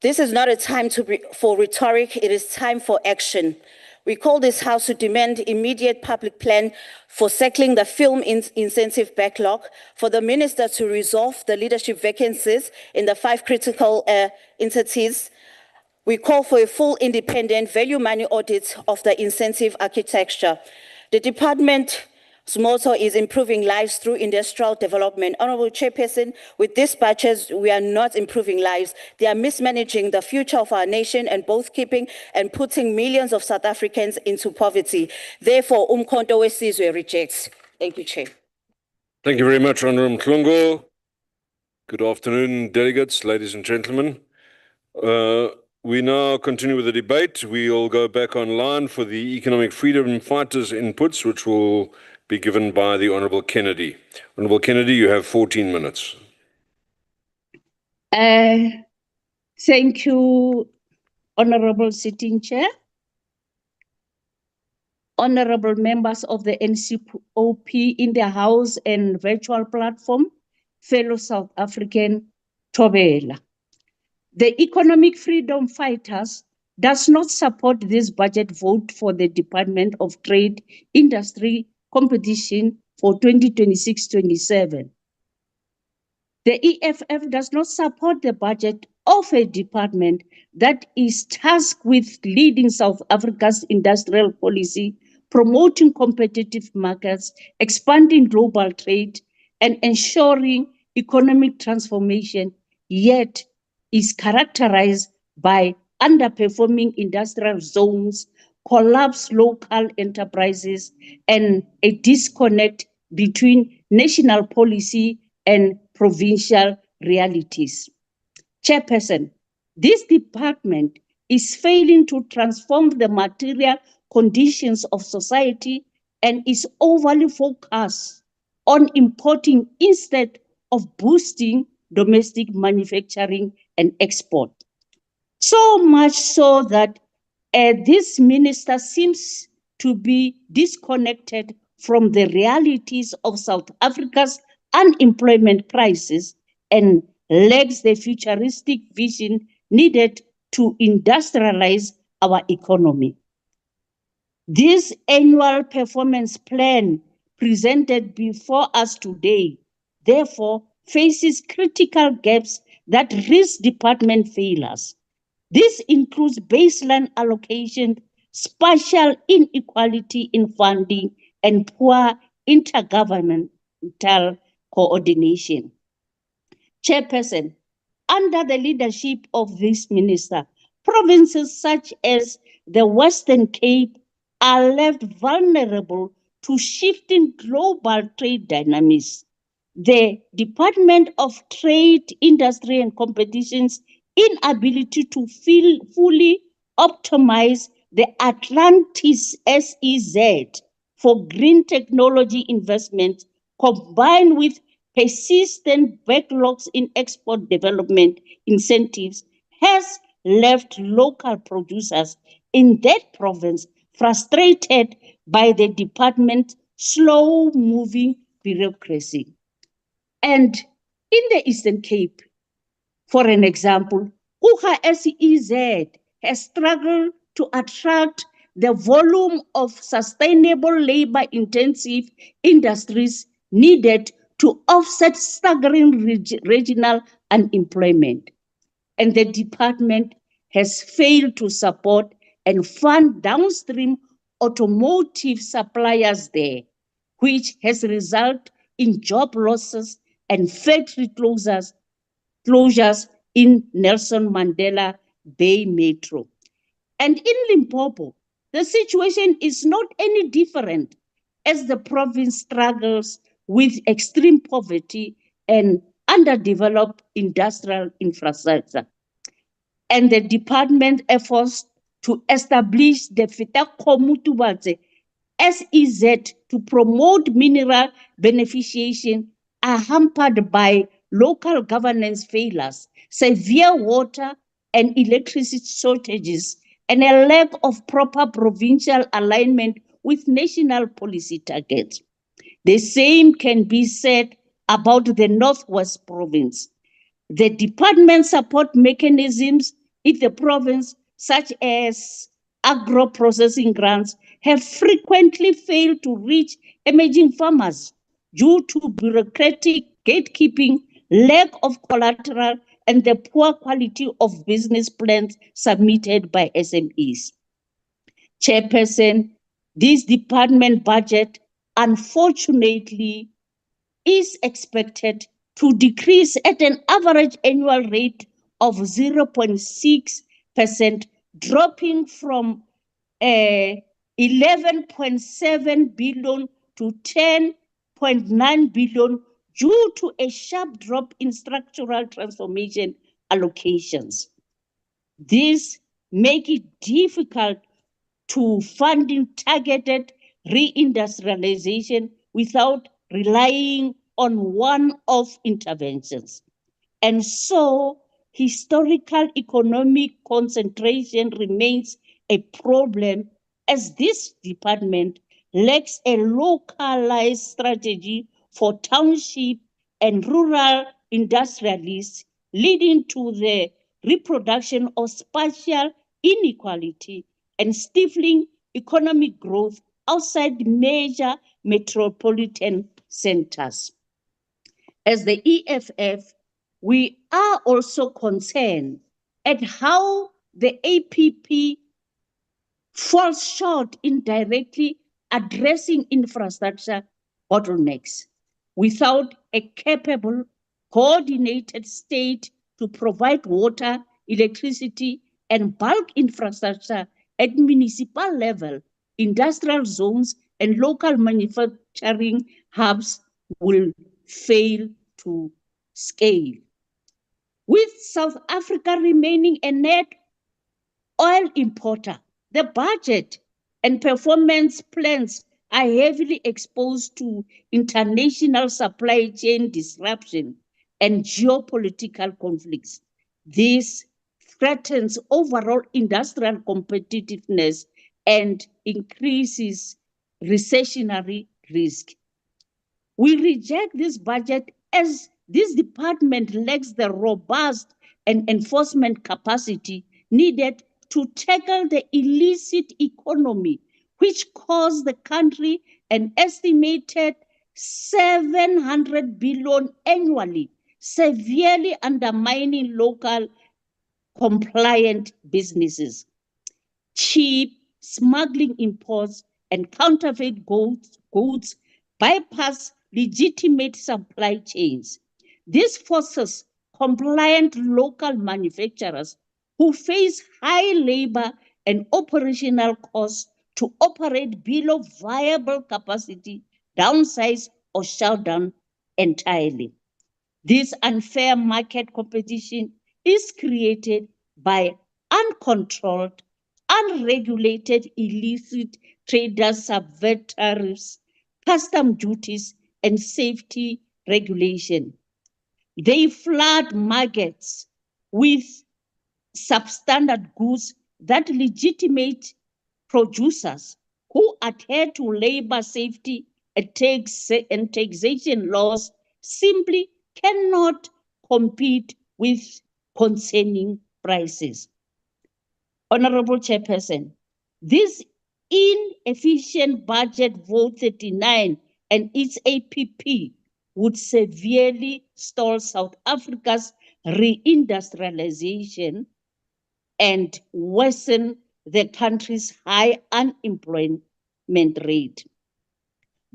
This is not a time for rhetoric, it is time for action. We call this House to demand immediate public plan for settling the film incentive backlog, for the minister to resolve the leadership vacancies in the 5 critical entities. We call for a full independent value money audit of the incentive architecture. The department's motto is improving lives through industrial development. Honorable Chairperson, with these budgets, we are not improving lives. They are mismanaging the future of our nation and both keeping and putting millions of South Africans into poverty. Therefore, Umkhonto weSizwe rejects. Thank you, Chair. Thank you very much, Honorable Mhlongo. Good afternoon, delegates, ladies and gentlemen. We now continue with the debate. We'll go back online for the economic freedom fighters' inputs, which will be given by the Honourable Kennedy. Honourable Kennedy, you have 14 minutes. Thank you, Honourable Sitting Chair. Honourable members of the NCOP in the House and virtual platform, fellow South African Thobela. The economic freedom fighters does not support this budget vote for the Department of Trade, Industry, Competition for 2026-27. The EFF does not support the budget of a department that is tasked with leading South Africa's industrial policy, promoting competitive markets, expanding global trade, and ensuring economic transformation, yet is characterized by underperforming industrial zones, collapsed local enterprises, and a disconnect between national policy and provincial realities. Chairperson, this department is failing to transform the material conditions of society and is overly focused on importing instead of boosting domestic manufacturing and export. So much so that this minister seems to be disconnected from the realities of South Africa's unemployment crisis and lacks the futuristic vision needed to industrialize our economy. This annual performance plan presented before us today, therefore, faces critical gaps that risk department failures. This includes baseline allocation, spatial inequality in funding, and poor intergovernmental coordination. Chairperson, under the leadership of this minister, provinces such as the Western Cape are left vulnerable to shifting global trade dynamics. The Department of Trade, Industry and Competition's inability to fully optimize the Atlantis SEZ for green technology investment, combined with persistent backlogs in export development incentives, has left local producers in that province frustrated by the department's slow-moving bureaucracy. And in the Eastern Cape, for an example, Kuha SEZ has struggled to attract the volume of sustainable labor-intensive industries needed to offset staggering regional unemployment. And the department has failed to support and fund downstream automotive suppliers there, which has resulted in job losses and factory closures in Nelson Mandela Bay Metro. And in Limpopo, the situation is not any different as the province struggles with extreme poverty and underdeveloped industrial infrastructure. And the department efforts to establish the Fitakomutubatse SEZ to promote mineral beneficiation are hampered by local governance failures, severe water and electricity shortages, and a lack of proper provincial alignment with national policy targets. The same can be said about the Northwest Province. The department support mechanisms in the province, such as agro-processing grants, have frequently failed to reach emerging farmers due to bureaucratic gatekeeping, lack of collateral, and the poor quality of business plans submitted by SMEs. Chairperson, this department budget, unfortunately, is expected to decrease at an average annual rate of 0.6%, dropping from 11.7 billion to 10.9 billion due to a sharp drop in structural transformation allocations. This makes it difficult to funding targeted reindustrialization without relying on one-off interventions. And so, historical economic concentration remains a problem as this department lacks a localized strategy for township and rural industrialists, leading to the reproduction of spatial inequality and stifling economic growth outside major metropolitan centers. As the EFF, we are also concerned at how the APP falls short in directly addressing infrastructure bottlenecks. Without a capable, coordinated state to provide water, electricity, and bulk infrastructure at municipal level, industrial zones and local manufacturing hubs will fail to scale. With South Africa remaining a net oil importer, the budget and performance plans are heavily exposed to international supply chain disruption and geopolitical conflicts. This threatens overall industrial competitiveness and increases recessionary risk. We reject this budget as this department lacks the robust and enforcement capacity needed to tackle the illicit economy, which cost the country an estimated 700 billion annually, severely undermining local compliant businesses. Cheap smuggling imports and counterfeit goods bypass legitimate supply chains. This forces compliant local manufacturers who face high labor and operational costs to operate below viable capacity, downsize, or shut down entirely. This unfair market competition is created by uncontrolled, unregulated, illicit traders subvert tariffs, custom duties, and safety regulation. They flood markets with substandard goods that legitimate producers who adhere to labor safety and taxation laws simply cannot compete with concerning prices. Honorable Chairperson, this inefficient budget vote 39 and its APP would severely stall South Africa's reindustrialization and worsen the country's high unemployment rate.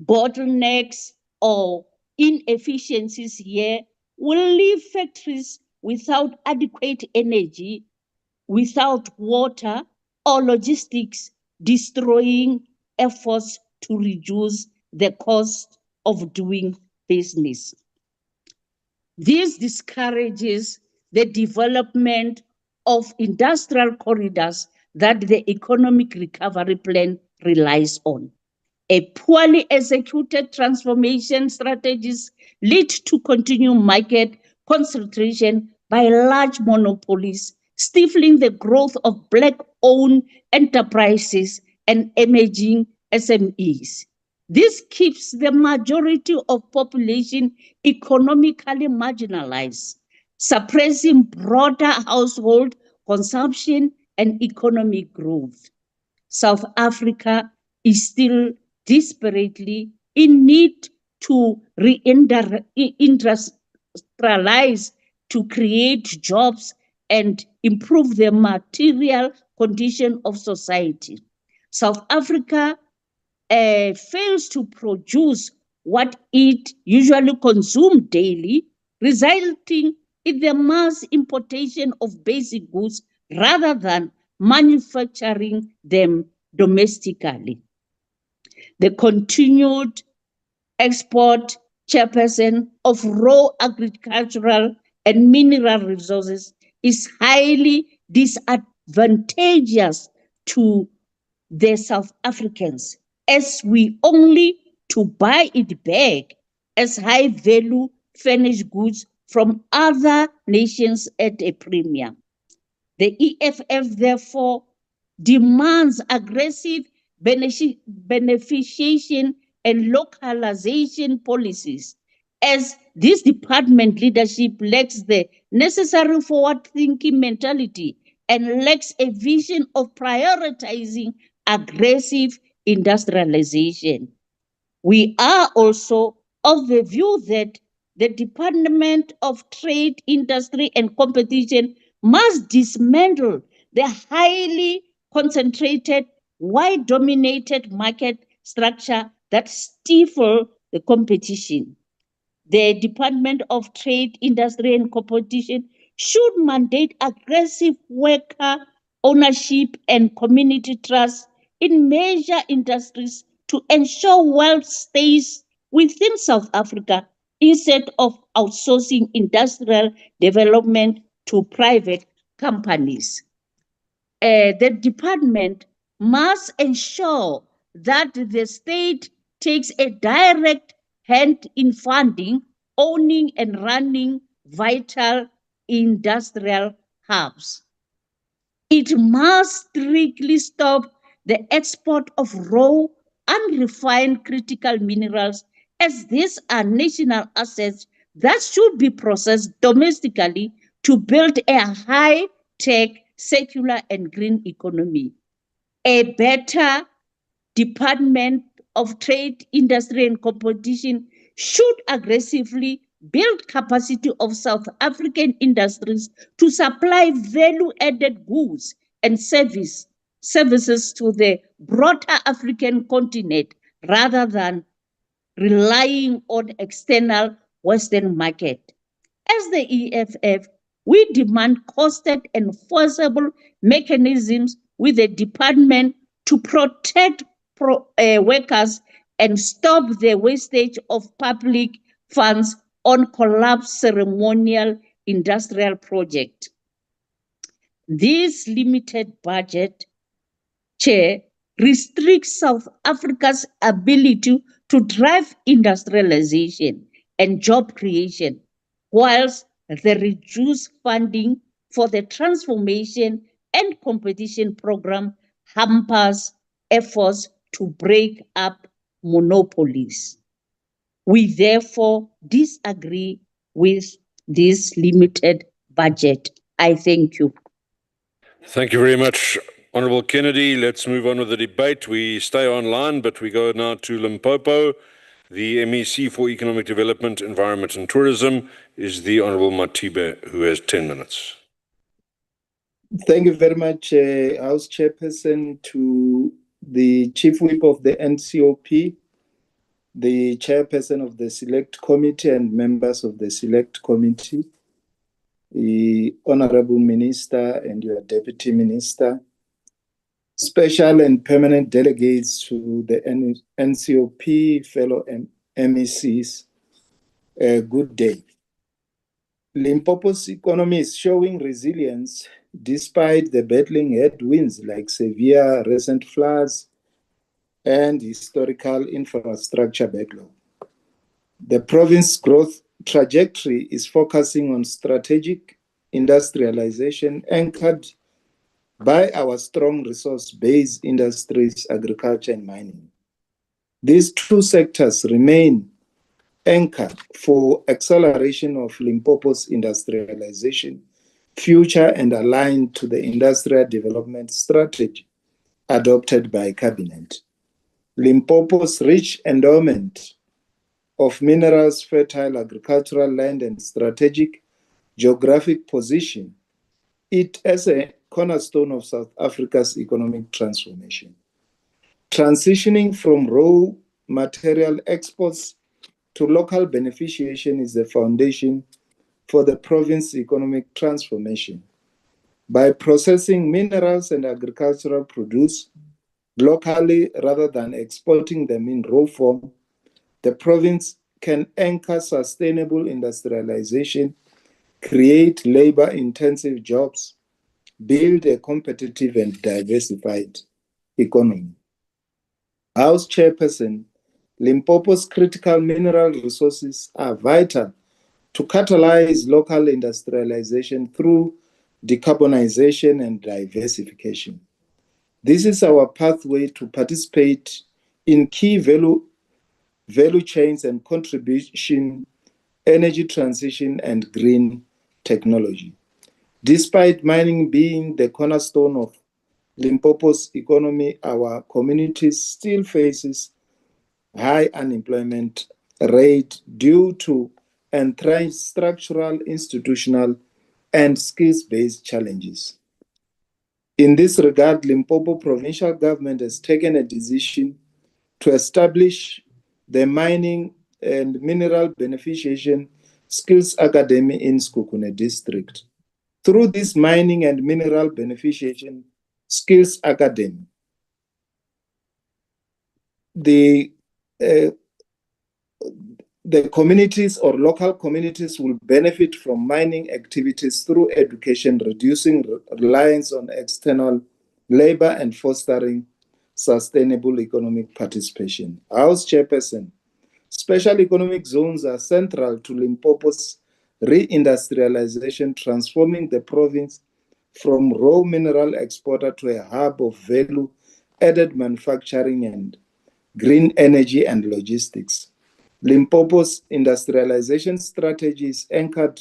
Bottlenecks or inefficiencies here will leave factories without adequate energy, without water or logistics, destroying efforts to reduce the cost of doing business. This discourages the development of industrial corridors that the economic recovery plan relies on. A poorly executed transformation strategies lead to continued market concentration by large monopolies, stifling the growth of Black-owned enterprises and emerging SMEs. This keeps the majority of population economically marginalized, suppressing broader household consumption and economic growth. South Africa is still desperately in need to reindustrialize, to create jobs and improve the material condition of society. South Africa fails to produce what it usually consumes daily, resulting in the mass importation of basic goods rather than manufacturing them domestically. The continued export, Chairperson, of raw agricultural and mineral resources is highly disadvantageous to the South Africans, as we only to buy it back as high value finished goods from other nations at a premium. The EFF therefore demands aggressive beneficiation and localization policies, as this department leadership lacks the necessary forward-thinking mentality and lacks a vision of prioritizing aggressive industrialization. We are also of the view that the Department of Trade, Industry and Competition must dismantle the highly concentrated, wide-dominated market structure that stifles the competition. The Department of Trade, Industry and Competition should mandate aggressive worker ownership and community trust in major industries to ensure wealth stays within South Africa, instead of outsourcing industrial development to private companies. The department must ensure that the state takes a direct hand in funding, owning, and running vital industrial hubs. It must strictly stop the export of raw, unrefined critical minerals, as these are national assets that should be processed domestically to build a high-tech, circular, and green economy. A better Department of Trade, Industry and Competition should aggressively build capacity of South African industries to supply value-added goods and services to the broader African continent rather than relying on external Western market. As the EFF, we demand costed and enforceable mechanisms with the department to protect workers and stop the wastage of public funds on collapsed ceremonial industrial projects. This limited budget, Chair, restricts South Africa's ability to drive industrialization and job creation, whilst the reduced funding for the transformation and competition program hampers efforts to break up monopolies. We therefore disagree with this limited budget. I thank you. Thank you very much, Honourable Kennedy. Let's move on with the debate. We stay online, but we go now to Limpopo. The MEC for Economic Development, Environment and Tourism is the Honourable Matibe, who has 10 minutes. Thank you very much, House Chairperson, to the Chief Whip of the NCOP, the Chairperson of the Select Committee and members of the Select Committee, the Honourable Minister and your Deputy Minister, special and permanent delegates to the NCOP, fellow MECs, good day. Limpopo's economy is showing resilience despite the battling headwinds like severe recent floods and historical infrastructure backlog. The province's growth trajectory is focusing on strategic industrialization anchored by our strong resource-based industries, agriculture and mining. These two sectors remain anchored for acceleration of Limpopo's industrialization future and aligned to the industrial development strategy adopted by Cabinet. Limpopo's rich endowment of minerals, fertile agricultural land and strategic geographic position, it as a cornerstone of South Africa's economic transformation. Transitioning from raw material exports to local beneficiation is the foundation for the province's economic transformation. By processing minerals and agricultural produce locally rather than exporting them in raw form, the province can anchor sustainable industrialization, create labor-intensive jobs, build a competitive and diversified economy. House Chairperson, Limpopo's critical mineral resources are vital to catalyze local industrialization through decarbonization and diversification. This is our pathway to participate in key value chains and contribution, energy transition and green technology. Despite mining being the cornerstone of Limpopo's economy, our communities still faces high unemployment rate due to entrenched structural, institutional, and skills-based challenges. In this regard, Limpopo provincial government has taken a decision to establish the Mining and Mineral Beneficiation Skills Academy in Sekhukhune District. Through this Mining and Mineral Beneficiation Skills Academy, the The communities or local communities will benefit from mining activities through education, reducing reliance on external labor and fostering sustainable economic participation. House Chairperson, special economic zones are central to Limpopo's reindustrialization, transforming the province from raw mineral exporter to a hub of value-added manufacturing and green energy and logistics. Limpopo's industrialization strategy is anchored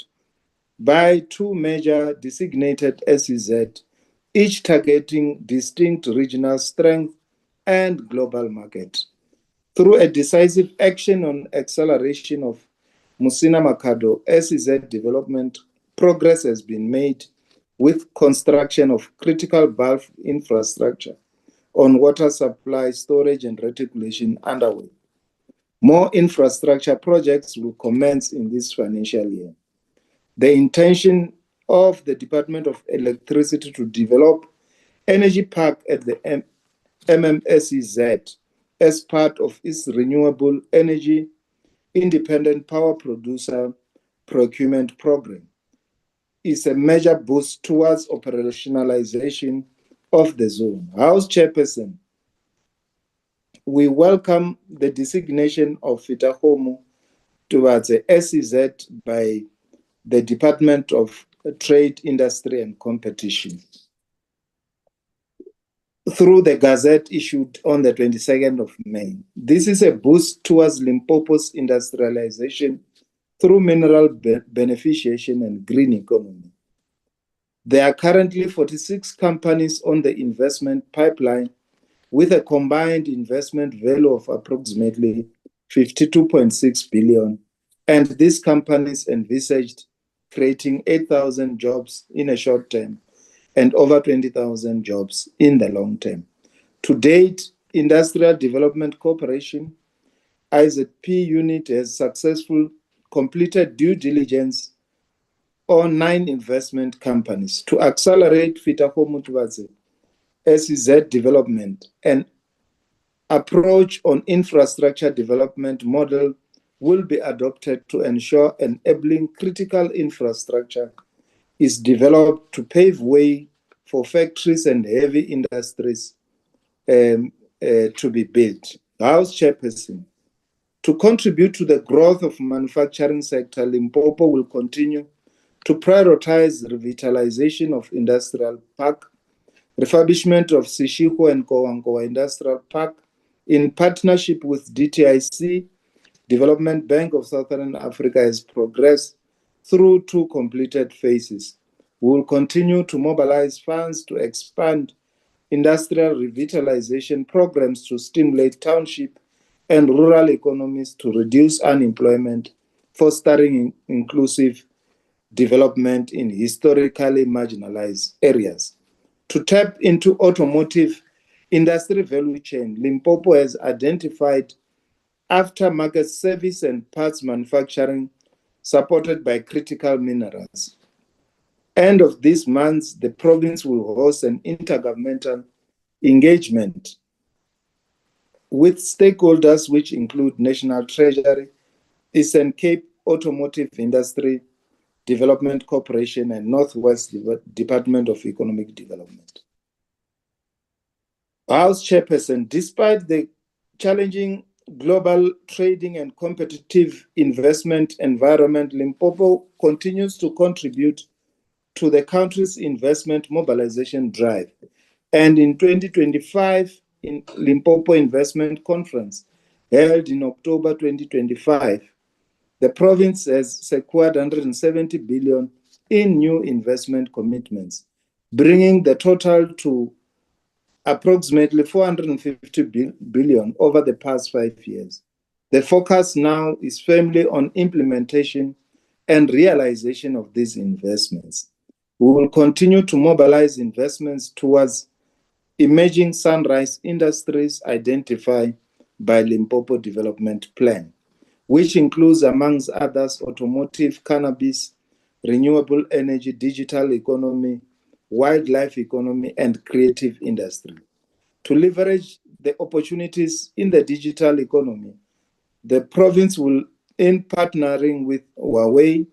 by two major designated SEZ, each targeting distinct regional strength and global market. Through a decisive action on acceleration of Musina Makado SEZ development, progress has been made with construction of critical bulk infrastructure on water supply, storage, and reticulation underway. More infrastructure projects will commence in this financial year. The intention of the Department of Electricity to develop energy park at the MMSEZ as part of its renewable energy independent power producer procurement program is a major boost towards operationalization of the zone. House Chairperson, we welcome the designation of Fitahomo towards a SEZ by the Department of Trade, Industry and Competition through the Gazette issued on the 22nd of May. This is a boost towards Limpopo's industrialization through mineral beneficiation and green economy. There are currently 46 companies on the investment pipeline with a combined investment value of approximately 52.6 billion, and these companies envisaged creating 8,000 jobs in a short term and over 20,000 jobs in the long term. To date, Industrial Development Corporation, IZP unit, has successfully completed due diligence on 9 investment companies. To accelerate Fitahomo towards SEZ development, an approach on infrastructure development model will be adopted to ensure enabling critical infrastructure is developed to pave way for factories and heavy industries to be built. House Chairperson, to contribute to the growth of manufacturing sector, Limpopo will continue to prioritize revitalization of industrial park, refurbishment of Sishiko and Kowankowa Industrial Park in partnership with DTIC. Development Bank of Southern Africa has progressed through 2 completed phases. We will continue to mobilize funds to expand industrial revitalization programs to stimulate township and rural economies to reduce unemployment, fostering inclusive development in historically marginalized areas. To tap into automotive industry value chain, Limpopo has identified aftermarket service and parts manufacturing supported by critical minerals. End of this month, the province will host an intergovernmental engagement with stakeholders which include National Treasury, Eastern Cape Automotive Industry Development Corporation, and Northwest Department of Economic Development. House Chairperson, despite the challenging global trading and competitive investment environment, Limpopo continues to contribute to the country's investment mobilization drive. And in 2025, in Limpopo Investment Conference, held in October 2025, the province has secured 170 billion in new investment commitments, bringing the total to approximately 450 billion over the past 5 years. The focus now is firmly on implementation and realization of these investments. We will continue to mobilize investments towards emerging sunrise industries identified by Limpopo Development Plan, which includes, amongst others, automotive, cannabis, renewable energy, digital economy, wildlife economy, and creative industry. To leverage the opportunities in the digital economy, the province will in partnering with Huawei,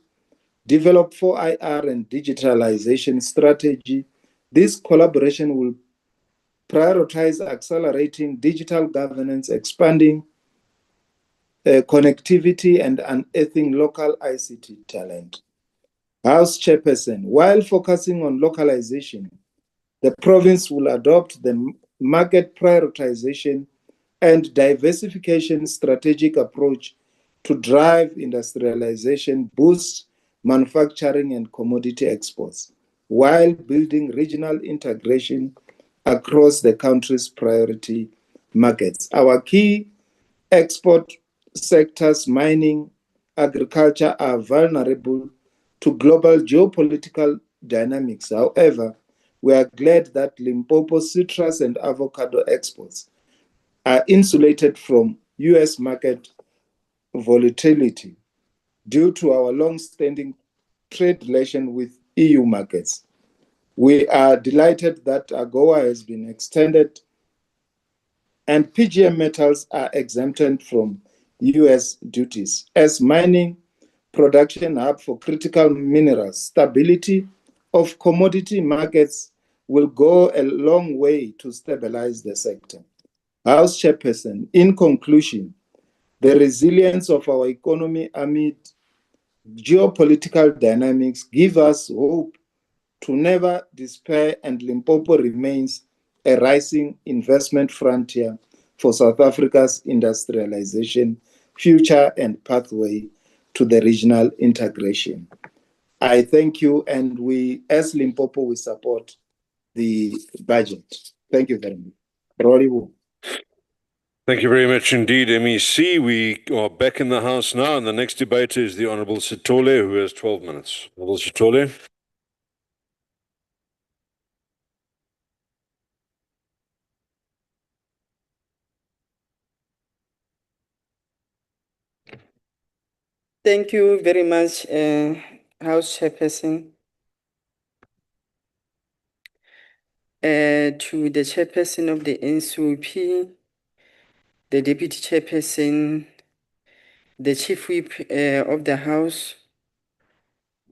develop 4IR and digitalization strategy. This collaboration will prioritize accelerating digital governance, expanding connectivity, and unearthing local ICT talent. House Chairperson, while focusing on localization, the province will adopt the market prioritization and diversification strategic approach to drive industrialization, boost manufacturing and commodity exports, while building regional integration across the country's priority markets. Our key export sectors, mining, agriculture, are vulnerable to global geopolitical dynamics. However, we are glad that Limpopo citrus and avocado exports are insulated from US market volatility due to our long-standing trade relation with EU markets. We are delighted that AGOA has been extended and PGM metals are exempted from US duties. As mining production hub for critical minerals, stability of commodity markets will go a long way to stabilize the sector. House Chairperson, in conclusion, the resilience of our economy amid geopolitical dynamics give us hope to never despair, and Limpopo remains a rising investment frontier for South Africa's industrialization, future, and pathway to the regional integration. I thank you, and we, as Limpopo, we support the budget. Thank you very much. Rory Wu. Thank you very much indeed, MEC. We are back in the House now, and the next debater is the Honourable Sitole, who has 12 minutes. Honourable Sitole. Thank you very much, House Chairperson. To the Chairperson of the NCOP, the Deputy Chairperson, the Chief Whip of the House,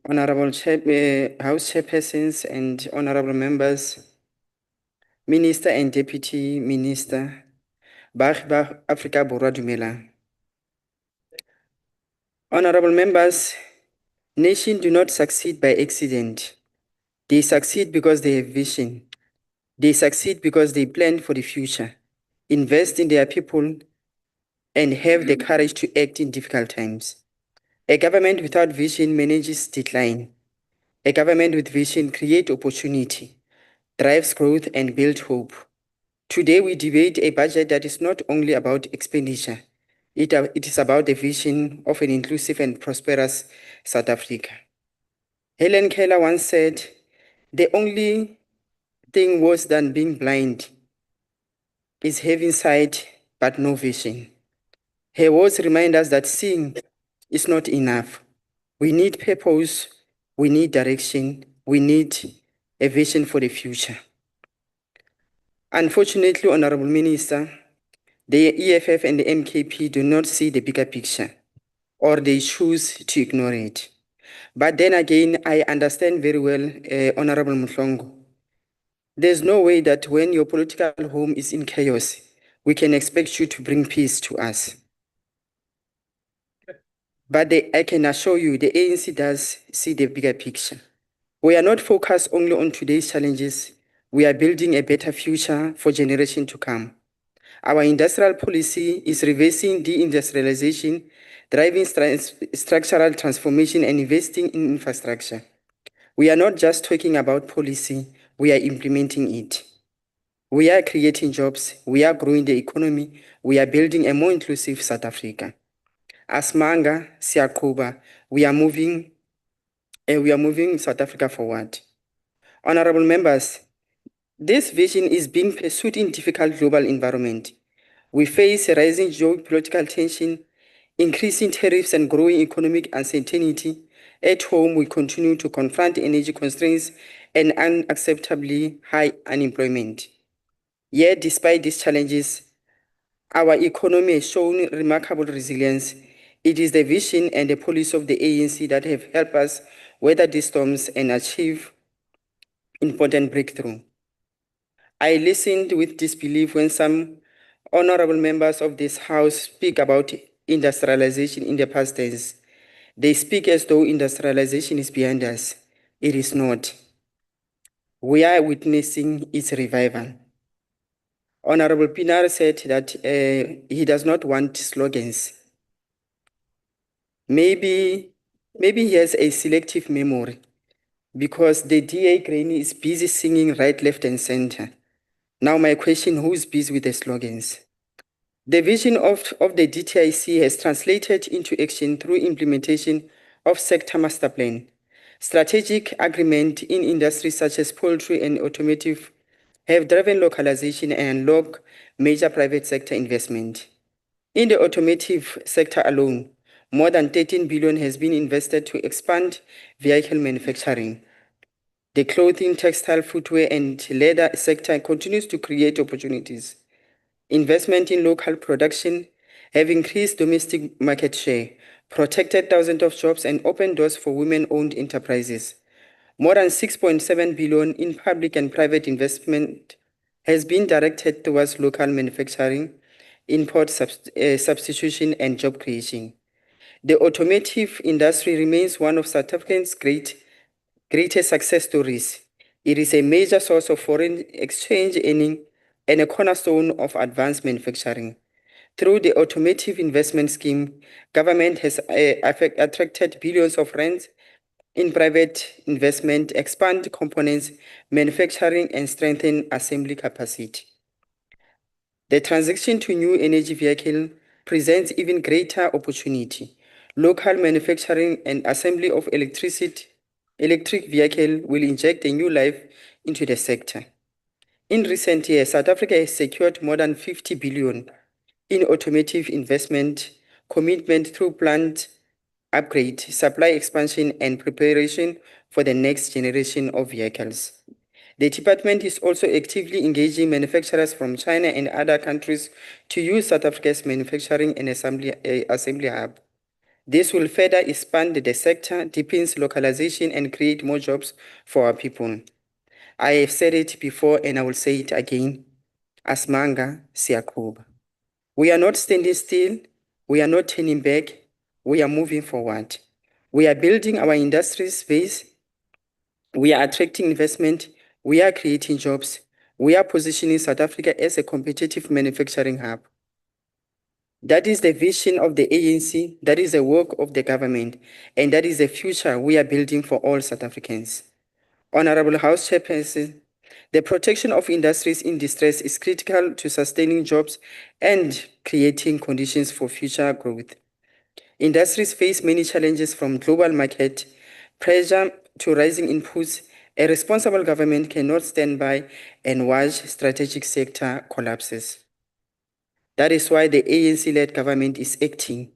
Honorable House Chairpersons and Honorable Members, Minister and Deputy Minister, Baagi Afrika Borwa dumelang. Honorable Members, nations do not succeed by accident. They succeed because they have vision. They succeed because they plan for the future, invest in their people, and have the courage to act in difficult times. A government without vision manages decline. A government with vision creates opportunity, drives growth, and builds hope. Today, we debate a budget that is not only about expenditure, it is about the vision of an inclusive and prosperous South Africa. Helen Keller once said, "The only thing worse than being blind is having sight but no vision." Her words remind us that seeing is not enough. We need purpose, we need direction, we need a vision for the future. Unfortunately, Honorable Minister, the EFF and the MKP do not see the bigger picture, or they choose to ignore it. But then again, I understand very well, Honorable Mhlongo. There's no way that when your political home is in chaos, we can expect you to bring peace to us. But I can assure you, the ANC does see the bigger picture. We are not focused only on today's challenges. We are building a better future for generations to come. Our industrial policy is reversing deindustrialization, driving structural transformation, and investing in infrastructure. We are not just talking about policy, we are implementing it. We are creating jobs, we are growing the economy, we are building a more inclusive South Africa. As Manga, Siakuba, we are moving South Africa forward. Honorable members, this vision is being pursued in difficult global environment. We face rising geopolitical tension, increasing tariffs, and growing economic uncertainty. At home, we continue to confront energy constraints and unacceptably high unemployment. Yet, despite these challenges, our economy has shown remarkable resilience. It is the vision and the policy of the ANC that have helped us weather these storms and achieve important breakthrough. I listened with disbelief when some honorable members of this House speak about industrialization in the past tense. They speak as though industrialization is behind us. It is not. We are witnessing its revival. Honorable Pinar said that he does not want slogans. Maybe he has a selective memory because the DA Grain is busy singing right, left, and center. Now my question, who is busy with the slogans? The vision of the DTIC has translated into action through implementation of sector master plan. Strategic agreement in industries such as poultry and automotive have driven localization and unlocked major private sector investment. In the automotive sector alone, more than 13 billion has been invested to expand vehicle manufacturing. The clothing, textile, footwear, and leather sector continues to create opportunities. Investment in local production have increased domestic market share, protected thousands of jobs, and opened doors for women-owned enterprises. More than 6.7 billion in public and private investment has been directed towards local manufacturing, import substitution, and job creation. The automotive industry remains one of South Africa's greatest success stories. It is a major source of foreign exchange earning and a cornerstone of advanced manufacturing. Through the automotive investment scheme, government has attracted billions of rands in private investment, expand components, manufacturing, and strengthen assembly capacity. The transition to new energy vehicle presents even greater opportunity. Local manufacturing and assembly of electric vehicle will inject a new life into the sector. In recent years, South Africa has secured more than 50 billion in automotive investment commitment through plant upgrade, supply expansion, and preparation for the next generation of vehicles. The department is also actively engaging manufacturers from China and other countries to use South Africa's manufacturing and assembly hub. This will further expand the sector, deepens localization, and create more jobs for our people. I have said it before and I will say it again. Asmanga Siyakuba. We are not standing still. We are not turning back. We are moving forward. We are building our industries base. We are attracting investment. We are creating jobs. We are positioning South Africa as a competitive manufacturing hub. That is the vision of the ANC. That is the work of the government. And that is the future we are building for all South Africans. Honorable House Chairperson, the protection of industries in distress is critical to sustaining jobs and creating conditions for future growth. Industries face many challenges from global market pressure to rising inputs. A responsible government cannot stand by and watch strategic sector collapses. That is why the ANC-led government is acting.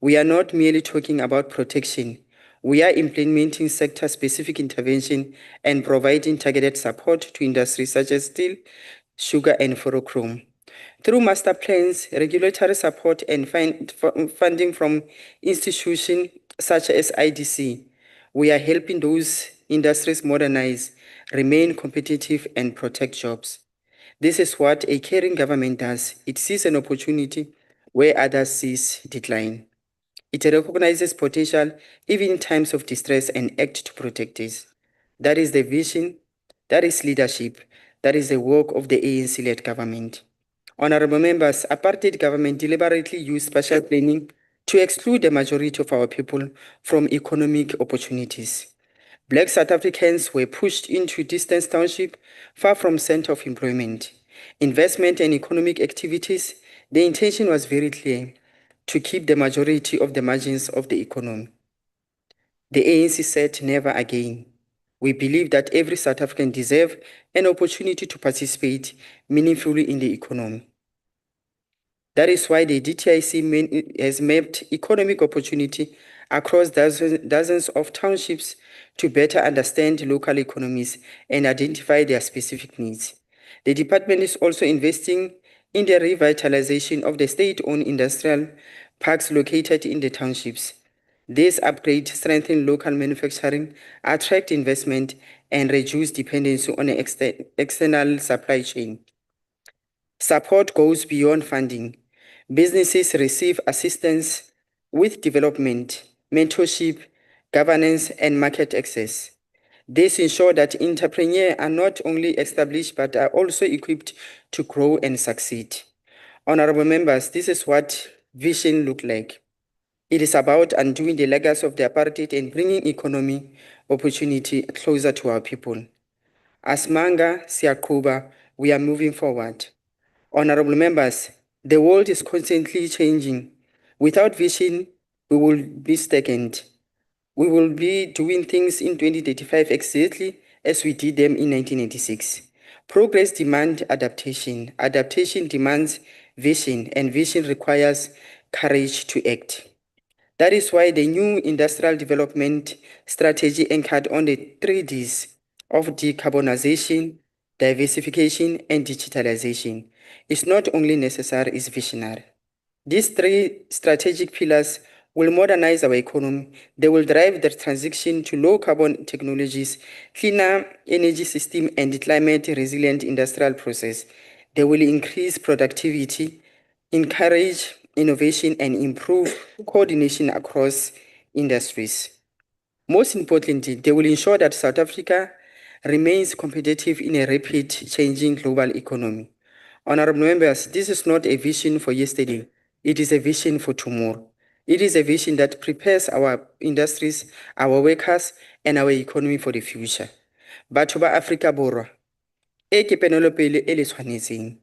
We are not merely talking about protection. We are implementing sector-specific intervention and providing targeted support to industries such as steel, sugar, and ferrochrome. Through master plans, regulatory support, and funding from institutions such as IDC, we are helping those industries modernize, remain competitive, and protect jobs. This is what a caring government does. It sees an opportunity where others sees decline. It recognizes potential even in times of distress and acts to protect it. That is the vision, that is leadership, that is the work of the ANC-led government. Honorable members, apartheid government deliberately used special planning to exclude the majority of our people from economic opportunities. Black South Africans were pushed into distant township, far from center of employment, investment and economic activities. The intention was very clear, to keep the majority of the margins of the economy. The ANC said never again. We believe that every South African deserves an opportunity to participate meaningfully in the economy. That is why the DTIC has mapped economic opportunity across dozens of townships to better understand local economies and identify their specific needs. The department is also investing in the revitalization of the state-owned industrial parks located in the townships. These upgrades strengthen local manufacturing, attract investment, and reduce dependency on an external supply chain. Support goes beyond funding. Businesses receive assistance with development, mentorship, governance, and market access. This ensures that entrepreneurs are not only established but are also equipped to grow and succeed. Honorable members, this is what vision looks like. It is about undoing the legacy of the apartheid and bringing economy opportunity closer to our people. As Manga Siyakuba, we are moving forward. Honorable members, the world is constantly changing. Without vision, we will be stagnant. We will be doing things in 2035 exactly as we did them in 1986. Progress demands adaptation. Adaptation demands vision, and vision requires courage to act. That is why the new industrial development strategy anchored on the 3Ds of decarbonization, diversification, and digitalization is not only necessary, it's visionary. These three strategic pillars will modernize our economy. They will drive the transition to low carbon technologies, cleaner energy system, and climate resilient industrial process. They will increase productivity, encourage innovation, and improve coordination across industries. Most importantly, they will ensure that South Africa remains competitive in a rapid changing global economy. Honorable members, this is not a vision for yesterday. It is a vision for tomorrow. It is a vision that prepares our industries, our workers, and our economy for the future. Batho ba Afrika Borwa, e ke penelopele e le tshwanetseng.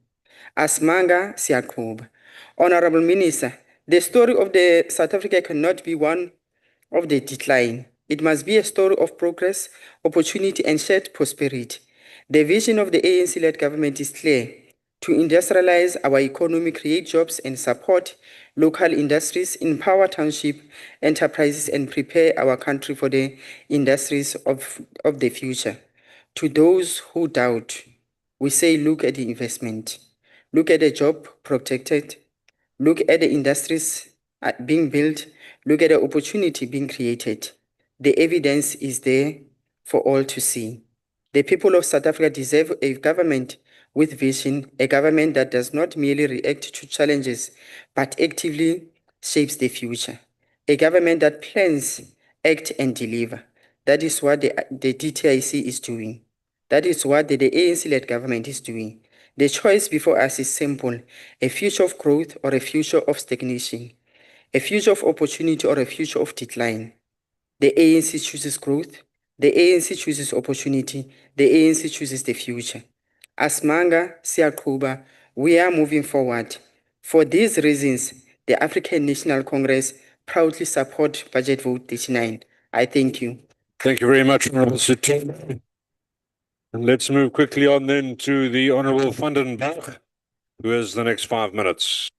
Asmanga Siyakuba. Honorable Minister, the story of the South Africa cannot be one of the decline. It must be a story of progress, opportunity, and shared prosperity. The vision of the ANC-led government is clear: to industrialize our economy, create jobs, and support local industries, empower township enterprises, and prepare our country for the industries of the future. To those who doubt, we say, look at the investment, look at the job protected, look at the industries being built, look at the opportunity being created. The evidence is there for all to see. The people of South Africa deserve a government with vision, a government that does not merely react to challenges, but actively shapes the future. A government that plans, act, and deliver. That is what the DTIC is doing. That is what the ANC-led government is doing. The choice before us is simple: a future of growth or a future of stagnation, a future of opportunity or a future of decline. The ANC chooses growth, the ANC chooses opportunity, the ANC chooses the future. As Manga Siyakuba, we are moving forward. For these reasons, the African National Congress proudly support Budget Vote 39. I thank you. Thank you very much, Honorable Sitting. And let's move quickly on then to the Honorable Vandenberg, who has the next 5 minutes.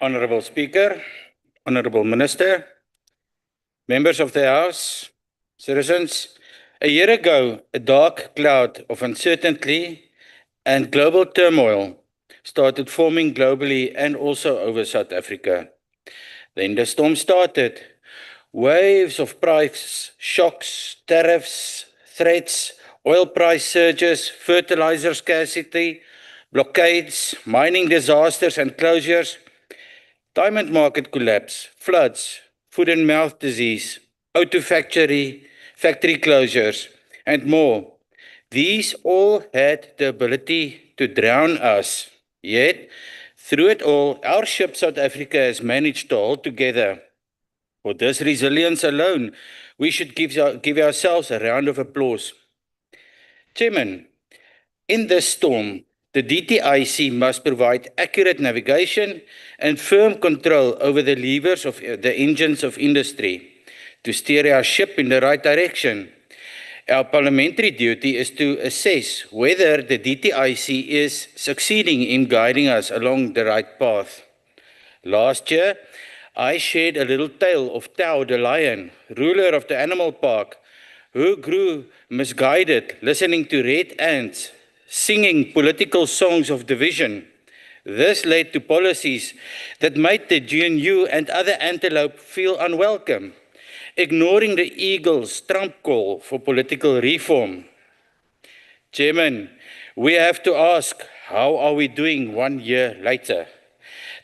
Honorable Speaker, Honorable Minister, members of the House, citizens, a year ago, a dark cloud of uncertainty and global turmoil started forming globally and also over South Africa. Then the storm started. Waves of price shocks, tariffs, threats, oil price surges, fertilizer scarcity, blockades, mining disasters and closures, diamond market collapse, floods, foot and mouth disease, auto factory closures, and more. These all had the ability to drown us. Yet, through it all, our ship South Africa has managed to hold together. For this resilience alone, we should give ourselves a round of applause. Chairman, in this storm, the DTIC must provide accurate navigation and firm control over the levers of the engines of industry to steer our ship in the right direction. Our parliamentary duty is to assess whether the DTIC is succeeding in guiding us along the right path. Last year, I shared a little tale of Tao the lion, ruler of the animal park, who grew misguided, listening to red ants, singing political songs of division. This led to policies that made the GNU and other antelope feel unwelcome, ignoring the eagle's trump call for political reform. Chairman, we have to ask, how are we doing 1 year later?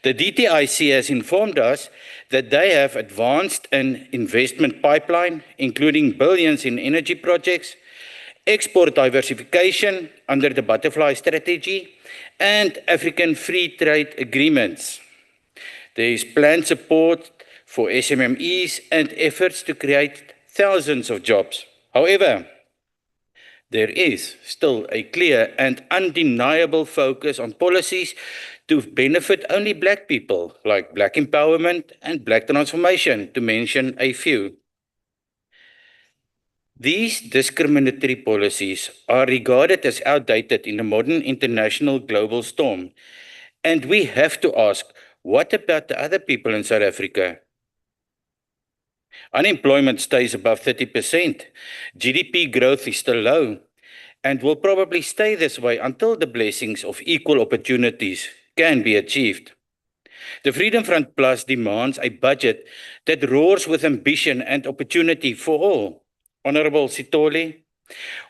The DTIC has informed us that they have advanced an investment pipeline, including billions in energy projects, export diversification under the Butterfly Strategy, and African free trade agreements. There is planned support for SMMEs and efforts to create thousands of jobs. However, there is still a clear and undeniable focus on policies to benefit only Black people, like Black empowerment and Black transformation, to mention a few. These discriminatory policies are regarded as outdated in the modern international global storm. And we have to ask, what about the other people in South Africa? Unemployment stays above 30%. GDP growth is still low and will probably stay this way until the blessings of equal opportunities can be achieved. The Freedom Front Plus demands a budget that roars with ambition and opportunity for all. Honorable Sithole,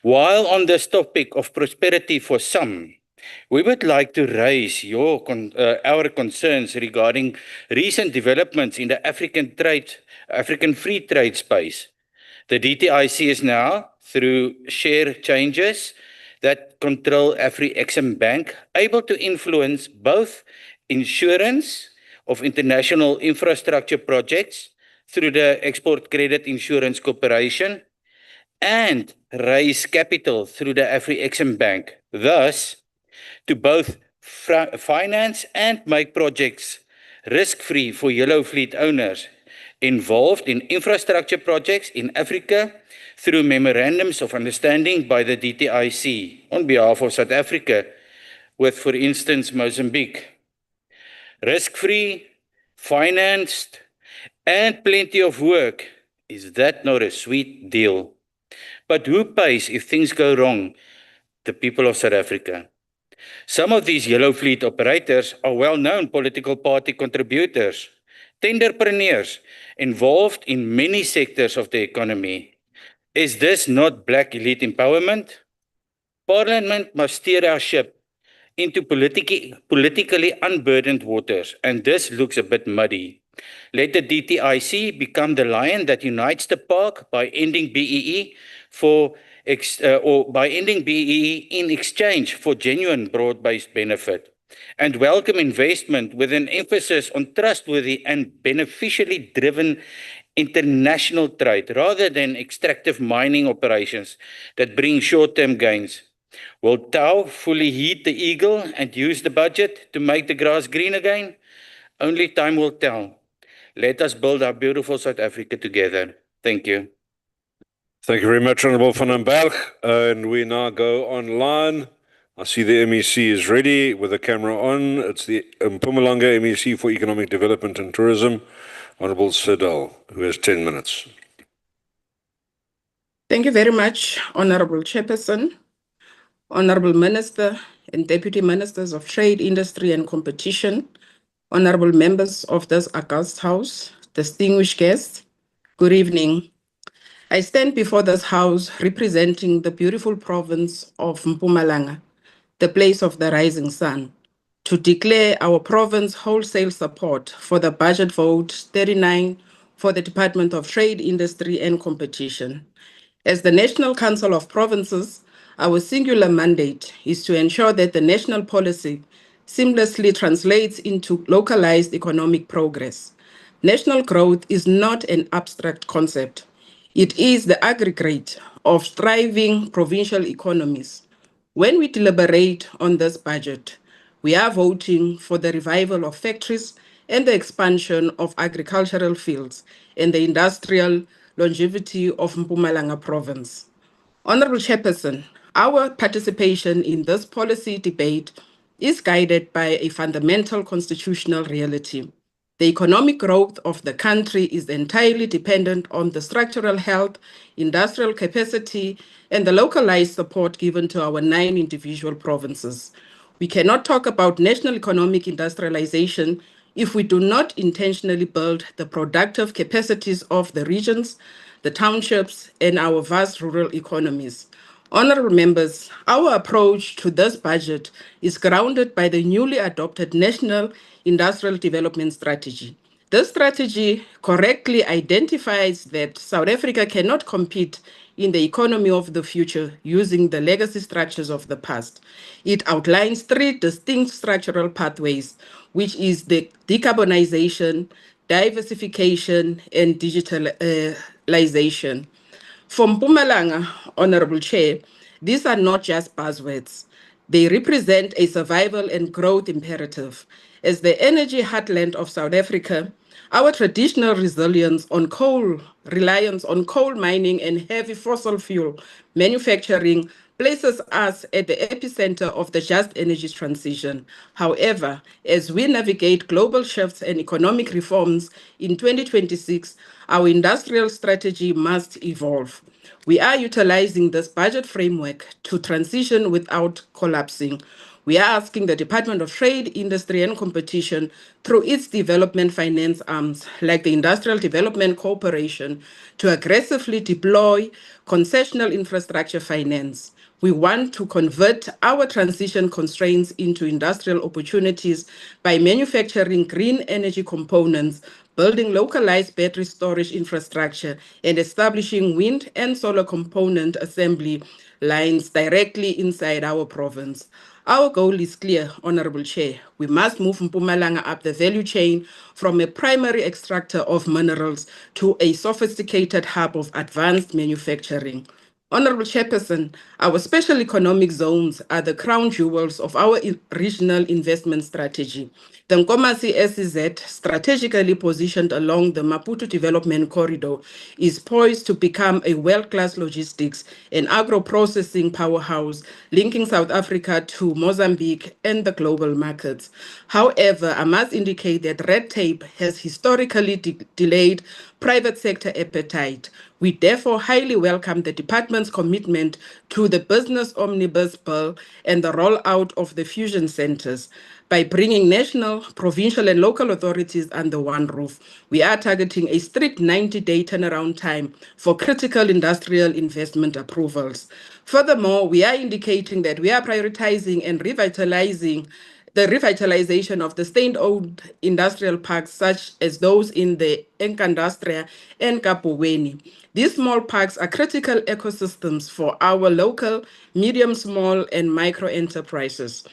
while on this topic of prosperity for some, we would like to raise our concerns regarding recent developments in the African free trade space. The DTIC is now, through share changes that control Afri-Exim Bank, able to influence both insurance of international infrastructure projects through the Export Credit Insurance Corporation and raise capital through the Afri-Exim Bank, thus to both finance and make projects risk-free for yellow fleet owners involved in infrastructure projects in Africa through memorandums of understanding by the DTIC on behalf of South Africa with, for instance, Mozambique. Risk-free, financed, and plenty of work. Is that not a sweet deal? But who pays if things go wrong? The people of South Africa. Some of these yellow fleet operators are well-known political party contributors, tenderpreneurs involved in many sectors of the economy. Is this not Black elite empowerment? Parliament must steer our ship into politically unburdened waters, and this looks a bit muddy. Let the DTIC become the lion that unites the park by ending BEE by ending BEE in exchange for genuine broad-based benefit, and welcome investment with an emphasis on trustworthy and beneficially driven international trade rather than extractive mining operations that bring short-term gains. Will Tao fully heed the eagle and use the budget to make the grass green again? Only time will tell. Let us build our beautiful South Africa together. Thank you. Thank you very much, Honourable van den Berg. And we now go online. I see the MEC is ready with the camera on. It's the Mpumalanga MEC for Economic Development and Tourism, Honourable Siddal, who has 10 minutes. Thank you very much, Honourable Chairperson, Honourable Minister and Deputy Ministers of Trade, Industry and Competition, Honourable members of this august House, distinguished guests, good evening. I stand before this House representing the beautiful province of Mpumalanga, the place of the rising sun, to declare our province wholesale support for the budget vote 39 for the Department of Trade, Industry and Competition. As the National Council of Provinces, our singular mandate is to ensure that the national policy seamlessly translates into localized economic progress. National growth is not an abstract concept. It is the aggregate of thriving provincial economies. When we deliberate on this budget, we are voting for the revival of factories and the expansion of agricultural fields and the industrial longevity of Mpumalanga province. Honourable Chairperson, our participation in this policy debate is guided by a fundamental constitutional reality. The economic growth of the country is entirely dependent on the structural health, industrial capacity, and the localized support given to our 9 individual provinces. We cannot talk about national economic industrialization if we do not intentionally build the productive capacities of the regions, the townships, and our vast rural economies. Honorable members, our approach to this budget is grounded by the newly adopted National Industrial Development Strategy. This strategy correctly identifies that South Africa cannot compete in the economy of the future using the legacy structures of the past. It outlines 3 distinct structural pathways, which is the decarbonization, diversification, and digitalization. For Mpumalanga, Honorable Chair, these are not just buzzwords. They represent a survival and growth imperative. As the energy heartland of South Africa, our traditional reliance on coal mining and heavy fossil fuel manufacturing places us at the epicenter of the just energy transition. However, as we navigate global shifts and economic reforms in 2026, our industrial strategy must evolve. We are utilizing this budget framework to transition without collapsing. We are asking the Department of Trade, Industry and Competition, through its development finance arms, like the Industrial Development Corporation, to aggressively deploy concessional infrastructure finance. We want to convert our transition constraints into industrial opportunities by manufacturing green energy components, building localized battery storage infrastructure, and establishing wind and solar component assembly lines directly inside our province. Our goal is clear, Honorable Chair. We must move Mpumalanga up the value chain from a primary extractor of minerals to a sophisticated hub of advanced manufacturing. Honorable Chairperson, our special economic zones are the crown jewels of our regional investment strategy. The Nkomasi SEZ, strategically positioned along the Maputo Development Corridor, is poised to become a world-class logistics and agro-processing powerhouse, linking South Africa to Mozambique and the global markets. However, I must indicate that red tape has historically delayed private sector appetite. We therefore highly welcome the department's commitment to the Business Omnibus Bill and the rollout of the fusion centers. By bringing national, provincial, and local authorities under one roof, we are targeting a strict 90-day turnaround time for critical industrial investment approvals. Furthermore, we are indicating that we are prioritizing and revitalizing the revitalization of the state-owned industrial parks, such as those in the Enkandastria and Kapuweni. These small parks are critical ecosystems for our local, medium, small, and micro enterprises.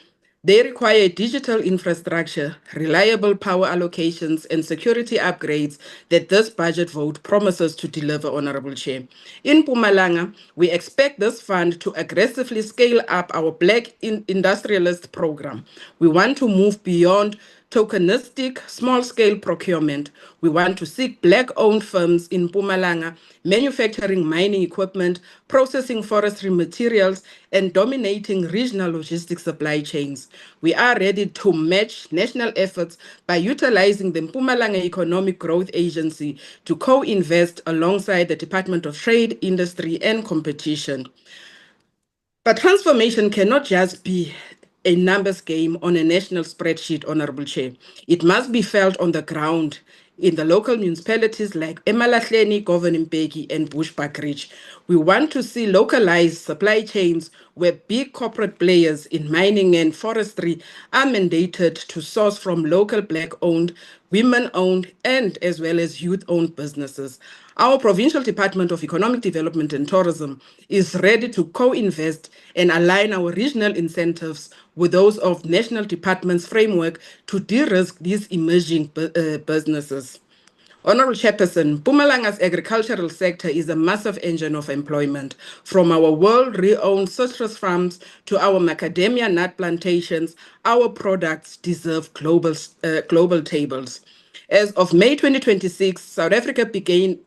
They require digital infrastructure, reliable power allocations, and security upgrades that this budget vote promises to deliver, Honorable Chair. In Mpumalanga, we expect this fund to aggressively scale up our Black Industrialist program. We want to move beyond tokenistic small-scale procurement. We want to seek Black-owned firms in Mpumalanga manufacturing mining equipment, processing forestry materials, and dominating regional logistics supply chains. We are ready to match national efforts by utilizing the Mpumalanga Economic Growth Agency to co-invest alongside the Department of Trade, Industry, and Competition. But transformation cannot just be a numbers game on a national spreadsheet, Honorable Chair. It must be felt on the ground in the local municipalities like Emalahleni, Governimpeki, and Bushbuckridge. We want to see localized supply chains where big corporate players in mining and forestry are mandated to source from local Black-owned, women-owned, and as well as youth-owned businesses. Our Provincial Department of Economic Development and Tourism is ready to co-invest and align our regional incentives with those of national departments' framework to de-risk these emerging businesses. Honorable Chairperson, Mpumalanga's agricultural sector is a massive engine of employment. From our world-renowned citrus farms to our macadamia nut plantations, our products deserve global tables. As of May 2026, South Africa began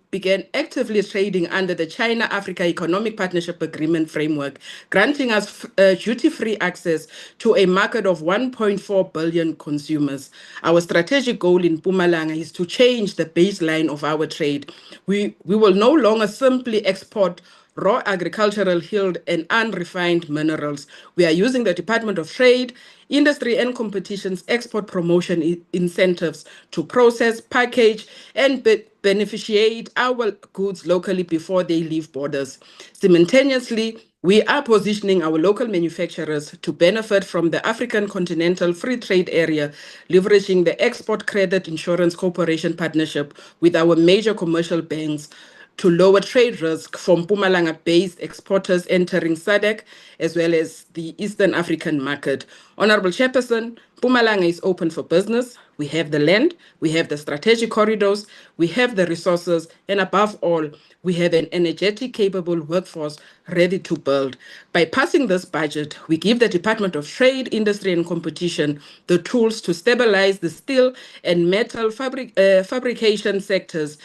actively trading under the China-Africa Economic Partnership Agreement framework, granting us duty-free access to a market of 1.4 billion consumers. Our strategic goal in Mpumalanga is to change the baseline of our trade. We will no longer simply export raw agricultural yield and unrefined minerals. We are using the Department of Trade, Industry and Competition's export promotion incentives to process, package, and beneficiate our goods locally before they leave borders. Simultaneously, we are positioning our local manufacturers to benefit from the African Continental Free Trade Area, leveraging the Export Credit Insurance Corporation partnership with our major commercial banks to lower trade risk for Mpumalanga-based exporters entering SADC, as well as the Eastern African market. Honorable Chairperson, Mpumalanga is open for business. We have the land, we have the strategic corridors, we have the resources, and above all, we have an energetic, capable workforce ready to build. By passing this budget, we give the Department of Trade, Industry and Competition the tools to stabilize the steel and metal fabrication sectors,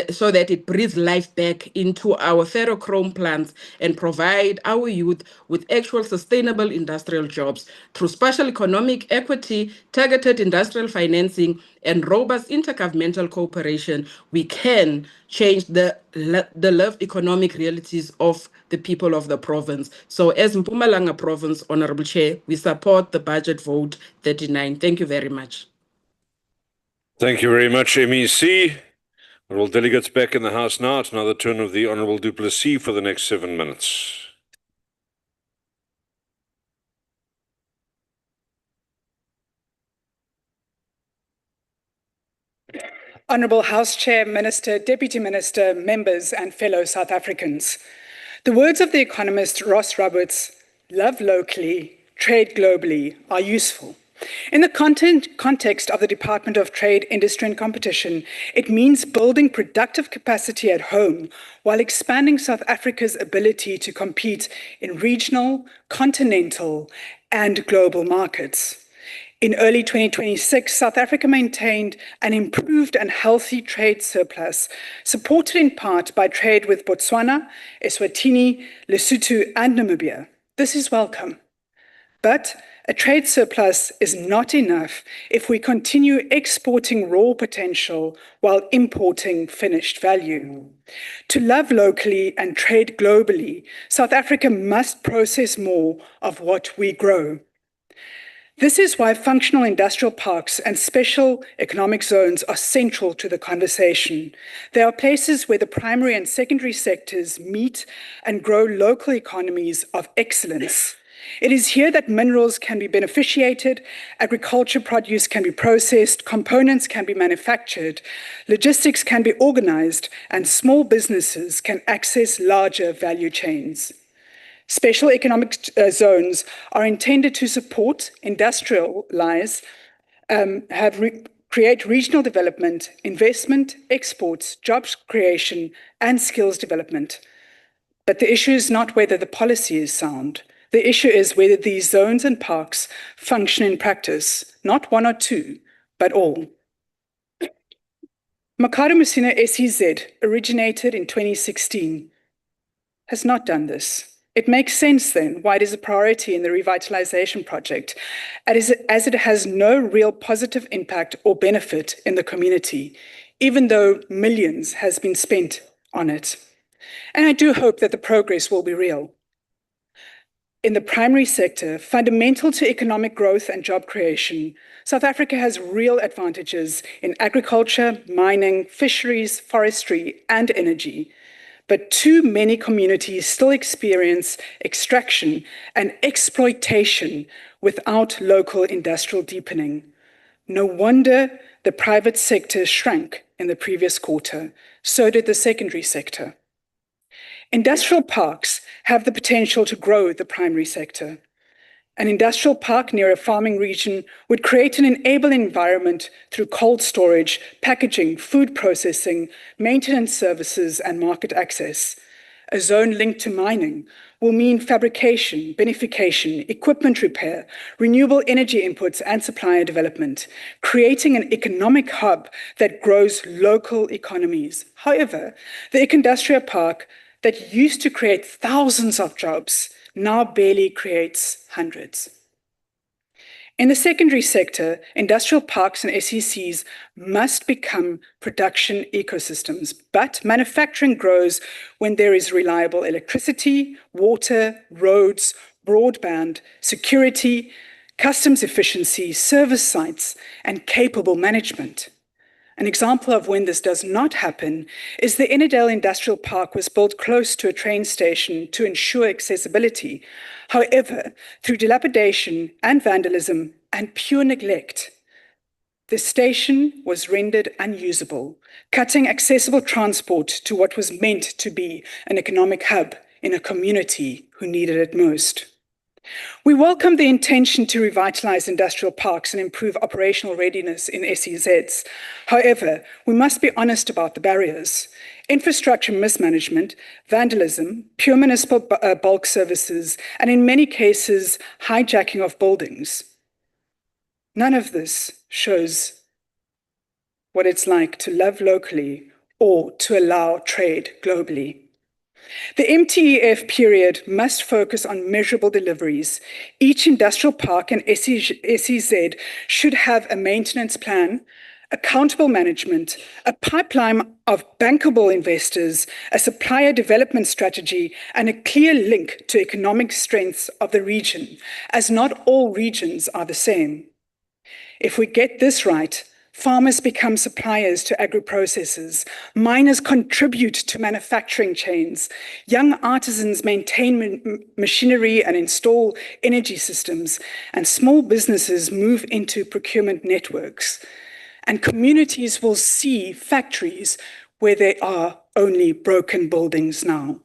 so that it breathes life back into our ferrochrome plants and provide our youth with actual sustainable industrial jobs. Through special economic equity, targeted industrial financing, and robust intergovernmental cooperation, we can change the lived economic realities of the people of the province. So as Mpumalanga Province, Honorable Chair, we support the budget vote 39. Thank you very much. Thank you very much, MEC. Honourable delegates back in the House now. It's now the turn of the Honourable Du Plessis for the next 7 minutes. Honourable House Chair, Minister, Deputy Minister, members and fellow South Africans. The words of the economist Ross Roberts, love locally, trade globally, are useful. In the context of the Department of Trade, Industry and Competition, it means building productive capacity at home while expanding South Africa's ability to compete in regional, continental, and global markets. In early 2026, South Africa maintained an improved and healthy trade surplus, supported in part by trade with Botswana, Eswatini, Lesotho, and Namibia. This is welcome. But a trade surplus is not enough if we continue exporting raw potential while importing finished value. To love locally and trade globally, South Africa must process more of what we grow. This is why functional industrial parks and special economic zones are central to the conversation. They are places where the primary and secondary sectors meet and grow local economies of excellence. It is here that minerals can be beneficiated, agriculture produce can be processed, components can be manufactured, logistics can be organized, and small businesses can access larger value chains. Special economic zones are intended to support, industrialize, create regional development, investment, exports, jobs creation, and skills development. But the issue is not whether the policy is sound. The issue is whether these zones and parks function in practice, not one or two, but all. Makaro Musina SEZ, originated in 2016, has not done this. It makes sense then why it is a priority in the revitalization project, as it has no real positive impact or benefit in the community, even though millions has been spent on it. And I do hope that the progress will be real. In the primary sector, fundamental to economic growth and job creation, South Africa has real advantages in agriculture, mining, fisheries, forestry, and energy. But too many communities still experience extraction and exploitation without local industrial deepening. No wonder the private sector shrank in the previous quarter. So did the secondary sector. Industrial parks have the potential to grow the primary sector. An industrial park near a farming region would create an enabling environment through cold storage, packaging, food processing, maintenance services, and market access. a zone linked to mining, will mean fabrication, beneficiation, equipment repair, renewable energy inputs, and supplier development, creating an economic hub that grows local economies. However, the industrial park that used to create thousands of jobs now barely creates hundreds. In the secondary sector, industrial parks and SECs must become production ecosystems, but manufacturing grows when there is reliable electricity, water, roads, broadband, security, customs efficiency, service sites, and capable management. An example of when this does not happen is the Innerdale Industrial Park was built close to a train station to ensure accessibility. However, through dilapidation and vandalism and pure neglect, the station was rendered unusable, cutting accessible transport to what was meant to be an economic hub in a community who needed it most. We welcome the intention to revitalize industrial parks and improve operational readiness in SEZs. However, we must be honest about the barriers. Infrastructure mismanagement, vandalism, pure municipal bulk services, and in many cases, hijacking of buildings. None of this shows what it's like to love locally or to allow trade globally. The MTEF period must focus on measurable deliveries. Each industrial park and SEZ should have a maintenance plan, accountable management, a pipeline of bankable investors, a supplier development strategy, and a clear link to economic strengths of the region, as not all regions are the same. If we get this right, farmers become suppliers to agro-processors, miners contribute to manufacturing chains, young artisans maintain machinery and install energy systems, and small businesses move into procurement networks. And communities will see factories where there are only broken buildings now.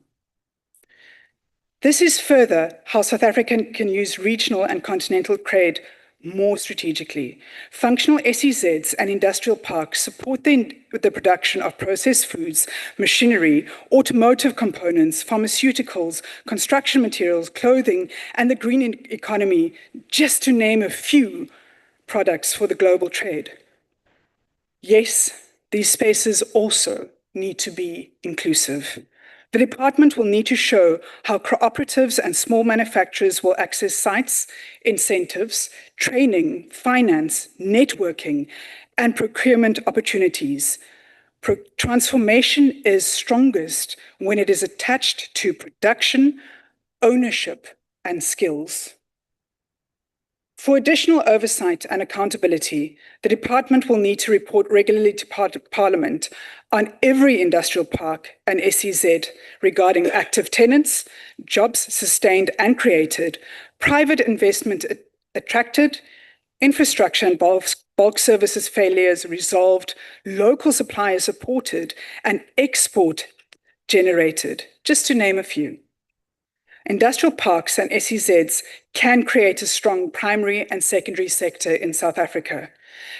This is further how South Africa can use regional and continental trade more strategically. Functional SEZs and industrial parks support the production of processed foods, machinery, automotive components, pharmaceuticals, construction materials, clothing, and the green economy, just to name a few products for the global trade. Yes, these spaces also need to be inclusive. The department will need to show how cooperatives and small manufacturers will access sites, incentives, training, finance, networking, and procurement opportunities. Transformation is strongest when it is attached to production, ownership, and skills. For additional oversight and accountability, the department will need to report regularly to Parliament on every industrial park and SEZ regarding active tenants, jobs sustained and created, private investment attracted, infrastructure and bulk services failures resolved, local suppliers supported, and export generated, just to name a few. Industrial parks and SEZs can create a strong primary and secondary sector in South Africa,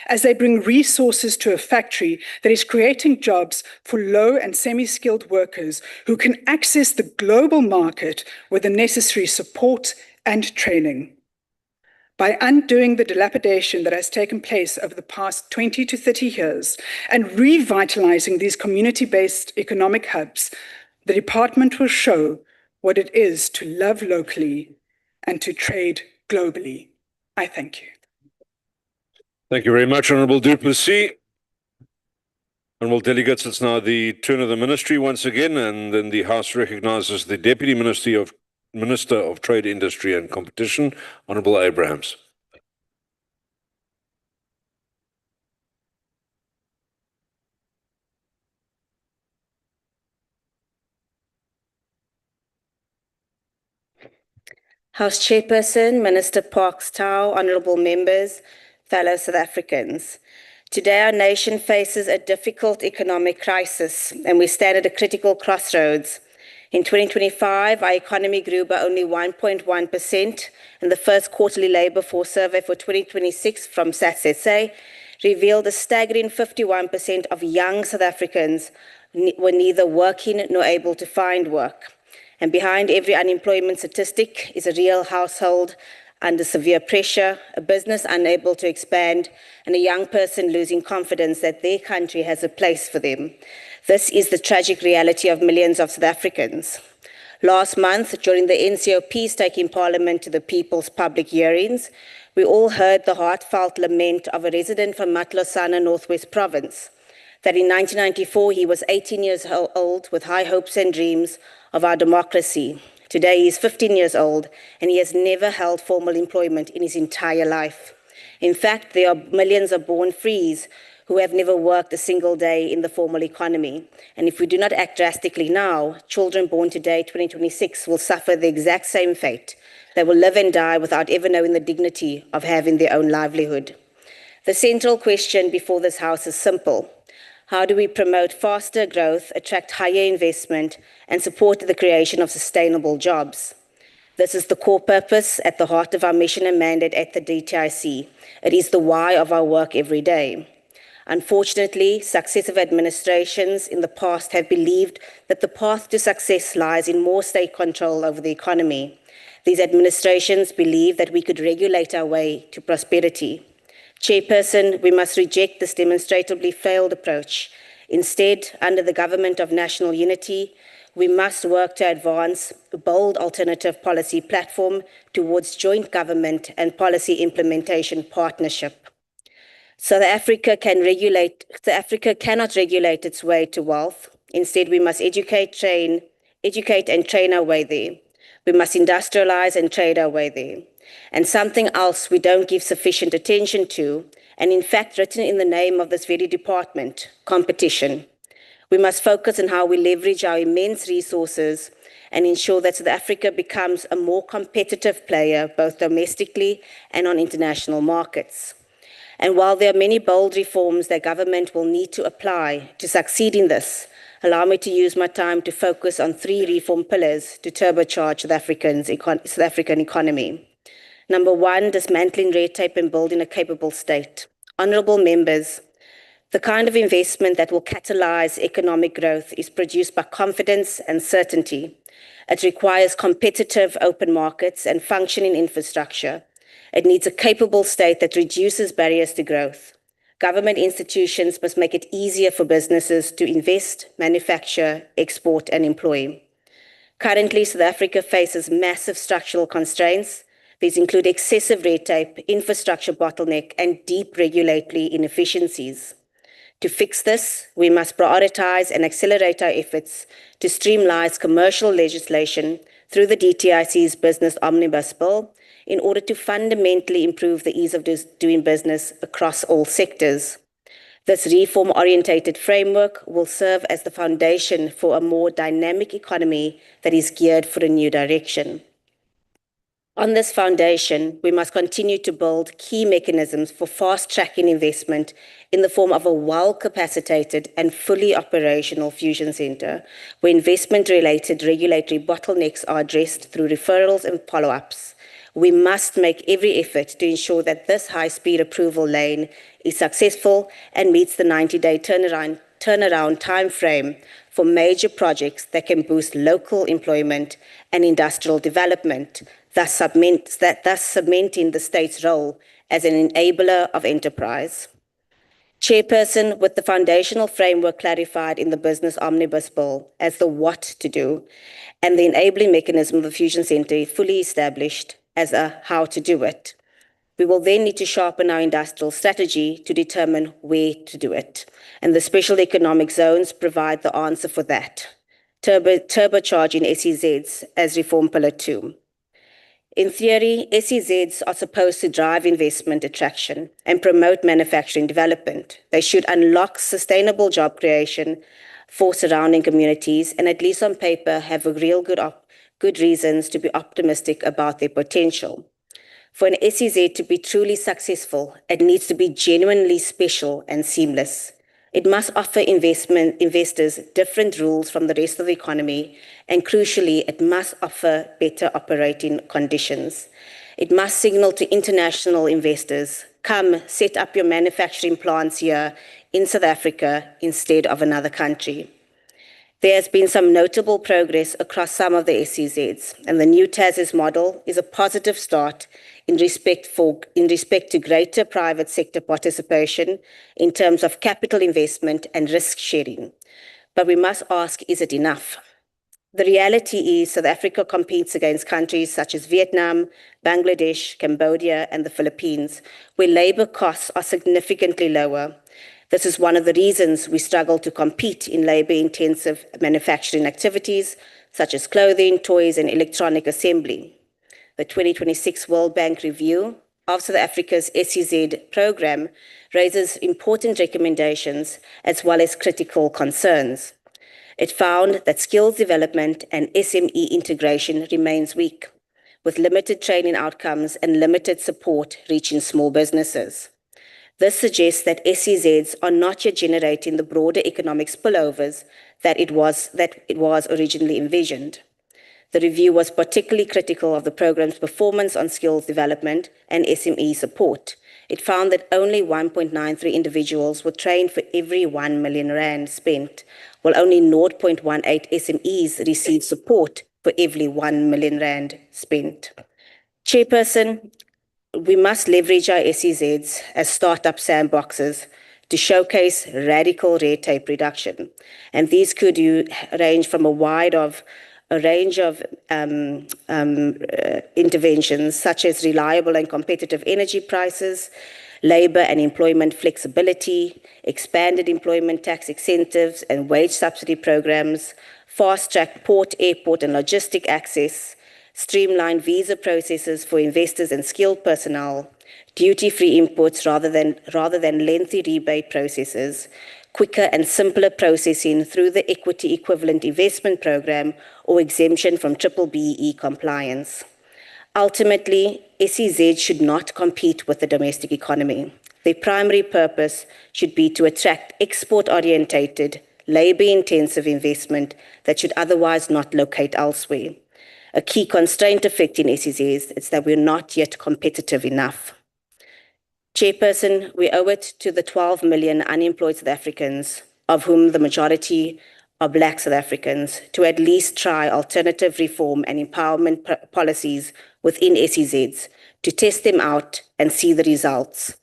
as they bring resources to a factory that is creating jobs for low and semi-skilled workers who can access the global market with the necessary support and training. By undoing the dilapidation that has taken place over the past 20 to 30 years and revitalizing these community-based economic hubs, the department will show what it is to love locally and to trade globally. I thank you. Thank you very much, Honourable Du Plessis. Honourable delegates, it's now the turn of the ministry once again, and then the House recognises the Deputy Minister of Trade, Industry and Competition, Honourable Abrahams. House Chairperson, Minister Parks Tau, honourable members, fellow South Africans. Today our nation faces a difficult economic crisis and we stand at a critical crossroads. In 2025, our economy grew by only 1.1%, and the first quarterly labour force survey for 2026 from SATS SA revealed a staggering 51% of young South Africans were neither working nor able to find work. And behind every unemployment statistic is a real household under severe pressure, a business unable to expand, and a young person losing confidence that their country has a place for them. This is the tragic reality of millions of South Africans. Last month, during the NCOP's taking Parliament to the People's public hearings, we all heard the heartfelt lament of a resident from Matlosana, Northwest Province, that in 1994 he was 18 years old with high hopes and dreams of our democracy. Today he is 15 years old and he has never held formal employment in his entire life. In fact, there are millions of born frees who have never worked a single day in the formal economy. And if we do not act drastically now, children born today, 2026, will suffer the exact same fate. They will live and die without ever knowing the dignity of having their own livelihood. The central question before this House is simple. How do we promote faster growth, attract higher investment, and support the creation of sustainable jobs? This is the core purpose at the heart of our mission and mandate at the DTIC. It is the why of our work every day. Unfortunately, successive administrations in the past have believed that the path to success lies in more state control over the economy. These administrations believe that we could regulate our way to prosperity. Chairperson, we must reject this demonstrably failed approach. Instead, under the government of national unity, we must work to advance a bold alternative policy platform towards joint government and policy implementation partnership. South Africa cannot regulate its way to wealth. Instead, we must educate and train our way there. We must industrialize and trade our way there. And something else we don't give sufficient attention to, and in fact written in the name of this very department, competition. We must focus on how we leverage our immense resources and ensure that South Africa becomes a more competitive player, both domestically and on international markets. And while there are many bold reforms that government will need to apply to succeed in this, allow me to use my time to focus on 3 reform pillars to turbocharge South African economy. Number 1, dismantling red tape and building a capable state. Honourable members, the kind of investment that will catalyse economic growth is produced by confidence and certainty. It requires competitive open markets and functioning infrastructure. It needs a capable state that reduces barriers to growth. Government institutions must make it easier for businesses to invest, manufacture, export, and employ. Currently, South Africa faces massive structural constraints. These include excessive red tape, infrastructure bottleneck, and deep regulatory inefficiencies. To fix this, we must prioritize and accelerate our efforts to streamline commercial legislation through the DTIC's Business Omnibus Bill in order to fundamentally improve the ease of doing business across all sectors. This reform-orientated framework will serve as the foundation for a more dynamic economy that is geared for a new direction. On this foundation, we must continue to build key mechanisms for fast-tracking investment in the form of a well-capacitated and fully operational fusion centre, where investment-related regulatory bottlenecks are addressed through referrals and follow-ups. We must make every effort to ensure that this high-speed approval lane is successful and meets the 90-day turnaround time frame for major projects that can boost local employment and industrial development, thus cementing the state's role as an enabler of enterprise. Chairperson, with the foundational framework clarified in the Business Omnibus Bill as the what to do, and the enabling mechanism of the Fusion Centre fully established as a how to do it, we will then need to sharpen our industrial strategy to determine where to do it. And the special economic zones provide the answer for that, turbocharging SEZs as Reform Pillar 2. In theory, SEZs are supposed to drive investment attraction and promote manufacturing development. They should unlock sustainable job creation for surrounding communities and, at least on paper, have a real good reasons to be optimistic about their potential. For an SEZ to be truly successful, it needs to be genuinely special and seamless. It must offer investors different rules from the rest of the economy, and crucially, it must offer better operating conditions. It must signal to international investors, come set up your manufacturing plants here in South Africa instead of another country. There has been some notable progress across some of the SEZs, and the new TASIS model is a positive start in respect to greater private sector participation in terms of capital investment and risk sharing. But we must ask, is it enough? The reality is South Africa competes against countries such as Vietnam, Bangladesh, Cambodia, and the Philippines, where labor costs are significantly lower. This is one of the reasons we struggle to compete in labor-intensive manufacturing activities, such as clothing, toys, and electronic assembly. The 2026 World Bank review of South Africa's SEZ program raises important recommendations as well as critical concerns. It found that skills development and SME integration remains weak, with limited training outcomes and limited support reaching small businesses. This suggests that SEZs are not yet generating the broader economic spillovers that it was originally envisioned. The review was particularly critical of the program's performance on skills development and SME support. It found that only 1.93 individuals were trained for every 1 million rand spent, while only 0.18 SMEs received support for every 1 million rand spent. Chairperson, we must leverage our SEZs as startup sandboxes to showcase radical red tape reduction. And these could range from a range of interventions, such as reliable and competitive energy prices, labor and employment flexibility, expanded employment tax incentives and wage subsidy programs, fast-track port, airport, and logistic access, streamlined visa processes for investors and skilled personnel, duty-free imports rather than lengthy rebate processes, quicker and simpler processing through the equity equivalent investment program or exemption from BBBE compliance. Ultimately, SEZ should not compete with the domestic economy. Their primary purpose should be to attract export-orientated, labor-intensive investment that should otherwise not locate elsewhere. A key constraint affecting SEZs is that we're not yet competitive enough. Chairperson, we owe it to the 12 million unemployed South Africans, of whom the majority are Black South Africans, to at least try alternative reform and empowerment policies within SEZs, to test them out and see the results.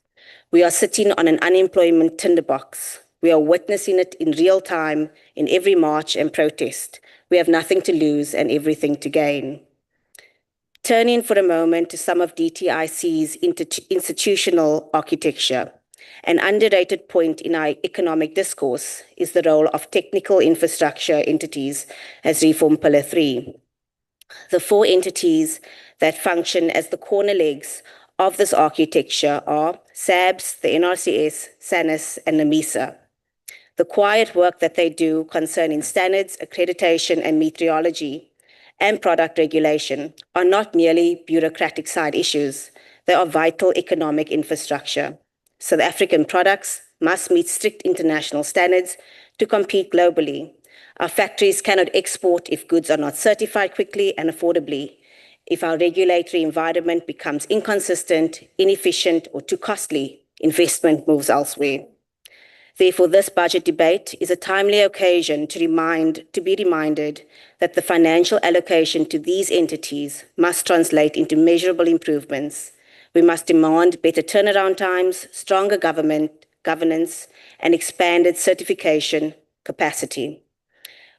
We are sitting on an unemployment tinderbox. We are witnessing it in real time in every march and protest. We have nothing to lose and everything to gain. Turning for a moment to some of DTIC's institutional architecture, an underrated point in our economic discourse is the role of technical infrastructure entities as Reform Pillar 3. The 4 entities that function as the corner legs of this architecture are SABS, the NRCS, SANIS, and NAMISA. The quiet work that they do concerning standards, accreditation, and meteorology and product regulation are not merely bureaucratic side issues. They are vital economic infrastructure. South African products must meet strict international standards to compete globally. Our factories cannot export if goods are not certified quickly and affordably. If our regulatory environment becomes inconsistent, inefficient, or too costly, investment moves elsewhere. Therefore, this budget debate is a timely occasion to be reminded that the financial allocation to these entities must translate into measurable improvements. We must demand better turnaround times, stronger governance, and expanded certification capacity.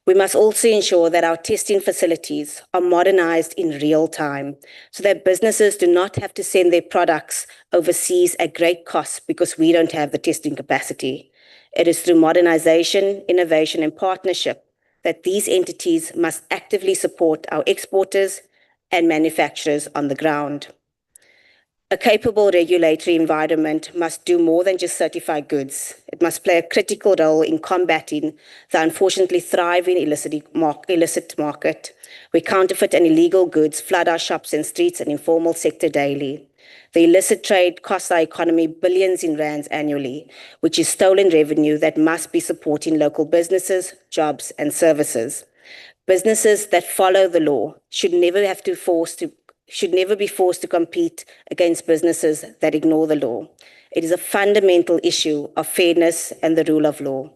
We must also ensure that our testing facilities are modernized in real time so that businesses do not have to send their products overseas at great cost because we don't have the testing capacity. It is through modernization, innovation, and partnership that these entities must actively support our exporters and manufacturers on the ground. A capable regulatory environment must do more than just certify goods. It must play a critical role in combating the unfortunately thriving illicit market, where counterfeit and illegal goods flood our shops and streets and informal sector daily. The illicit trade costs our economy billions in rands annually, which is stolen revenue that must be supporting local businesses, jobs, and services. Businesses that follow the law should never be forced to compete against businesses that ignore the law. It is a fundamental issue of fairness and the rule of law.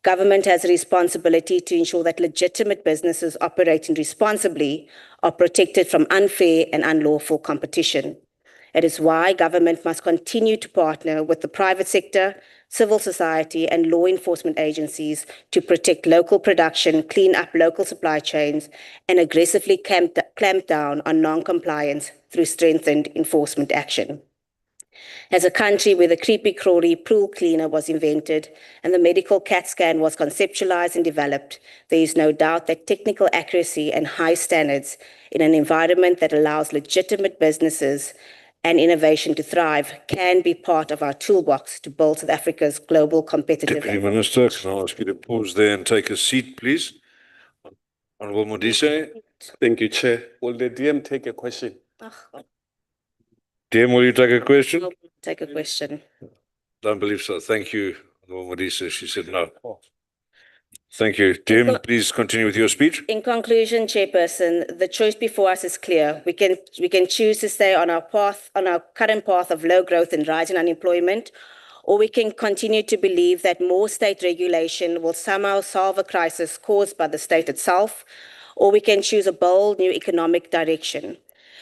Government has a responsibility to ensure that legitimate businesses operating responsibly are protected from unfair and unlawful competition. It is why government must continue to partner with the private sector, civil society, and law enforcement agencies to protect local production, clean up local supply chains, and aggressively clamp down on non-compliance through strengthened enforcement action. As a country where the creepy crawly pool cleaner was invented and the medical CAT scan was conceptualized and developed, there is no doubt that technical accuracy and high standards in an environment that allows legitimate businesses and innovation to thrive can be part of our toolbox to build South Africa's global competitive. Deputy Minister, can I ask you to pause there and take a seat, please? Honourable Modise. Thank you, Chair. Will the DM take a question? DM, will you take a question? Take a question. Don't believe so. Thank you, Honourable Modise. She said no. Thank you. DM, please continue with your speech. In conclusion, Chairperson, the choice before us is clear. We can choose to stay on our current path of low growth and rising unemployment, or we can continue to believe that more state regulation will somehow solve a crisis caused by the state itself, or we can choose a bold new economic direction.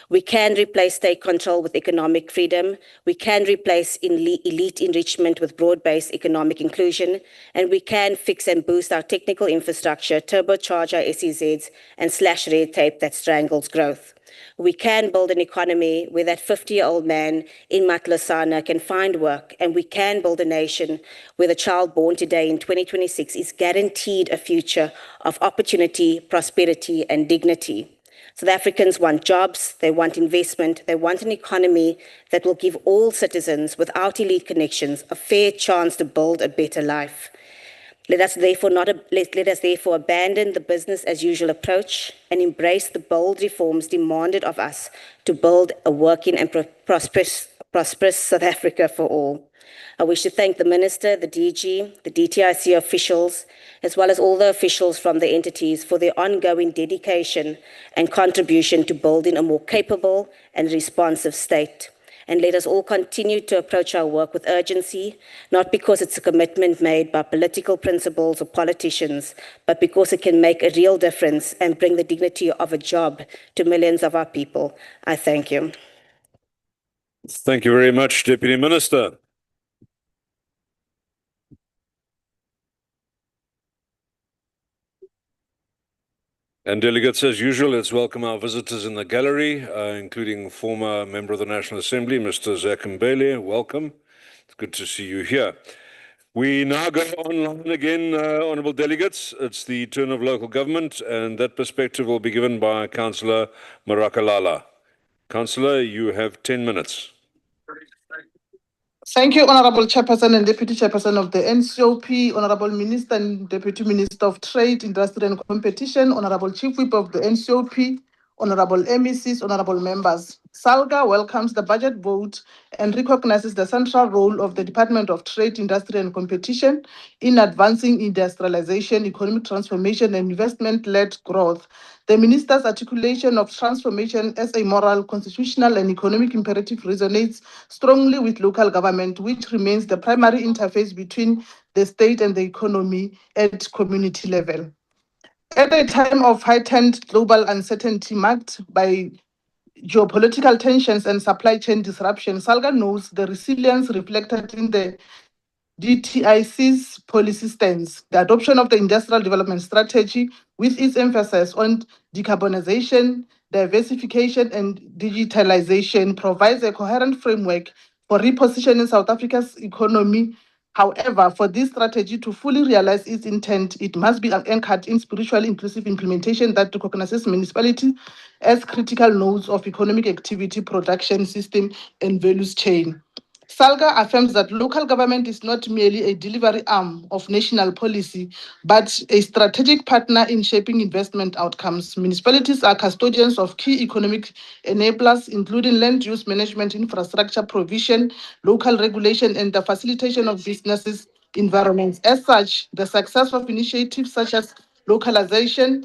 We can replace state control with economic freedom. We can replace elite enrichment with broad-based economic inclusion. And we can fix and boost our technical infrastructure, turbocharge our SEZs, and slash red tape that strangles growth. We can build an economy where that 50-year-old man in Matlosana can find work, and we can build a nation where the child born today in 2026 is guaranteed a future of opportunity, prosperity, and dignity. South Africans want jobs, they want investment, they want an economy that will give all citizens without elite connections a fair chance to build a better life. Let us therefore abandon the business as usual approach and embrace the bold reforms demanded of us to build a working and prosperous South Africa for all. I wish to thank the Minister, the DG, the DTIC officials, as well as all the officials from the entities for their ongoing dedication and contribution to building a more capable and responsive state. And let us all continue to approach our work with urgency, not because it's a commitment made by political principles or politicians, but because it can make a real difference and bring the dignity of a job to millions of our people. I thank you. Thank you very much, Deputy Minister. And delegates, as usual, let's welcome our visitors in the gallery, including former Member of the National Assembly, Mr. Zach Mbele. Welcome. It's good to see you here. We now go online again, honourable delegates. It's the turn of local government, and that perspective will be given by Councillor Marakalala. Councillor, you have 10 minutes. Thank you, Honourable Chairperson and Deputy Chairperson of the NCOP, Honourable Minister and Deputy Minister of Trade, Industry and Competition, Honourable Chief Whip of the NCOP, Honourable MECs, Honourable Members. SALGA welcomes the budget vote and recognizes the central role of the Department of Trade, Industry and Competition in advancing industrialization, economic transformation and investment-led growth. The Minister's articulation of transformation as a moral, constitutional and economic imperative resonates strongly with local government, which remains the primary interface between the state and the economy at community level. At a time of heightened global uncertainty marked by geopolitical tensions and supply chain disruption, SALGA knows the resilience reflected in the DTIC's policy stance. The adoption of the Industrial Development Strategy, with its emphasis on decarbonization, diversification, and digitalization, provides a coherent framework for repositioning South Africa's economy. However, for this strategy to fully realize its intent, it must be anchored in spiritually inclusive implementation that recognizes municipalities as critical nodes of economic activity, production system, and values chain. SALGA affirms that local government is not merely a delivery arm of national policy, but a strategic partner in shaping investment outcomes. Municipalities are custodians of key economic enablers, including land use management, infrastructure provision, local regulation, and the facilitation of businesses environments. As such, the success of initiatives such as localization,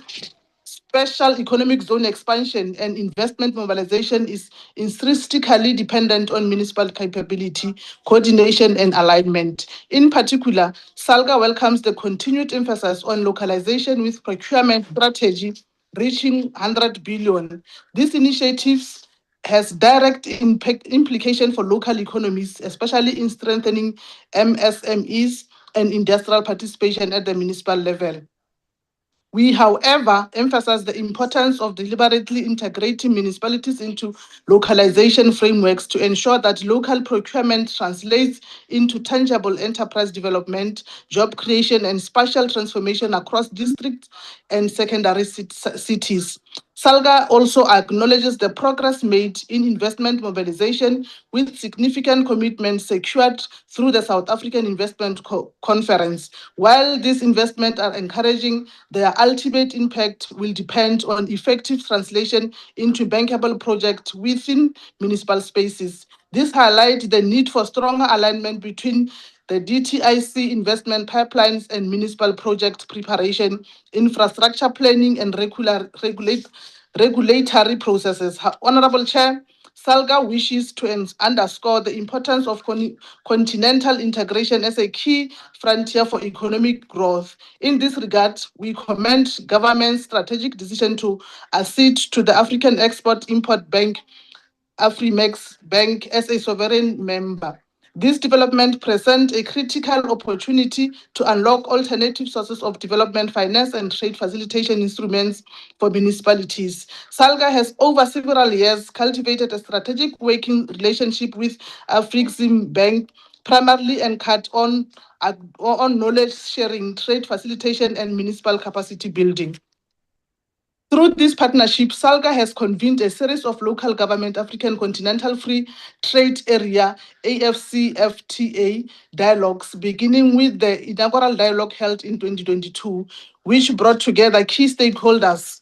special economic zone expansion and investment mobilization is intrinsically dependent on municipal capability, coordination, and alignment. In particular, SALGA welcomes the continued emphasis on localization with procurement strategy reaching 100 billion. These initiatives has direct implication for local economies, especially in strengthening MSMEs and industrial participation at the municipal level. We, however, emphasize the importance of deliberately integrating municipalities into localization frameworks to ensure that local procurement translates into tangible enterprise development, job creation, and spatial transformation across districts and secondary cities. SALGA also acknowledges the progress made in investment mobilization with significant commitments secured through the South African Investment Conference. While these investments are encouraging, their ultimate impact will depend on effective translation into bankable projects within municipal spaces. This highlights the need for stronger alignment between the DTIC investment pipelines and municipal project preparation, infrastructure planning, and regulatory processes. Honorable Chair, SALGA wishes to underscore the importance of continental integration as a key frontier for economic growth. In this regard, we commend government's strategic decision to accede to the African Export-Import Bank, Afrimex Bank, as a sovereign member. This development presents a critical opportunity to unlock alternative sources of development finance and trade facilitation instruments for municipalities. SALGA has over several years cultivated a strategic working relationship with Afrixim Bank, primarily anchored on knowledge sharing, trade facilitation, and municipal capacity building. Through this partnership, SALGA has convened a series of local government African Continental Free Trade Area AFCFTA dialogues, beginning with the inaugural dialogue held in 2022, which brought together key stakeholders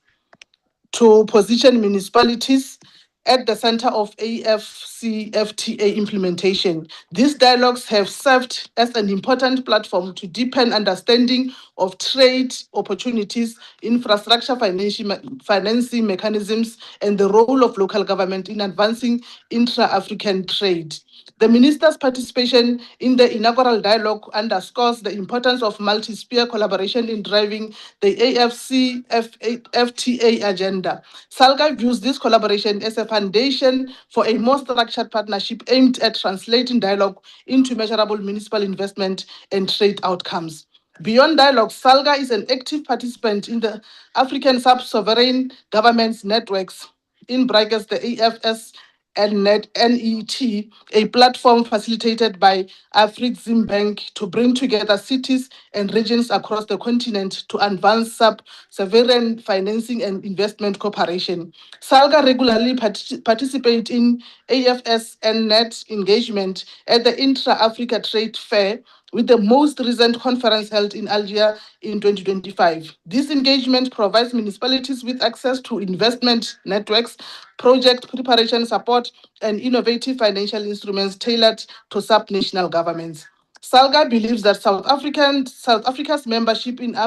to position municipalities at the center of AFCFTA implementation. These dialogues have served as an important platform to deepen understanding of trade opportunities, infrastructure financing mechanisms, and the role of local government in advancing intra-African trade. The minister's participation in the inaugural dialogue underscores the importance of multi-sphere collaboration in driving the AFCFTA agenda. SALGA views this collaboration as a foundation for a more structured partnership aimed at translating dialogue into measurable municipal investment and trade outcomes. Beyond dialogue, SALGA is an active participant in the African sub-sovereign governments networks, in brackets the AFS and NET, a platform facilitated by Afrixim Bank to bring together cities and regions across the continent to advance sub-sovereign financing and investment cooperation. SALGA regularly participate in AFS and NET engagement at the Intra-Africa Trade Fair, with the most recent conference held in Algiers in 2025. This engagement provides municipalities with access to investment networks, project preparation support, and innovative financial instruments tailored to subnational governments. SALGA believes that South Africa's membership in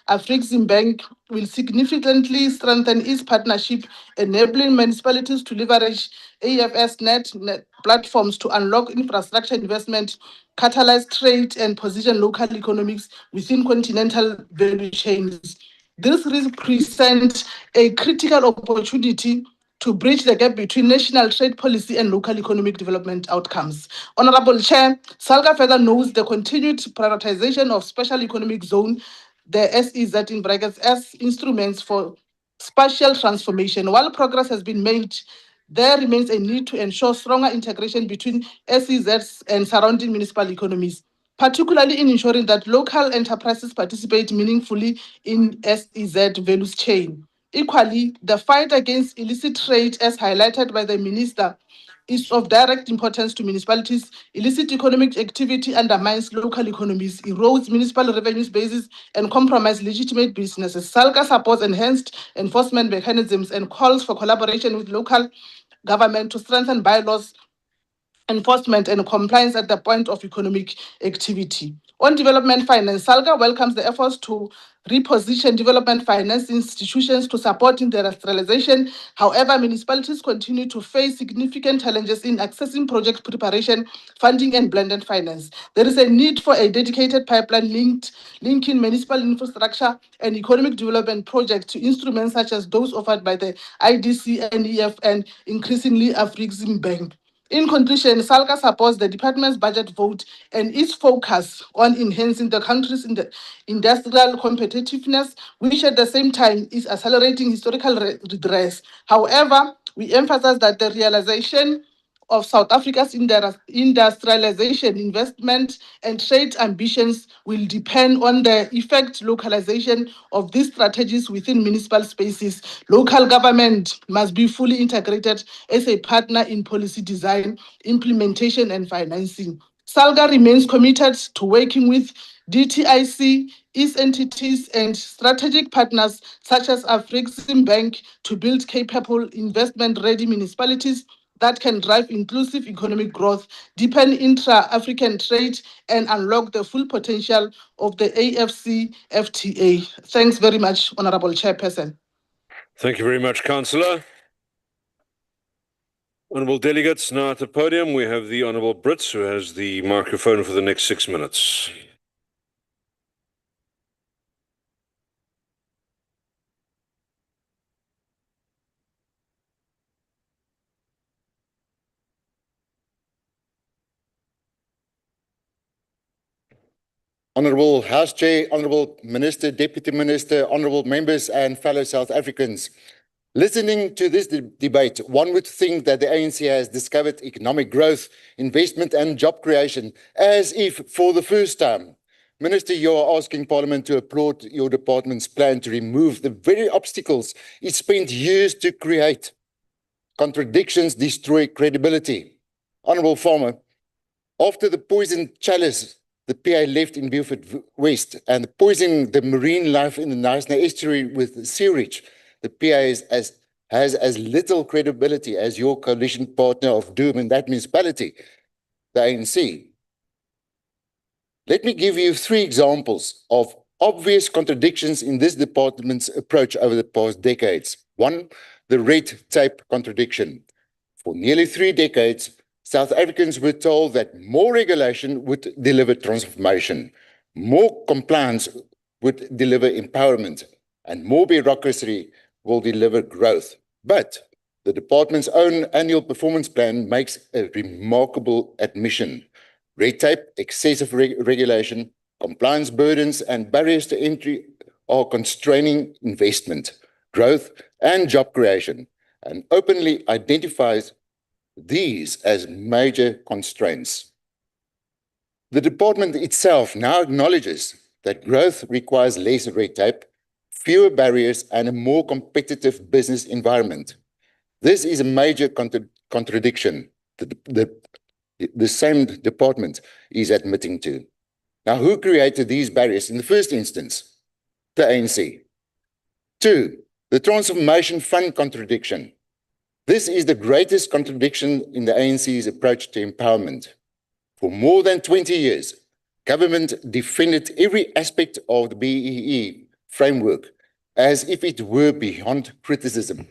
Afrixim Bank will significantly strengthen its partnership, enabling municipalities to leverage AFS net platforms to unlock infrastructure investment, catalyze trade, and position local economics within continental value chains. This represents a critical opportunity to bridge the gap between national trade policy and local economic development outcomes. Honorable Chair, SALGA further notes the continued prioritization of special economic zone, the SEZ in brackets, as instruments for spatial transformation. While progress has been made, there remains a need to ensure stronger integration between SEZs and surrounding municipal economies, particularly in ensuring that local enterprises participate meaningfully in SEZ value chain. Equally, the fight against illicit trade, as highlighted by the minister, is of direct importance to municipalities. Illicit economic activity undermines local economies, erodes municipal revenues bases, and compromises legitimate businesses. SALGA supports enhanced enforcement mechanisms and calls for collaboration with local government to strengthen bylaws enforcement and compliance at the point of economic activity. On development finance, SALGA welcomes the efforts to reposition development finance institutions to support industrialization. However, municipalities continue to face significant challenges in accessing project preparation, funding, and blended finance. There is a need for a dedicated pipeline linking municipal infrastructure and economic development projects to instruments such as those offered by the IDC, NEF, and increasingly Afrexim Bank. In conclusion, SALGA supports the department's budget vote and its focus on enhancing the country's industrial competitiveness, which at the same time is accelerating historical redress. However, we emphasize that the realization of South Africa's industrialization, investment, and trade ambitions will depend on the effect localization of these strategies within municipal spaces. Local government must be fully integrated as a partner in policy design, implementation, and financing. SALGA remains committed to working with DTIC, its entities, and strategic partners such as Afrexim Bank to build capable investment-ready municipalities that can drive inclusive economic growth, deepen intra-African trade, and unlock the full potential of the AfCFTA. Thanks very much, Honorable Chairperson. Thank you very much, Councillor. Honourable delegates, now at the podium we have the Honourable Brits, who has the microphone for the next 6 minutes. Honourable House Chair, Honourable Minister, Deputy Minister, Honourable Members and fellow South Africans. Listening to this debate, one would think that the ANC has discovered economic growth, investment and job creation, as if for the first time. Minister, you are asking Parliament to applaud your department's plan to remove the very obstacles it spent years to create. Contradictions destroy credibility. Honourable Farmer, after the poison chalice the PA left in Beaufort West and poisoning the marine life in the Knysna estuary with sewage, the PA has as little credibility as your coalition partner of doom in that municipality, the ANC. Let me give you 3 examples of obvious contradictions in this department's approach over the past decades. 1, the red tape contradiction. For nearly 3 decades, South Africans were told that more regulation would deliver transformation, more compliance would deliver empowerment, and more bureaucracy will deliver growth. But the department's own annual performance plan makes a remarkable admission. Red tape, excessive regulation, compliance burdens, and barriers to entry are constraining investment, growth, and job creation, and openly identifies these as major constraints. The department itself now acknowledges that growth requires less red tape, fewer barriers, and a more competitive business environment. This is a major contradiction the same department is admitting to. Now, who created these barriers in the first instance? The ANC. 2, the Transformation Fund contradiction. This is the greatest contradiction in the ANC's approach to empowerment. For more than 20 years, government defended every aspect of the BEE framework as if it were beyond criticism.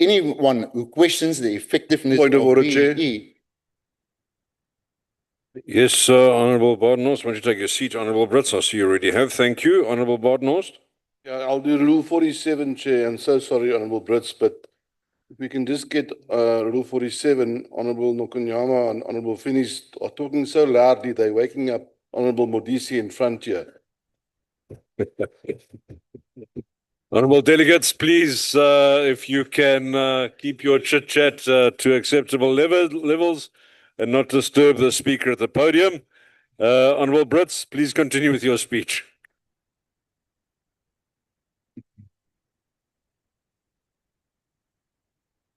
Anyone who questions the effectiveness of BEE... Yes, Honourable Badenhorst, why don't you take your seat, Honourable Brits? I see you already have. Thank you. Honourable Badenhorst. Yeah, I'll do Rule 47, Chair. I'm so sorry, Honourable Brits, but if we can just get Rule 47, Honourable Nokunyama and Honourable Finis are talking so loudly, they're waking up Honourable Modisi in front here. Honourable delegates, please, if you can keep your chit-chat to acceptable levels and not disturb the speaker at the podium. Honourable Brits, please continue with your speech.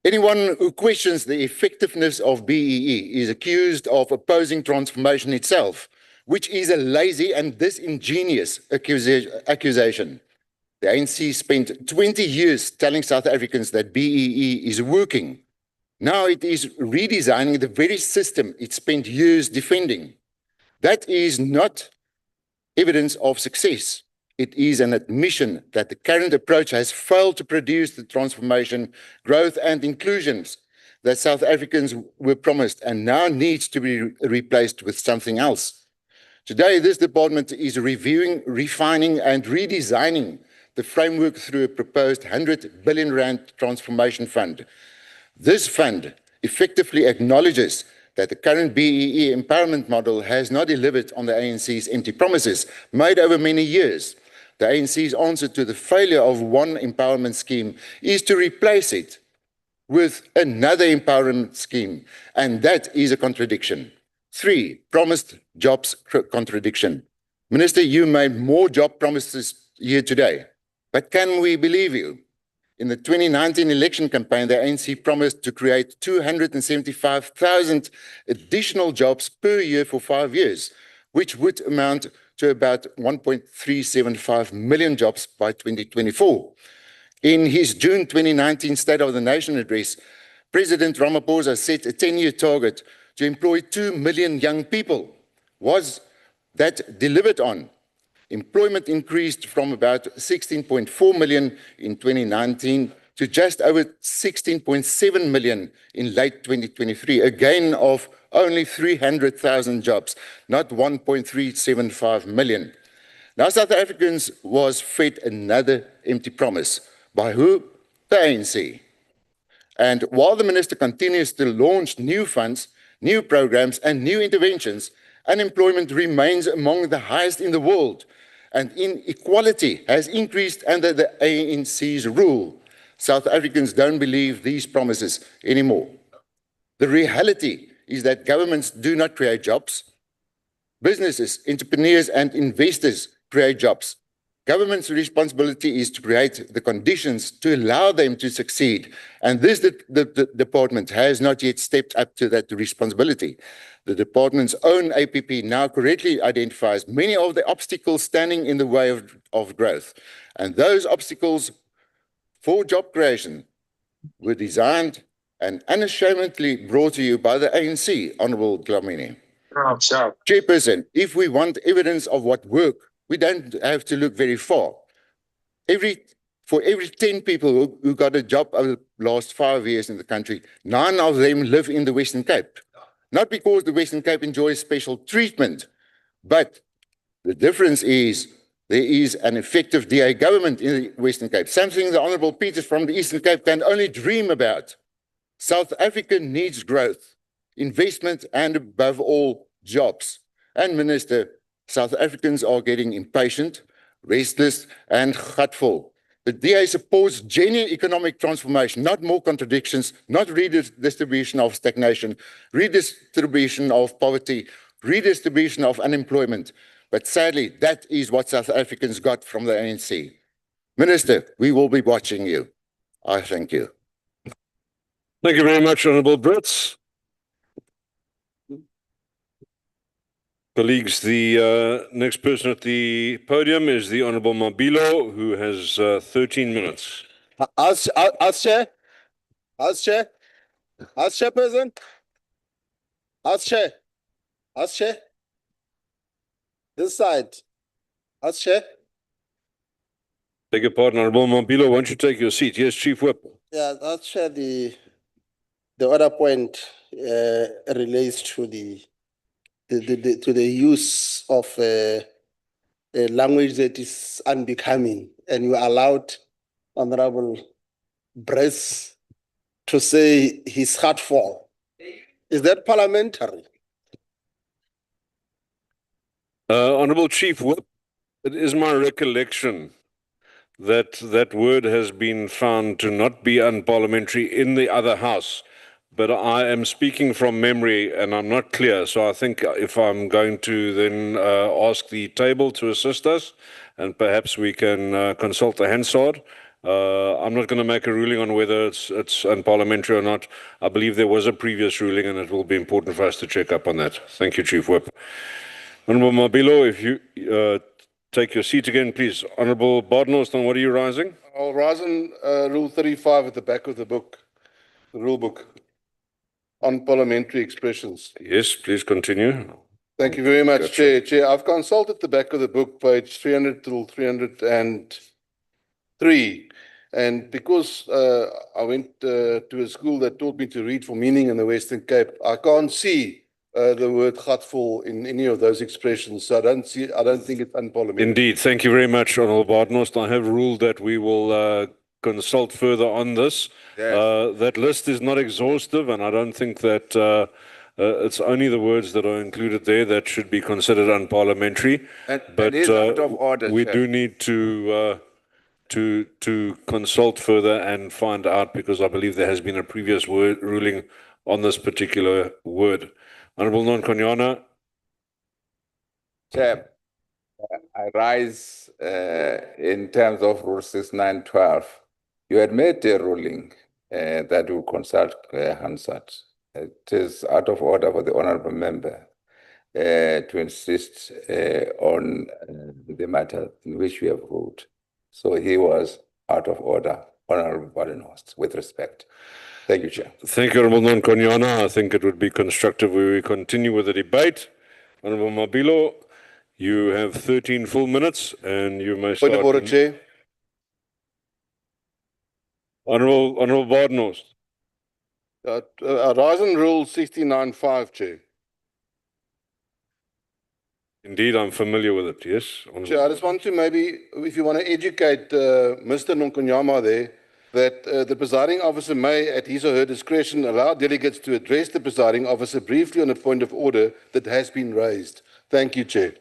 Anyone who questions the effectiveness of BEE is accused of opposing transformation itself, which is a lazy and disingenuous accusation. The ANC spent 20 years telling South Africans that BEE is working. Now it is redesigning the very system it spent years defending. That is not evidence of success. It is an admission that the current approach has failed to produce the transformation, growth, and inclusions that South Africans were promised and now needs to be replaced with something else. Today, this department is reviewing, refining, and redesigning the framework through a proposed 100 billion rand transformation fund. This fund effectively acknowledges that the current BEE empowerment model has not delivered on the ANC's empty promises made over many years. The ANC's answer to the failure of one empowerment scheme is to replace it with another empowerment scheme, and that is a contradiction. 3, promised jobs contradiction. Minister, you made more job promises here today, but can we believe you? In the 2019 election campaign, the ANC promised to create 275,000 additional jobs per year for 5 years, which would amount to about 1.375 million jobs by 2024. In his June 2019 State of the Nation address, President Ramaphosa set a 10-year target to employ 2 million young people. Was that delivered on? Employment increased from about 16.4 million in 2019 to just over 16.7 million in late 2023, a gain of only 300,000 jobs, not 1.375 million. Now South Africans was fed another empty promise. By who? The ANC. And while the minister continues to launch new funds, new programs, and new interventions, unemployment remains among the highest in the world, and inequality has increased under the ANC's rule. South Africans don't believe these promises anymore. The reality is that governments do not create jobs. Businesses, entrepreneurs, and investors create jobs. Government's responsibility is to create the conditions to allow them to succeed. And this the department has not yet stepped up to that responsibility. The department's own APP now correctly identifies many of the obstacles standing in the way of growth. And those obstacles for job creation were designed and unashamedly brought to you by the ANC, Honourable Dlamini. Chairperson, if we want evidence of what worked, we don't have to look very far. For every 10 people who got a job over the last 5 years in the country, 9 of them live in the Western Cape. Not because the Western Cape enjoys special treatment, but the difference is there is an effective DA government in the Western Cape, something the Honourable Peters from the Eastern Cape can only dream about. South Africa needs growth, investment, and above all, jobs. And Minister, South Africans are getting impatient, restless, and gutful. The DA supports genuine economic transformation, not more contradictions, not redistribution of stagnation, redistribution of poverty, redistribution of unemployment. But sadly, that is what South Africans got from the ANC. Minister, we will be watching you. I thank you. Thank you very much, Honourable Brits. Colleagues, the next person at the podium is the Honourable Mabilo, who has 13 minutes. As chairperson, as chair, this side, as chair. Beg your pardon, Honourable Mabilo, won't you take your seat? Yes, Chief Whip. Yeah, as chair, the other point relates to the use of a language that is unbecoming, and you allowed Honourable Brits to say he's hurtful. Is that parliamentary? Honourable Chief Whip, it is my recollection that that word has been found to not be unparliamentary in the other house. But I am speaking from memory and I'm not clear. So I think if I'm going to then ask the table to assist us, and perhaps we can consult the Hansard. I'm not going to make a ruling on whether it's unparliamentary or not. I believe there was a previous ruling and it will be important for us to check up on that. Thank you, Chief Whip. Honourable Mabilo, if you take your seat again, please. Honourable Badenhorst, what are you rising? I'll rise on Rule 35 at the back of the book, the rule book, on parliamentary expressions. Yes, please continue. Thank you very much, Chair. Chair, I've consulted the back of the book, page 300 till 303. And because I went to a school that taught me to read for meaning in the Western Cape, I can't see the word gatvol in any of those expressions. So I don't think it's unparliamentary. Indeed. Thank you very much, Honourable Badenhorst. I have ruled that we will consult further on this. That list is not exhaustive, and I don't think that it's only the words that are included there that should be considered unparliamentary. But it is out of order, we Chair. do need to consult further and find out, because I believe there has been a previous ruling on this particular word. Honourable Nonkonyana. Chair, I rise in terms of Rule 6912. You had made a ruling that you consult Hansard. It is out of order for the honourable member to insist on the matter in which we have ruled. So he was out of order, Honourable Badenhorst, with respect. Thank you, Chair. Thank you, Honourable Nonkonyana. I think it would be constructive if we continue with the debate. Honourable Mabilo, you have 13 full minutes, and you may start. Point of order, Chair. Honourable Badenhorst. Rise on Rule 69.5, Chair. Indeed, I'm familiar with it, yes. Chair, I just want to maybe, if you want to educate Mr. Nonkonyama there, that the presiding officer may, at his or her discretion, allow delegates to address the presiding officer briefly on a point of order that has been raised. Thank you, Chair.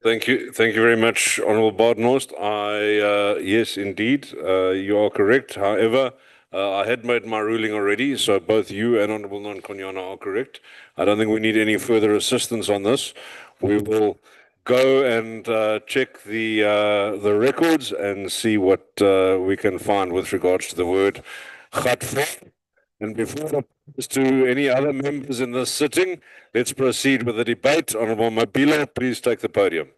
Thank you very much, Honourable Badenhorst. Yes, indeed, you are correct. However, I had made my ruling already, so both you and Honourable Nonkonyana are correct. I don't think we need any further assistance on this. We will go and check the records and see what we can find with regards to the word gatvol. And before I pass to any other members in this sitting, let's proceed with the debate. Honourable Mabilo, please take the podium.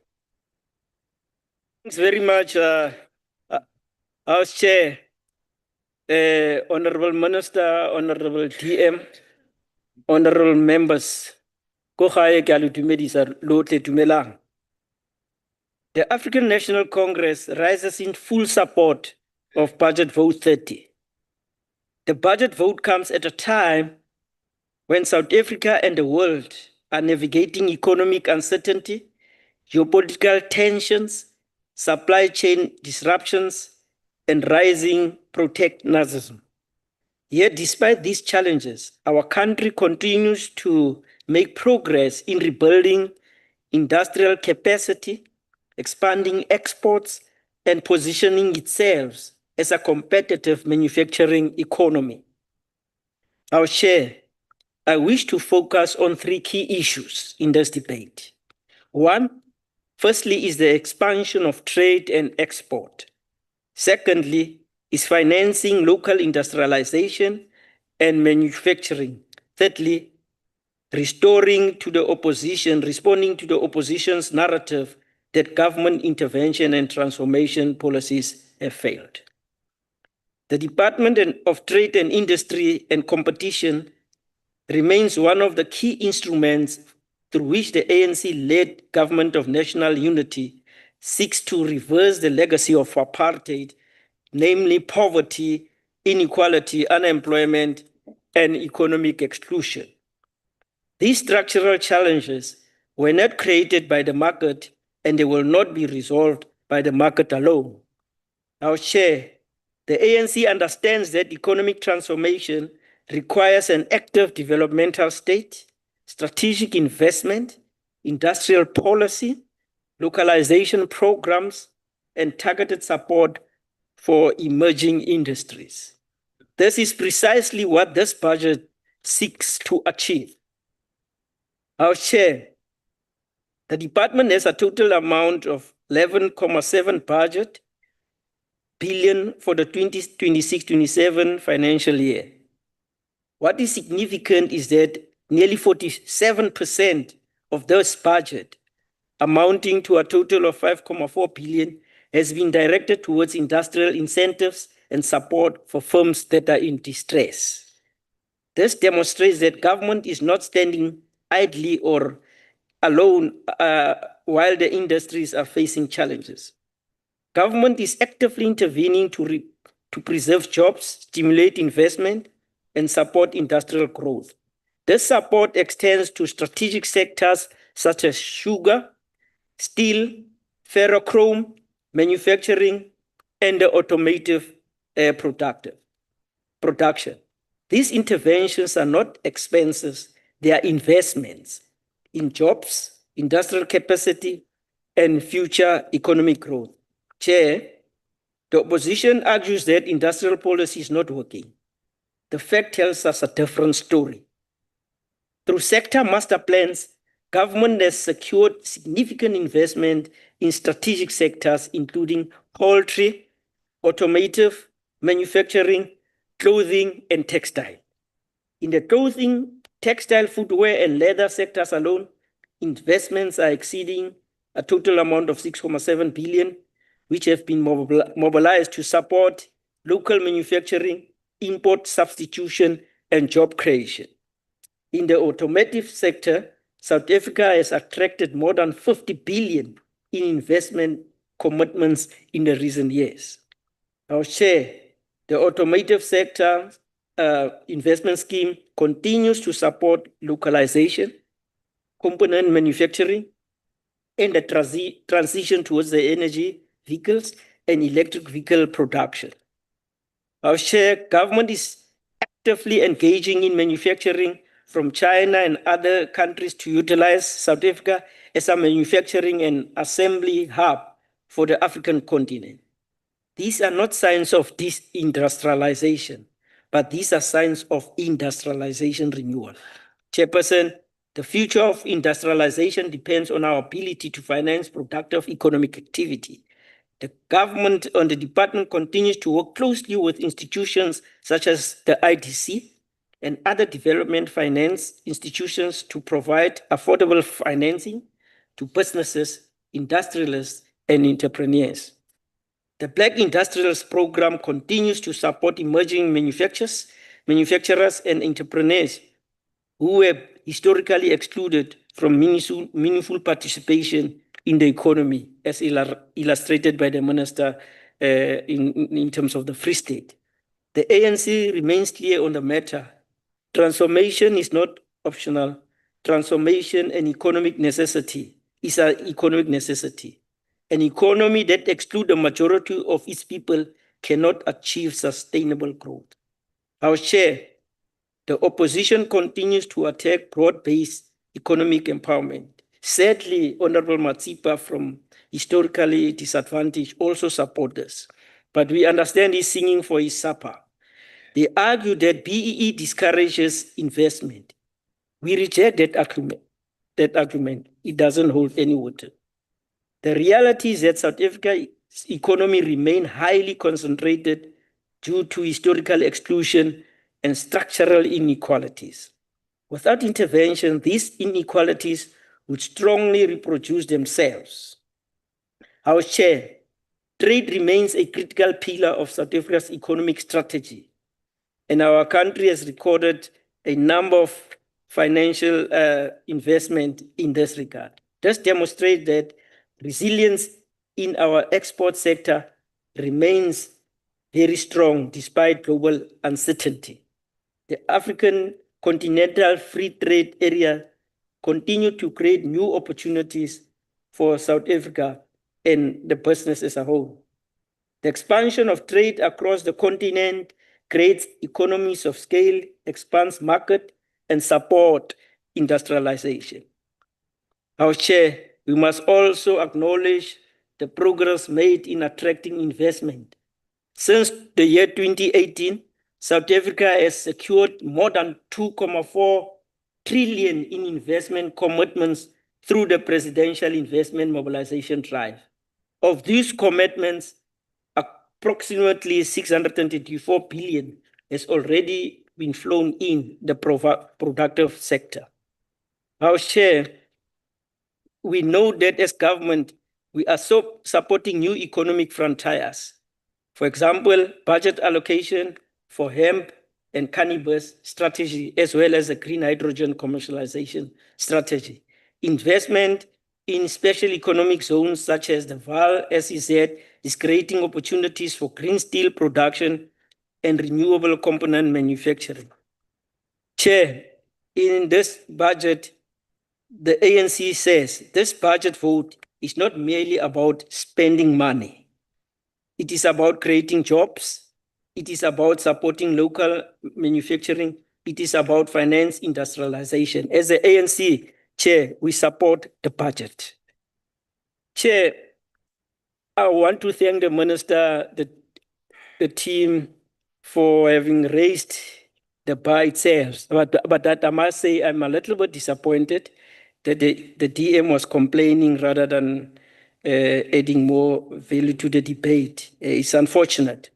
Thanks very much, House Chair, Honourable Minister, Honourable DM, Honourable Members. The African National Congress rises in full support of Budget Vote 30. The budget vote comes at a time when South Africa and the world are navigating economic uncertainty, geopolitical tensions, supply chain disruptions, and rising protectionism. Yet, despite these challenges, our country continues to make progress in rebuilding industrial capacity, expanding exports, and positioning itself as a competitive manufacturing economy. Our Chair, I wish to focus on three key issues in this debate. One, firstly, is the expansion of trade and export. Secondly, is financing local industrialization and manufacturing. Thirdly, responding to the opposition's narrative that government intervention and transformation policies have failed. The Department of Trade and Industry and Competition remains one of the key instruments through which the ANC-led government of national unity seeks to reverse the legacy of apartheid, namely poverty, inequality, unemployment, and economic exclusion. These structural challenges were not created by the market, and they will not be resolved by the market alone. Our Chair, the ANC understands that economic transformation requires an active developmental state, strategic investment, industrial policy, localization programs, and targeted support for emerging industries. This is precisely what this budget seeks to achieve. Our Chair, the department has a total amount of 11.7 billion for the 2026-27 financial year. What is significant is that nearly 47% of this budget, amounting to a total of 5.4 billion, has been directed towards industrial incentives and support for firms that are in distress. This demonstrates that government is not standing idly or alone while the industries are facing challenges. Government is actively intervening to preserve jobs, stimulate investment, and support industrial growth. This support extends to strategic sectors such as sugar, steel, ferrochrome, manufacturing, and the automotive production. These interventions are not expenses, they are investments in jobs, industrial capacity, and future economic growth. Chair, the opposition argues that industrial policy is not working. The fact tells us a different story. Through sector master plans, government has secured significant investment in strategic sectors, including poultry, automotive, manufacturing, clothing, and textile. In the clothing, textile, footwear, and leather sectors alone, investments are exceeding a total amount of 6.7 billion, which have been mobilized to support local manufacturing, import substitution, and job creation. In the automotive sector, South Africa has attracted more than 50 billion in investment commitments in the recent years. Our share, the automotive sector investment scheme continues to support localization, component manufacturing, and the transition towards the energy vehicles and electric vehicle production. Our share, government is actively engaging in manufacturing from China and other countries to utilize South Africa as a manufacturing and assembly hub for the African continent. These are not signs of disindustrialization, but these are signs of industrialization renewal. Chairperson, the future of industrialization depends on our ability to finance productive economic activity. The government and the department continues to work closely with institutions such as the IDC and other development finance institutions to provide affordable financing to businesses, industrialists, and entrepreneurs. The Black Industrials Program continues to support emerging manufacturers and entrepreneurs who were historically excluded from meaningful participation in the economy, as illustrated by the Minister in terms of the Free State. The ANC remains clear on the matter. Transformation is not optional. Transformation and economic necessity is an economic necessity. An economy that excludes the majority of its people cannot achieve sustainable growth. Our share, the opposition continues to attack broad-based economic empowerment. Sadly, Honorable Matsipa from historically disadvantaged also support this, but we understand he's singing for his supper. They argue that BEE discourages investment. We reject that argument. It doesn't hold any water. The reality is that South Africa's economy remains highly concentrated due to historical exclusion and structural inequalities. Without intervention, these inequalities would strongly reproduce themselves. Our chair, trade remains a critical pillar of South Africa's economic strategy, and our country has recorded a number of financial investment in this regard. This demonstrates that resilience in our export sector remains very strong despite global uncertainty. The African Continental Free Trade Area continue to create new opportunities for South Africa and the business as a whole. The expansion of trade across the continent creates economies of scale, expands market, and support industrialization. Our chair, we must also acknowledge the progress made in attracting investment. Since the year 2018, South Africa has secured more than 2.4 trillion in investment commitments through the Presidential Investment Mobilization Drive. Of these commitments, approximately 624 billion has already been flown in the productive sector. Our share, we know that as government, we are supporting new economic frontiers. For example, budget allocation for hemp and cannabis strategy, as well as a green hydrogen commercialization strategy. Investment in special economic zones such as the Vaal SEZ is creating opportunities for green steel production and renewable component manufacturing. Chair, in this budget, the ANC says this budget vote is not merely about spending money. It is about creating jobs. It is about supporting local manufacturing. It is about finance industrialization. As the ANC chair, we support the budget. Chair, I want to thank the minister, the team for having raised the bar itself. But that I must say, I'm a little bit disappointed that the DM was complaining rather than adding more value to the debate. It's unfortunate.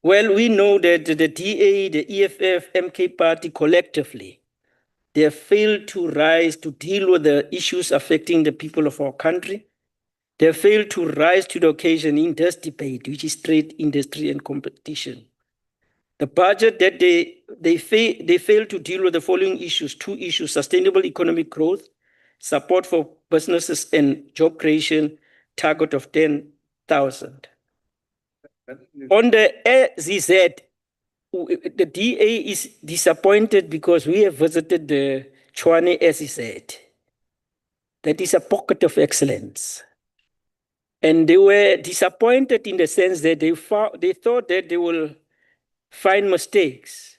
Well, we know that the DA, the EFF, MK party collectively, they have failed to rise to deal with the issues affecting the people of our country. They have failed to rise to the occasion in this debate, which is trade, industry, and competition. The budget that they fail to deal with the following issues, two issues: sustainable economic growth, support for businesses and job creation, target of 10,000. On the ZZ, the DA is disappointed because we have visited the Tshwane SEZ. That is a pocket of excellence. And they were disappointed in the sense that they thought that they will find mistakes,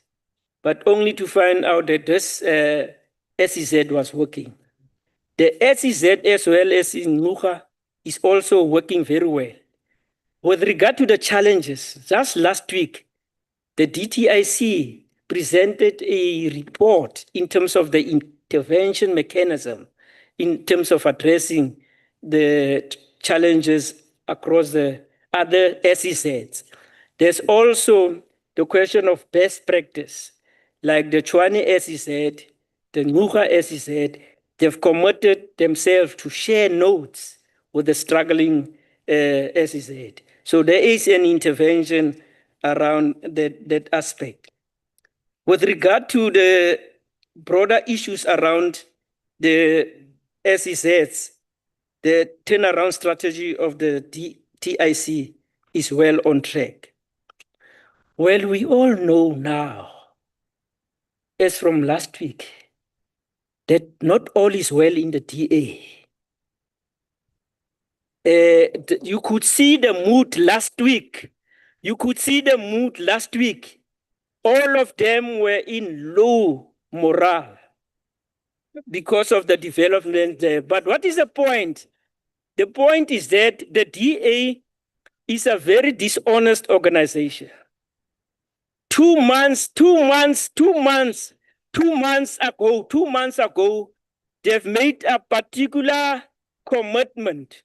but only to find out that this SEZ was working. The SEZ, as well as in Nuga, is also working very well. With regard to the challenges, just last week, the DTIC presented a report in terms of the intervention mechanism, in terms of addressing the challenges across the other SEZs. There's also the question of best practice, like the Tshwane SEZ, the Nuga SEZ. They've committed themselves to share notes with the struggling SEZ. So there is an intervention around that aspect. With regard to the broader issues around the SEZs, the turnaround strategy of the TIC is well on track. Well, we all know now, as from last week, that not all is well in the DA. You could see the mood last week. You could see the mood last week. All of them were in low morale because of the development there. But what is the point? The point is that the DA is a very dishonest organization. 2 months ago, they've made a particular commitment.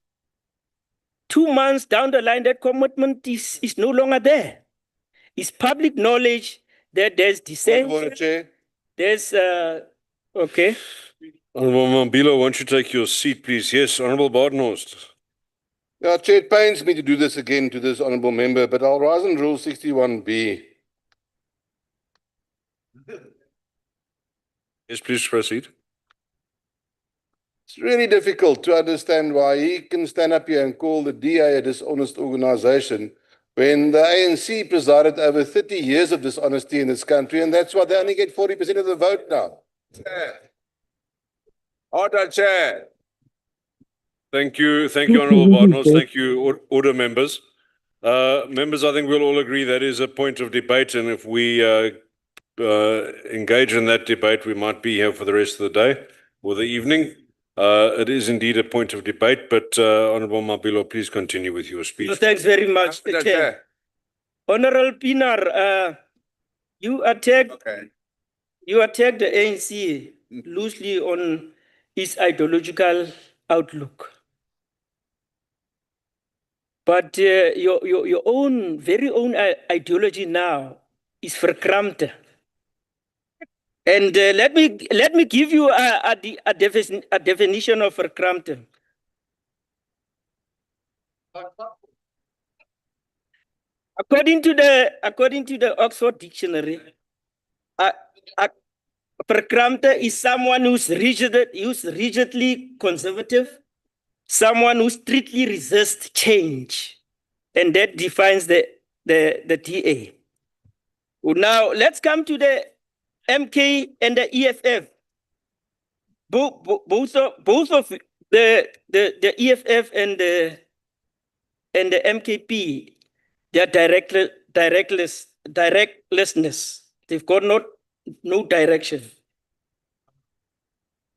2 months down the line, that commitment is no longer there. It's public knowledge that there's dissent. There's, okay. Honorable Mambilo, won't you take your seat, please? Yes, Honorable Badenhorst. Yeah, Chair, it pains me to do this again to this honourable member, but I'll rise on Rule 61B. Yes, please proceed. It's really difficult to understand why he can stand up here and call the DA a dishonest organization when the ANC presided over 30 years of dishonesty in this country, and that's why they only get 40% of the vote now. Order, Chair. Thank you, Honorable Badenhorst. Thank you, order members. Members, I think we'll all agree that is a point of debate, and if we engage in that debate, we might be here for the rest of the day or the evening. It is indeed a point of debate, but Honorable Mabilo, please continue with your speech. So thanks very much, Chair. Honorable Pinar, you attacked the ANC loosely on its ideological outlook. But your own, very own ideology now is verkrampte. And let me give you a definition of verkrampte. According to the Oxford Dictionary, Verkrampte is someone who's rigidly conservative, someone who strictly resists change. And that defines the DA. Now, let's come to the MK and the EFF. Both of the EFF and the MKP, they are directlessness. They've got no direction.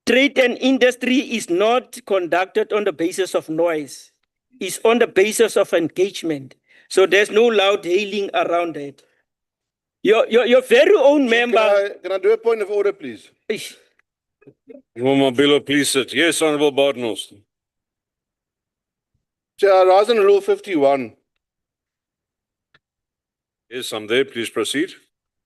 Trade and industry is not conducted on the basis of noise. It's on the basis of engagement. So there's no loud hailing around it. Your very own member. Can I do a point of order, please? Mabilo, please sit. Yes, Honorable Barnhorst. Chair, as in Rule 51. Yes, I'm there. Please proceed.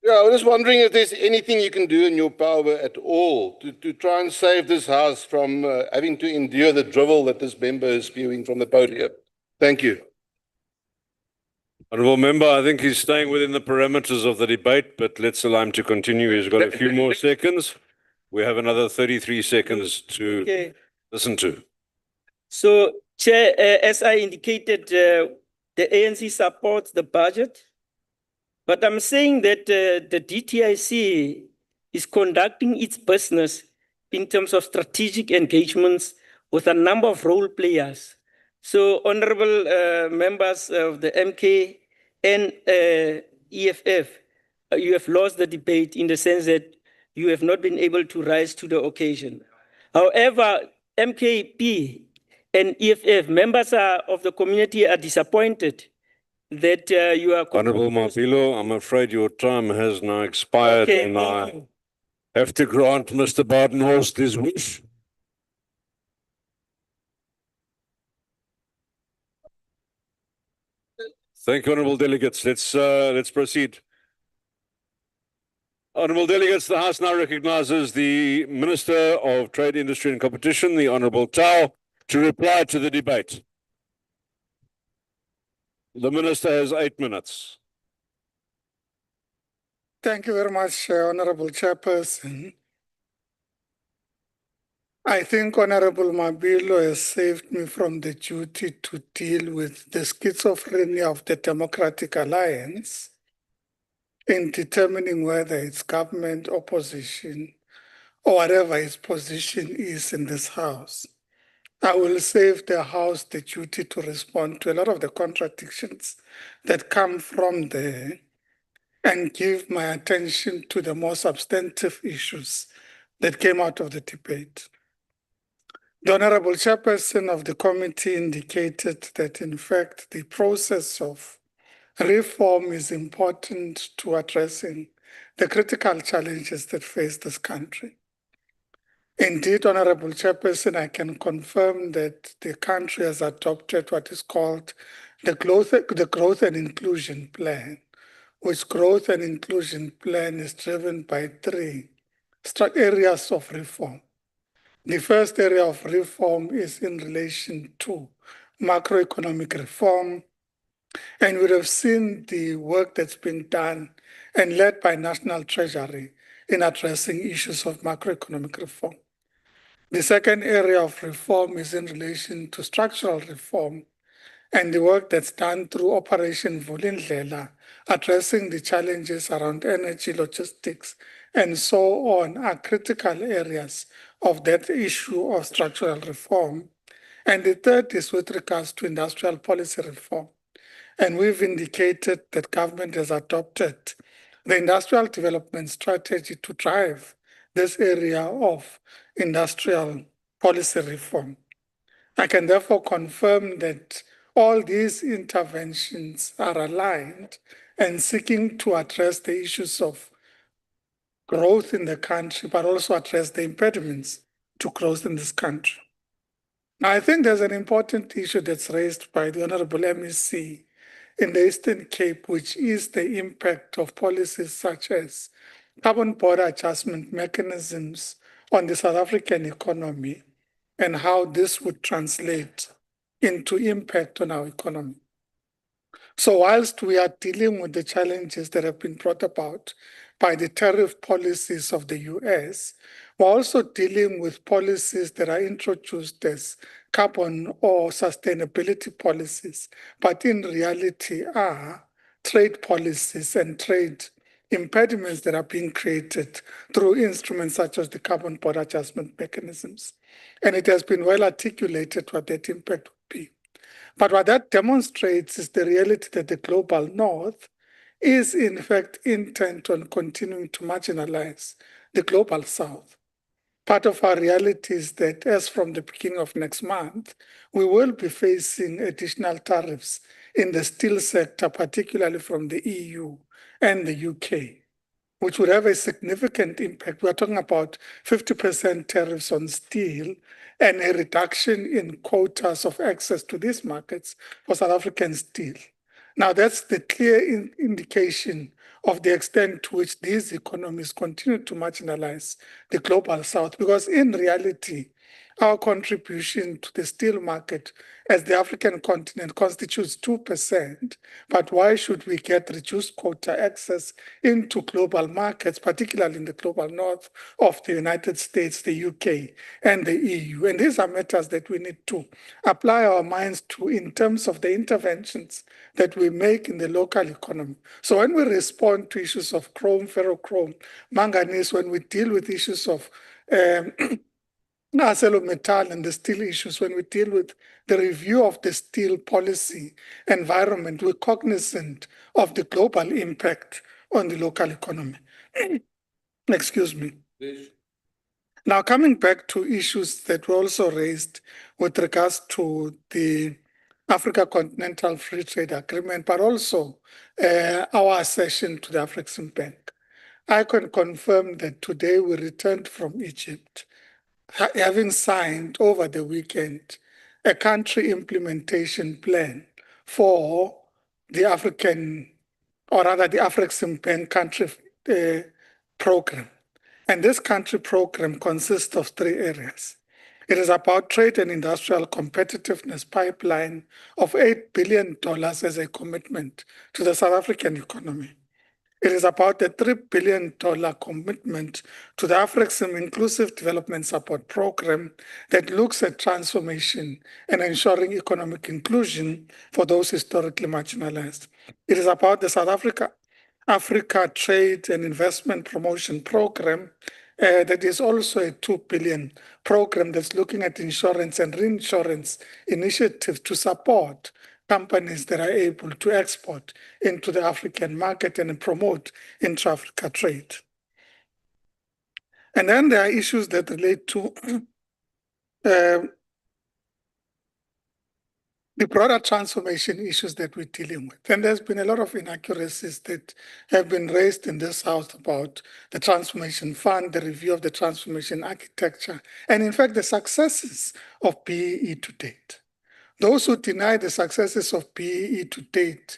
Yeah, I was just wondering if there's anything you can do in your power at all to try and save this House from having to endure the drivel that this member is spewing from the podium. Thank you. Honourable Member, I think he's staying within the parameters of the debate, but let's allow him to continue. He's got a few more seconds. We have another 33 seconds to listen to. So, Chair, as I indicated, the ANC supports the budget, but I'm saying that the DTIC is conducting its business in terms of strategic engagements with a number of role players. So, honorable members of the MK and EFF, you have lost the debate in the sense that you have not been able to rise to the occasion. However, MKP and EFF members of the community are disappointed that you are... Honourable Mabilo, I'm afraid your time has now expired, and I have to grant Mr. Badenhorst his wish. Thank you, honourable delegates. Let's proceed. Honourable delegates, the House now recognises the Minister of Trade, Industry and Competition, the Honourable Tau, to reply to the debate. The Minister has 8 minutes. Thank you very much, Honourable Chairperson. I think Honourable Mabilo has saved me from the duty to deal with the schizophrenia of the Democratic Alliance in determining whether it's government, opposition, or whatever its position is in this House. I will save the House the duty to respond to a lot of the contradictions that come from there and give my attention to the more substantive issues that came out of the debate. The Honourable Chairperson of the committee indicated that, in fact, the process of reform is important to addressing the critical challenges that face this country. Indeed, Honourable Chairperson, I can confirm that the country has adopted what is called the Growth and Inclusion Plan, which Growth and Inclusion Plan is driven by 3 areas of reform. The first area of reform is in relation to macroeconomic reform, and we have seen the work that's been done and led by National Treasury in addressing issues of macroeconomic reform. The second area of reform is in relation to structural reform and the work that's done through Operation Vulindlela, addressing the challenges around energy, logistics, and so on are critical areas of that issue of structural reform. And the third is with regards to industrial policy reform. And we've indicated that government has adopted the industrial development strategy to drive this area of industrial policy reform. I can therefore confirm that all these interventions are aligned and seeking to address the issues of growth in the country, but also address the impediments to growth in this country. Now, I think there's an important issue that's raised by the Honourable MEC in the Eastern Cape, which is the impact of policies such as carbon border adjustment mechanisms on the South African economy and how this would translate into impact on our economy. So whilst we are dealing with the challenges that have been brought about by the tariff policies of the US. We're also dealing with policies that are introduced as carbon or sustainability policies, but in reality are trade policies and trade impediments that are being created through instruments such as the carbon border adjustment mechanisms. And it has been well articulated what that impact would be. But what that demonstrates is the reality that the global north is in fact intent on continuing to marginalize the global south. Part of our reality is that as from the beginning of next month, we will be facing additional tariffs in the steel sector, particularly from the EU and the UK, which would have a significant impact. We're talking about 50% tariffs on steel and a reduction in quotas of access to these markets for South African steel. Now, that's the clear indication of the extent to which these economies continue to marginalize the global south, because in reality, our contribution to the steel market as the African continent constitutes 2%, but why should we get reduced quota access into global markets, particularly in the global north of the United States, the UK, and the EU? And these are matters that we need to apply our minds to in terms of the interventions that we make in the local economy. So when we respond to issues of chrome, ferrochrome, manganese, when we deal with issues of ArcelorMittal and the steel issues, when we deal with the review of the steel policy environment, we're cognizant of the global impact on the local economy. Excuse me. Now, coming back to issues that were also raised with regards to the Africa Continental Free Trade Agreement, but also our accession to the Afrexim Bank. I can confirm that today we returned from Egypt, having signed over the weekend a country implementation plan for the African, or rather the Afrexim Bank country program. And this country program consists of 3 areas. It is about trade and industrial competitiveness pipeline of $8 billion as a commitment to the South African economy. It is about a $3 billion commitment to the Afrexim Inclusive Development Support Program that looks at transformation and ensuring economic inclusion for those historically marginalized. It is about the South Africa Trade and Investment Promotion Program that is also a $2 billion program that's looking at insurance and reinsurance initiatives to support companies that are able to export into the African market and promote intra-Africa trade. And then there are issues that relate to the broader transformation issues that we're dealing with. And there's been a lot of inaccuracies that have been raised in this House about the Transformation Fund, the review of the transformation architecture, and in fact, the successes of BEE to date. Those who deny the successes of BEE to date,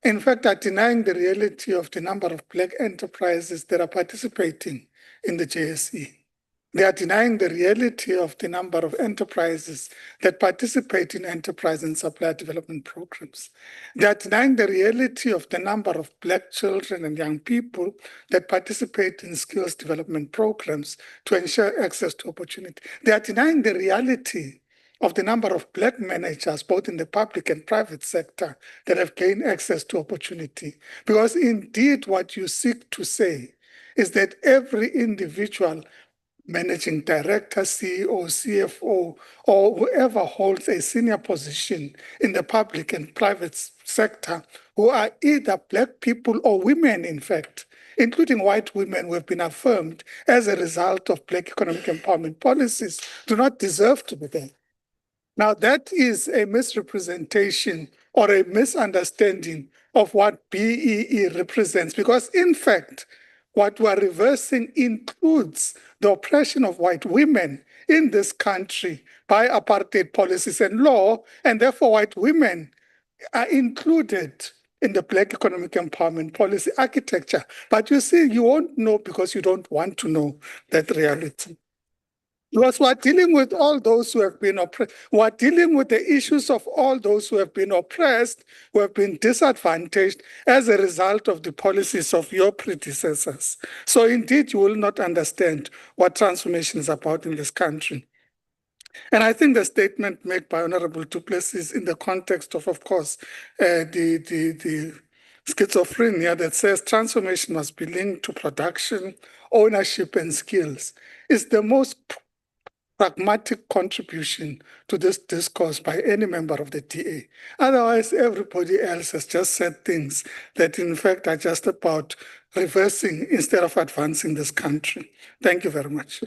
in fact, are denying the reality of the number of Black enterprises that are participating in the JSE. They are denying the reality of the number of enterprises that participate in enterprise and supplier development programs. They are denying the reality of the number of Black children and young people that participate in skills development programs to ensure access to opportunity. They are denying the reality of the number of Black managers, both in the public and private sector, that have gained access to opportunity. Because indeed what you seek to say is that every individual managing director, CEO, CFO, or whoever holds a senior position in the public and private sector who are either Black people or women, in fact, including white women who have been affirmed as a result of Black economic empowerment policies, do not deserve to be there. Now, that is a misrepresentation or a misunderstanding of what BEE represents, because in fact, what we're reversing includes the oppression of white women in this country by apartheid policies and law, and therefore white women are included in the Black economic empowerment policy architecture. But you see, you won't know because you don't want to know that reality. Because we're dealing with all those who have been oppressed. We're dealing with the issues of all those who have been oppressed, who have been disadvantaged as a result of the policies of your predecessors. So indeed, you will not understand what transformation is about in this country. And I think the statement made by Honorable Du Plessis in the context of course, the schizophrenia that says transformation must be linked to production, ownership, and skills is the most pragmatic contribution to this discourse by any member of the DA. Otherwise, everybody else has just said things that in fact are just about reversing instead of advancing this country. Thank you very much.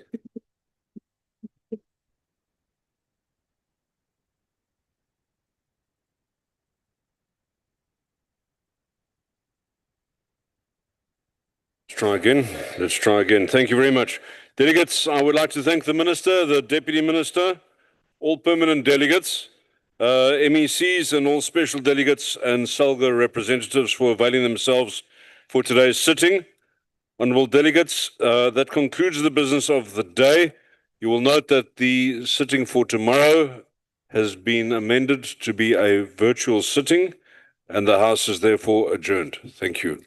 Let's try again. Let's try again. Thank you very much. Delegates, I would like to thank the Minister, the Deputy Minister, all permanent delegates, MECs and all special delegates and SALGA representatives for availing themselves for today's sitting. Honourable delegates, that concludes the business of the day. You will note that the sitting for tomorrow has been amended to be a virtual sitting and the House is therefore adjourned. Thank you.